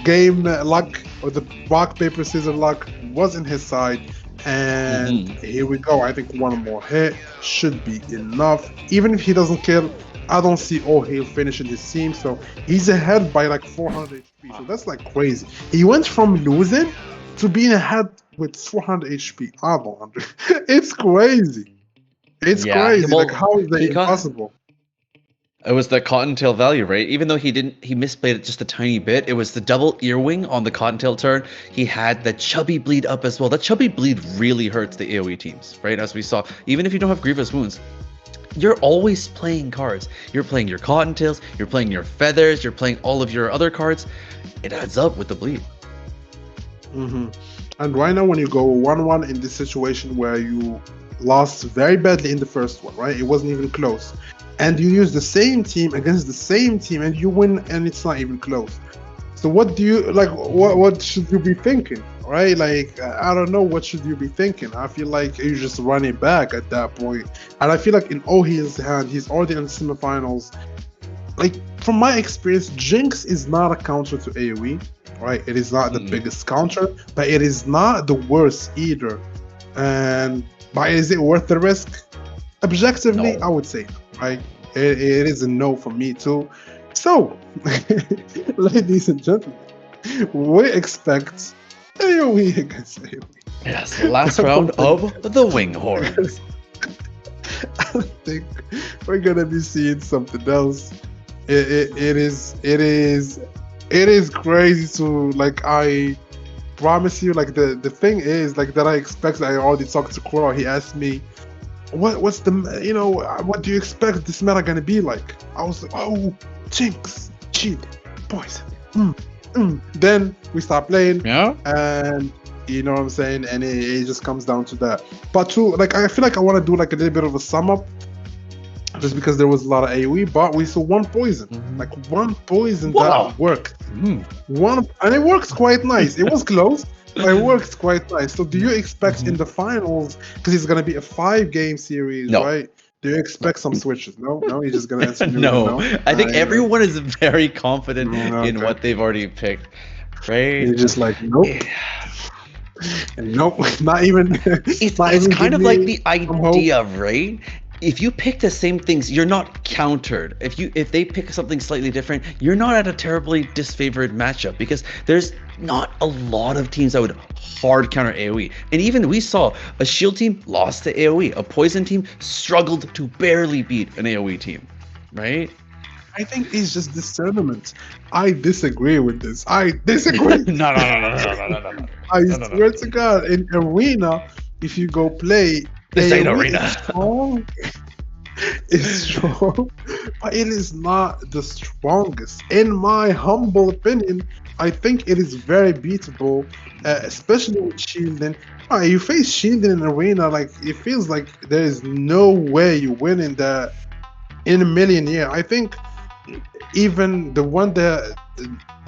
game luck, or the rock paper scissors luck, was in his side. And
Mm-hmm.
here we go. I think one more hit should be enough. Even if he doesn't kill, I don't see all hail finishing his team. So he's ahead by like 400 HP. So that's like crazy. He went from losing to being ahead with 400 HP. I don't understand. It's crazy. It's
Yeah.
crazy. Like,
Well,
how is that
he got.
impossible?
It was the cottontail value, right? Even though he misplayed it just a tiny bit, it was the double earwing on the cottontail turn. He had the chubby bleed up as well. That chubby bleed really hurts the AoE teams, right? As we saw, even if you don't have grievous wounds, you're always playing cards. You're playing your cottontails, you're playing your feathers, you're playing all of your other cards. It adds up with the bleed.
hmm And right now, when you go 1-1 in this situation where you lost very badly in the first one, right? It wasn't even close. And you use the same team against the same team and you win and it's not even close. So what do you like? What should you be thinking, right? Like I don't know what should you be thinking. I feel like you just run it back at that point, and I feel like in Ohi's hand, he's already in the semifinals. Like from my experience, Jinx is not a counter to AoE, right? It is not the
Mm.
biggest counter, but it is not the worst either. And but is it worth the risk? Objectively, I
No.
would say no, right. It is a no for me too. So, ladies and gentlemen, we expect AoE against AoE.
Yes, the last
I
round
don't think,
of the wing horns.
I don't think we're gonna be seeing something else. It is crazy to like. I promise you, like the thing is like that I expect. I already talked to Kuro. He asked me what's the what do you expect this meta gonna be like? I was like, oh, Jinx, cheat, poison. Then we start playing,
Yeah.
and you know what I'm saying, and it just comes down to that. But to like, I feel like I want to do like a little bit of a sum up, just because there was a lot of AoE, but we saw one poison, like one poison
Wow.
that worked.
Mm.
One, and it works quite nice. It was close, but it worked quite nice. So, do you expect in the finals, because it's gonna be a 5-game series,
No.
right? Do you expect some switches? No, you're just gonna answer me with
No,
no.
I think
Know.
everyone is very confident in
Okay.
what they've already picked, right?
You're just like nope, nope, not even.
It's
not
it's
even
kind
give
of like
me
the
some hope.
idea, right? If you pick the same things, you're not countered. If they pick something slightly different, you're not at a terribly disfavored matchup because there's not a lot of teams that would hard counter AoE. And even we saw a shield team lost to AoE, a poison team struggled to barely beat an AoE team, right?
I think it's just discernment. I disagree with this. I disagree.
No.
I
No.
swear to God, in arena, if you go play,
This ain't
AoE
arena.
is strong. It's strong, but it is not the strongest. In my humble opinion, I think it is very beatable, especially with shielding. You face shielding in arena, like it feels like there is no way you win in that in a million years. I think even the one that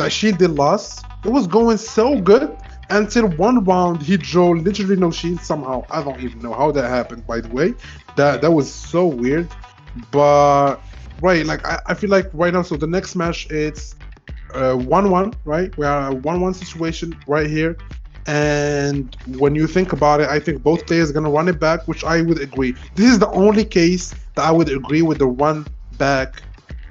shielded lost, it was going so good until one round he drew literally no shield somehow. I don't even know how that happened, by the way. That was so weird. But right, like I feel like right now, so the next match it's 1-1, right? We are a 1-1 situation right here. And when you think about it, I think both players are gonna run it back, which I would agree. This is the only case that I would agree with the run back,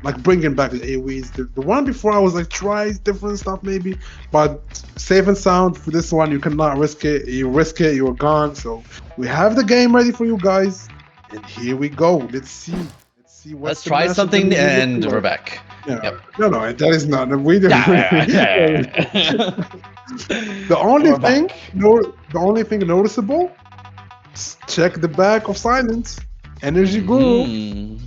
like bringing back the AoEs. The one before I was like try different stuff maybe, but safe and sound for this one you cannot risk it. You risk it, you're gone. So we have the game ready for you guys, and here we go. Let's see. What
Let's
the
try
match is
something,
gonna be
and
looking
we're
like.
back.
Yeah.
Yep.
No, that is not. We don't. The only
We're
thing,
back.
the only thing noticeable, check the back of Silence. Energy Guru.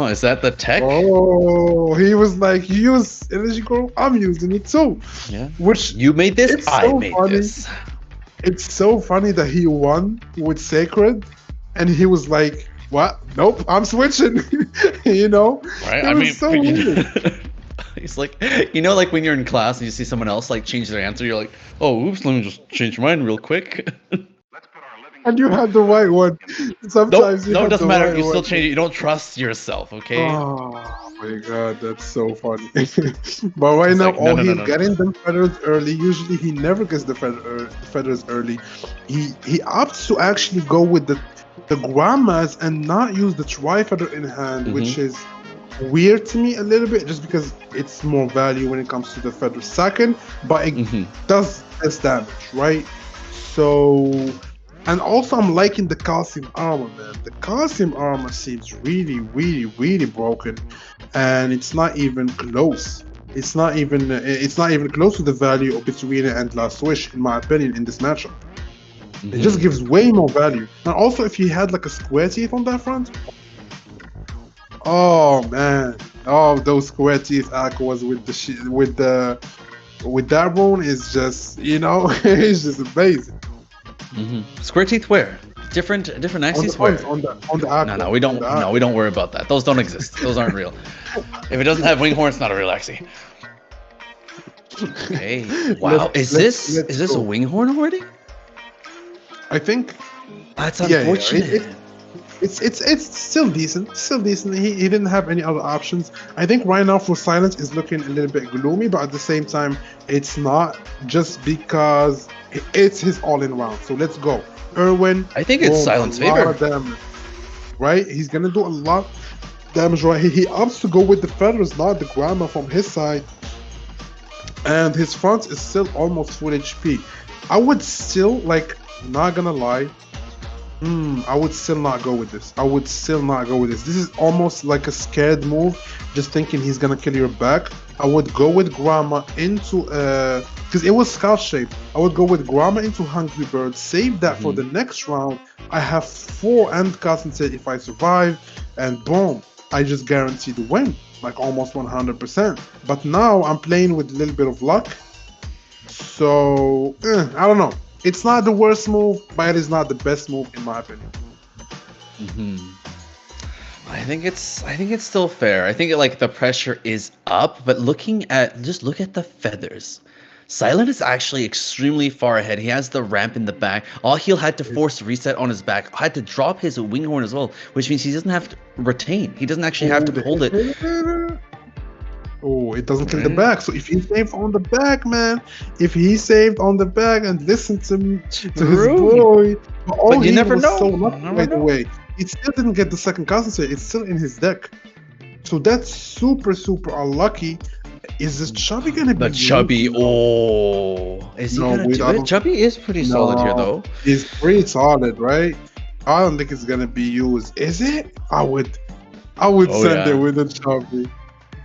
Is that the tech?
Oh, he was like, you use Energy Guru, I'm using it too.
Yeah.
Which
You made this.
it's
I
so
made
funny.
this.
It's so funny that he won with Sacred, and he was like, "What? Nope, I'm switching." You know,
Right?
it was so weird.
He's like, like when you're in class and you see someone else like change their answer, you're like, oh, oops, let me just change mine real quick.
And you had the right one. Sometimes
No,
you
it
had
doesn't
the
matter.
right
You still
one.
change it. You don't trust yourself, okay?
Oh my god, that's so funny. But right
It's
now,
like, no,
he's
no.
getting them feathers early. Usually, he never gets the feathers early. He opts to actually go with the grandmas and not use the tri-feather in hand, which is weird to me a little bit, just because it's more value when it comes to the feather second, but it does less damage, right? So, and also I'm liking the costume armor, man. The costume armor seems really, really, really broken, and it's not even close. It's not even close to the value of between and Last Wish, in my opinion, in this matchup. It just gives way more value. And also, if he had like a square teeth on that front, oh man, oh those square teeth aquas with with that rune is just it's just amazing.
Square teeth where? Different axes where?
On the aqua.
No, we don't. No, we don't worry about that. Those don't exist. Those aren't real. If it doesn't have wing horn, it's not a real axie. Okay. Wow. Is this a wing horn already?
I think
That's unfortunate.
it's still decent. Still decent. He didn't have any other options. I think right now for Silence is looking a little bit gloomy, but at the same time, it's not just because it's his all-in round. So let's go. Erwin.
I think it's Silence favor.
Damage, right? He's gonna do a lot of damage right here. He opts to go with the feathers, not the grandma from his side. And his front is still almost full HP. I would still, not gonna lie, I would still not go with this. This is almost like a scared move, just thinking he's gonna kill your back. I would go with Grandma into, because it was Scout shape. I would go with Grandma into Hungry Bird, save that for the next round. I have 4 end concentrate if I survive, and boom, I just guarantee the win, like almost 100%. But now I'm playing with a little bit of luck. So, I don't know. It's not the worst move, but it is not the best move in my opinion.
I think it's still fair. I think the pressure is up, but look at the feathers. Silent is actually extremely far ahead. He has the ramp in the back. All he'll had to force reset on his back. Had to drop his wing horn as well, which means he doesn't have to retain. He doesn't actually have to hold it.
Oh, it doesn't kill the back. So if he saved on the back, man, and listened to his boy,
but you never know.
So lucky, by the way, he still didn't get the second concentrate. It's still in his deck. So that's super, super unlucky. Is this Chubby gonna be?
The Chubby, is he gonna do it? Chubby is pretty solid here, though.
He's pretty solid, right? I don't think it's gonna be used. Is it? I would send it with the Chubby.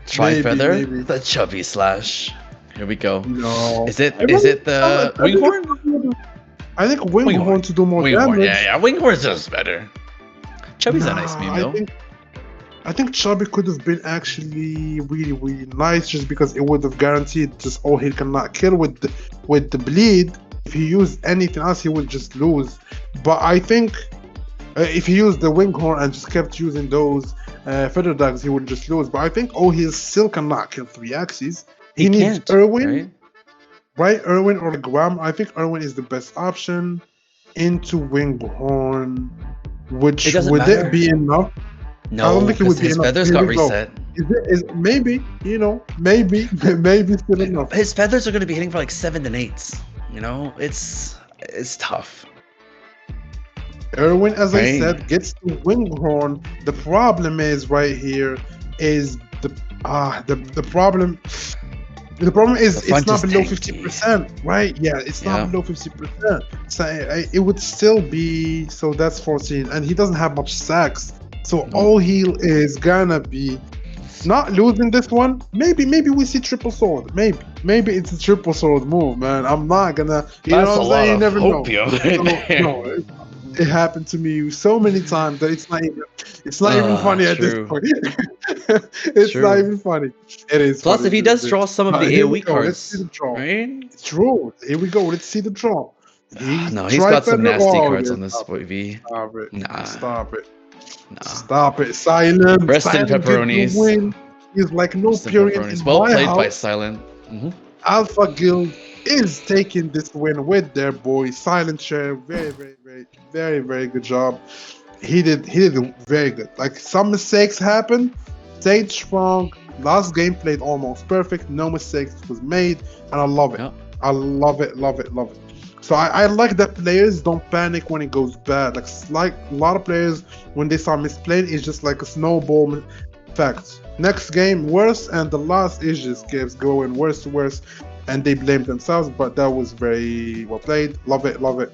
Tri-feather, the Chubby slash. Here we go.
No.
Is it the wing horn?
I think wing horn to do more damage.
Yeah. Wing horn's just better. Chubby's a nice meme, though.
I think Chubby could have been actually really, really nice, just because it would have guaranteed just he cannot kill with the bleed. If he used anything else, he would just lose. But I think if he used the wing horn and just kept using those feather daggers, he would just lose. But I think he still cannot kill 3 axes. He needs
can't,
Erwin.
right?
right? Erwin or Guam. I think Erwin is the best option into Winghorn.
It
Which
doesn't
would it
matter.
be enough? I don't
No,
think it
because
would be
his
enough.
feathers
Here
got
we go.
reset.
Is maybe, maybe maybe still enough.
His feathers are going to be hitting for like 7 and 8s. You know, it's tough,
Erwin, as I
right?
said, gets to Winghorn. The problem is right here is the problem. The problem
The
is it's
front
not
is
below
tanky.
50%, right? Yeah, it's
Yeah.
not below 50%. So it would still be, so that's 14, and he doesn't have much sacks. So all heal is gonna be not losing this one. Maybe we see triple sword. Maybe it's a triple sword move, man. I'm not gonna, you
That's
know
a
what I'm
lot
saying? You
of
never know.
hopium right
So,
there.
no, it happened to me so many times that it's not even funny at this
True.
point. It's not
True.
even funny. It is
Plus,
funny
if he
a little
does
bit.
draw some of
But
the
here we
AoE
go. Let's see
cards,
the draw.
right?
It's true. Here we go. Let's see the draw. He
No, he's
tried
got some
Fender.
nasty
Oh,
cards
yeah,
on this V.
stop it.
Nah,
Stop it.
nah.
Stop it. Silent.
Rest in
Silent get the
pepperonis.
win. He's like no
Rest in
period
pepperonis.
in
Well
my
played by
house.
Silent.
Alpha Guild is taking this win with their boy Silent Share. Very good job. He did very good. Like some mistakes happened, stayed strong. Last game played almost perfect. No mistakes was made, and I love it.
Yep.
I love it. So I like that players don't panic when it goes bad. Like a lot of players when they start misplaying, it's just like a snowball effect. Next game worse, and the last is just keeps going worse to worse, and they blame themselves. But that was very well played. Love it.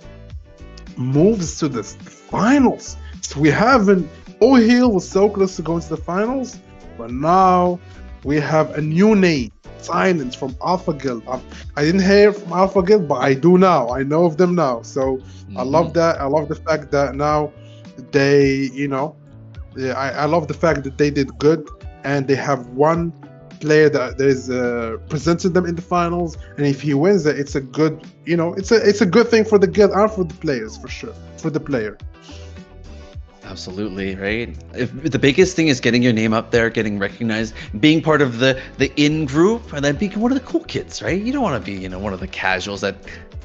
Moves to the finals. So we haven't. O'Hill was so close to going to the finals, but now we have a new name. Silence from Alpha Guild. I didn't hear from Alpha Guild, but I do now. I know of them now. So I love that. I love the fact that now they, I love the fact that they did good and they have one player that is presented them in the finals, and if he wins it, it's a good, it's a good thing for the guild and for the players for sure. For the player.
Absolutely, right? If the biggest thing is getting your name up there, getting recognized, being part of the in group, and then being one of the cool kids, right? You don't want to be, one of the casuals that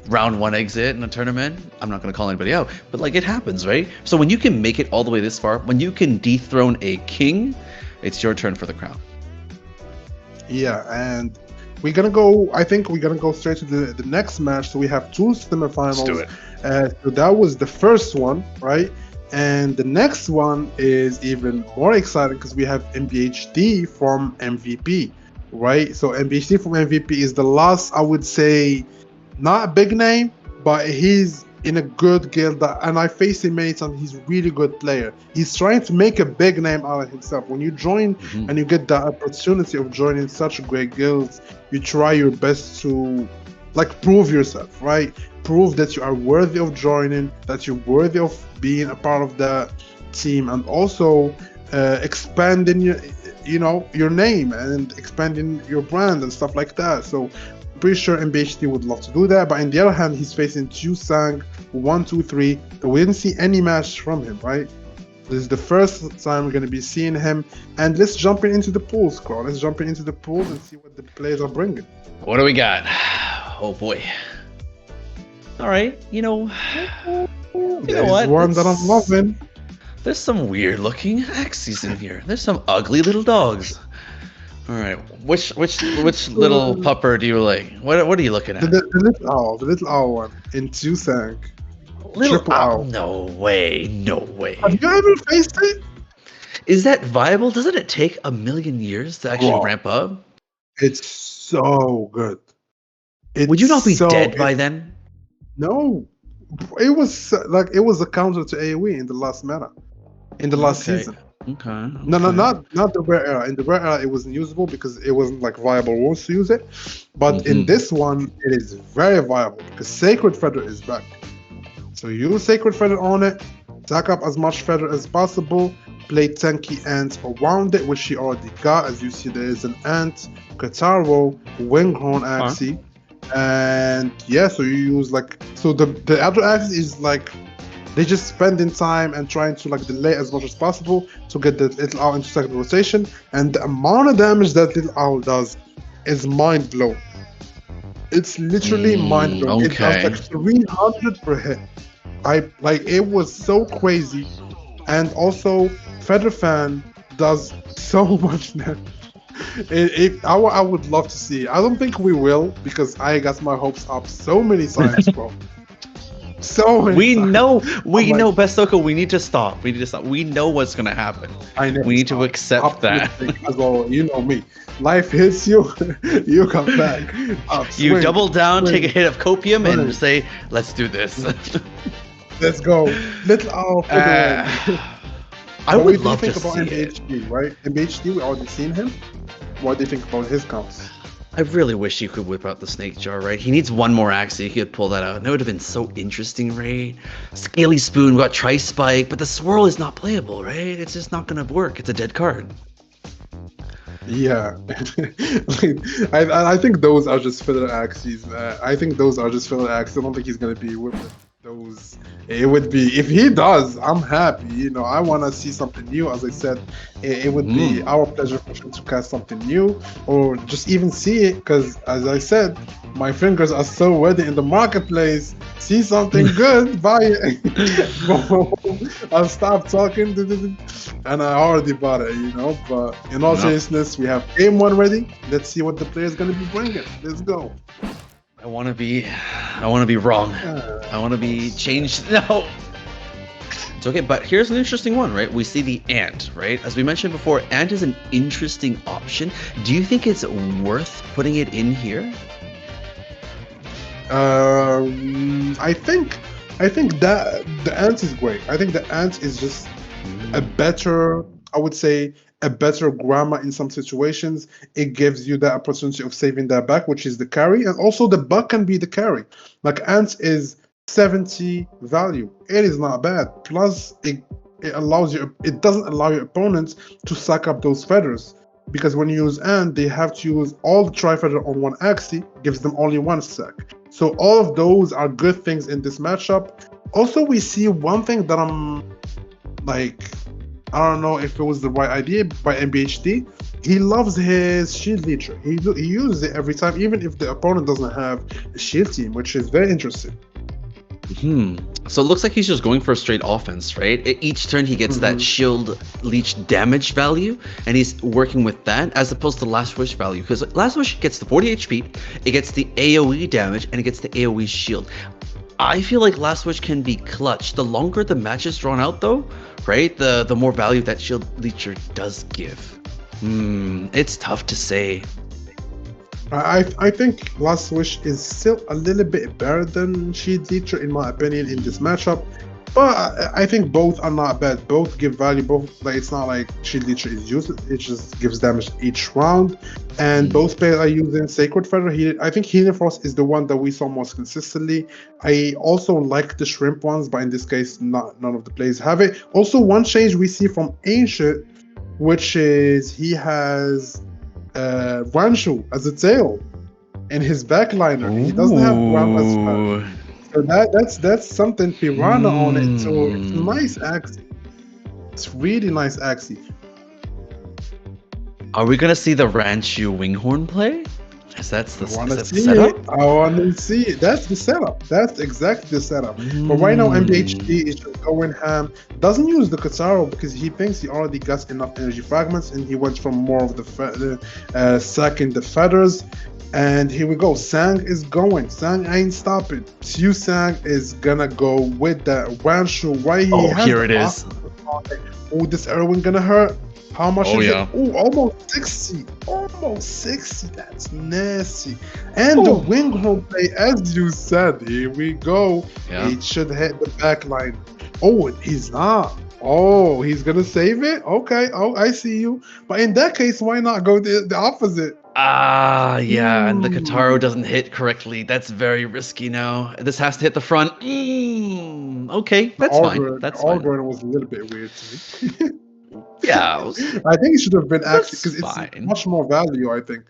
round one exit in a tournament. I'm not going to call anybody out, but like it happens, right? So when you can make it all the way this far, when you can dethrone a king, it's your turn for the crown.
Yeah, and we're gonna go. I think we're gonna go straight to the next match. So we have two semifinals.
Let's do it.
So that was the first one, right? And the next one is even more exciting because we have MBHD from MVP, right? So MBHD from MVP is the last, I would say, not a big name, but he's in a good guild. And I faced him many times. He's a really good player. He's trying to make a big name out of himself. When you join and you get the opportunity of joining such great guilds, you try your best to prove yourself, right? Prove that you are worthy of joining, that you're worthy of being a part of that team, and also expanding your name and expanding your brand and stuff like that. So I'm pretty sure MBHD would love to do that. But on the other hand, he's facing Jusang 1-2-3. We didn't see any match from him, right? This is the first time we're going to be seeing him. And let's jump into the pools, Carl. Let's jump into the pools and see what the players are bringing.
What do we got? Oh boy. All right, you know what?
One that I'm loving.
There's some weird looking Axies in here. There's some ugly little dogs. All right, which little pupper do you like? What are you looking at?
The little owl one in Jusang.
Little
triple
owl.
owl.
No way.
Have you ever faced it?
Is that viable? Doesn't it take 1,000,000 years to actually
Bro.
ramp up?
It's so good.
Would you not be
so
dead
good.
by then?
No, it was a counter to AoE in the last meta, in the last season.
Okay.
No, not the rare era. In the rare era, it wasn't usable because it wasn't viable rules to use it. But in this one, it is very viable because Sacred Feather is back. So use Sacred Feather on it, stack up as much feather as possible, play tanky ants around it, which she already got. As you see, there is an ant, Kataro, Winghorn Axie. And yeah, so you use the other axis is they just spending time and trying to delay as much as possible to get the little owl into second rotation, and the amount of damage that little owl does is mind blowing. It's literally mind blowing. It does
Okay.
like 300 per hit. It was so crazy, and also Featherfan does so much damage. I would love to see it. I don't think we will because I got my hopes up so many times, bro. So many
We
times.
know,
I'm like,
Bestoko, we need to stop. We need to stop. We know what's gonna happen.
I never
We need to
stop.
accept that.
Optimistic as well. You know me. Life hits you, you come back.
You
Swing,
double down, take a
swing,
hit of copium, and
swing.
say, "Let's do this."
Let's go. Little owl for the win.
I
But
would
what do you
love to
think about
see it.
MBHD, right? MBHD, we already seen him. What do you think about his counts?
I really wish he could whip out the snake jar, right? He needs one more axe so he could pull that out. And that would have been so interesting, right? Scaly Spoon, we got Tri-Spike, but the swirl is not playable, right? It's just not gonna work. It's a dead card.
Yeah, I think those are just filler axes. I think those are just filler axes. I don't think he's gonna be with those. It would be if he does. I'm happy. You know, I want to see something new. As I said, it would be our pleasure for him to cast something new, or just even see it. Because as I said, my fingers are so ready in the marketplace. See something good, buy it. I'll stop talking, and I already bought it. You know, but in all seriousness, we have game one ready. Let's see what the player is gonna be bringing. Let's go.
I want to be wrong. I want to be changed. No. It's okay, but here's an interesting one, right? We see the ant, right? As we mentioned before, ant is an interesting option. Do you think it's worth putting it in here?
I think that the ant is great. I think the ant is just a better, I would say, a better grammar in some situations. It gives you the opportunity of saving that back, which is the carry, and also the bug can be the carry. Like ant is 70 value. It is not bad. Plus, it allows you. It doesn't allow your opponents to suck up those feathers. Because when you use ant, they have to use all the tri-feather on one axis, gives them only one stack. So all of those are good things in this matchup. Also, we see one thing that I'm like, I don't know if it was the right idea by MBHD. He loves his shield leecher. He uses it every time, even if the opponent doesn't have a shield team, which is very interesting.
So it looks like he's just going for a straight offense, right? Each turn he gets that shield leech damage value, and he's working with that as opposed to Last Wish value. Because Last Wish gets the 40 HP, it gets the AoE damage, and it gets the AoE shield. I feel like Last Wish can be clutch. The longer the match is drawn out, though, right, the more value that shield leecher does give. It's tough to say.
I think Last Wish is still a little bit better than Shield Leecher in my opinion in this matchup, but I think both are not bad. Both give value. Both, like, it's not like Shield Leecher is useless. It just gives damage each round, and both players are using Sacred Feather. I think Healing Frost is the one that we saw most consistently. I also like the Shrimp ones, but in this case, none of the players have it. Also, one change we see from Ancient, which is he has Wanshu as a tail in his backliner. He doesn't have Ram as well. So that's something Piranha on it. So it's nice axie. It's really nice axie.
Are we gonna see the Ranchu Winghorn play? Is that's the
I want to see
setup?
it. I want to see it. That's the setup. That's exactly the setup. But right now, MBHD is just going ham. Doesn't use the Kataro because he thinks he already got enough energy fragments, and he went from more of the sacking the feathers. And here we go. Sang is going. Sang ain't stopping. Siu Sang is gonna go with that Wanshu. Why he has
here
the
it is.
Oh, this Erwin gonna hurt. How much is
yeah.
it? Oh, almost 60. Almost 60. That's nasty. And the Winghorn play, as you said, here we go.
Yeah.
It should hit the back line. Oh, he's not. Oh, he's gonna save it? Okay. Oh, I see you. But in that case, why not go the opposite?
Yeah, and the Kataro doesn't hit correctly. That's very risky now. This has to hit the front. Okay, that's fine. That's fine.
Algren was a little bit weird to me.
Yeah,
I think it should have been Axie because it's
fine.
much more value, I think.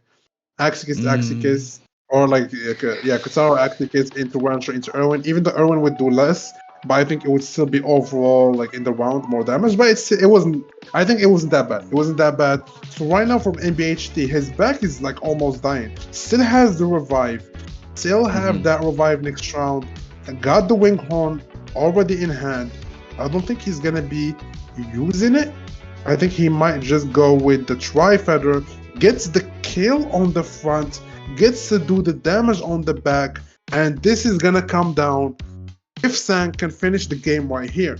Axie or like Kataro Axie into Rancher into Erwin. Even though Erwin would do less, but I think it would still be overall like in the round more damage. But it wasn't. I think it wasn't that bad. It wasn't that bad. So right now from NBHD, his back is like almost dying. Still has the revive. still have that revive next round, and got the wing horn already in hand. I don't think he's gonna be using it. I think he might just go with the Tri-Feather, gets the kill on the front, gets to do the damage on the back, and this is gonna come down if Sang can finish the game right here.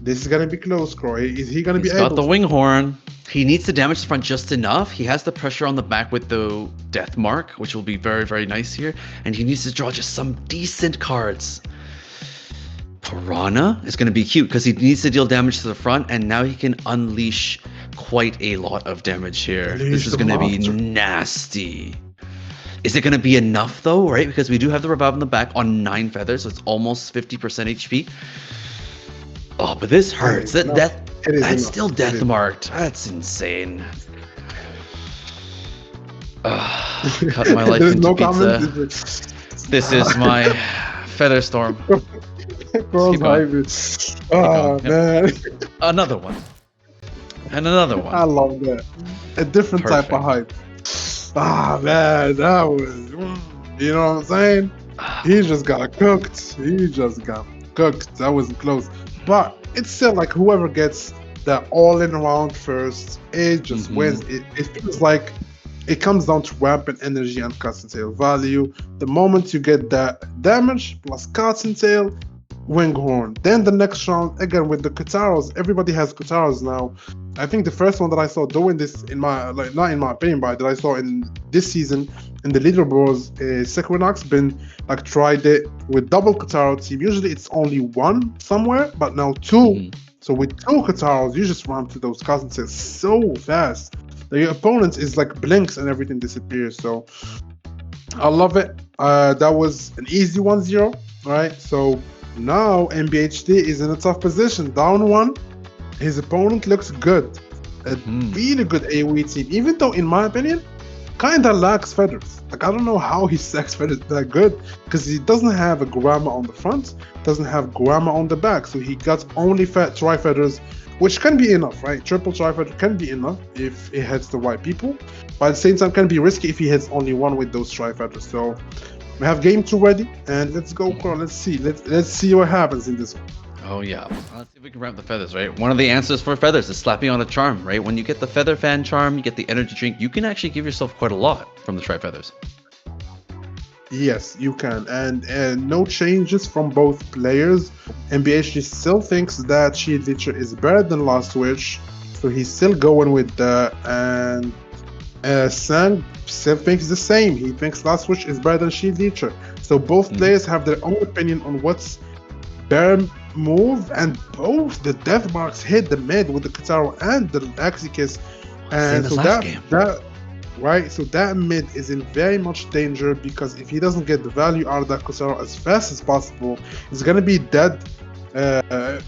This is gonna be close, Croy. Is he gonna be
He's
able
got the
to?
wing horn. He needs to damage the front just enough. He has the pressure on the back with the death mark, which will be very, very nice here. And he needs to draw just some decent cards. Piranha is going to be cute because he needs to deal damage to the front, and now he can unleash quite a lot of damage here. This is going to be nasty. Is it going to be enough though, right? Because we do have the revive on the back on 9 feathers, so it's almost 50% HP. Oh, but this hurts. That's still death marked. That's insane. Cut my life into pizza. This is my feather storm.
Man.
Another one. And another one.
I love that. A different type of hype. Man, that was, you know what I'm saying? He just got cooked. That wasn't close. But it's still like whoever gets that all-in round first, it just wins. It feels like it comes down to rampant energy and custom tail value. The moment you get that damage plus custom tail, wing horn. Then the next round, again with the Kataros, everybody has Kataros now. I think the first one that I saw doing this in my, like, not in my opinion, but that I saw in this season in the leaderboards, Sequinox been like tried it with double Kataro team. Usually it's only one somewhere, but now two. So with 2 Kataros, you just run to those custom tails so fast. Your opponent is like blinks and everything disappears. So I love it. That was an easy 1-0, right? So now MBHD is in a tough position, down 1. His opponent looks good. A really good AoE team, even though in my opinion, kinda lacks feathers. Like, I don't know how he stacks feathers that good, because he doesn't have a Grama on the front, doesn't have Grama on the back, so he got only Tri-Feathers, which can be enough, right? Triple Tri-Feather can be enough if it hits the right people, but at the same time can be risky if he hits only one with those Tri-Feathers. So we have game 2 ready, and let's go, Carl. Let's see what happens in this one.
Oh yeah, let's see if we can ramp the feathers, right? One of the answers for feathers is slapping on a charm, right? When you get the feather fan charm, you get the energy drink, you can actually give yourself quite a lot from the tri-feathers.
Yes, you can, and no changes from both players. MBHG still thinks that Shield Leecher is better than Last Switch, so he's still going with that, and Sang still thinks the same. He thinks Last Switch is better than Shield Leecher. So both players have their own opinion on what's better move, and both the death marks hit the mid with the Kataro and the Axikis, and so that mid is in very much danger, because if he doesn't get the value out of that Kataro as fast as possible, he's gonna be dead for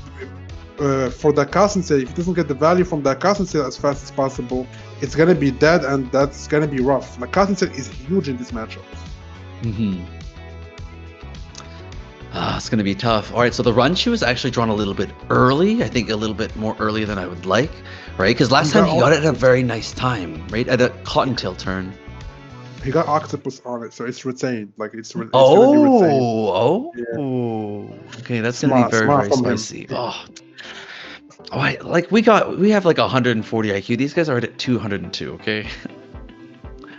that casting sale. If he doesn't get the value from that casting sale as fast as possible, it's gonna be dead, and that's gonna be rough. Like, casting sale is huge in this matchup.
It's going to be tough. All right, so the Runchu is actually drawn a little bit early. I think a little bit more early than I would like, right? Because last time he got it at a very nice time, right? At a Cottontail turn.
He got Octopus on it, so it's retained. Like, it's
Yeah. Okay, that's going to be very, very spicy. Oh, like we have like 140 IQ. These guys are at 202, okay?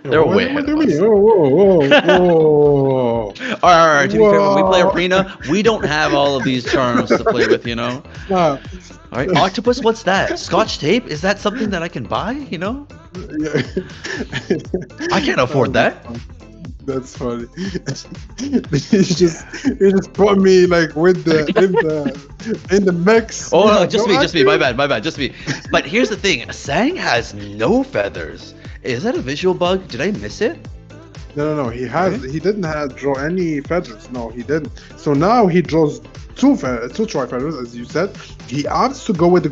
They're way ahead of us.
Whoa.
All right, to be fair, when we play Arena, we don't have all of these charms to play with, you know? All right, Octopus, what's that? Scotch tape? Is that something that I can buy, you know?
Yeah.
I can't afford that.
That's funny. You just put me like with in the mix.
Oh, no, just me. My bad, just me. But here's the thing, Sang has no feathers. Is that a visual bug? Did I miss it?
No. He didn't draw any feathers. No, he didn't. So now he draws two tri-feathers, as you said. He opts to go with the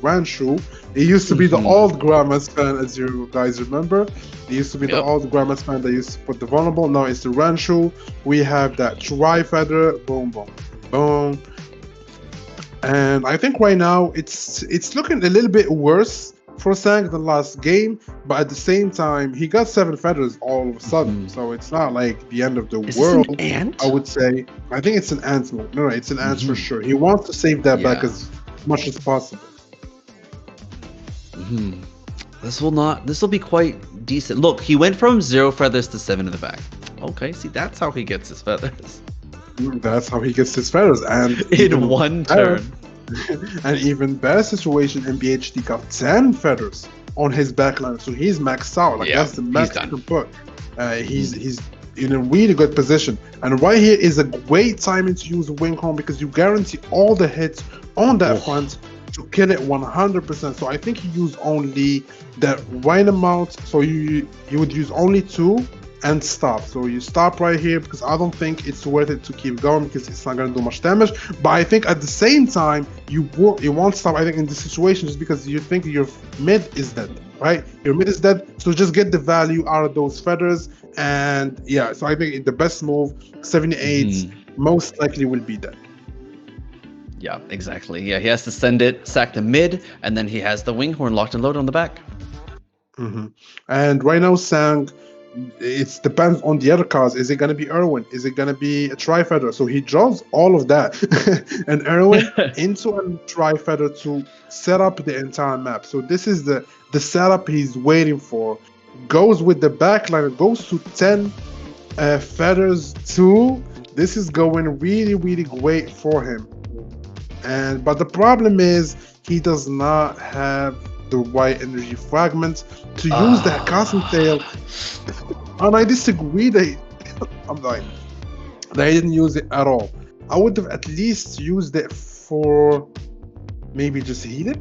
Ranchu. He used to be the old Grandma span, as you guys remember. He used to be the old Grandma span that used to put the vulnerable. Now it's the Ranchu. We have that tri-feather. Boom, boom, boom. And I think right now it's looking a little bit worse for Sang the last game, but at the same time, he got 7 feathers all of a sudden.
Mhm.
So it's not like the end of the
Is this an
world.
ant?
I would say. I think it's an ant move. No, it's an ant for
Mhm.
sure. He wants to save that back
Yeah.
as much as possible.
Mhm. This will be quite decent. Look, he went from 0 feathers to 7 in the back. Okay, see, that's how he gets his feathers.
That's how he gets his feathers. And
In
even
one
better-
turn.
and even better situation, MBHD got 10 feathers on his backline, so he's maxed out. Like
Yeah,
that's the
he's
max
done.
you can put. He's in a really good position. And right here is a great timing to use Wing Home because you guarantee all the hits on that
Oh.
front to kill it 100%. So I think he used only the right amount. So you would use only 2 and stop. So you stop right here because I don't think it's worth it to keep going because it's not going to do much damage. But I think at the same time you won't stop. I think in this situation just because you think your mid is dead, right? Your mid is dead, so just get the value out of those feathers. And yeah, so I think the best move 78
Mhm.
most likely will be dead.
Yeah, exactly. Yeah, he has to send it, sack the mid, and then he has the Winghorn locked and loaded on the back.
And right now, Sang, it depends on the other cards. Is it gonna be Erwin? Is it gonna be a Tri-Feather? So he draws all of that, and Erwin into a Tri-Feather to set up the entire map. So this is the setup he's waiting for. Goes with the backline, goes to 10 feathers too. This is going really, really great for him. But the problem is he does not have the right energy fragment to use that Cosmic Tail. And I disagree that I'm like they didn't use it at all. I would have at least used it for maybe just heal it.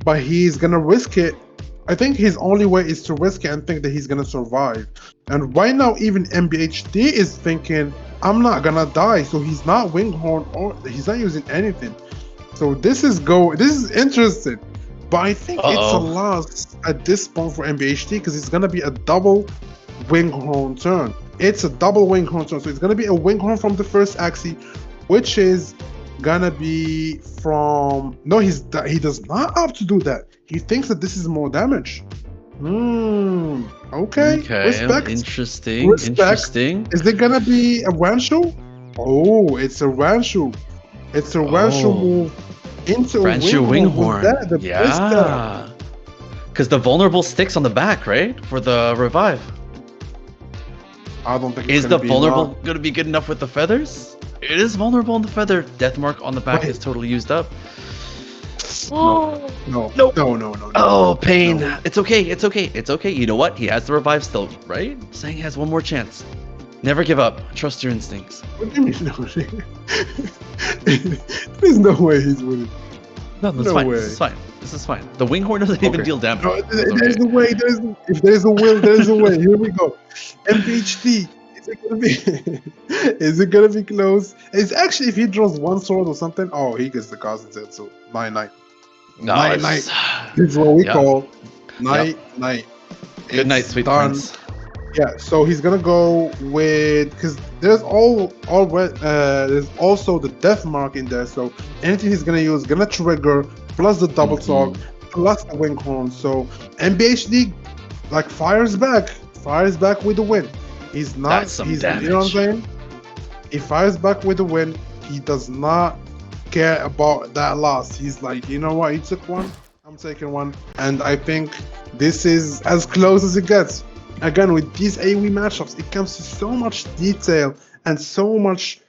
But he's gonna risk it. I think his only way is to risk it and think that he's gonna survive. And right now, even MBHD is thinking, I'm not gonna die. So he's not Winghorn or he's not using anything. So this is interesting. But I think it's a
Uh-oh.
loss at this point for MBHD because it's gonna be a double Winghorn turn. It's a double Winghorn turn. So it's gonna be a Winghorn from the first axis, which is gonna be from he does not have to do that. He thinks that this is more damage. Okay. Respect.
Interesting.
Respect.
Interesting.
Is it gonna be a Wanshu? Oh, it's a Wanshu. It's a Wanshu
Oh.
move into a
Ranchu
Winghorn. Was
Winghorn.
that the best setup?
Yeah. Because the vulnerable sticks on the back, right? For the revive.
I don't think it's
Is
gonna
the
be
vulnerable
enough.
going to be good enough with the feathers? It is vulnerable on the feather. Death mark on the back
Wait.
is totally used up.
No.
Nope.
No.
Oh, pain.
No.
It's okay. It's okay. It's okay. You know what? He has the revive still, right? Saying he has one more chance. Never give up. Trust your instincts.
What do you mean no? There's no way he's winning.
No, that's
No
fine.
way.
This is fine. This is fine. The Winghorn doesn't even
Okay.
deal damage.
No,
It's
there's
okay.
a way. If there's a will, there's a way. Here we go. MPHD. Is it gonna be? Is it gonna be close? It's actually if he draws one sword or something. Oh, he gets the Cosmic Tail. So 9-9.
No,
9-9.
it's-
This is what we
Yeah.
call night.
Good night,
It's
sweet
done.
prince.
Yeah, so he's gonna go with because there's there's also the death mark in there. So anything he's gonna use gonna trigger plus the double talk plus the Winghorn. So MBHD like fires back with the win. He's not.
That's some
You know what I'm
damage.
saying? He fires back with the win. He does not care about that loss. He's like, you know what? He took one. I'm taking one. And I think this is as close as it gets. Again, with these AoE matchups, it comes to so much detail and so much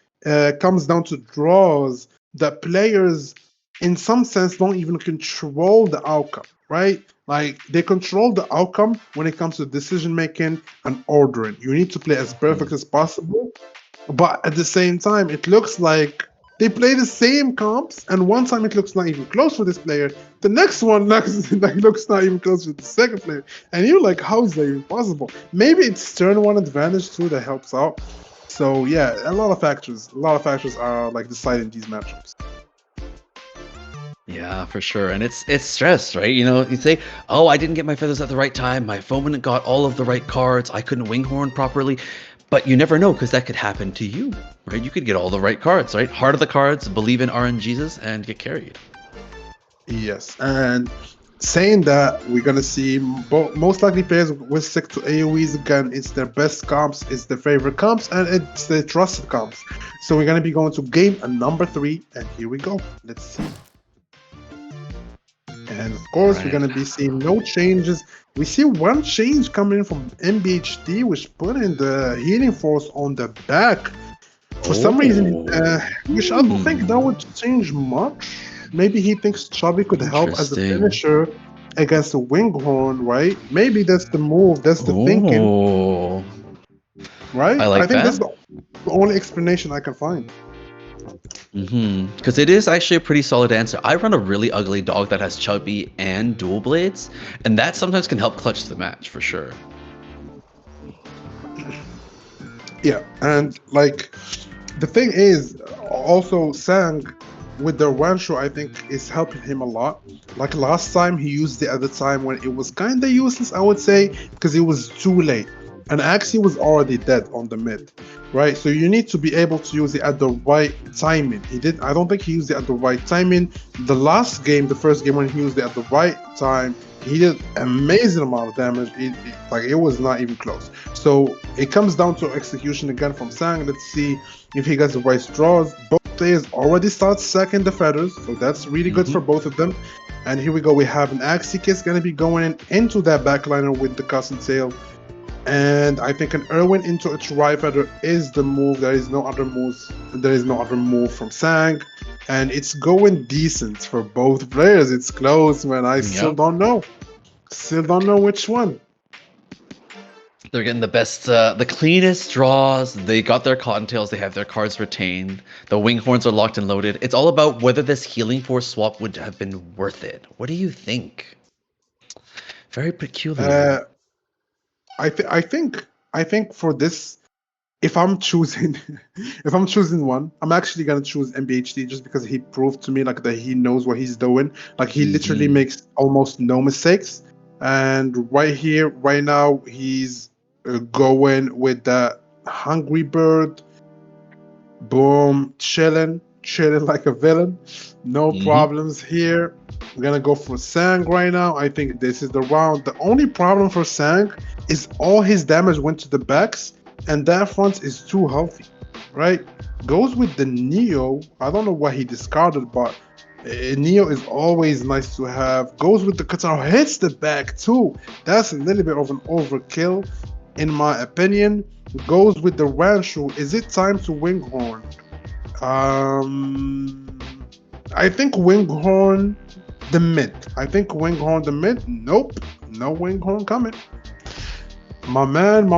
comes down to draws that players, in some sense, don't even control the outcome, right? Like they control the outcome when it comes to decision making and ordering. You need to play as perfect as possible, but at the same time, it looks like they play the same comps, and one time it looks not even close for this player. The next one looks not even close for the second player, and you're like, how is that even possible? Maybe it's turn one advantage too that helps out. So yeah, a lot of factors are like deciding these matchups.
Yeah, for sure. And it's stress, right? You know, you say, oh, I didn't get my feathers at the right time. My opponent got all of the right cards. I couldn't Winghorn properly. But you never know because that could happen to you, right? You could get all the right cards, right? Heart of the cards, believe in RNGesus, and get carried.
Yes, and saying that we're gonna see most likely players will stick to AoEs again. It's their best comps, it's their favorite comps, and it's their trusted comps. So we're gonna be going to game number 3, and here we go. Let's see. And of course, we're gonna be seeing no changes. We see one change coming in from MBHD, which put in the healing force on the back. For some reason, which I don't think that would change much. Maybe he thinks Chubby could help as a finisher against the Winghorn, right? Maybe that's the move. That's the thinking, right? I think that's the only explanation I can find.
Because it is actually a pretty solid answer. I run a really ugly dog that has Chubby and dual blades, and that sometimes can help clutch the match for sure.
Yeah, and like the thing is, also Sang with the Wanshu, I think is helping him a lot. Like last time, he used it at the time when it was kind of useless, I would say, because it was too late. And Axie was already dead on the mid, right? So you need to be able to use it at the right timing. I don't think he used it at the right timing. The last game, the first game when he used it at the right time, he did amazing amount of damage. It was not even close. So it comes down to execution again from Sang. Let's see if he gets the right straws. Both players already start sacking the feathers, so that's really good for both of them. And here we go. We have an Axie Kiss gonna be going into that backliner with the Cousin Tail. And I think an Irwin into a Tri-Feather is the move. There is no other moves. There is no other move from Sang. And it's going decent for both players. It's close, man. I still don't know. Still don't know which one.
They're getting the best, the cleanest draws. They got their Cottontails. They have their cards retained. The Winghorns are locked and loaded. It's all about whether this Healing Force swap would have been worth it. What do you think? Very peculiar.
I think for this, if I'm choosing one, I'm actually gonna choose MBHD just because he proved to me like that he knows what he's doing. Like he literally makes almost no mistakes. And right here, right now, he's going with the Hungry Bird. Boom, chilling like a villain. No problems here. We're gonna go for Sang right now. I think this is the round. The only problem for Sang is all his damage went to the backs, and that front is too healthy, right? Goes with the Neo. I don't know why he discarded, but Neo is always nice to have. Goes with the Katana, hits the back too. That's a little bit of an overkill, in my opinion. Goes with the Wanshu. Is it time to Winghorn? I think Winghorn the mid. Nope, no Winghorn coming. My man.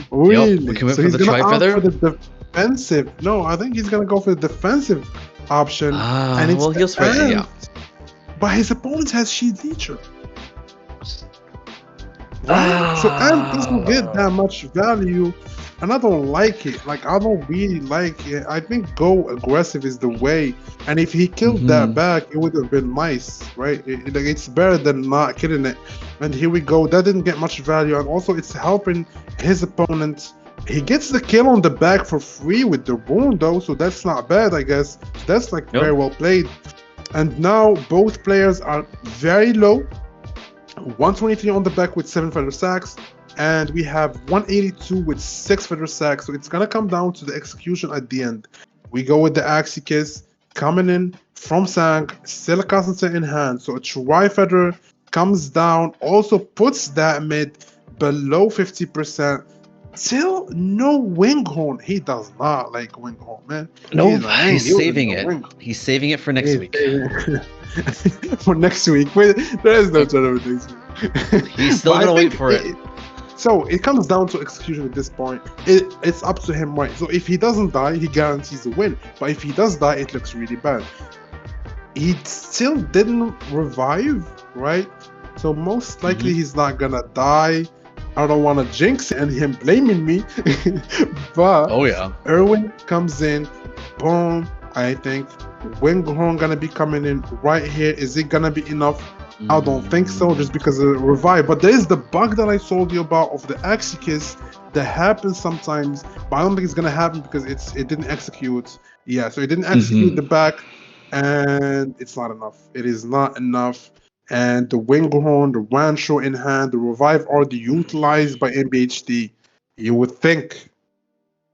Really?
We can wait for the Tri-Feather?
Defensive. No, I think he's gonna go for the defensive option. And it's
he'll switch. Yeah.
But his opponent has Shield Leecher. Right? So Ant doesn't get that much value, and I don't like it. Like I don't really like it. I think go aggressive is the way. And if he killed that back, it would have been nice, right? It's better than not killing it. And here we go. That didn't get much value, and also it's helping his opponent. He gets the kill on the back for free with the wound though, so that's not bad, I guess. That's like very well played. And now both players are very low. 123 on the back with 7 feather sacks, and we have 182 with 6 feather sacks. So it's gonna come down to the execution at the end. We go with the Axie Kiss coming in from Sang, still a concentrate in hand. So a Tri-Feather comes down, also puts that mid below 50%. Still no Winghorn. He does not like Winghorn, man.
No, he's saving it. He's saving it for next week.
For next week. There is no tournament next week.
He's still gonna wait for it.
So it comes down to execution at this point. It's up to him, right? So if he doesn't die, he guarantees a win. But if he does die, it looks really bad. He still didn't revive, right? So most likely he's not gonna die. I don't want to jinx it and him blaming me. But Irwin comes in, boom. I think Winghorn gonna be coming in right here. Is it gonna be enough? I don't think so, just because of the revive. But there is the bug that I told you about of the Axie Kiss that happens sometimes, but I don't think it's gonna happen because it didn't execute. Yeah, so it didn't execute the back, and it's not enough. It is not enough. And the Winghorn, the Wansho in hand, the Revive are utilized by MBHD. You would think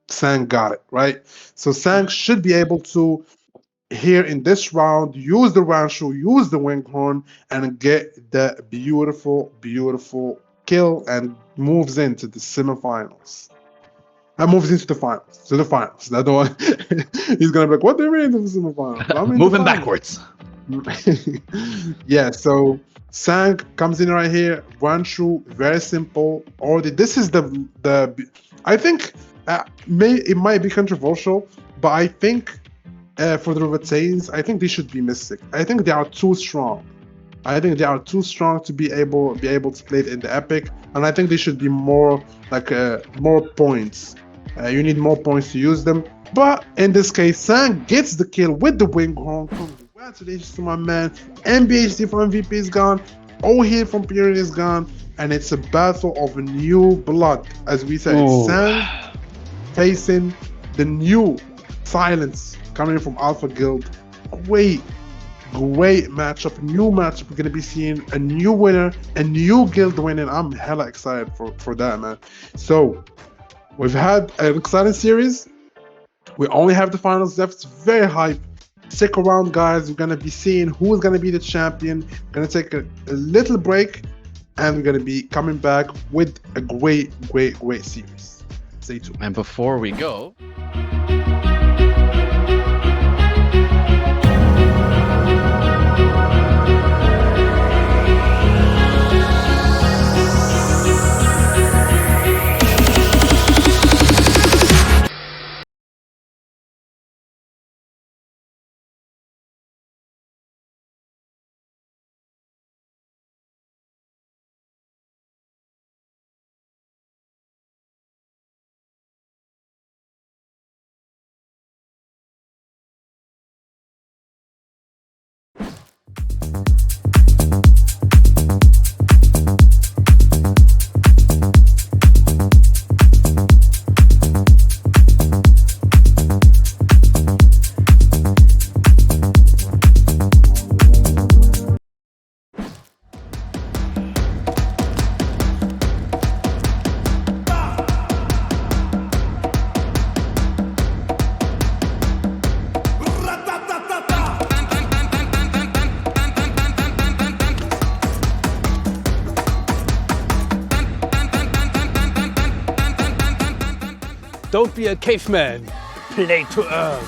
Sang got it, right? So Sang should be able to, here in this round, use the Wansho, use the Winghorn, and get the beautiful, beautiful kill and moves into the semifinals. That moves into the finals. To the finals. That's the one. He's gonna be like, "What do you mean to the semifinals? I'm in the
Moving
finals."
backwards.
Yeah. So Sang comes in right here. Wanshu, very simple. Already, this is the. I think it might be controversial, but I think for the Robotanes, I think they should be Mystic. I think they are too strong. I think they are too strong to be able to play it in the Epic, and I think they should be more like more points. You need more points to use them. But in this case, Sang gets the kill with the Winghorn. Congratulations to my man. MBHD from MVP is gone. All here from Period is gone. And it's a battle of new blood. As we said,
Ooh.
Sang facing the new Silence coming from Alpha Guild. Great matchup. New matchup. We're going to be seeing a new winner, a new guild winning. I'm hella excited for that, man. So, we've had an exciting series. We only have the finals left. It's very hype. Stick around, guys. We're going to be seeing who's going to be the champion. We're going to take a little break, and we're going to be coming back with a great series. Stay tuned.
And before we go,
Don't be a caveman. Play to earn.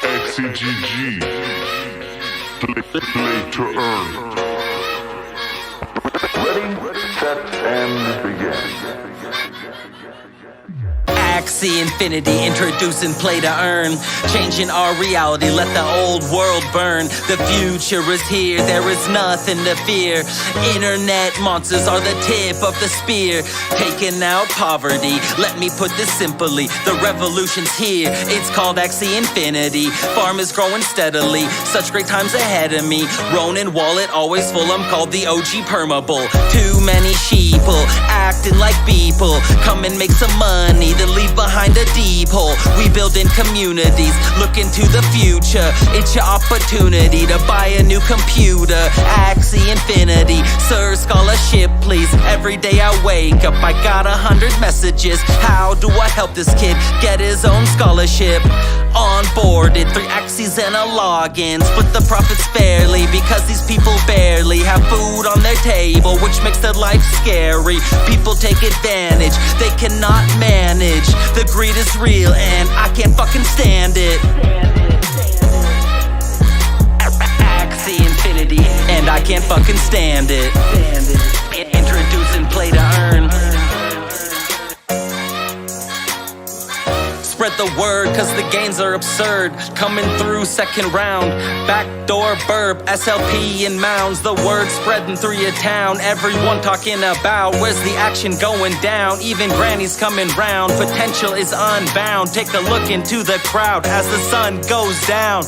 XCGG. Play to earn. Ready, set, and begin.
Axie Infinity, introducing play to earn. Changing our reality, let the old world burn. The future is here, there is nothing to fear. Internet monsters are the tip of the spear. Taking out poverty, let me put this simply. The revolution's here, it's called Axie Infinity. Farm is growing steadily, such great times ahead of me. Ronin wallet always full, I'm called the OG Permable. Too many sheeple, acting like people. Come and make some money, then leave behind a deep hole. We building communities, look into the future. It's your opportunity to buy a new computer. Axie Infinity, sir, scholarship please. Every day I wake up, I got 100 messages. How do I help this kid get his own scholarship? Onboarded, 3 Axies and a login. Split the profits fairly, because these people barely have food on their table, which makes their life scary. People take advantage, they cannot manage. The greed is real and I can't fucking stand it. Axie Infinity, and I can't fucking stand it. Introducing play to earn. Spread the word, cause the gains are absurd. Coming through second round, backdoor burp, SLP in mounds. The word spreading through your town. Everyone talking about where's the action going down. Even granny's coming round, potential is unbound. Take a look into the crowd as the sun goes down.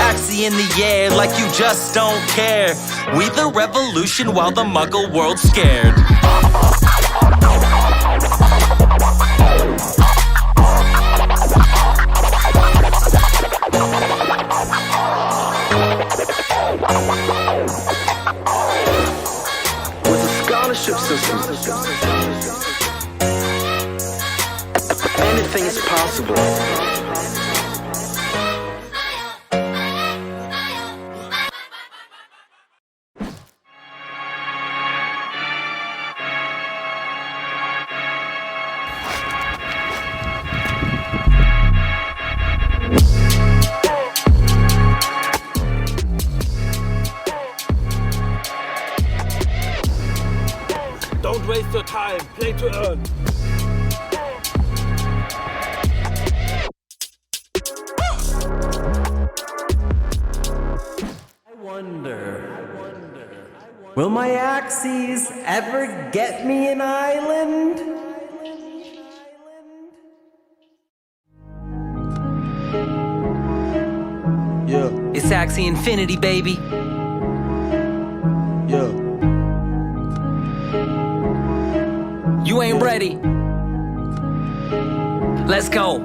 Axie in the air like you just don't care. We the revolution while the muggle world's scared.
With a scholarship system, anything is possible.
Don't waste your time. Play to earn.
Will my Axies ever get me an island?
Yeah,
It's Axie Infinity, baby.
yeah.
You ain't ready. Let's go.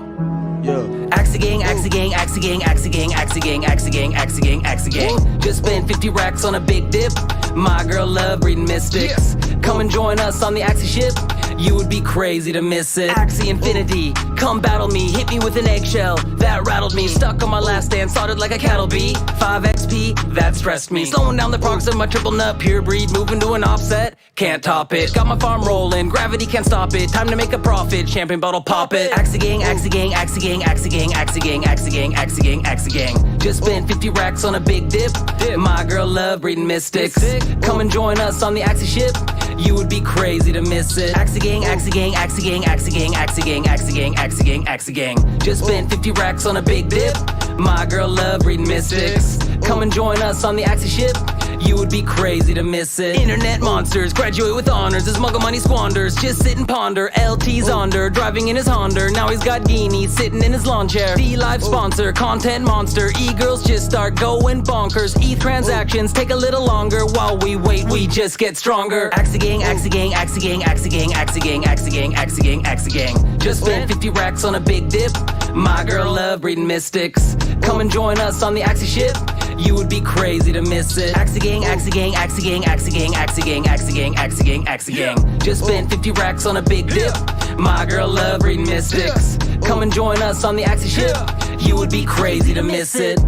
Yeah.
Axie gang, Axie gang, Axie gang, Axie gang, Axie gang, Axie gang, Axie gang, Axie gang. Just spent 50 racks on a big dip. My girl love reading mystics. Come and join us on the Axie ship. You would be crazy to miss it. Axie Infinity, come battle me. Hit me with an eggshell, that rattled me. Stuck on my last stand, soldered like a cattle bee. 5 XP, that stressed me. Slowing down the progress of my triple nut, pure breed. Moving to an offset, can't top it. Got my farm rolling, gravity can't stop it. Time to make a profit, champagne bottle pop it. Axie gang, Axie gang, Axie gang, Axie gang, Axie gang, Axie gang, Axie gang, Axie gang. Just spent 50 racks on a big dip. My girl love reading mystics. Come and join us on the Axie ship. You would be crazy to miss it. Axie gang, Axie gang, Axie gang, Axie gang, Axie gang, Axie gang, Axie gang, Axie gang. Just spent 50 racks on a big dip. My girl love reading mystics. Come and join us on the Axie ship. You would be crazy to miss it. Internet monsters graduate with honors as muggle money squanders. Just sit and ponder. LT's under, driving in his Honda. Now he's got Geenie sitting in his lawn chair. D-Live sponsor, content monster. E-girls just start going bonkers. ETH transactions take a little longer. While we wait, we just get stronger. Axie gang, Axie gang, Axie gang, Axie gang, Axie gang, Axie gang, Axie gang, Axie gang. Just spent 50 racks on a big dip. My girl love reading mystics. Come and join us on the Axie ship. You would be crazy to miss it. Axie gang, Axie gang, Axie gang, Axie gang, Axie gang, Axie gang, Axie gang, Axie gang. Just spent 50 racks on a big dip. My girl love reading mystics. Come and join us on the Axie ship. You would be crazy to miss it.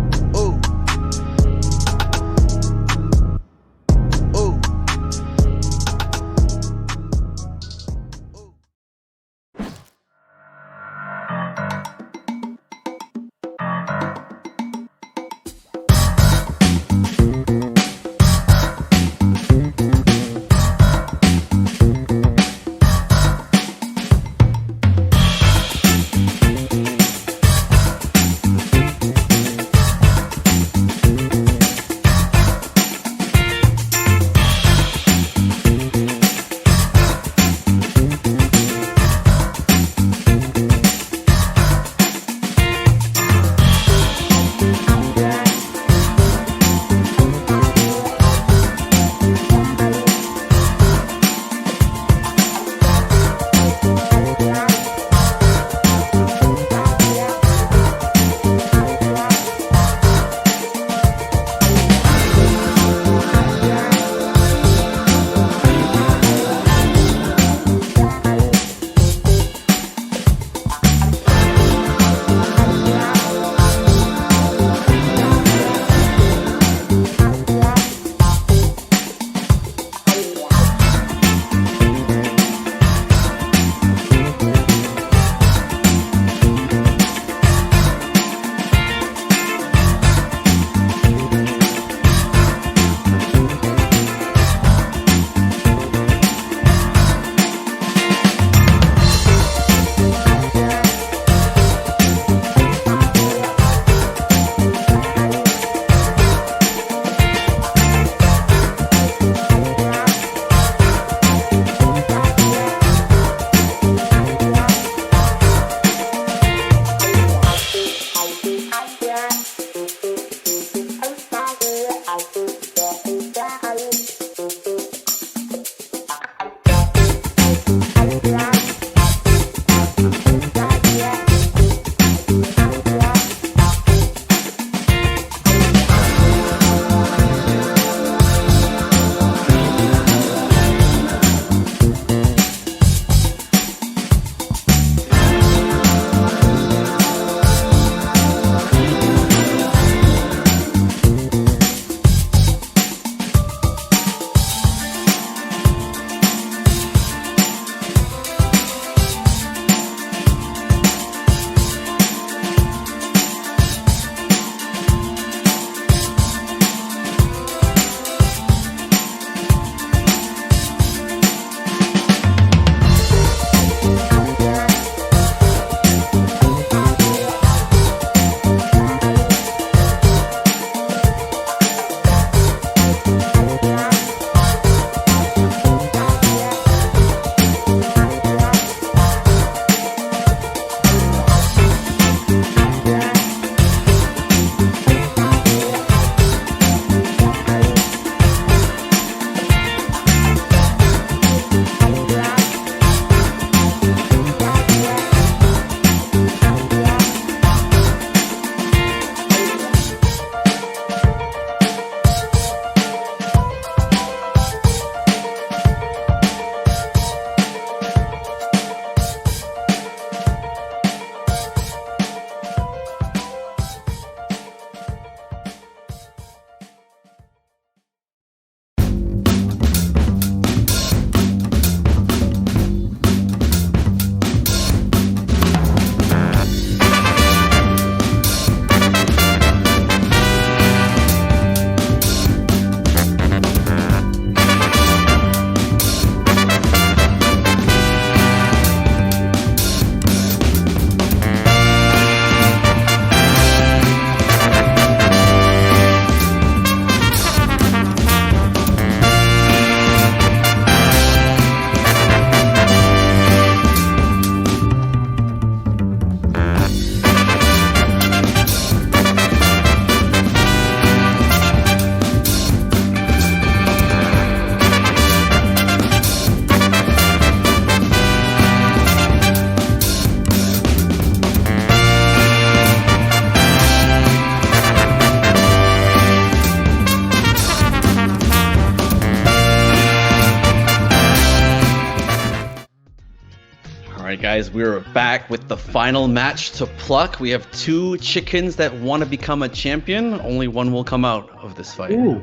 right, guys, we're back with the final match to pluck. We have 2 chickens that want to become a champion. Only one will come out of this fight.
Ooh.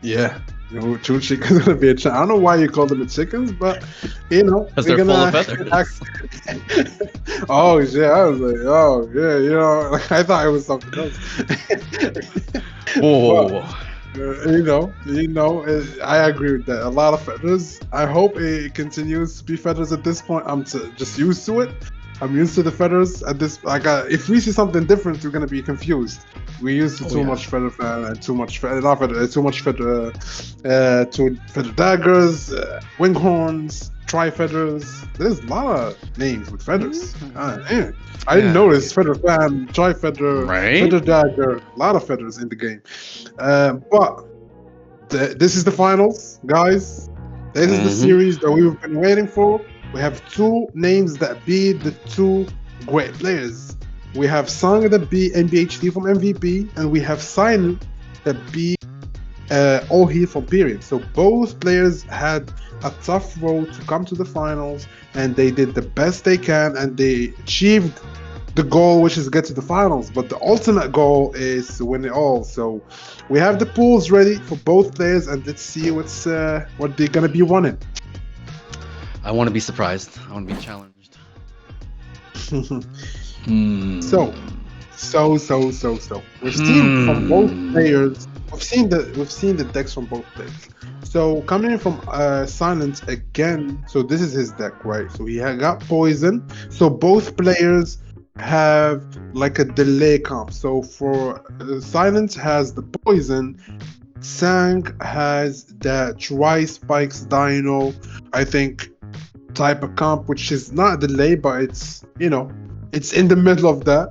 Yeah. Two chickens gonna be a I don't know why you call them the chickens, but
Because they're full of feathers.
Oh yeah, I was like, oh yeah, like, I thought it was something else.
Whoa.
I agree with that. A lot of feathers. I hope it continues to be feathers at this point. I'm just used to it. I'm used to the feathers at this. If we see something different, we're gonna be confused. We used to too much feather fan and too much feather, not feather, too much feather, too feather daggers, wing horns, tri feathers. There's a lot of names with feathers. I didn't notice feather fan, tri feather,
Right?
feather dagger. A lot of feathers in the game. But this is the finals, guys. This is the series that we've been waiting for. We have 2 names that beat the 2 great players. We have Sung that beat NBHD from MVP, and we have Silent that beat Ohi from Period. So both players had a tough road to come to the finals, and they did the best they can, and they achieved the goal, which is get to the finals. But the ultimate goal is to win it all. So we have the pools ready for both players, and let's see what they're gonna be running.
I want to be surprised. I want to be challenged.
So we've seen from both players. We've seen the decks from both players. So coming in from Silence again. So this is his deck, right? So he got poison. So both players have like a delay comp. So for Silence has the poison. Sang has the Tri Spikes Dino. I think type of comp, which is not a delay, but it's it's in the middle of that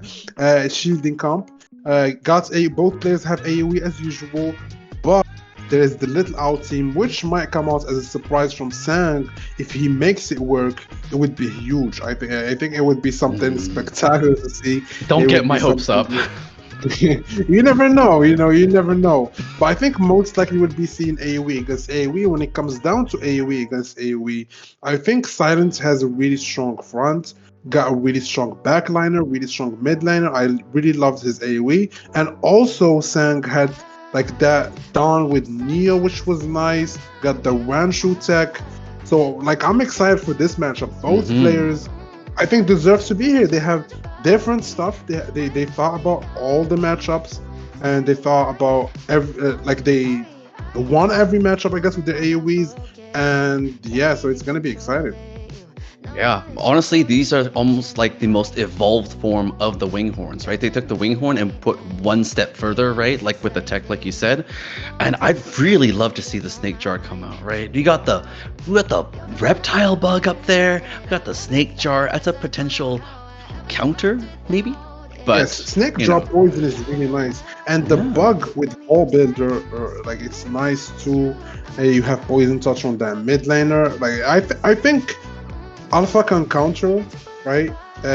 shielding comp. Both players have AoE as usual, but there is the little out team, which might come out as a surprise from Sang. If he makes it work, it would be huge. I think it would be something spectacular to see.
Don't get my hopes up.
You never know, you never know. But I think most likely would be seeing AoE against AoE. When it comes down to AoE against AoE, I think Silence has a really strong front, got a really strong backliner, really strong midliner. I really loved his AoE. And also Sang had like that Dawn with Neo, which was nice. Got the Wanshu tech. So like I'm excited for this matchup. Both players I think deserves to be here. They have different stuff. They thought about all the matchups, and they thought about they won every matchup, I guess, with their AoEs, and yeah, so it's gonna be exciting.
Yeah, honestly, these are almost like the most evolved form of the Winghorns, right? They took the Winghorn and put one step further, right? Like with the tech, like you said. And I'd really love to see the Snake Jar come out, right? We got the reptile bug up there. We got the Snake Jar. That's a potential counter, maybe. But
yes, Snake Jar poison is really nice, and the bug with Ball Builder, like it's nice too. You have poison touch on that mid laner. Like I think Alpha can counter, right?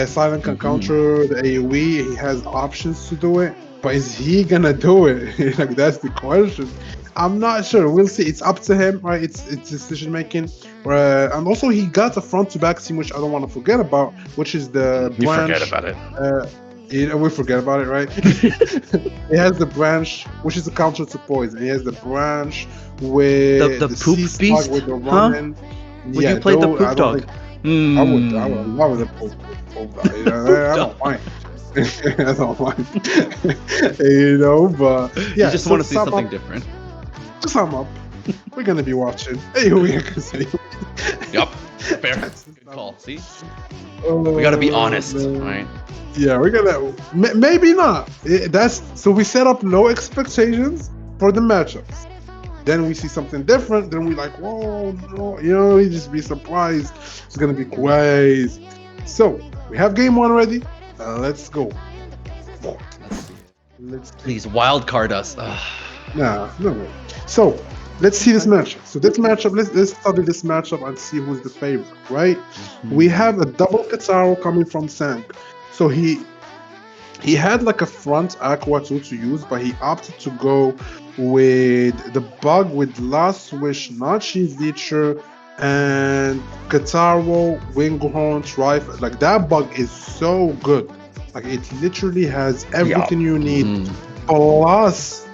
Silent can counter the AoE. He has options to do it, but is he gonna do it? Like that's the question. I'm not sure. We'll see. It's up to him, right? It's decision making. And also he got a front to back team, which I don't want to forget about, which is the branch.
You forget about it.
We forget about it, right? He has the branch, which is a counter to poison. He has the branch with
the poop
sea
beast,
slug with the running.
Would you play the poop dog?
I would love the poop dog. I don't mind. I don't mind. But yeah,
you just want to see something different.
To sum up, we're gonna be watching AoE against AoE.
Yup, fair. Good call. See, we gotta be honest, right?
Yeah, we're gonna maybe not. So we set up low expectations for the matchups. Then we see something different. Then we like, whoa, no, we just be surprised. It's gonna be crazy. So we have game one ready. Let's go.
Please wild card us.
No. So let's see this matchup. So this matchup, let's study this matchup and see who's the favorite, right? We have a double Kataro coming from Sang. So he had like a front Aqua 2 to use, but he opted to go with the bug with Last Wish, not She's Leecher, and Kataro, Winghorn, like that bug is so good. Like it literally has
Yeah.
everything you need
Mhm.
plus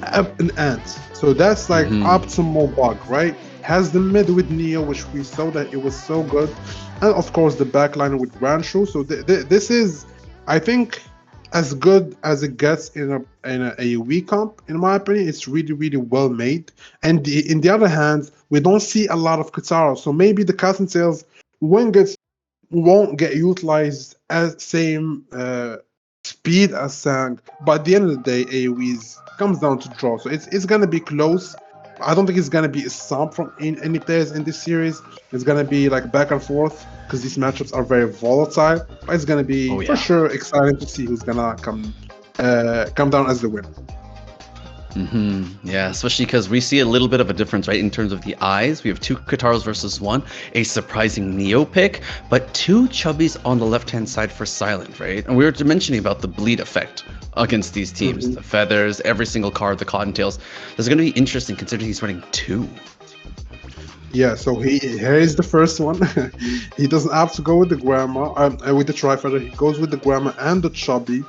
an ant. So that's like
Mhm.
optimal bug, right? Has the mid with Neo, which we saw that it was so good, and of course the backline with Rancho. So this is, I think, as good as it gets in a weak comp. In my opinion, it's really really well made. And in the other hand, we don't see a lot of Katara, so maybe the custom sales won't get utilized as same speed as Sang. But at the end of the day, AoEs comes down to draw, so it's gonna be close. I don't think it's gonna be a stomp from any players in this series. It's gonna be like back and forth because these matchups are very volatile. But it's gonna be
Oh
for
yeah.
sure exciting to see who's gonna come down as the winner.
Yeah, especially because we see a little bit of a difference, right, in terms of the eyes. We have two Kataros versus one, a surprising Neo pick, but two Chubbies on the left-hand side for Silent, right? And we were mentioning about the bleed effect against these teams.
Mhm.
The feathers, every single card, the Cottontails. This is going to be interesting considering he's running two.
Yeah, so here is the first one. He doesn't have to go with the grandma, with the Tri-Feather. He goes with the grandma and the Chubby.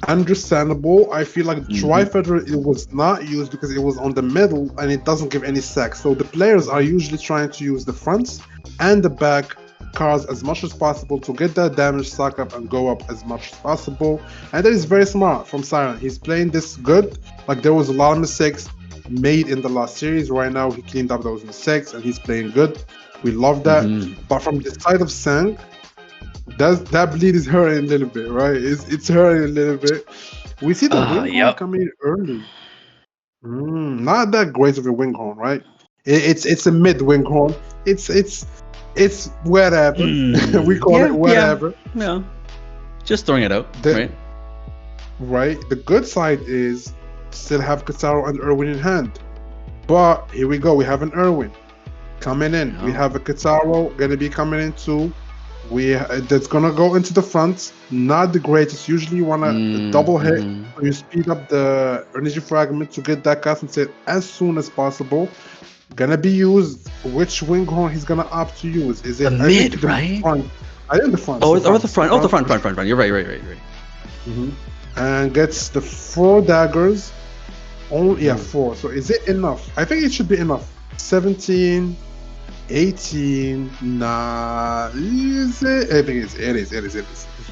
Understandable. I feel like the
Mhm.
Tri-Feather it was not used because it was on the middle and it doesn't give any sack. So the players are usually trying to use the fronts and the back cards as much as possible to get that damage stack up and go up as much as possible. And that is very smart from Silent. He's playing this good. Like there was a lot of mistakes made in the last series. Right now he cleaned up those mistakes and he's playing good. We love that.
Mhm.
But from the side of Sang, that bleed is hurting a little bit, right? It's hurting a little bit. We see the Winghorn
Yep.
coming in early. Not that great of a Winghorn, right? It's a mid Winghorn. It's whatever. We call it
Yeah, yeah,
whatever.
yeah. Just throwing it out,
The
right?
right. The good side is still have Kataro and Irwin in hand. But here we go. We have an Irwin coming in. We
Yeah.
have a Kataro gonna be coming in too. That's gonna go into the front. Not the greatest. Usually you wanna double hit,
Mm-hmm.
so you speed up the energy fragment to get that custom set as soon as possible. Gonna be used. Which Winghorn he's gonna opt to use? Is
The
it? I think
mid,
the
right?
front. I think the front.
Oh,
The
or the
front. The
front. Oh, the
front.
front, front, front, front. You're right, right, right, right.
And gets the 4 daggers. Only
Mhm.
4. So is it enough? I think it should be enough. 17. 18. Nah, is it? I think it is.
It is.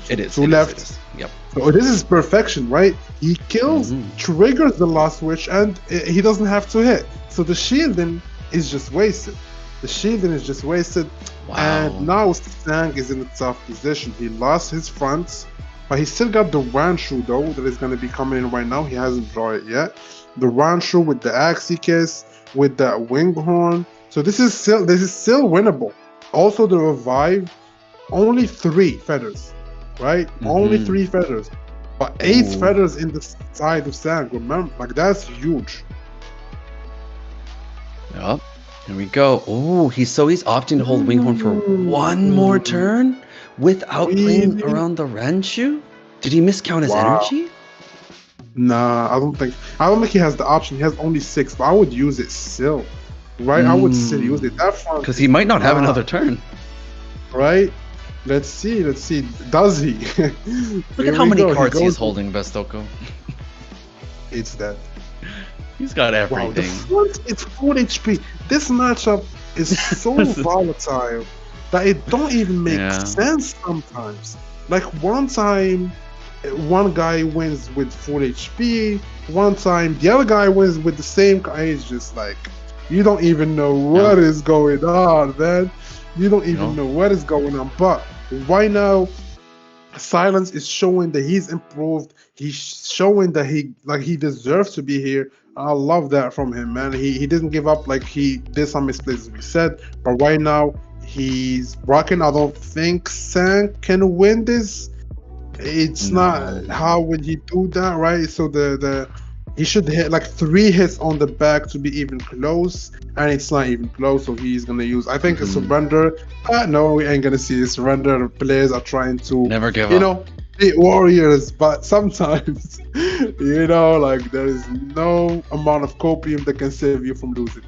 Two
It is.
left.
It is. Yep.
So this is perfection, right? He kills,
Mhm.
triggers the last switch, and he doesn't have to hit. So the shielding is just wasted. The shielding is just wasted. And
Wow.
now Sang is in a tough position. He lost his fronts, but he still got the Wanshu though that is going to be coming in right now. He hasn't drawn it yet. The Wanshu with the Axie Kiss, with the Winghorn. So this is still winnable. Also the revive, only 3 feathers, right? Only
Mhm.
3 feathers, but 8
Ooh.
feathers in the side of Sang. Remember, like that's huge.
Yep. Here we go. Oh, he's opting to hold Winghorn for one more turn without playing
Really?
around the Ranchu? Did he miscount his
Wow.
energy?
Nah, I don't think he has the option. He has only 6, but I would use it still. Right? I would still use it. That front
Because
is
he might not have
nah,
another turn.
right? Let's see. Does he?
Look
Here
at how
we
many
go. He
cards he is
goes.
holding, Bestoko.
It's that.
He's got
Wow, the
everything.
front is full HP. This matchup is so volatile that it don't even make
Yeah.
sense sometimes. Like one time, one guy wins with full HP. One time, the other guy wins with the same. It's just like you don't even know what is going on, man. You don't even know what is going on. But right now, Silence is showing that he's improved. He's showing that he deserves to be here. I love that from him, man. He didn't give up. Like he did some misplays, as we said, but right now he's rocking. I don't think Sang can win this. It's
No.
not. How would he do that, right? So the he should hit like 3 hits on the back to be even close, and it's not even close. So he's gonna use, I think, a surrender. No, we ain't gonna see a surrender. The players are trying to,
Never give
you
up.
know, be warriors, but sometimes, like there is no amount of copium that can save you from losing.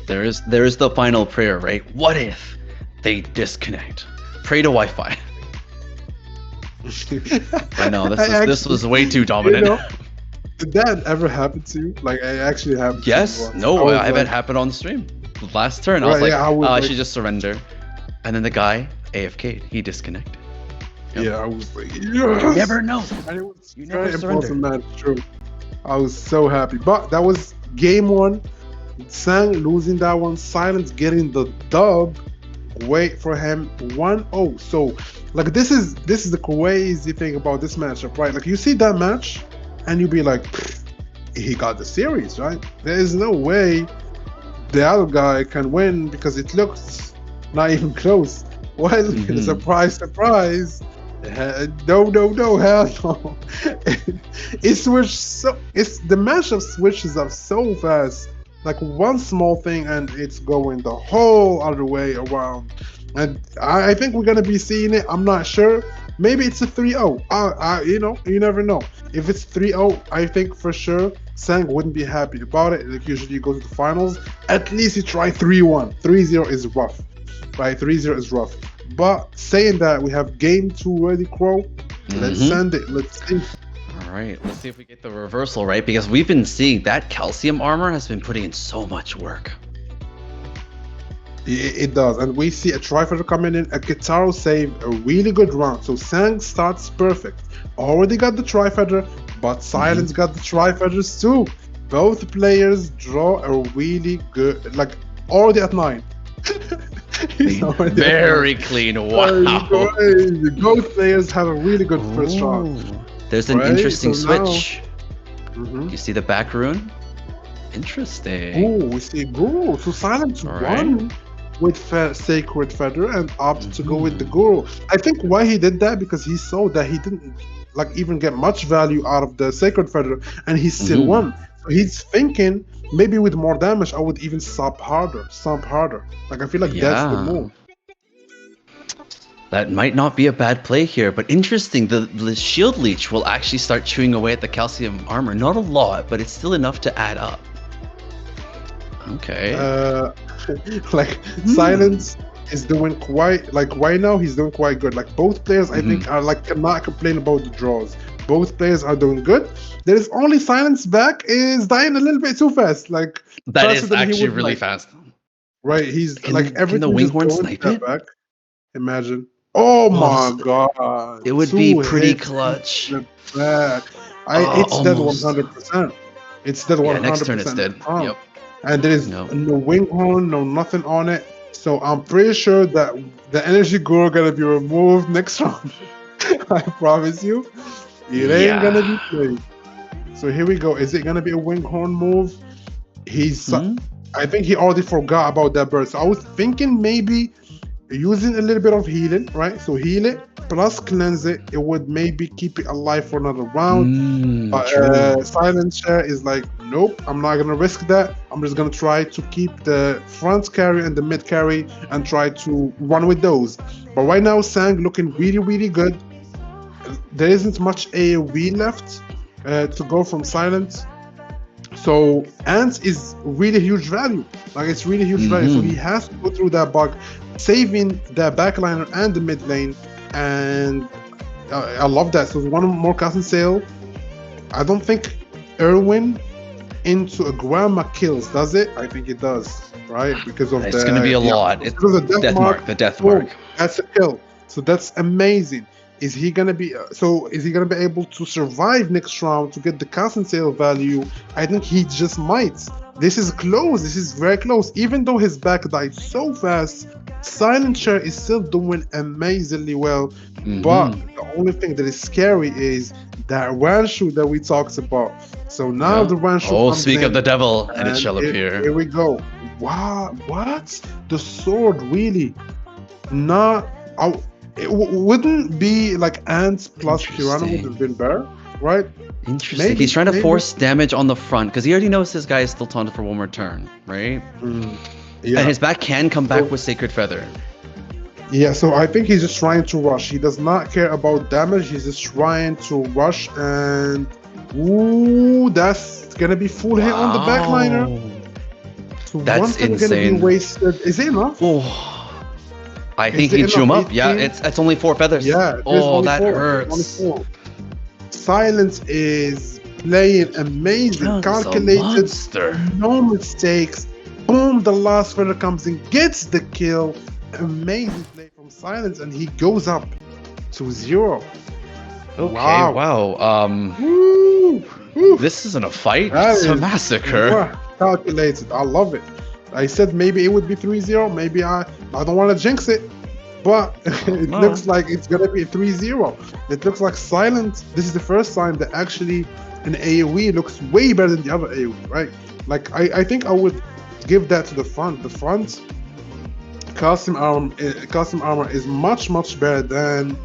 There is the final prayer, right? What if they disconnect? Pray to Wi-Fi. I know this was way too dominant.
You know, did that ever happen to you? Like, it actually happened to me
Yes,
once.
no,
I
I've
was
had happened on stream. Last turn, I was
Right,
like,
yeah, I was
I
like-
should just surrender. And then the guy AFK'd. He disconnected. Yep.
Yeah, I was like, yes!
You never know.
And it was
You
very
never
important
surrender.
match, true. I was so happy. But that was game one. Sang losing that one. Silence getting the dub. Wait for him 1-0. So like this is the crazy thing about this matchup, right? Like you see that match and you be like, he got the series, right? There is no way the other guy can win because it looks not even close. Well, surprise, surprise. No, hell no. It switched so it's the matchup switches up so fast. Like one small thing and it's going the whole other way around. And I think we're gonna be seeing it. I'm not sure. Maybe it's a 3-0. You know, you never know. If it's 3-0, I think for sure Sang wouldn't be happy about it. Like usually you go to the finals. At least you try 3-1. 3-0 is rough. Right? 3-0 is rough. But saying that, we have game 2 ready, Crow. Let's send it. Let's see.
All right, let's see if we get the reversal right, because we've been seeing that calcium armor has been putting in so much work.
It does, and we see a Trifighter coming in, a Guitar save, a really good round. So Sang starts perfect. Already got the Trifighter, but Silence got the Trifighters too. Both players draw a really good, like already at 9. He's already
Very
at 9.
clean. Wow.
Both players have a really good first round.
Ooh, there's an
Right,
interesting
so now-
switch. You see the back rune? Interesting.
Oh, we see Guru. So Silence
All right.
won with Sacred Feather and opted to go with the Guru. I think why he did that because he saw that he didn't like even get much value out of the Sacred Feather, and he still won. So he's thinking maybe with more damage I would even stomp harder. Like I feel like that's the
Yeah.
move.
That might not be a bad play here, but interesting. The shield leech will actually start chewing away at the calcium armor. Not a lot, but it's still enough to add up. Okay.
Like Silence is doing quite like right now he's doing quite good. Like both players I think are like cannot complain about the draws. Both players are doing good. There is only Silence back is dying a little bit too fast. Like
that
faster
is
than he
actually
would
really
like.
fast.
Right, he's
Can-
like
can
everything
the
just
Winghorn
going
snipe
to
it?
that back. Imagine. Oh my
Oh,
god.
it would be
2
pretty
hits
clutch.
in the back.
Oh,
It's dead
almost.
100%. It's dead 100%.
Yeah, next turn it's dead. Yep.
And there is
No.
no Winghorn, no nothing on it. So I'm pretty sure that the energy guru gonna be removed next round. I promise you. It ain't gonna be played. So here we go. Is it gonna be a Winghorn move? I think he already forgot about that bird. So I was thinking maybe using a little bit of healing, right? So heal it plus cleanse it. It would maybe keep it alive for another round. But Silence Share is like, nope, I'm not gonna risk that. I'm just gonna try to keep the front carry and the mid carry and try to run with those. But right now, Sang looking really, really good. There isn't much AoE left to go from Silence. So Ants is really huge value. Like it's really huge value. So he has to go through that bug, saving the backliner and the mid lane. And I love that. So one more casting sale. I don't think Erwin into a grandma kills, does it? I think it does, right? Because of
It's gonna be a lot. It's
because of the
death mark. The death
boom,
mark.
that's a kill. So that's amazing. Is he gonna be able to survive next round to get the casting sale value? I think he just might. This is close. This is very close. Even though his back died so fast, Silent Share is still doing amazingly well. But the only thing that is scary is that Wanshu that we talked about. So now the Wanshu comes
speak
in,
of the devil, and it shall appear.
Here we go. Wow, what? The sword really not out. It wouldn't be like Ants plus Piranha would have been better, right?
Interesting.
Maybe-
He's trying to
maybe-
force damage on the front because he already knows this guy is still taunted for one more turn, right?
Yeah.
And his back can come back with Sacred Feather.
Yeah, so I think he's just trying to rush. He does not care about damage. He's just trying to rush and ooh, that's gonna be full hit on the backliner. So
That's
one thing gonna be
insane.
wasted. Is it enough?
Oh, I
Is
think
it
he chew him
enough?
up. Yeah,
18?
it's only 4 feathers.
Yeah, there's
Oh,
only
that
four. There's only
hurts.
4. Silence is playing amazing,
That is a
calculated,
monster.
no mistakes. Boom, the last feather comes in, gets the kill. Amazing play from Silence, and he goes up to 0.
Okay,
Wow.
wow.
Woo! Woo!
This isn't a fight.
That
It's a
is
massacre.
calculated. I love it. I said maybe it would be 3-0. Maybe I don't want to jinx it, but it
No.
looks like it's gonna be 3-0. It looks like Silent. This is the first time that actually an AoE looks way better than the other AoE, right? Like I think I would give that to the front. The front custom armor is much better than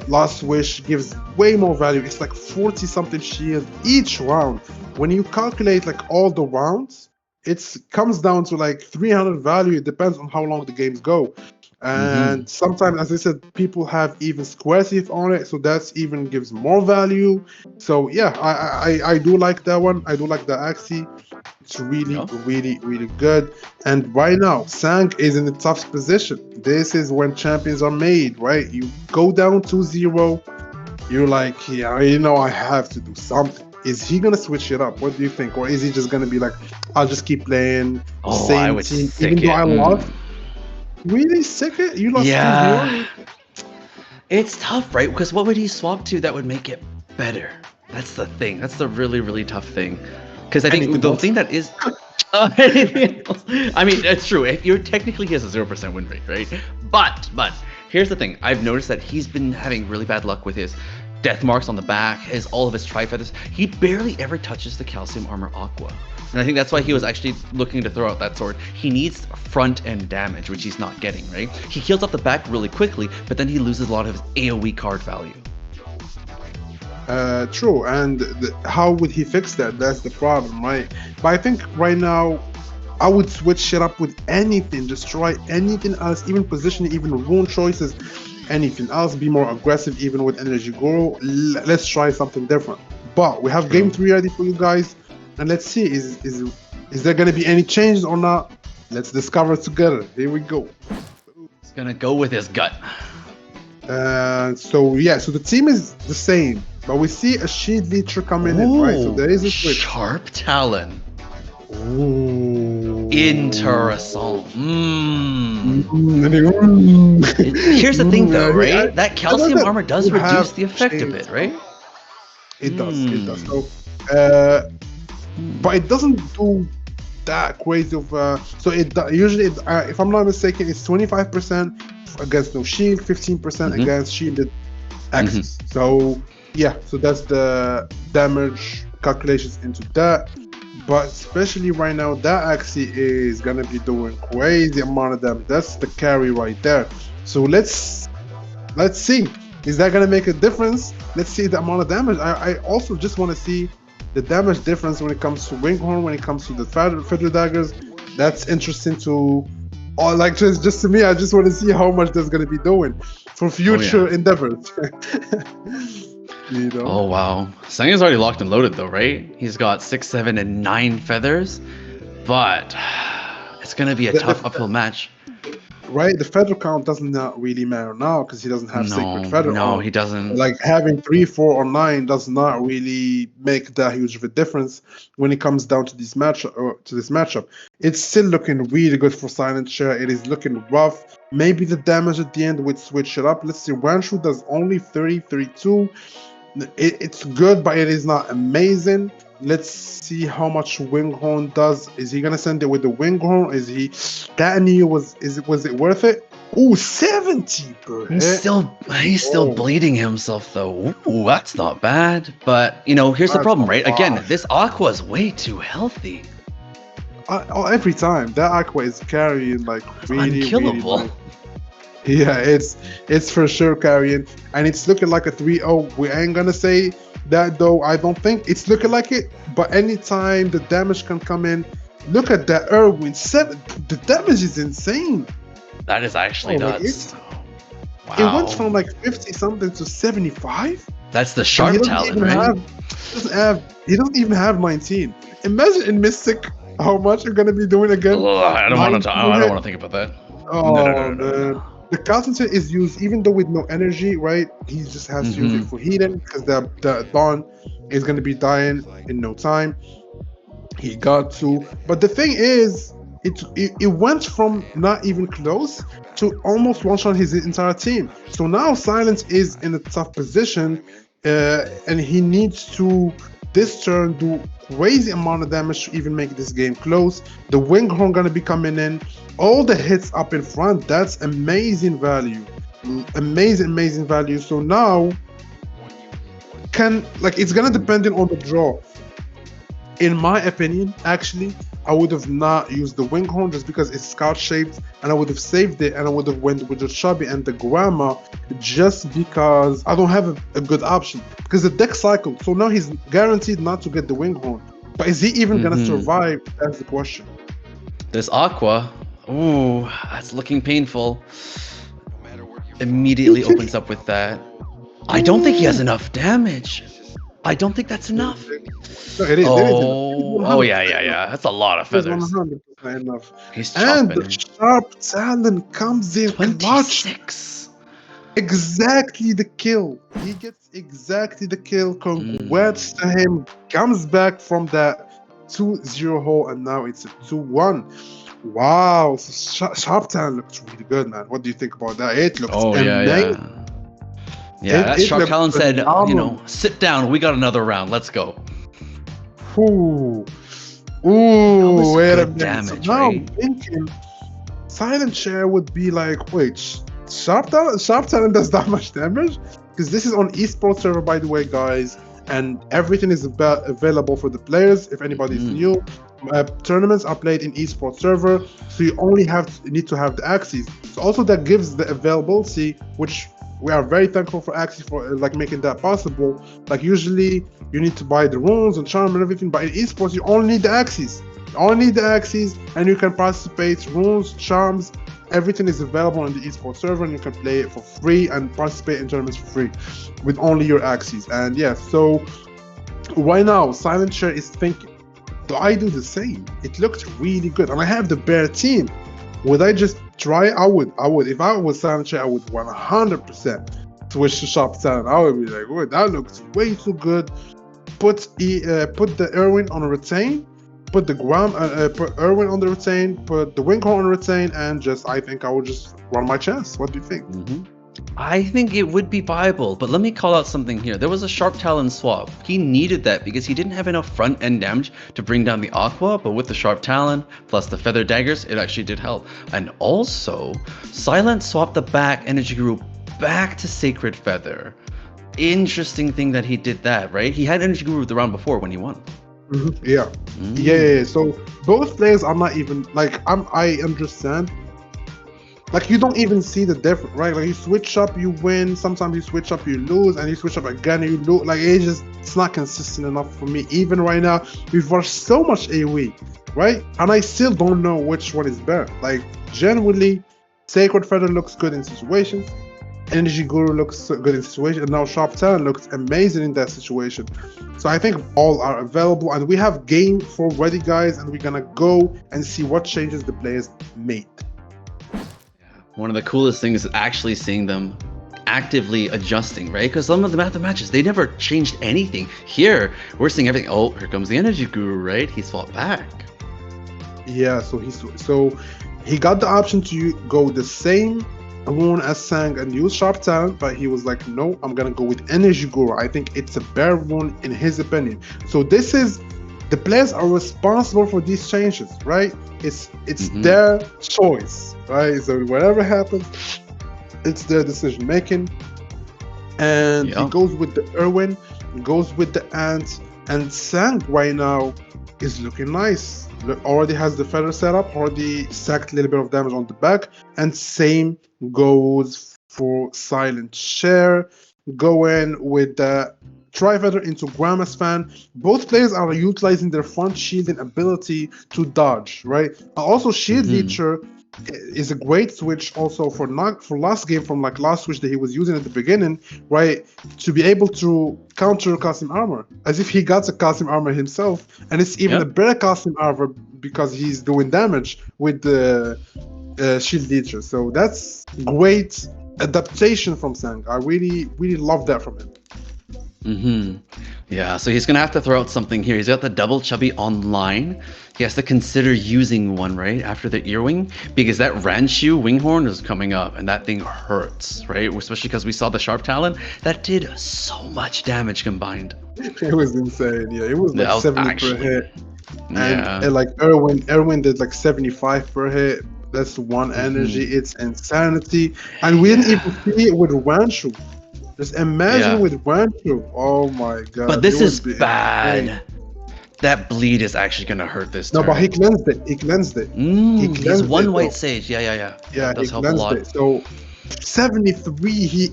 Last Wish. Gives way more value. It's like 40 something shield each round. When you calculate like all the rounds, it comes down to like 300 value. It depends on how long the games go. And sometimes, as I said, people have even square teeth on it, so that's even gives more value. So yeah, I do like that one. I do like the Axie. It's really good. And right now, Sang is in the tough position. This is when champions are made, right? You go down 2-0. You're like, yeah, you know, I have to do something. Is he gonna switch it up? What do you think? Or is he just gonna be like, I'll just keep playing
Oh, I
same
would
team,
sick
even though
it.
I lost? Really sick it? You lost 2-0?
Yeah. It's tough, right? Because what would he swap to that would make it better? That's the thing. That's the really tough thing. Because I think
Anything
the
else?
thing that is. Anything else? I mean, it's true. You're technically he has a 0% win rate, right? But here's the thing. I've noticed that he's been having really bad luck with his death marks on the back, all of his tri-feathers. He barely ever touches the calcium armor aqua. And I think that's why he was actually looking to throw out that sword. He needs front end damage, which he's not getting, right? He heals up the back really quickly, but then he loses a lot of his AoE card value.
True, and how would he fix that? That's the problem, right? But I think right now, I would switch it up with anything. Just try anything else, even positioning, even rune choices, anything else. Be more aggressive, even with energy guru. Let's try something different. But we have game 3 ready for you guys, and let's see is there gonna be any changes or not? Let's discover together. Here we go.
He's gonna go with his gut.
So the team is the same, but we see a shield leecher coming in, right? So there is a switch.
Sharp Talon.
Ooh.
Interessant.
Mm.
Here's the thing, though,
Yeah,
right? That calcium
that
armor does
you
reduce
have
the effect a
changed.
bit, right?
It does. So, but it doesn't do that crazy of. So usually, if I'm not mistaken, it's 25% against no shield, 15% against shielded axes. So yeah, so that's the damage calculations into that. But especially right now, that Axie is gonna be doing crazy amount of damage. That's the carry right there. So let's see. Is that gonna make a difference? Let's see the amount of damage. I also just want to see the damage difference when it comes to Winghorn, when it comes to the feather daggers. That's interesting to. Or like just to me, I just want to see how much that's gonna be doing for future endeavors. You know?
Oh wow, Sang is already locked and loaded though, right? He's got 6, 7, and 9 feathers, but it's gonna be a tough uphill match.
Right, the feather count doesn't not really matter now because he doesn't have sacred feather.
No, he doesn't.
Like having 3, 4, or 9 does not really make that huge of a difference when it comes down to this matchup. It's still looking really good for Silent Share. It is looking rough. Maybe the damage at the end would switch it up. Let's see. Wanshu does only 30, 32. It's good, but it is not amazing. Let's see how much Winghorn does. Is he gonna send it with the Winghorn? Is he that Neo was it worth it? Ooh, 70 per hit.
He's still bleeding himself though. Ooh, that's not bad. But you know, here's the problem, right? Again, this Aqua is way too healthy.
Every time that Aqua is carrying like really
unkillable.
Really, yeah, it's for sure carrying, and it's looking like a 3-0. We ain't gonna say that though. I don't think it's looking like it. But anytime the damage can come in, look at that Erwin 7. The damage is insane.
That is actually nuts.
Wow. It went from like 50 something to 75.
That's the Sharp Talon, right?
He doesn't even have 19. Imagine in Mystic, How much you're gonna be doing again?
Ugh, I don't want to. I don't
900?
want to think about that.
Oh
No.
man. The concentrate is used even though with no energy, right? He just has to use it for healing because the Dawn is gonna be dying in no time. He got to, but the thing is, it went from not even close to almost one shot his entire team. So now Silence is in a tough position, and he needs to this turn do crazy amount of damage to even make this game close. The Winghorn gonna be coming in, all the hits up in front. That's amazing value, amazing value. So now it's gonna depend on the draw. In my opinion, actually, I would have not used the Winghorn just because it's scout shaped, and I would have saved it, and I would have went with the Chubby and the Grandma just because I don't have a good option. Because the deck cycled, so now he's guaranteed not to get the Winghorn. But is he even gonna survive? That's the question.
This Aqua, ooh, that's looking painful. Immediately opens up with that. I don't think he has enough damage. I don't think that's enough.
No, it is.
Oh, yeah. That's a lot of
It is
feathers.
100% enough.
He's
And
chopping
the
him.
Sharp Talon comes in clutch.
26.
Exactly the kill. He gets exactly the kill. Congrats to him. Comes back from that 2-0 hole, and now it's a 2-1. Wow. So Sharp Talon looks really good, man. What do you think about that? It looks amazing.
Yeah, that Sharp
looks
Talon said,
phenomenal.
sit down. We got another round. Let's go.
Ooh.
was
Wait a
good
minute.
damage,
So now
right?
I'm thinking Silent Share would be like, wait, Sharp Talent does that much damage? Because this is on Esports server, by the way, guys, and everything is available for the players. If anybody's new, tournaments are played in Esports server, so you only need to have the Axes. So also that gives the availability, which we are very thankful for Axie for making that possible. Like usually you need to buy the runes and charm and everything, but in esports you only need the Axes. You only need the Axes, and you can participate. Runes, charms, everything is available on the esports server, and you can play it for free and participate in tournaments for free with only your Axes. And yeah, so right now Silent Share is thinking, do I do the same? It looked really good, and I have the bear team. Would I just try? I would. If I was Silent Share, I would 100% switch to Sharp Talon. I would be like, oh, that looks way too good. Put the Irwin on a retain. Put the put Irwin on the retain. Put the Winghorn on a retain, and I think I would just run my chance. What do you think?
I think it would be viable, but let me call out something here. There was a Sharp Talon swap. He needed that because he didn't have enough front end damage to bring down the Aqua, but with the Sharp Talon plus the Feather Daggers, it actually did help. And also, Silent swapped the back Energy Guru back to Sacred Feather. Interesting thing that he did that, right? He had Energy Guru the round before when he won.
Yeah. So both players are not even I understand. Like you don't even see the difference, right? Like you switch up, you win. Sometimes you switch up, you lose, and you switch up again, you lose. Like it's not consistent enough for me. Even right now, we've watched so much AoE, right? And I still don't know which one is better. Like generally, Sacred Feather looks good in situations. Energy Guru looks good in situations, and now Sharp Talon looks amazing in that situation. So I think all are available, and we have game 4 ready, guys, and we're gonna go and see what changes the players made.
One of the coolest things is actually seeing them actively adjusting, right? Because some of the matches, they never changed anything. Here, we're seeing everything. Oh, here comes the Energy Guru, right? He swapped back.
Yeah, so he got the option to go the same rune as Sang and use Sharp Talon, but he was like, no, I'm gonna go with Energy Guru. I think it's a better rune in his opinion. So this is the players are responsible for these changes, right? It's their choice, right? So whatever happens, it's their decision making. And he goes with the Irwin, goes with the Ant, and Sang right now is looking nice. Already has the feather setup, already sacked a little bit of damage on the back, and same goes for Silent Share. Going with the Tri-Feather into Grandma's Fan. Both players are utilizing their front shielding ability to dodge, right? Also, Shield Leecher is a great switch also for last game from last switch that he was using at the beginning, right? To be able to counter Custom Armor, as if he got a Custom Armor himself, and it's even a better Custom Armor because he's doing damage with the shield leecher. So that's great adaptation from Sang. I really love that from him.
Yeah, so he's gonna have to throw out something here. He's got the double chubby online. He has to consider using one right after the earwing because that Ranchu winghorn is coming up and that thing hurts, right? Especially because we saw the sharp talon that did so much damage combined.
It was insane. Yeah, it was like
That was
70
actually-
per hit.
Yeah.
And like Erwin did like 75 per hit. That's one energy. It's insanity. And we didn't even see it with Wanshu. Just imagine with Wanshu. Oh my god.
But this
it
is
would be
bad.
insane.
That bleed is actually gonna hurt this
No,
turn.
but he cleansed it. He cleansed it.
He
cleansed
has one
it,
white
though.
sage. Yeah.
Yeah,
That does
he
help a
cleansed
lot.
it. So 73, he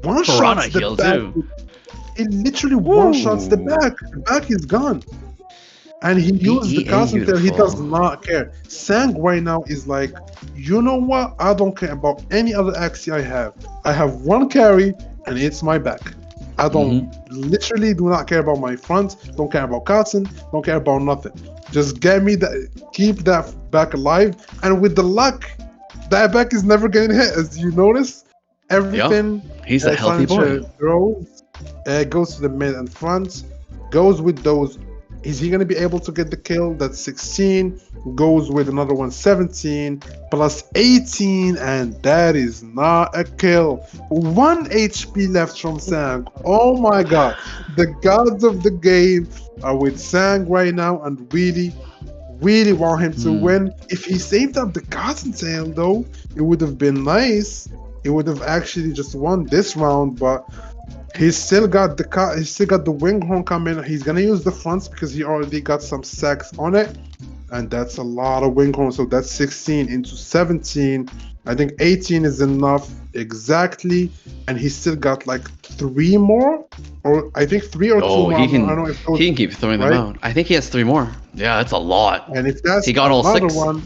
one
Piranha
shots the
heal,
back.
too.
He literally one shots the back. The back is gone. And he used the
BEA
constant tail. He does
beautiful.
not care. Sang right now is like, you know what? I don't care about any other Axie I have. I have one carry, and it's my back. I don't literally do not care about my front. Don't care about Katzen. Don't care about nothing. Just get me that. Keep that back alive. And with the luck, that back is never getting hit. As you notice, everything.
He's a healthy boy.
Throws, goes to the mid and front. Goes with those. Is he going to be able to get the kill? That's 16. Goes with another one, 17 plus 18, and that is not a kill. 1 HP left from Sang. Oh my god. The gods of the game are with Sang right now and really want him to win. If he saved up the Cotton Tail though, it would have been nice. It would have actually just won this round, but he's still got the winghorn coming. He's gonna use the fronts because he already got some sacks on it, and that's a lot of winghorn. So that's 16 into 17. I think 18 is enough exactly, and he's still got like 3 more, or I think 3 or 2 more.
He can.
I don't know if those,
He can keep throwing them
right?
out. I think he has 3 more. Yeah, that's a lot.
And if that's
He got all
another
6.
one,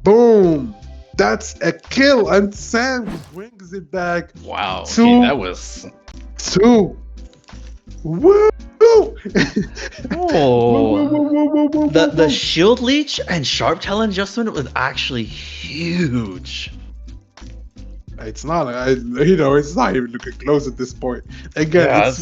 boom, that's a kill, and Sam brings it back.
Wow.
Two.
Okay, that was.
2. Woo!
Oh. The shield leech and sharp talon adjustment was actually huge.
It's not, it's not even looking close at this point. Again,
Yeah,
this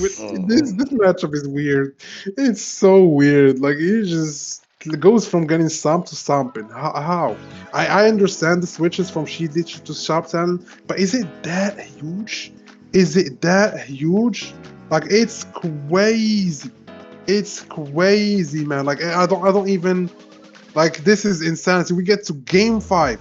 matchup is weird. It's so weird. Like, it just goes from getting stomped to stomping. How? I understand the switches from shield leech to sharp talon, but is it that huge? Is it that huge? Like, it's crazy. It's crazy, man. Like, I don't even, like, this is insanity. We get to game 5.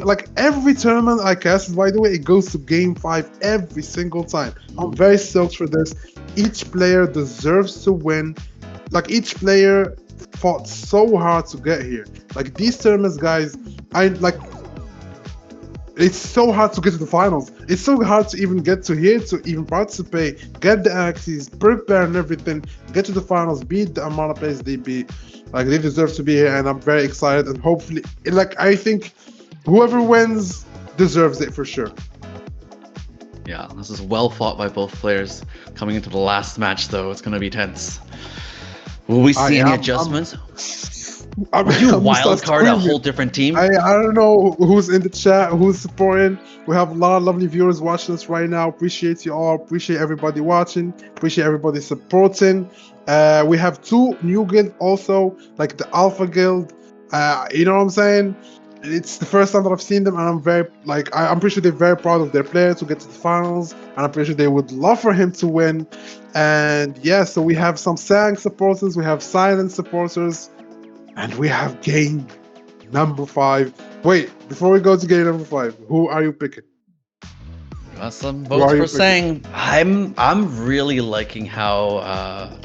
Like, every tournament I cast, by the way, it goes to game 5 every single time. I'm very stoked for this. Each player deserves to win. Like, each player fought so hard to get here. Like, these tournaments, guys, it's so hard to get to the finals. It's so hard to even get to here, to even participate, get the axes, prepare and everything, get to the finals, beat the amount of players they beat. Like, they deserve to be here, and I'm very excited. And hopefully, like, I think whoever wins deserves it for sure.
Yeah, this is well fought by both players. Coming into the last match, though, it's going to be tense. Will we see any adjustments? You wild card a whole different team?
I don't know who's in the chat, who's supporting. We have a lot of lovely viewers watching us right now. Appreciate you all. Appreciate everybody watching. Appreciate everybody supporting. We have 2 new guilds also, like the Alpha Guild. You know what I'm saying? It's the first time that I've seen them, and I'm very, like, I'm pretty sure they're very proud of their player to get to the finals, and I'm pretty sure they would love for him to win. And yeah, so we have some Sang supporters, we have Silent supporters, and we have game number 5. Wait, before we go to game number 5, who are you picking?
Got some votes for Sang. I'm really liking how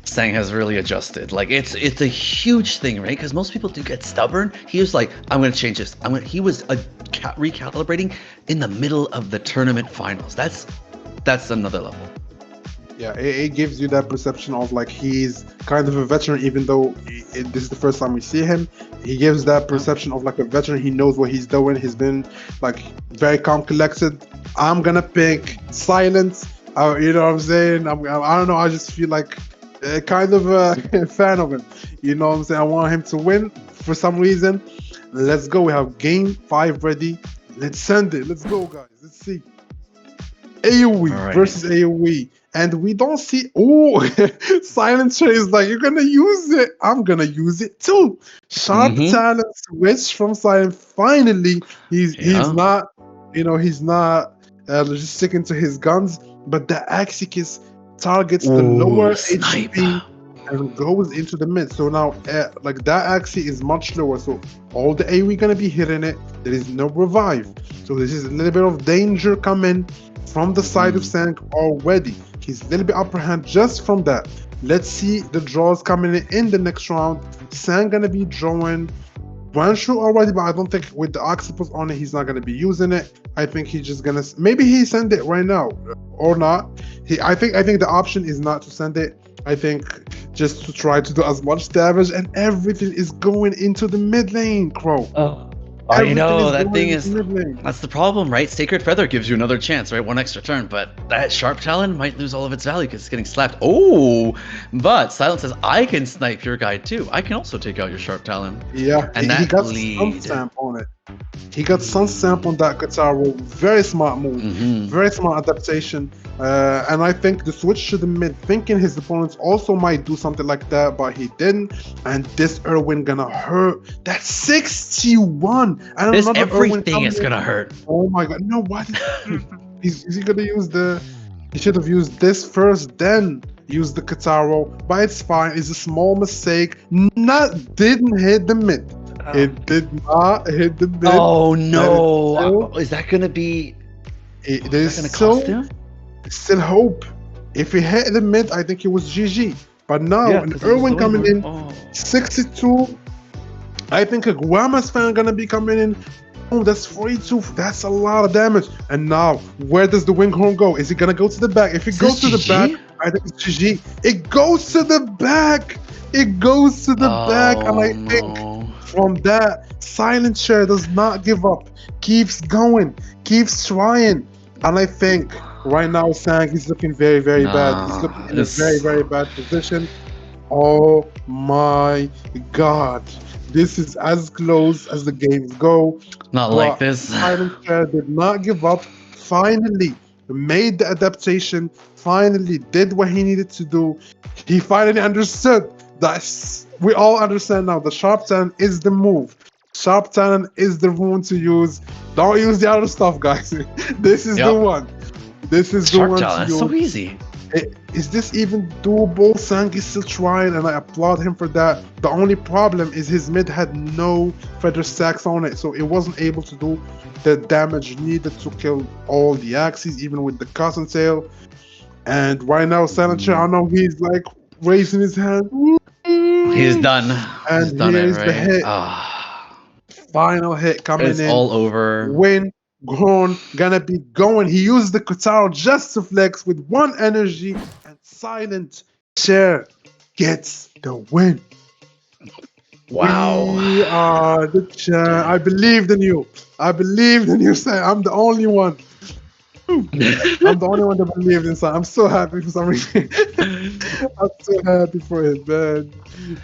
Sang has really adjusted. Like, it's a huge thing, right? Because most people do get stubborn. He was like, I'm gonna change this. He was recalibrating in the middle of the tournament finals. That's another level.
Yeah, it gives you that perception of, like, he's kind of a veteran, even though this is the first time we see him. He gives that perception of, like, a veteran. He knows what he's doing. He's been, like, very calm, collected. I'm gonna pick Silence. You know what I'm saying? I don't know. I just feel like kind of a fan of him. You know what I'm saying? I want him to win for some reason. Let's go. We have game 5 ready. Let's send it. Let's go, guys. Let's see. AoE
Alright.
versus AoE. And we don't see. Oh, Silencer is like, you're going to use it. I'm going to use it too. Sharp talent switch from Silent. Finally, he's not, he's not just sticking to his guns, but the Axicus targets the lower HP and goes into the mid. So now, like that Axie is much lower. So all the AoE going to be hitting it. There is no revive. So this is a little bit of danger coming from the side of Sang already. He's a little bit upper hand just from that. Let's see the draws coming in the next round. Sang gonna be drawing Wanshu already, but I don't think with the Octopus on it, he's not gonna be using it. I think he's just gonna, maybe he send it right now or not. I think the option is not to send it. I think just to try to do as much damage, and everything is going into the mid lane, Crow.
I know, that thing is, that's the problem, right? Sacred Feather gives you another chance, right? One extra turn, but that Sharp Talon might lose all of its value because it's getting slapped. Oh, but Silent says, I can snipe your guy too. I can also take out your Sharp Talon.
Yeah,
and
he got Sun Stamp on it. He got Sun Stamp on that Kataro. Very smart move. Very smart adaptation. And I think the switch to the mid, thinking his opponents also might do something like that, but he didn't. And this Irwin gonna hurt. That's 61. And
this everything is gonna hurt.
Oh my god! No, what? Is he gonna use the? He should have used this first, then use the Kataro. But it's fine. It's a small mistake. Didn't hit the mid. It did not hit the mid.
Oh no! Is that gonna be?
There's still hope. If he hit the mid, I think it was GG. But now, an Irwin coming in, 62. I think a Guamas fan gonna be coming in. Oh, that's 42. That's a lot of damage. And now, where does the Winghorn go? Is it gonna go to the back? If it goes to the back, I think it's GG. It goes to the back. It goes to the back, and I think from that, Silent Share does not give up. Keeps going. Keeps trying. And I think right now, Sang is looking very, very bad. He's looking in a very, very bad position. Oh my god. This is as close as the games go.
Not like this.
Silent Share did not give up. Finally made the adaptation. Finally did what he needed to do. He finally understood that we all understand now. The Sharp Talon is the move. Sharp Talon is the rune to use. Don't use the other stuff, guys. This is the one. This is the one to use.
It's so easy.
Is this even doable? Sang is still trying, and I applaud him for that. The only problem is his mid had no feather stacks on it, so it wasn't able to do the damage needed to kill all the axes, even with the cousin tail. And right now, Silent Share, I know he's like raising his hand.
He's done.
And
he's done
here's
it, right?
the hit. Final hit coming
it's
in.
All over.
Win. Grown gonna be going. He used the Kotaro just to flex with one energy, and Silent Share gets the win.
Wow.
We are the champ. I believed in you. I believed in you, Sam. I'm the only one. I'm the only one that believed in Sam. I'm so happy for some reason. I'm so happy for him, man.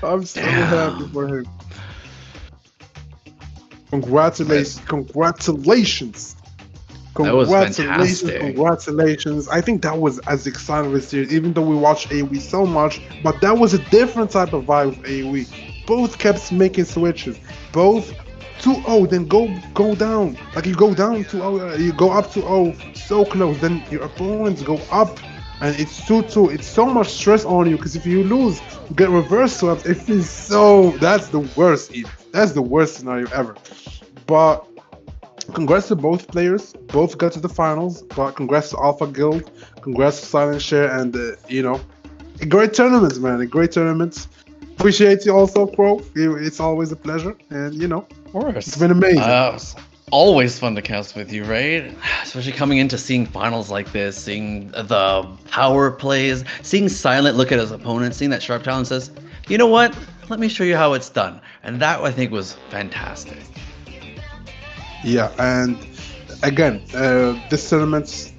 I'm so happy for him. Congratulations. Congratulations.
That was fantastic.
Congratulations. I think that was as exciting as series, even though we watched AoE so much, but that was a different type of vibe with AoE. Both kept making switches. Both 2-0, then go down. Like you go down 2-0, you go up 2-0, so close. Then your opponents go up, and it's 2-2. It's so much stress on you, because if you lose, you get reverse swaps. It feels so... That's the worst. That's the worst scenario ever. But congrats to both players. Both got to the finals. But congrats to Alpha Guild. Congrats to Silent Share. And, a great tournament, man. A great tournament. Appreciate you also, Pro. It's always a pleasure. And,
of course.
It's been amazing.
It's always fun to cast with you, right? Especially coming into seeing finals like this, seeing the power plays, seeing Silent look at his opponent, seeing that Sharp Talon says, you know what? Let me show you how it's done. And that, I think, was fantastic.
Yeah, and again, this tournament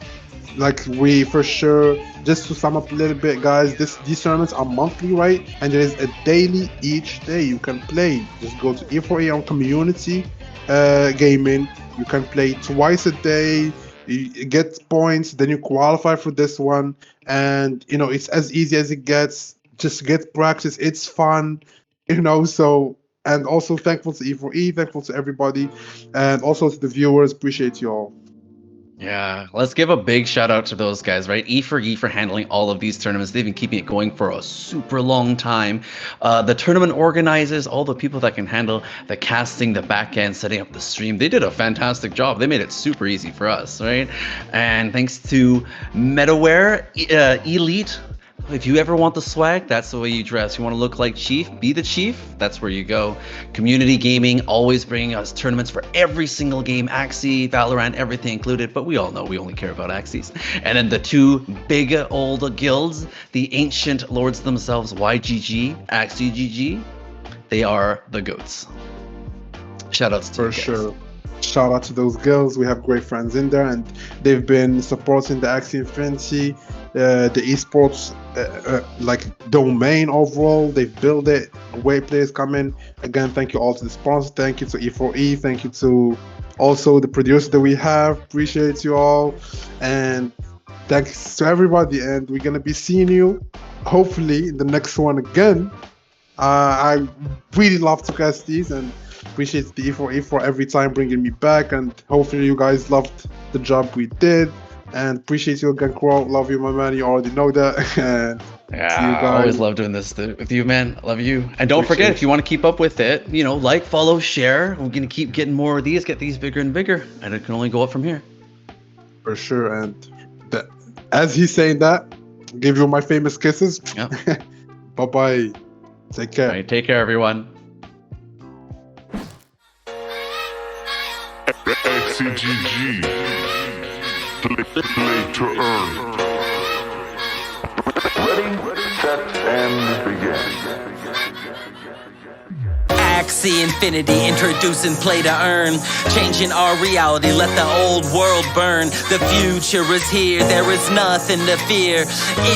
like we for sure, just to sum up a little bit, guys, these tournaments are monthly, right? And there is a daily each day you can play. Just go to E4A on community gaming. You can play twice a day. You get points, then you qualify for this one, and you know it's as easy as it gets. Just get practice. It's fun, you know. So, and also thankful to E4E, thankful to everybody, and also to the viewers. Appreciate you all.
Yeah, let's give a big shout out to those guys, right? E4E for handling all of these tournaments. They've been keeping it going for a super long time. The tournament organizers, all the people that can handle the casting, the back end, setting up the stream, they did a fantastic job. They made it super easy for us, right? And thanks to MetaWare, Elite. If you ever want the swag, that's the way you dress. You want to look like Chief, be the Chief, that's where you go. Community Gaming, always bringing us tournaments for every single game. Axie, Valorant, everything included, but we all know we only care about Axies. And then the two big old guilds, the ancient lords themselves, YGG, Axie GG, they are the GOATs. Shoutouts to
For
you guys.
sure. Shout out to those girls. We have great friends in there, and they've been supporting the Axie Infinity, the esports like domain overall. They've built it. Great players coming. Again, thank you all to the sponsors. Thank you to E4E. Thank you to also the producer that we have. Appreciate you all, and thanks to everybody. And we're gonna be seeing you hopefully in the next one again. I really love to cast these and appreciate the E4E for every time bringing me back, and hopefully you guys loved the job we did, and appreciate you again, Crow. Love you, my man. You already know that. And
Yeah,
see you
I
guys.
always love doing this with you, man. Love you. And don't forget,
Appreciate
if you want to keep up with it, you know, like, follow, share. We're going to keep getting more of these, get these bigger and bigger, and it can only go up from here.
For sure. And as he's saying that, give you my famous kisses.
Yep.
Bye-bye. Take care.
All right, take care, everyone.
XCGG. Play to earn.
Ready, set, and begin.
Axie Infinity, introducing play to earn. Changing our reality, let the old world burn. The future is here, there is nothing to fear.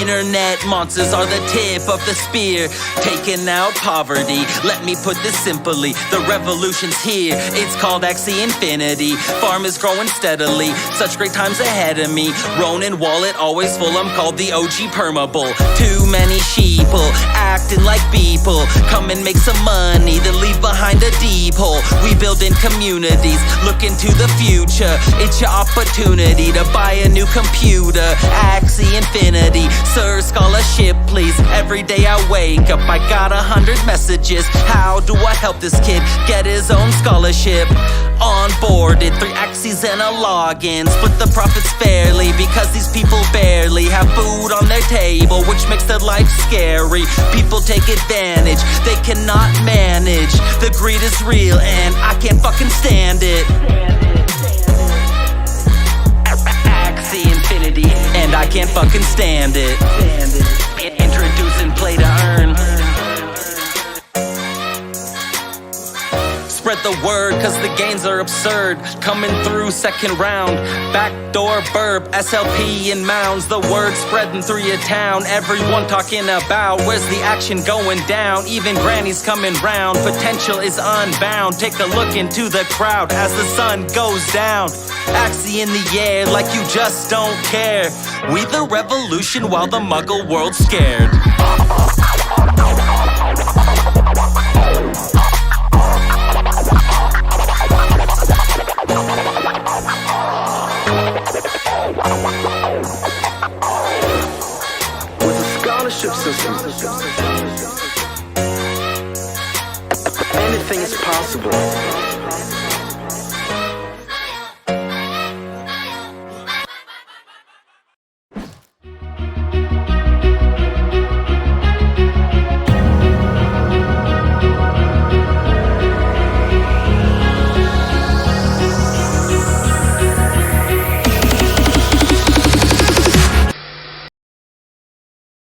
Internet monsters are the tip of the spear. Taking out poverty, let me put this simply. The revolution's here, it's called Axie Infinity. Farm is growing steadily, such great times ahead of me. Ronin wallet always full, I'm called the OG Permable. Too many sheeple, acting like people. Come and make some money, then leave behind a deep hole. We building communities, look into the future. It's your opportunity to buy a new computer. Axie Infinity, sir, scholarship please. Every day I wake up, I got 100 messages. How do I help this kid get his own scholarship? Onboarded, 3 Axies and a login. Split the profits fairly, because these people barely have food on their table, which makes their life scary. People take advantage, they cannot manage. The greed is real and I can't fucking stand it. Axie Infinity, and I can't fucking stand it. Introducing play to earn. Spread the word, cause the gains are absurd. Coming through second round. Backdoor burp, SLP in mounds. The word spreading through your town. Everyone talking about where's the action going down. Even granny's coming round. Potential is unbound. Take a look into the crowd as the sun goes down. Axie in the air like you just don't care. We the revolution while the muggle world's scared.
With a scholarship system, anything is possible.